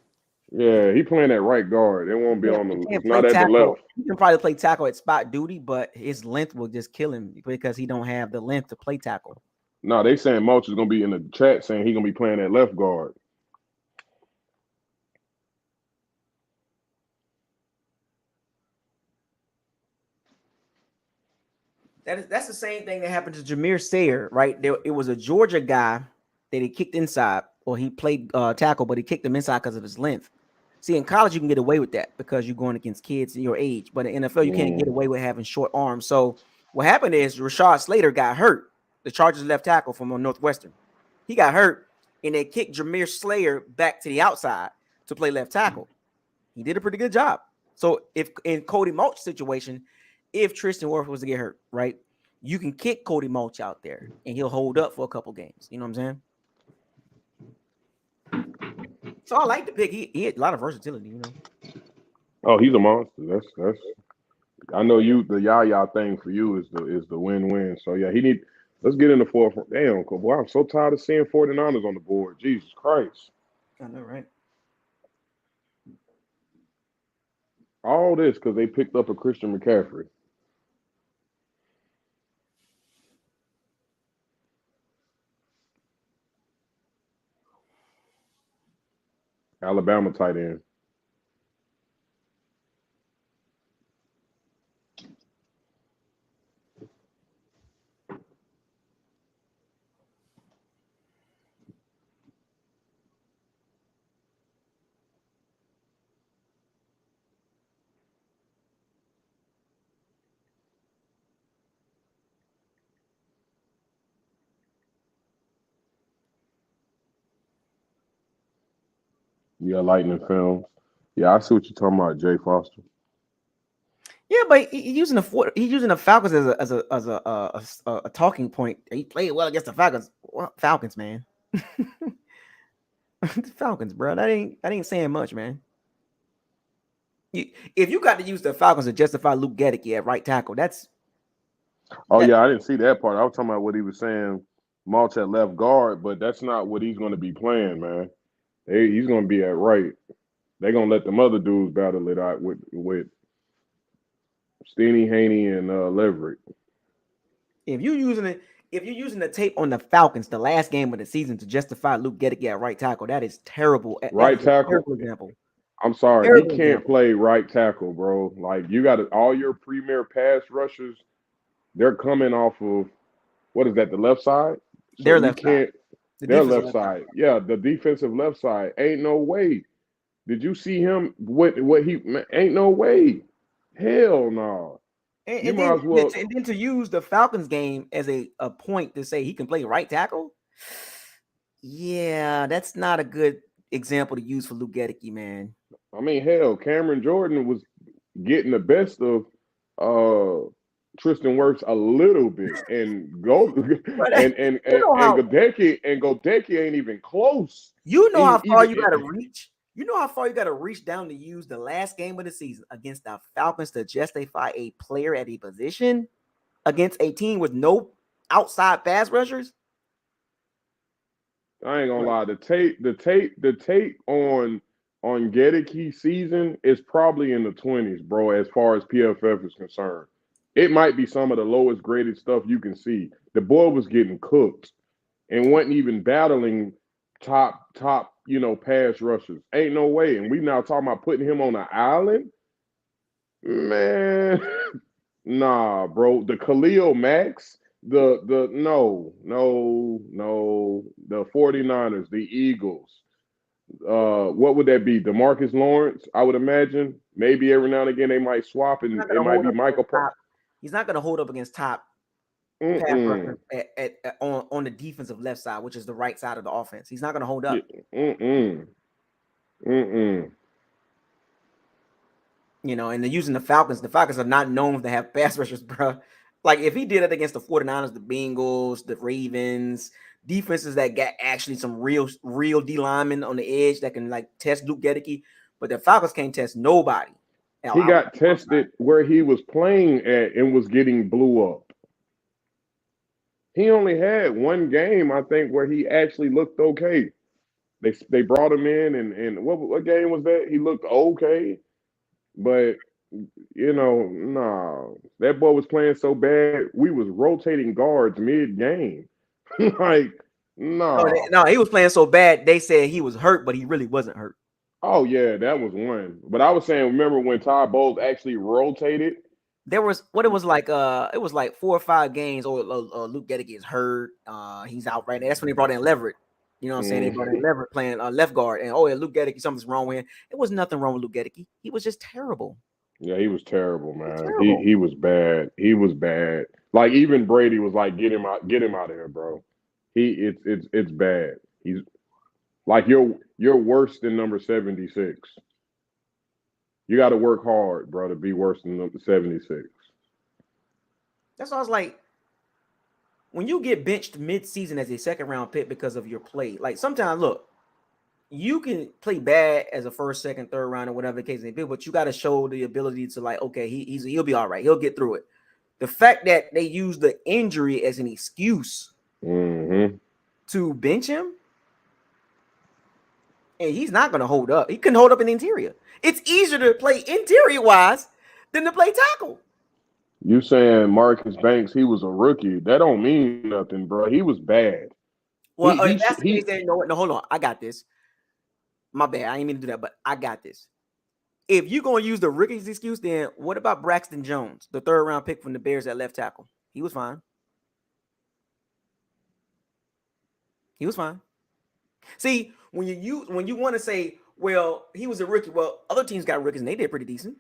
Yeah, he playing at right guard. It won't be on He the. can't It's play not at the tackle. left. He can probably play tackle at spot duty, but his length will just kill him because he don't have the length to play tackle. No, they saying Mulch is gonna be in the chat saying he gonna be playing at left guard. That's the same thing that happened to Jameer Sayer, right? It was a Georgia guy that he kicked inside, or he played tackle, but he kicked him inside because of his length. See, in college you can get away with that because you're going against kids your age, but in NFL you can't get away with having short arms. So what happened is Rashad Slater got hurt, the Chargers left tackle from Northwestern. He got hurt, and they kicked Jameer Slayer back to the outside to play left tackle. He did a pretty good job. So if in Cody Mulch's situation, if Tristan Wirfs was to get hurt, right, you can kick Cody Mulch out there and he'll hold up for a couple games. You know what I'm saying? So I like the pick. He had a lot of versatility, you know. Oh, he's a monster. That's. I know you. The Yaya thing for you is the win-win. So yeah, he need. Let's get in the fourth. Damn, boy, I'm so tired of seeing 49ers on the board. Jesus Christ. I know, right? All this because they picked up a Christian McCaffrey. Alabama tight end. Yeah, Lightning Films. Yeah, I see what you're talking about, Jay Foster. Yeah, but he's using the Falcons as a talking point. He played well against the Falcons. Well, Falcons, man. Falcons, bro. That ain't saying much, man. If you got to use the Falcons to justify Luke Gedeke at right tackle, that's. Oh yeah, I didn't see that part. I was talking about what he was saying. Mulch at left guard, but that's not what he's going to be playing, man. He's going to be at right. They're going to let them other dudes battle it out with Steeny, Haney, and Leverett. If you're using the tape on the Falcons, the last game of the season, to justify Luke Gedeke at right tackle, that is terrible. Right tackle. Terrible example. I'm sorry, Terrible he can't example. play right tackle, bro. Like you got all your premier pass rushers, they're coming off of what is that? The left side. So Their you left can't. side. The Their defensive left side. Yeah, the defensive left side. Ain't no way. Did you see him? What he? Ain't no way. Hell no. You might as well. And then to use the Falcons game as a point to say he can play right tackle. Yeah, that's not a good example to use for Luke Gedeke, man. I mean, hell, Cameron Jordan was getting the best of Tristan Wirfs a little bit, and Godecki ain't even close. You know how far you got to reach. You know how far you got to reach down to use the last game of the season against the Falcons to justify a player at a position against a team with no outside pass rushers. I ain't gonna lie. The tape on Gedeke season is probably in the 20s, bro. As far as PFF is concerned, it might be some of the lowest graded stuff you can see. The boy was getting cooked and wasn't even battling top pass rushers. Ain't no way. And we now talking about putting him on an island, man. Nah, bro. The Khalil Max, the the 49ers, the Eagles. What would that be? DeMarcus Lawrence, I would imagine. Maybe every now and again they might swap and it might be Michael Parsons. He's not going to hold up against top pass rushers on the defensive left side, which is the right side of the offense. He's not going to hold up. You know, and they're using the Falcons. The Falcons are not known to have pass rushers, bro. Like, if he did it against the 49ers, the Bengals, the Ravens, defenses that got actually some real D linemen on the edge that can, like, test Luke Gedeke, but the Falcons can't test nobody. He got tested where he was playing at and was getting blew up. He only had one game, I think, where he actually looked okay. They brought him in, and what game was that? He looked okay. But, nah, that boy was playing so bad, we was rotating guards mid-game. Like, nah. No, he was playing so bad, they said he was hurt, but he really wasn't hurt. Oh, yeah, that was one. But I was saying, remember when Todd Bowles actually rotated? There was it was like 4 or 5 games, Luke Gedeke is hurt. He's out right now. That's when they brought in Leverett. You know what I'm saying? They brought in Leverett playing left guard, and Luke Gedeke, something's wrong with him. It was nothing wrong with Luke Gedeke. He was just terrible. Yeah, he was terrible, man. He was bad. He was bad. Like, even Brady was like, get him out of here, bro. It's bad. He's like, you're worse than number 76. You got to work hard, bro, to be worse than number 76. That's why I was like, when you get benched mid-season as a second-round pick because of your play, like, sometimes, look, you can play bad as a first, second, third round, or whatever the case may be, but you got to show the ability to, like, okay, he'll be all right. He'll get through it. The fact that they use the injury as an excuse to bench him, and he's not going to hold up. He couldn't hold up in the interior. It's easier to play interior-wise than to play tackle. You saying Marcus Banks, he was a rookie. That don't mean nothing, bro. He was bad. Well, that's the case. Then, no, hold on. I got this. My bad. I ain't mean to do that, but I got this. If you're going to use the rookie's excuse, then what about Braxton Jones, the third-round pick from the Bears at left tackle? He was fine. He was fine. See, when you want to say, well, he was a rookie, well, other teams got rookies and they did pretty decent.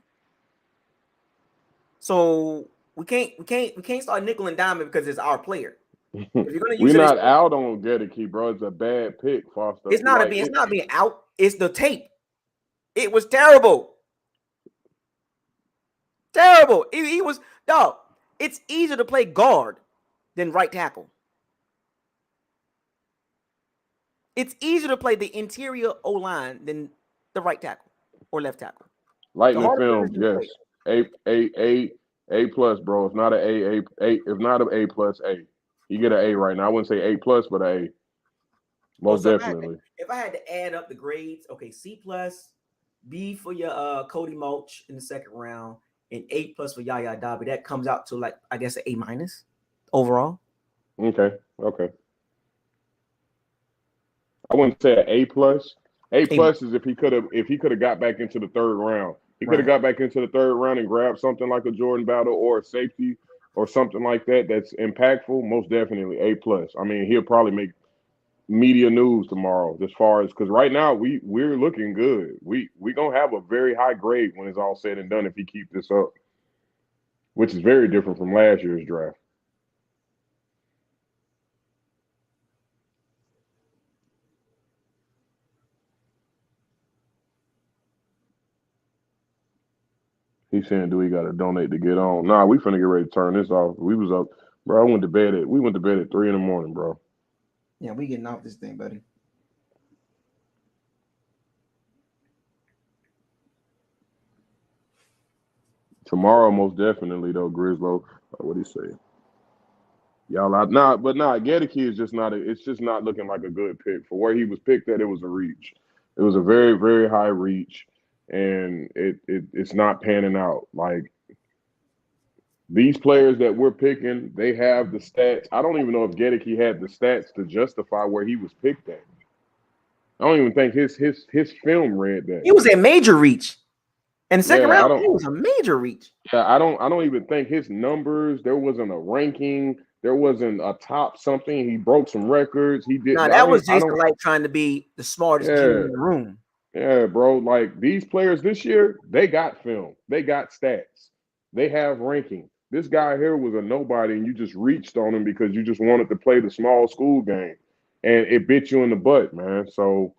So we can't start nickel and diming because it's our player. If you're gonna use We're not out on Gedeke, bro. It's a bad pick, Foster. It's not being out. It's the tape. It was terrible. Terrible. He was dog. It's easier to play guard than right tackle. It's easier to play the interior O-line than the right tackle or left tackle. Lightning film, yes. A plus, bro. It's not A. If not an A plus, A. You get an A right now. I wouldn't say A plus, but an A. Most definitely. If I had to add up the grades, okay, C plus, B for your Cody Mulch in the second round, and A plus for Yaya Dobby. That comes out to, like, I guess, an A minus overall. Okay. I wouldn't say an A plus. A plus is if he could have got back into the third round. He could have got back into the third round and grabbed something like a Jordan Battle or a safety or something like that that's impactful. Most definitely A plus. I mean, he'll probably make media news tomorrow as far as, because right now we're looking good. We gonna have a very high grade when it's all said and done if he keeps this up, which is very different from last year's draft. He's saying, do we got to donate to get on? Nah, we finna get ready to turn this off. We was up, bro. We went to bed at 3 a.m, bro. Yeah, we getting off this thing, buddy. Tomorrow, most definitely, though, Grizzlo. What'd he say? Y'all out Gedeke is just not. It's just not looking like a good pick for where he was picked at. It was a reach. It was a very very high reach, and it's not panning out. Like these players that we're picking, they have the stats. I don't even know if Gedeke had the stats to justify where he was picked at. I don't even think his film read that. He was a major reach. In the second Yeah, I round, don't. he was a major reach. Yeah, I don't even think his numbers. There wasn't a ranking. There wasn't a top something. He broke some records. He did. Now I that don't. was I Jason don't. Light trying to be the smartest GM Yeah, in the room. yeah, bro. Like these players this year, they got film. They got stats. They have ranking. This guy here was a nobody, and you just reached on him because you just wanted to play the small school game, and it bit you in the butt, man. So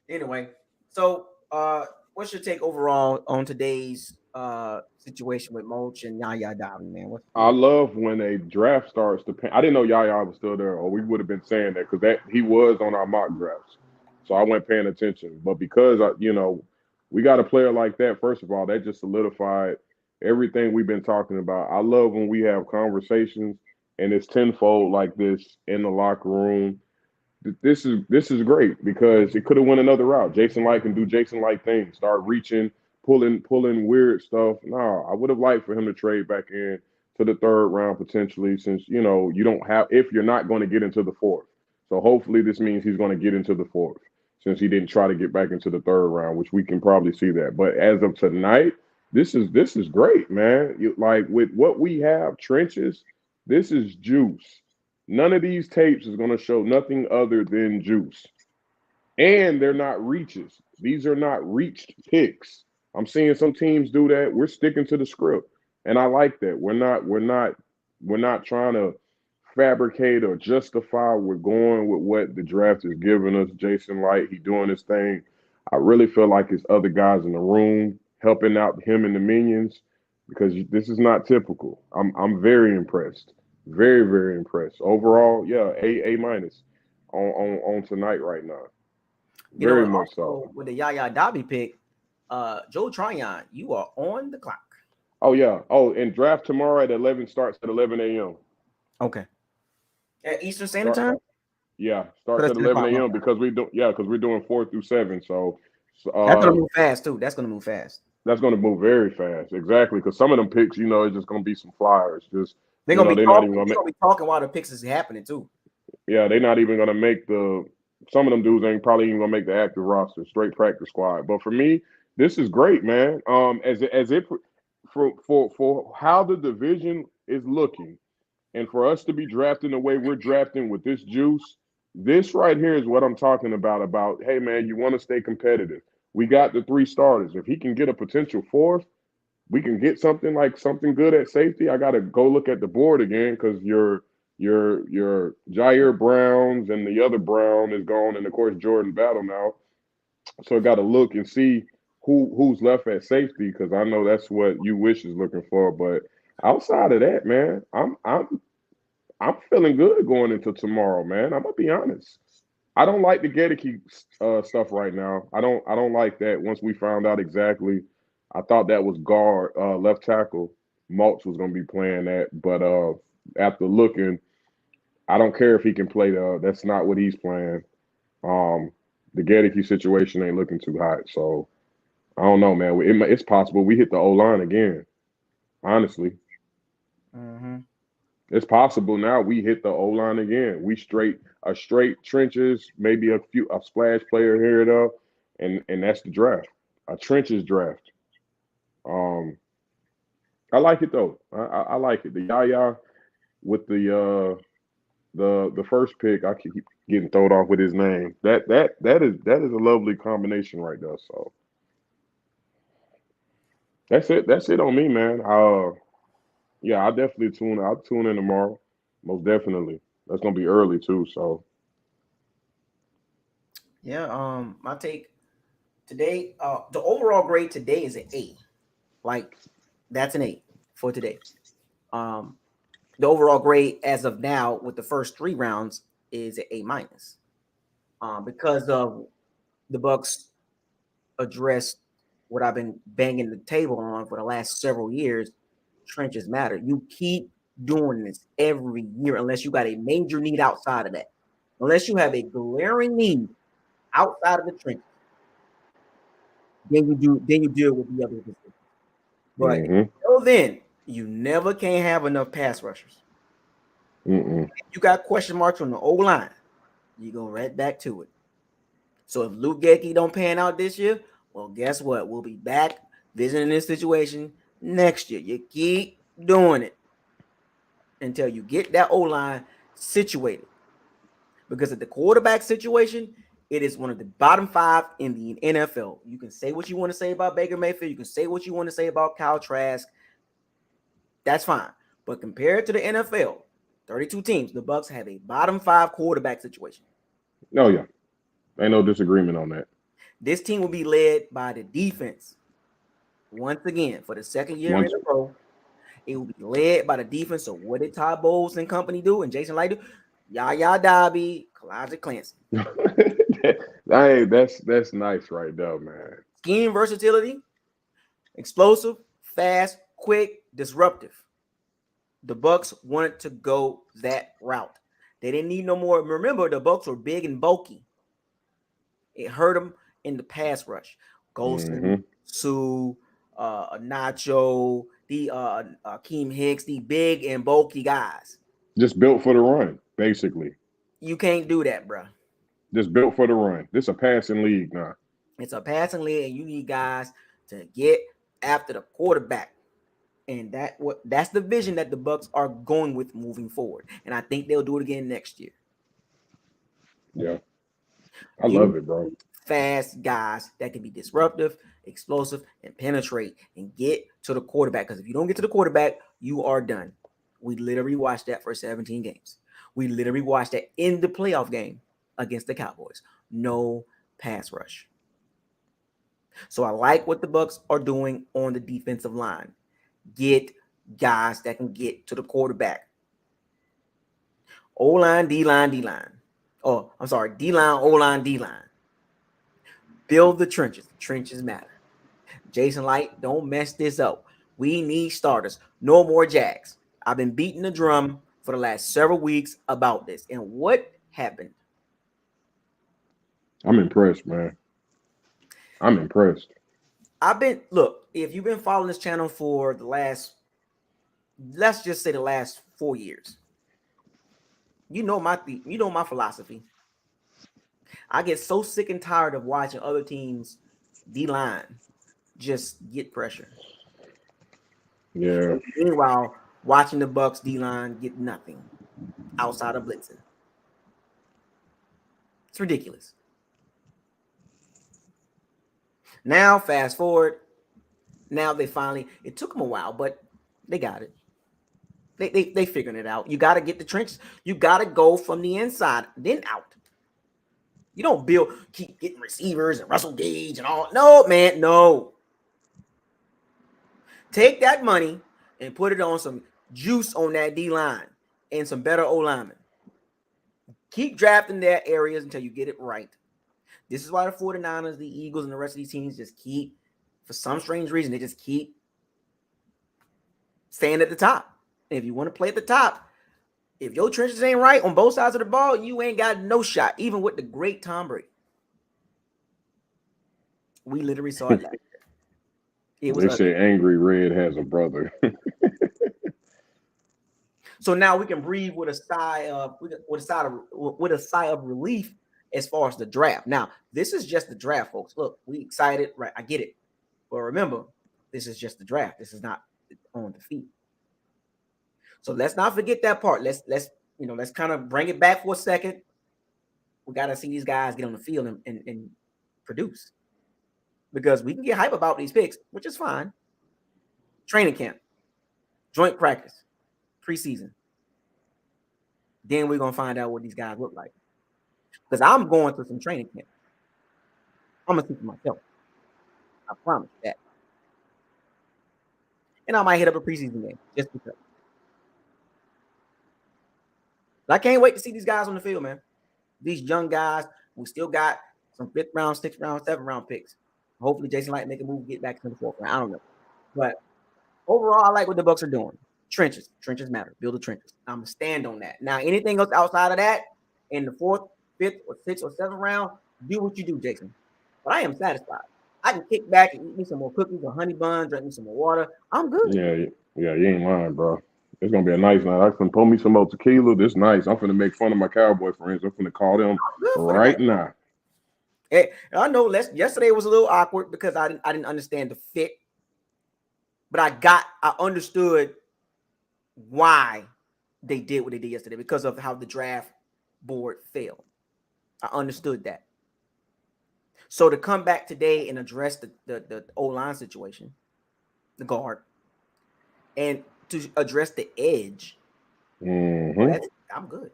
Anyway, so what's your take overall on today's situation with Mulch and Yaya Dobbin, man? What's I love when a draft starts to. I didn't know Yaya was still there, or we would have been saying that because that he was on our mock drafts, so I wasn't paying attention. But because we got a player like that. First of all, that just solidified everything we've been talking about. I love when we have conversations and it's tenfold like this in the locker room. This is great because it could have went another route. Jason Light can do Jason Light things, start reaching, pulling weird stuff. No, I would have liked for him to trade back in to the third round potentially, since you don't have if you're not going to get into the fourth. So hopefully this means he's going to get into the fourth, since he didn't try to get back into the third round, which we can probably see that. But as of tonight, this is great, man. Like with what we have, trenches, this is juice. None of these tapes is going to show nothing other than juice. And they're not reaches. These are not reached picks. I'm seeing some teams do that. We're sticking to the script. And I like that. We're not trying to fabricate or justify. We're going with what the draft is giving us. Jason Light, he doing his thing. I really feel like it's other guys in the room helping out him and the minions because this is not typical. I'm very impressed. Very, very impressed. Overall, yeah, A minus on tonight right now. Very what? much Also, so. with the Yaya Dobby pick, Joe Tryon, you are on the clock. Oh yeah. Oh, and draft tomorrow at 11 starts at 11 a.m. Okay. At Eastern Standard Time? Yeah, So starts that's at 10 11 o'clock. a.m. because we're doing 4 through 7. So That's gonna move fast too. That's gonna move fast. That's gonna move very fast. Exactly, because some of them picks, it's just gonna be some flyers. Just They're gonna be they're not talking. even They're gonna gonna be talking while the picks is happening too. Yeah, they're not even gonna make the. Some of them dudes ain't probably even gonna make the active roster, straight practice squad. But for me, this is great, man. As it for how the division is looking, and for us to be drafting the way we're drafting with this juice, this right here is what I'm talking about. About hey, man, you want to stay competitive. We got the 3 starters. If he can get a potential fourth, we can get something good at safety. I got to go look at the board again because your Jair Browns and the other Brown is gone, and of course Jordan Battle now. So I got to look and see who's left at safety because I know that's what you wish is looking for. But outside of that, man, I'm feeling good going into tomorrow, man. I'm gonna be honest. I don't like the Gedeke stuff right now. I don't like that. Once we found out exactly, I thought that was guard left tackle. Maltz was gonna be playing that, but after looking, I don't care if he can play. That's not what he's playing. Um, the Gedeke situation ain't looking too hot, so I don't know, man. It's possible we hit the O line again. Honestly, Mm-hmm. it's possible now we hit the O line again. We straight trenches, maybe a splash player here and there, and that's the draft. A trenches draft. Um, I like it though. I like it. The Yaya with the first pick, I keep getting thrown off with his name. That is a lovely combination right there. So that's it. That's it on me, man. Yeah, I'll tune in tomorrow. Most definitely. That's gonna be early too. So Yeah. My take today. The overall grade today is an A. Like that's an A for today. The overall grade as of now with the first 3 rounds is an A-, because of the Bucks addressed what I've been banging the table on for the last several years. Trenches matter. You keep doing this every year unless you got a major need outside of that. Unless you have a glaring need outside of the trenches, then you deal with the other positions. But until then, you never can have enough pass rushers. Mm-mm. If you got question marks on the O-line, you go right back to it. So if Luke Gehke don't pan out this year, well, guess what? We'll be back visiting this situation next year. You keep doing it until you get that O-line situated. Because at the quarterback situation, it is one of the bottom 5 in the NFL. You can say what you want to say about Baker Mayfield. You can say what you want to say about Kyle Trask. That's fine. But compared to the NFL, 32 teams, the Bucks have a bottom 5 quarterback situation. Oh, yeah. Ain't no disagreement on that. This team will be led by the defense. Once again, for the second year in a row, it will be led by the defense. So what did Todd Bowles and company do and Jason Light do? Yaya Dobby, Kalijah Clancy. Hey, that's nice right there, man. Scheme versatility, explosive, fast, quick, disruptive. The Bucks wanted to go that route. They didn't need no more. Remember, the Bucks were big and bulky. It hurt them in the pass rush. Golson, Sue, Nacho, the Akeem Hicks, the big and bulky guys. Just built for the run, basically. You can't do that, bro. Just built for the run. This is a passing league now. It's a passing league, and you need guys to get after the quarterback. And that's the vision that the Bucks are going with moving forward. And I think they'll do it again next year. Yeah. I love it, bro. Fast guys that can be disruptive, explosive, and penetrate and get to the quarterback. Because if you don't get to the quarterback, you are done. We literally watched that for 17 games. We literally watched that in the playoff game against the Cowboys. No pass rush. So I like what the Bucks are doing on the defensive line. Get guys that can get to the quarterback. O-line, D-line, D-line. Oh, I'm sorry, D-line, O-line, D-line. Build the trenches. The trenches matter. Jason Light, don't mess this up. We need starters. No more Jags. I've been beating the drum for the last several weeks about this. And what happened? I'm impressed, man. I'm impressed. Look, if you've been following this channel for the last, let's just say the last 4 years, you know my philosophy. I get so sick and tired of watching other teams D-line just get pressure. Yeah. Meanwhile, watching the Bucks D-line get nothing outside of blitzing. It's ridiculous. Now, fast forward. Now they finally, it took them a while, but they got it. They figuring it out. You got to get the trenches. You got to go from the inside, then out. You don't keep getting receivers and Russell Gage and all. No, man, no. Take that money and put it on some juice on that D-line and some better O-linemen. Keep drafting their areas until you get it right. This is why the 49ers, the Eagles, and the rest of these teams just keep, for some strange reason, they just keep staying at the top. And if you want to play at the top, if your trenches ain't right on both sides of the ball, you ain't got no shot, even with the great Tom Brady. We literally saw it last year. They say Angry Red has a brother. So now we can breathe with a sigh of relief as far as the draft. Now, this is just the draft, folks. Look, we excited, right? I get it. But remember, this is just the draft. This is not on the field. So let's not forget that part. Let's kind of bring it back for a second. We got to see these guys get on the field and produce. Because we can get hype about these picks, which is fine. Training camp, joint practice, preseason. Then we're going to find out what these guys look like. Because I'm going through some training camp. I'm going to see for myself. I promise you that. And I might hit up a preseason game just because. I can't wait to see these guys on the field, man. These young guys. We still got some 5th round, 6th round, 7th round picks. Hopefully, Jason Light make a move, get back to the 4th round. I don't know, but overall, I like what the Bucks are doing. Trenches matter. Build the trenches. I'm gonna stand on that. Now, anything else outside of that, in the 4th, 5th, or 6th, or 7th round, do what you do, Jason. But I am satisfied. I can kick back and eat me some more cookies or honey buns, drink me some more water. I'm good. Yeah, you ain't lying, bro. It's gonna be a nice night. I can pour me some more tequila. This nice. I'm finna make fun of my Cowboy friends. I'm finna call them right now. Hey, I know. Yesterday was a little awkward because I didn't understand the fit, but I understood why they did what they did yesterday because of how the draft board failed. I understood that. So to come back today and address the O-line situation, the guard, and to address the edge, I'm good.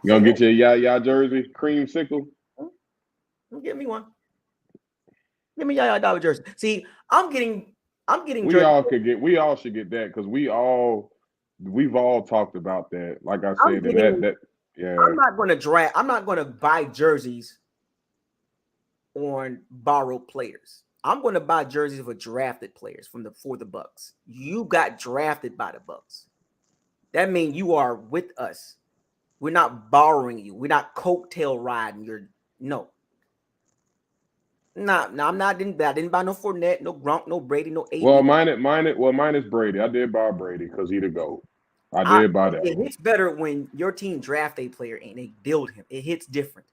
You gonna get your Yaya jersey, creamsicle? Give me one. Give me Yaya Dollar jersey. See, I'm getting. We all should get that because we've all talked about that. Like I said, yeah. I'm not going to draft. I'm not going to buy jerseys on borrowed players. I'm going to buy jerseys for drafted players for the Bucks. You got drafted by the Bucks. That means you are with us. We're not borrowing you. We're not coattail riding. No. Nah, I'm not. I didn't buy no Fournette, no Gronk, no Brady, no AD. Well, mine is Brady. I did buy Brady because he the GOAT. I did buy that. It hits better when your team draft a player and they build him. It hits different.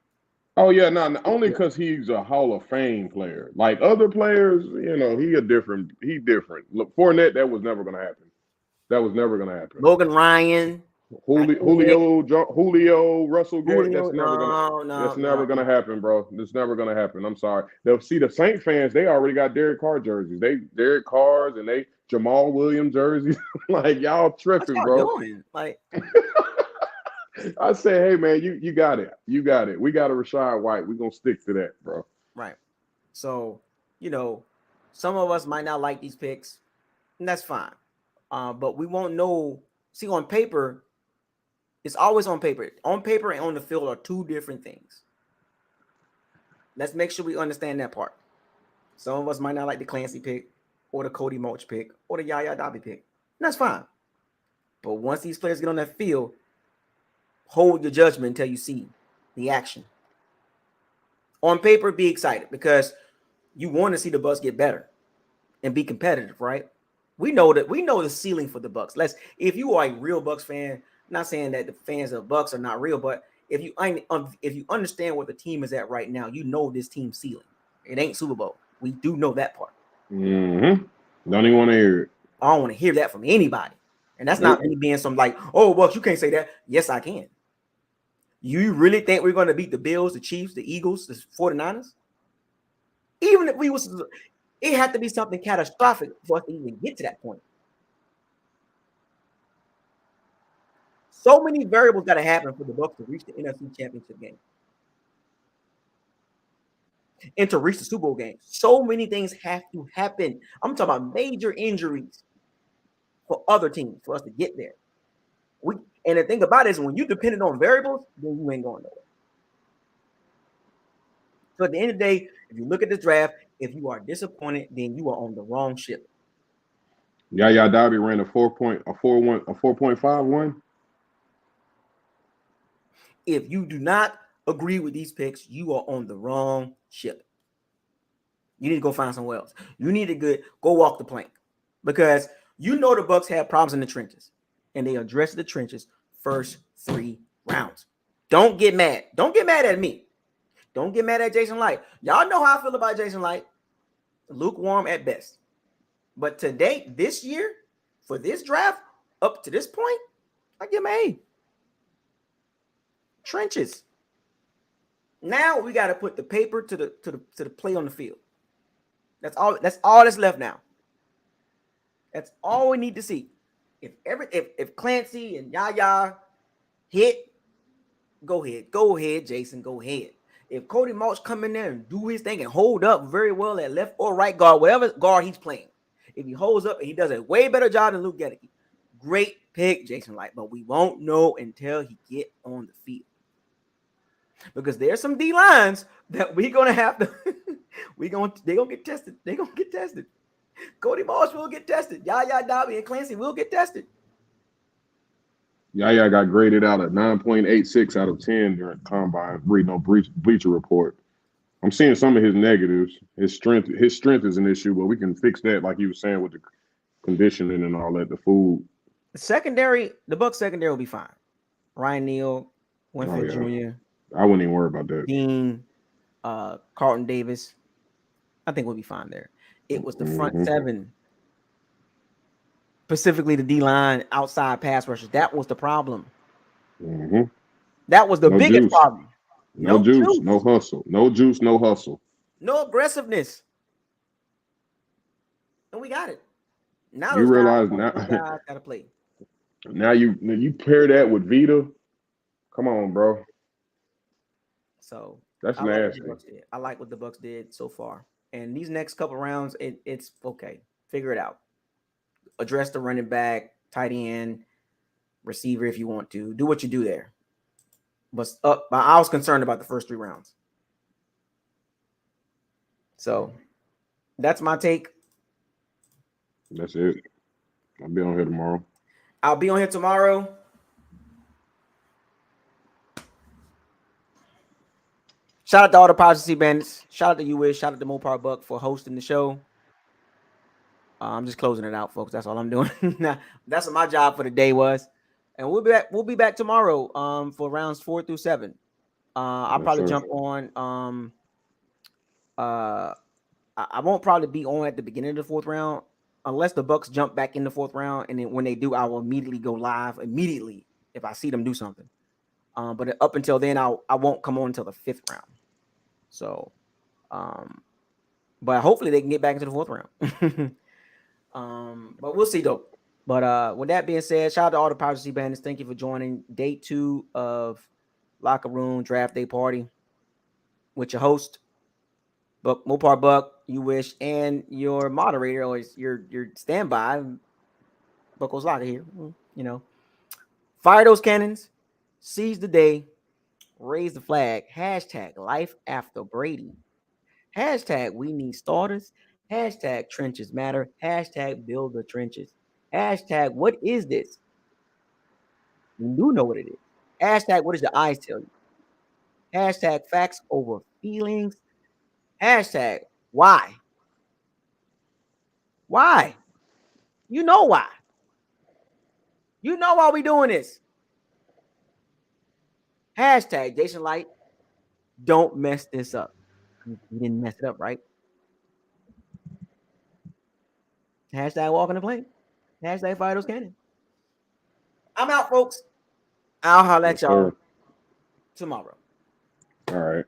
Oh yeah, only because he's a Hall of Fame player. Like other players, he different. Look, Fournette, that was never gonna happen. Logan Ryan, Julio, Russell Gage. That's never gonna happen, bro. It's never gonna happen. I'm sorry. They'll see the Saint fans. They already got Derek Carr jerseys. Derek Carr's and they Jamal Williams jerseys. Like y'all tripping, bro. Like I said, hey man, you got it. You got it. We got a Rashad White. We're gonna stick to that, bro. Right. So, some of us might not like these picks, and that's fine. But we won't know. See, on paper, it's always on paper. On paper and on the field are two different things. Let's make sure we understand that part. Some of us might not like the Clancy pick or the Cody Mulch pick or the Yaya Dobby pick. And that's fine. But once these players get on that field, hold your judgment until you see the action. On paper, be excited because you want to see the Bucks get better and be competitive, right? We know the ceiling for the Bucks. If you are a real Bucks fan, I'm not saying that the fans of the Bucks are not real, but if you understand what the team is at right now, you know this team's ceiling. It ain't Super Bowl. We do know that part. Mm-hmm. Don't even want to hear it. I don't want to hear that from anybody. And that's not me being some like, oh, Bucks, you can't say that. Yes, I can. You really think we're going to beat the Bills, the Chiefs, the Eagles, the 49ers? Even if it had to be something catastrophic for us to even get to that point. So many variables got to happen for the Bucks to reach the NFC Championship game and to reach the Super Bowl game. So many things have to happen. I'm talking about major injuries for other teams for us to get there. And the thing about it is when you're dependent on variables, then you ain't going nowhere. So at the end of the day, if you look at this draft, if you are disappointed, then you are on the wrong ship. Yaya Dobby ran a 4.51. If you do not agree with these picks, you are on the wrong ship. You need to go find somewhere else. You need to go walk the plank because the Bucks have problems in the trenches, and they address the trenches first 3 rounds. Don't get mad. Don't get mad at me. Don't get mad at Jason Light. Y'all know how I feel about Jason Light. Lukewarm at best. But today, this year, for this draft, up to this point, I give him an A. Trenches. Now we got to put the paper to the play on the field. That's all that's left now. That's all we need to see. If Clancy and Yaya hit, go ahead, Jason, go ahead. If Cody Mulch come in there and do his thing and hold up very well at left or right guard, whatever guard he's playing, if he holds up and he does a way better job than Luke Gedeke, Great pick, Jason Light, but we won't know until he get on the field. Because there's some D lines that we're gonna have to they're gonna get tested. They're gonna get tested. Cody Marsh will get tested. Yaya Dobby and Clancy will get tested. Yaya got graded out at 9.86 out of 10 during the combine, reading on Bleacher Report. I'm seeing some of his negatives. His strength is an issue, but we can fix that, like you were saying, with the conditioning and all that, the food. The Bucs secondary will be fine. Ryan Neal, Winfield Jr. I wouldn't even worry about that. Dean, Carlton Davis. I think we'll be fine there. It was the front seven, specifically the D-line, outside pass rushers. That was the problem. That was the biggest problem. No juice, no hustle. No juice, no hustle. No aggressiveness. And we got it. Now you realize now guys gotta play. Now you pair that with Vita. Come on, bro. So that's nasty. I like what the Bucs did so far. And these next couple rounds, it's okay. Figure it out. Address the running back, tight end, receiver if you want to. Do what you do there. But I was concerned about the first 3 rounds. So that's my take. That's it. I'll be on here tomorrow. Shout out to all the Piracy Bandits. Shout out to you, Wish. Shout out to Mopar Buck for hosting the show. I'm just closing it out, folks. That's all I'm doing. That's what my job for the day was. And we'll be back tomorrow for rounds 4 through 7. I'll probably jump on. I won't probably be on at the beginning of the 4th round unless the Bucs jump back in the 4th round. And then when they do, I will immediately go live if I see them do something. But up until then, I won't come on until the 5th round. So, but hopefully they can get back into the 4th round. But we'll see though. But with that being said, shout out to all the Piracy Bandits. Thank you for joining day 2 of Locker Room Draft Day Party with your host, Mopar Buck, you Wish, and your moderator or your standby, Bucos Locker here. You know, fire those cannons, seize the day, raise the flag. # life after Brady. # we need starters. # trenches matter. # build the trenches. # what is this? You do know what it is. # what does the eyes tell you? # facts over feelings. # why? Why? You know why. You know why we doing this. # Jason Light. Don't mess this up. You didn't mess it up, right? # walking the plane. # fire those cannons. I'm out, folks. I'll holler at y'all tomorrow. All right.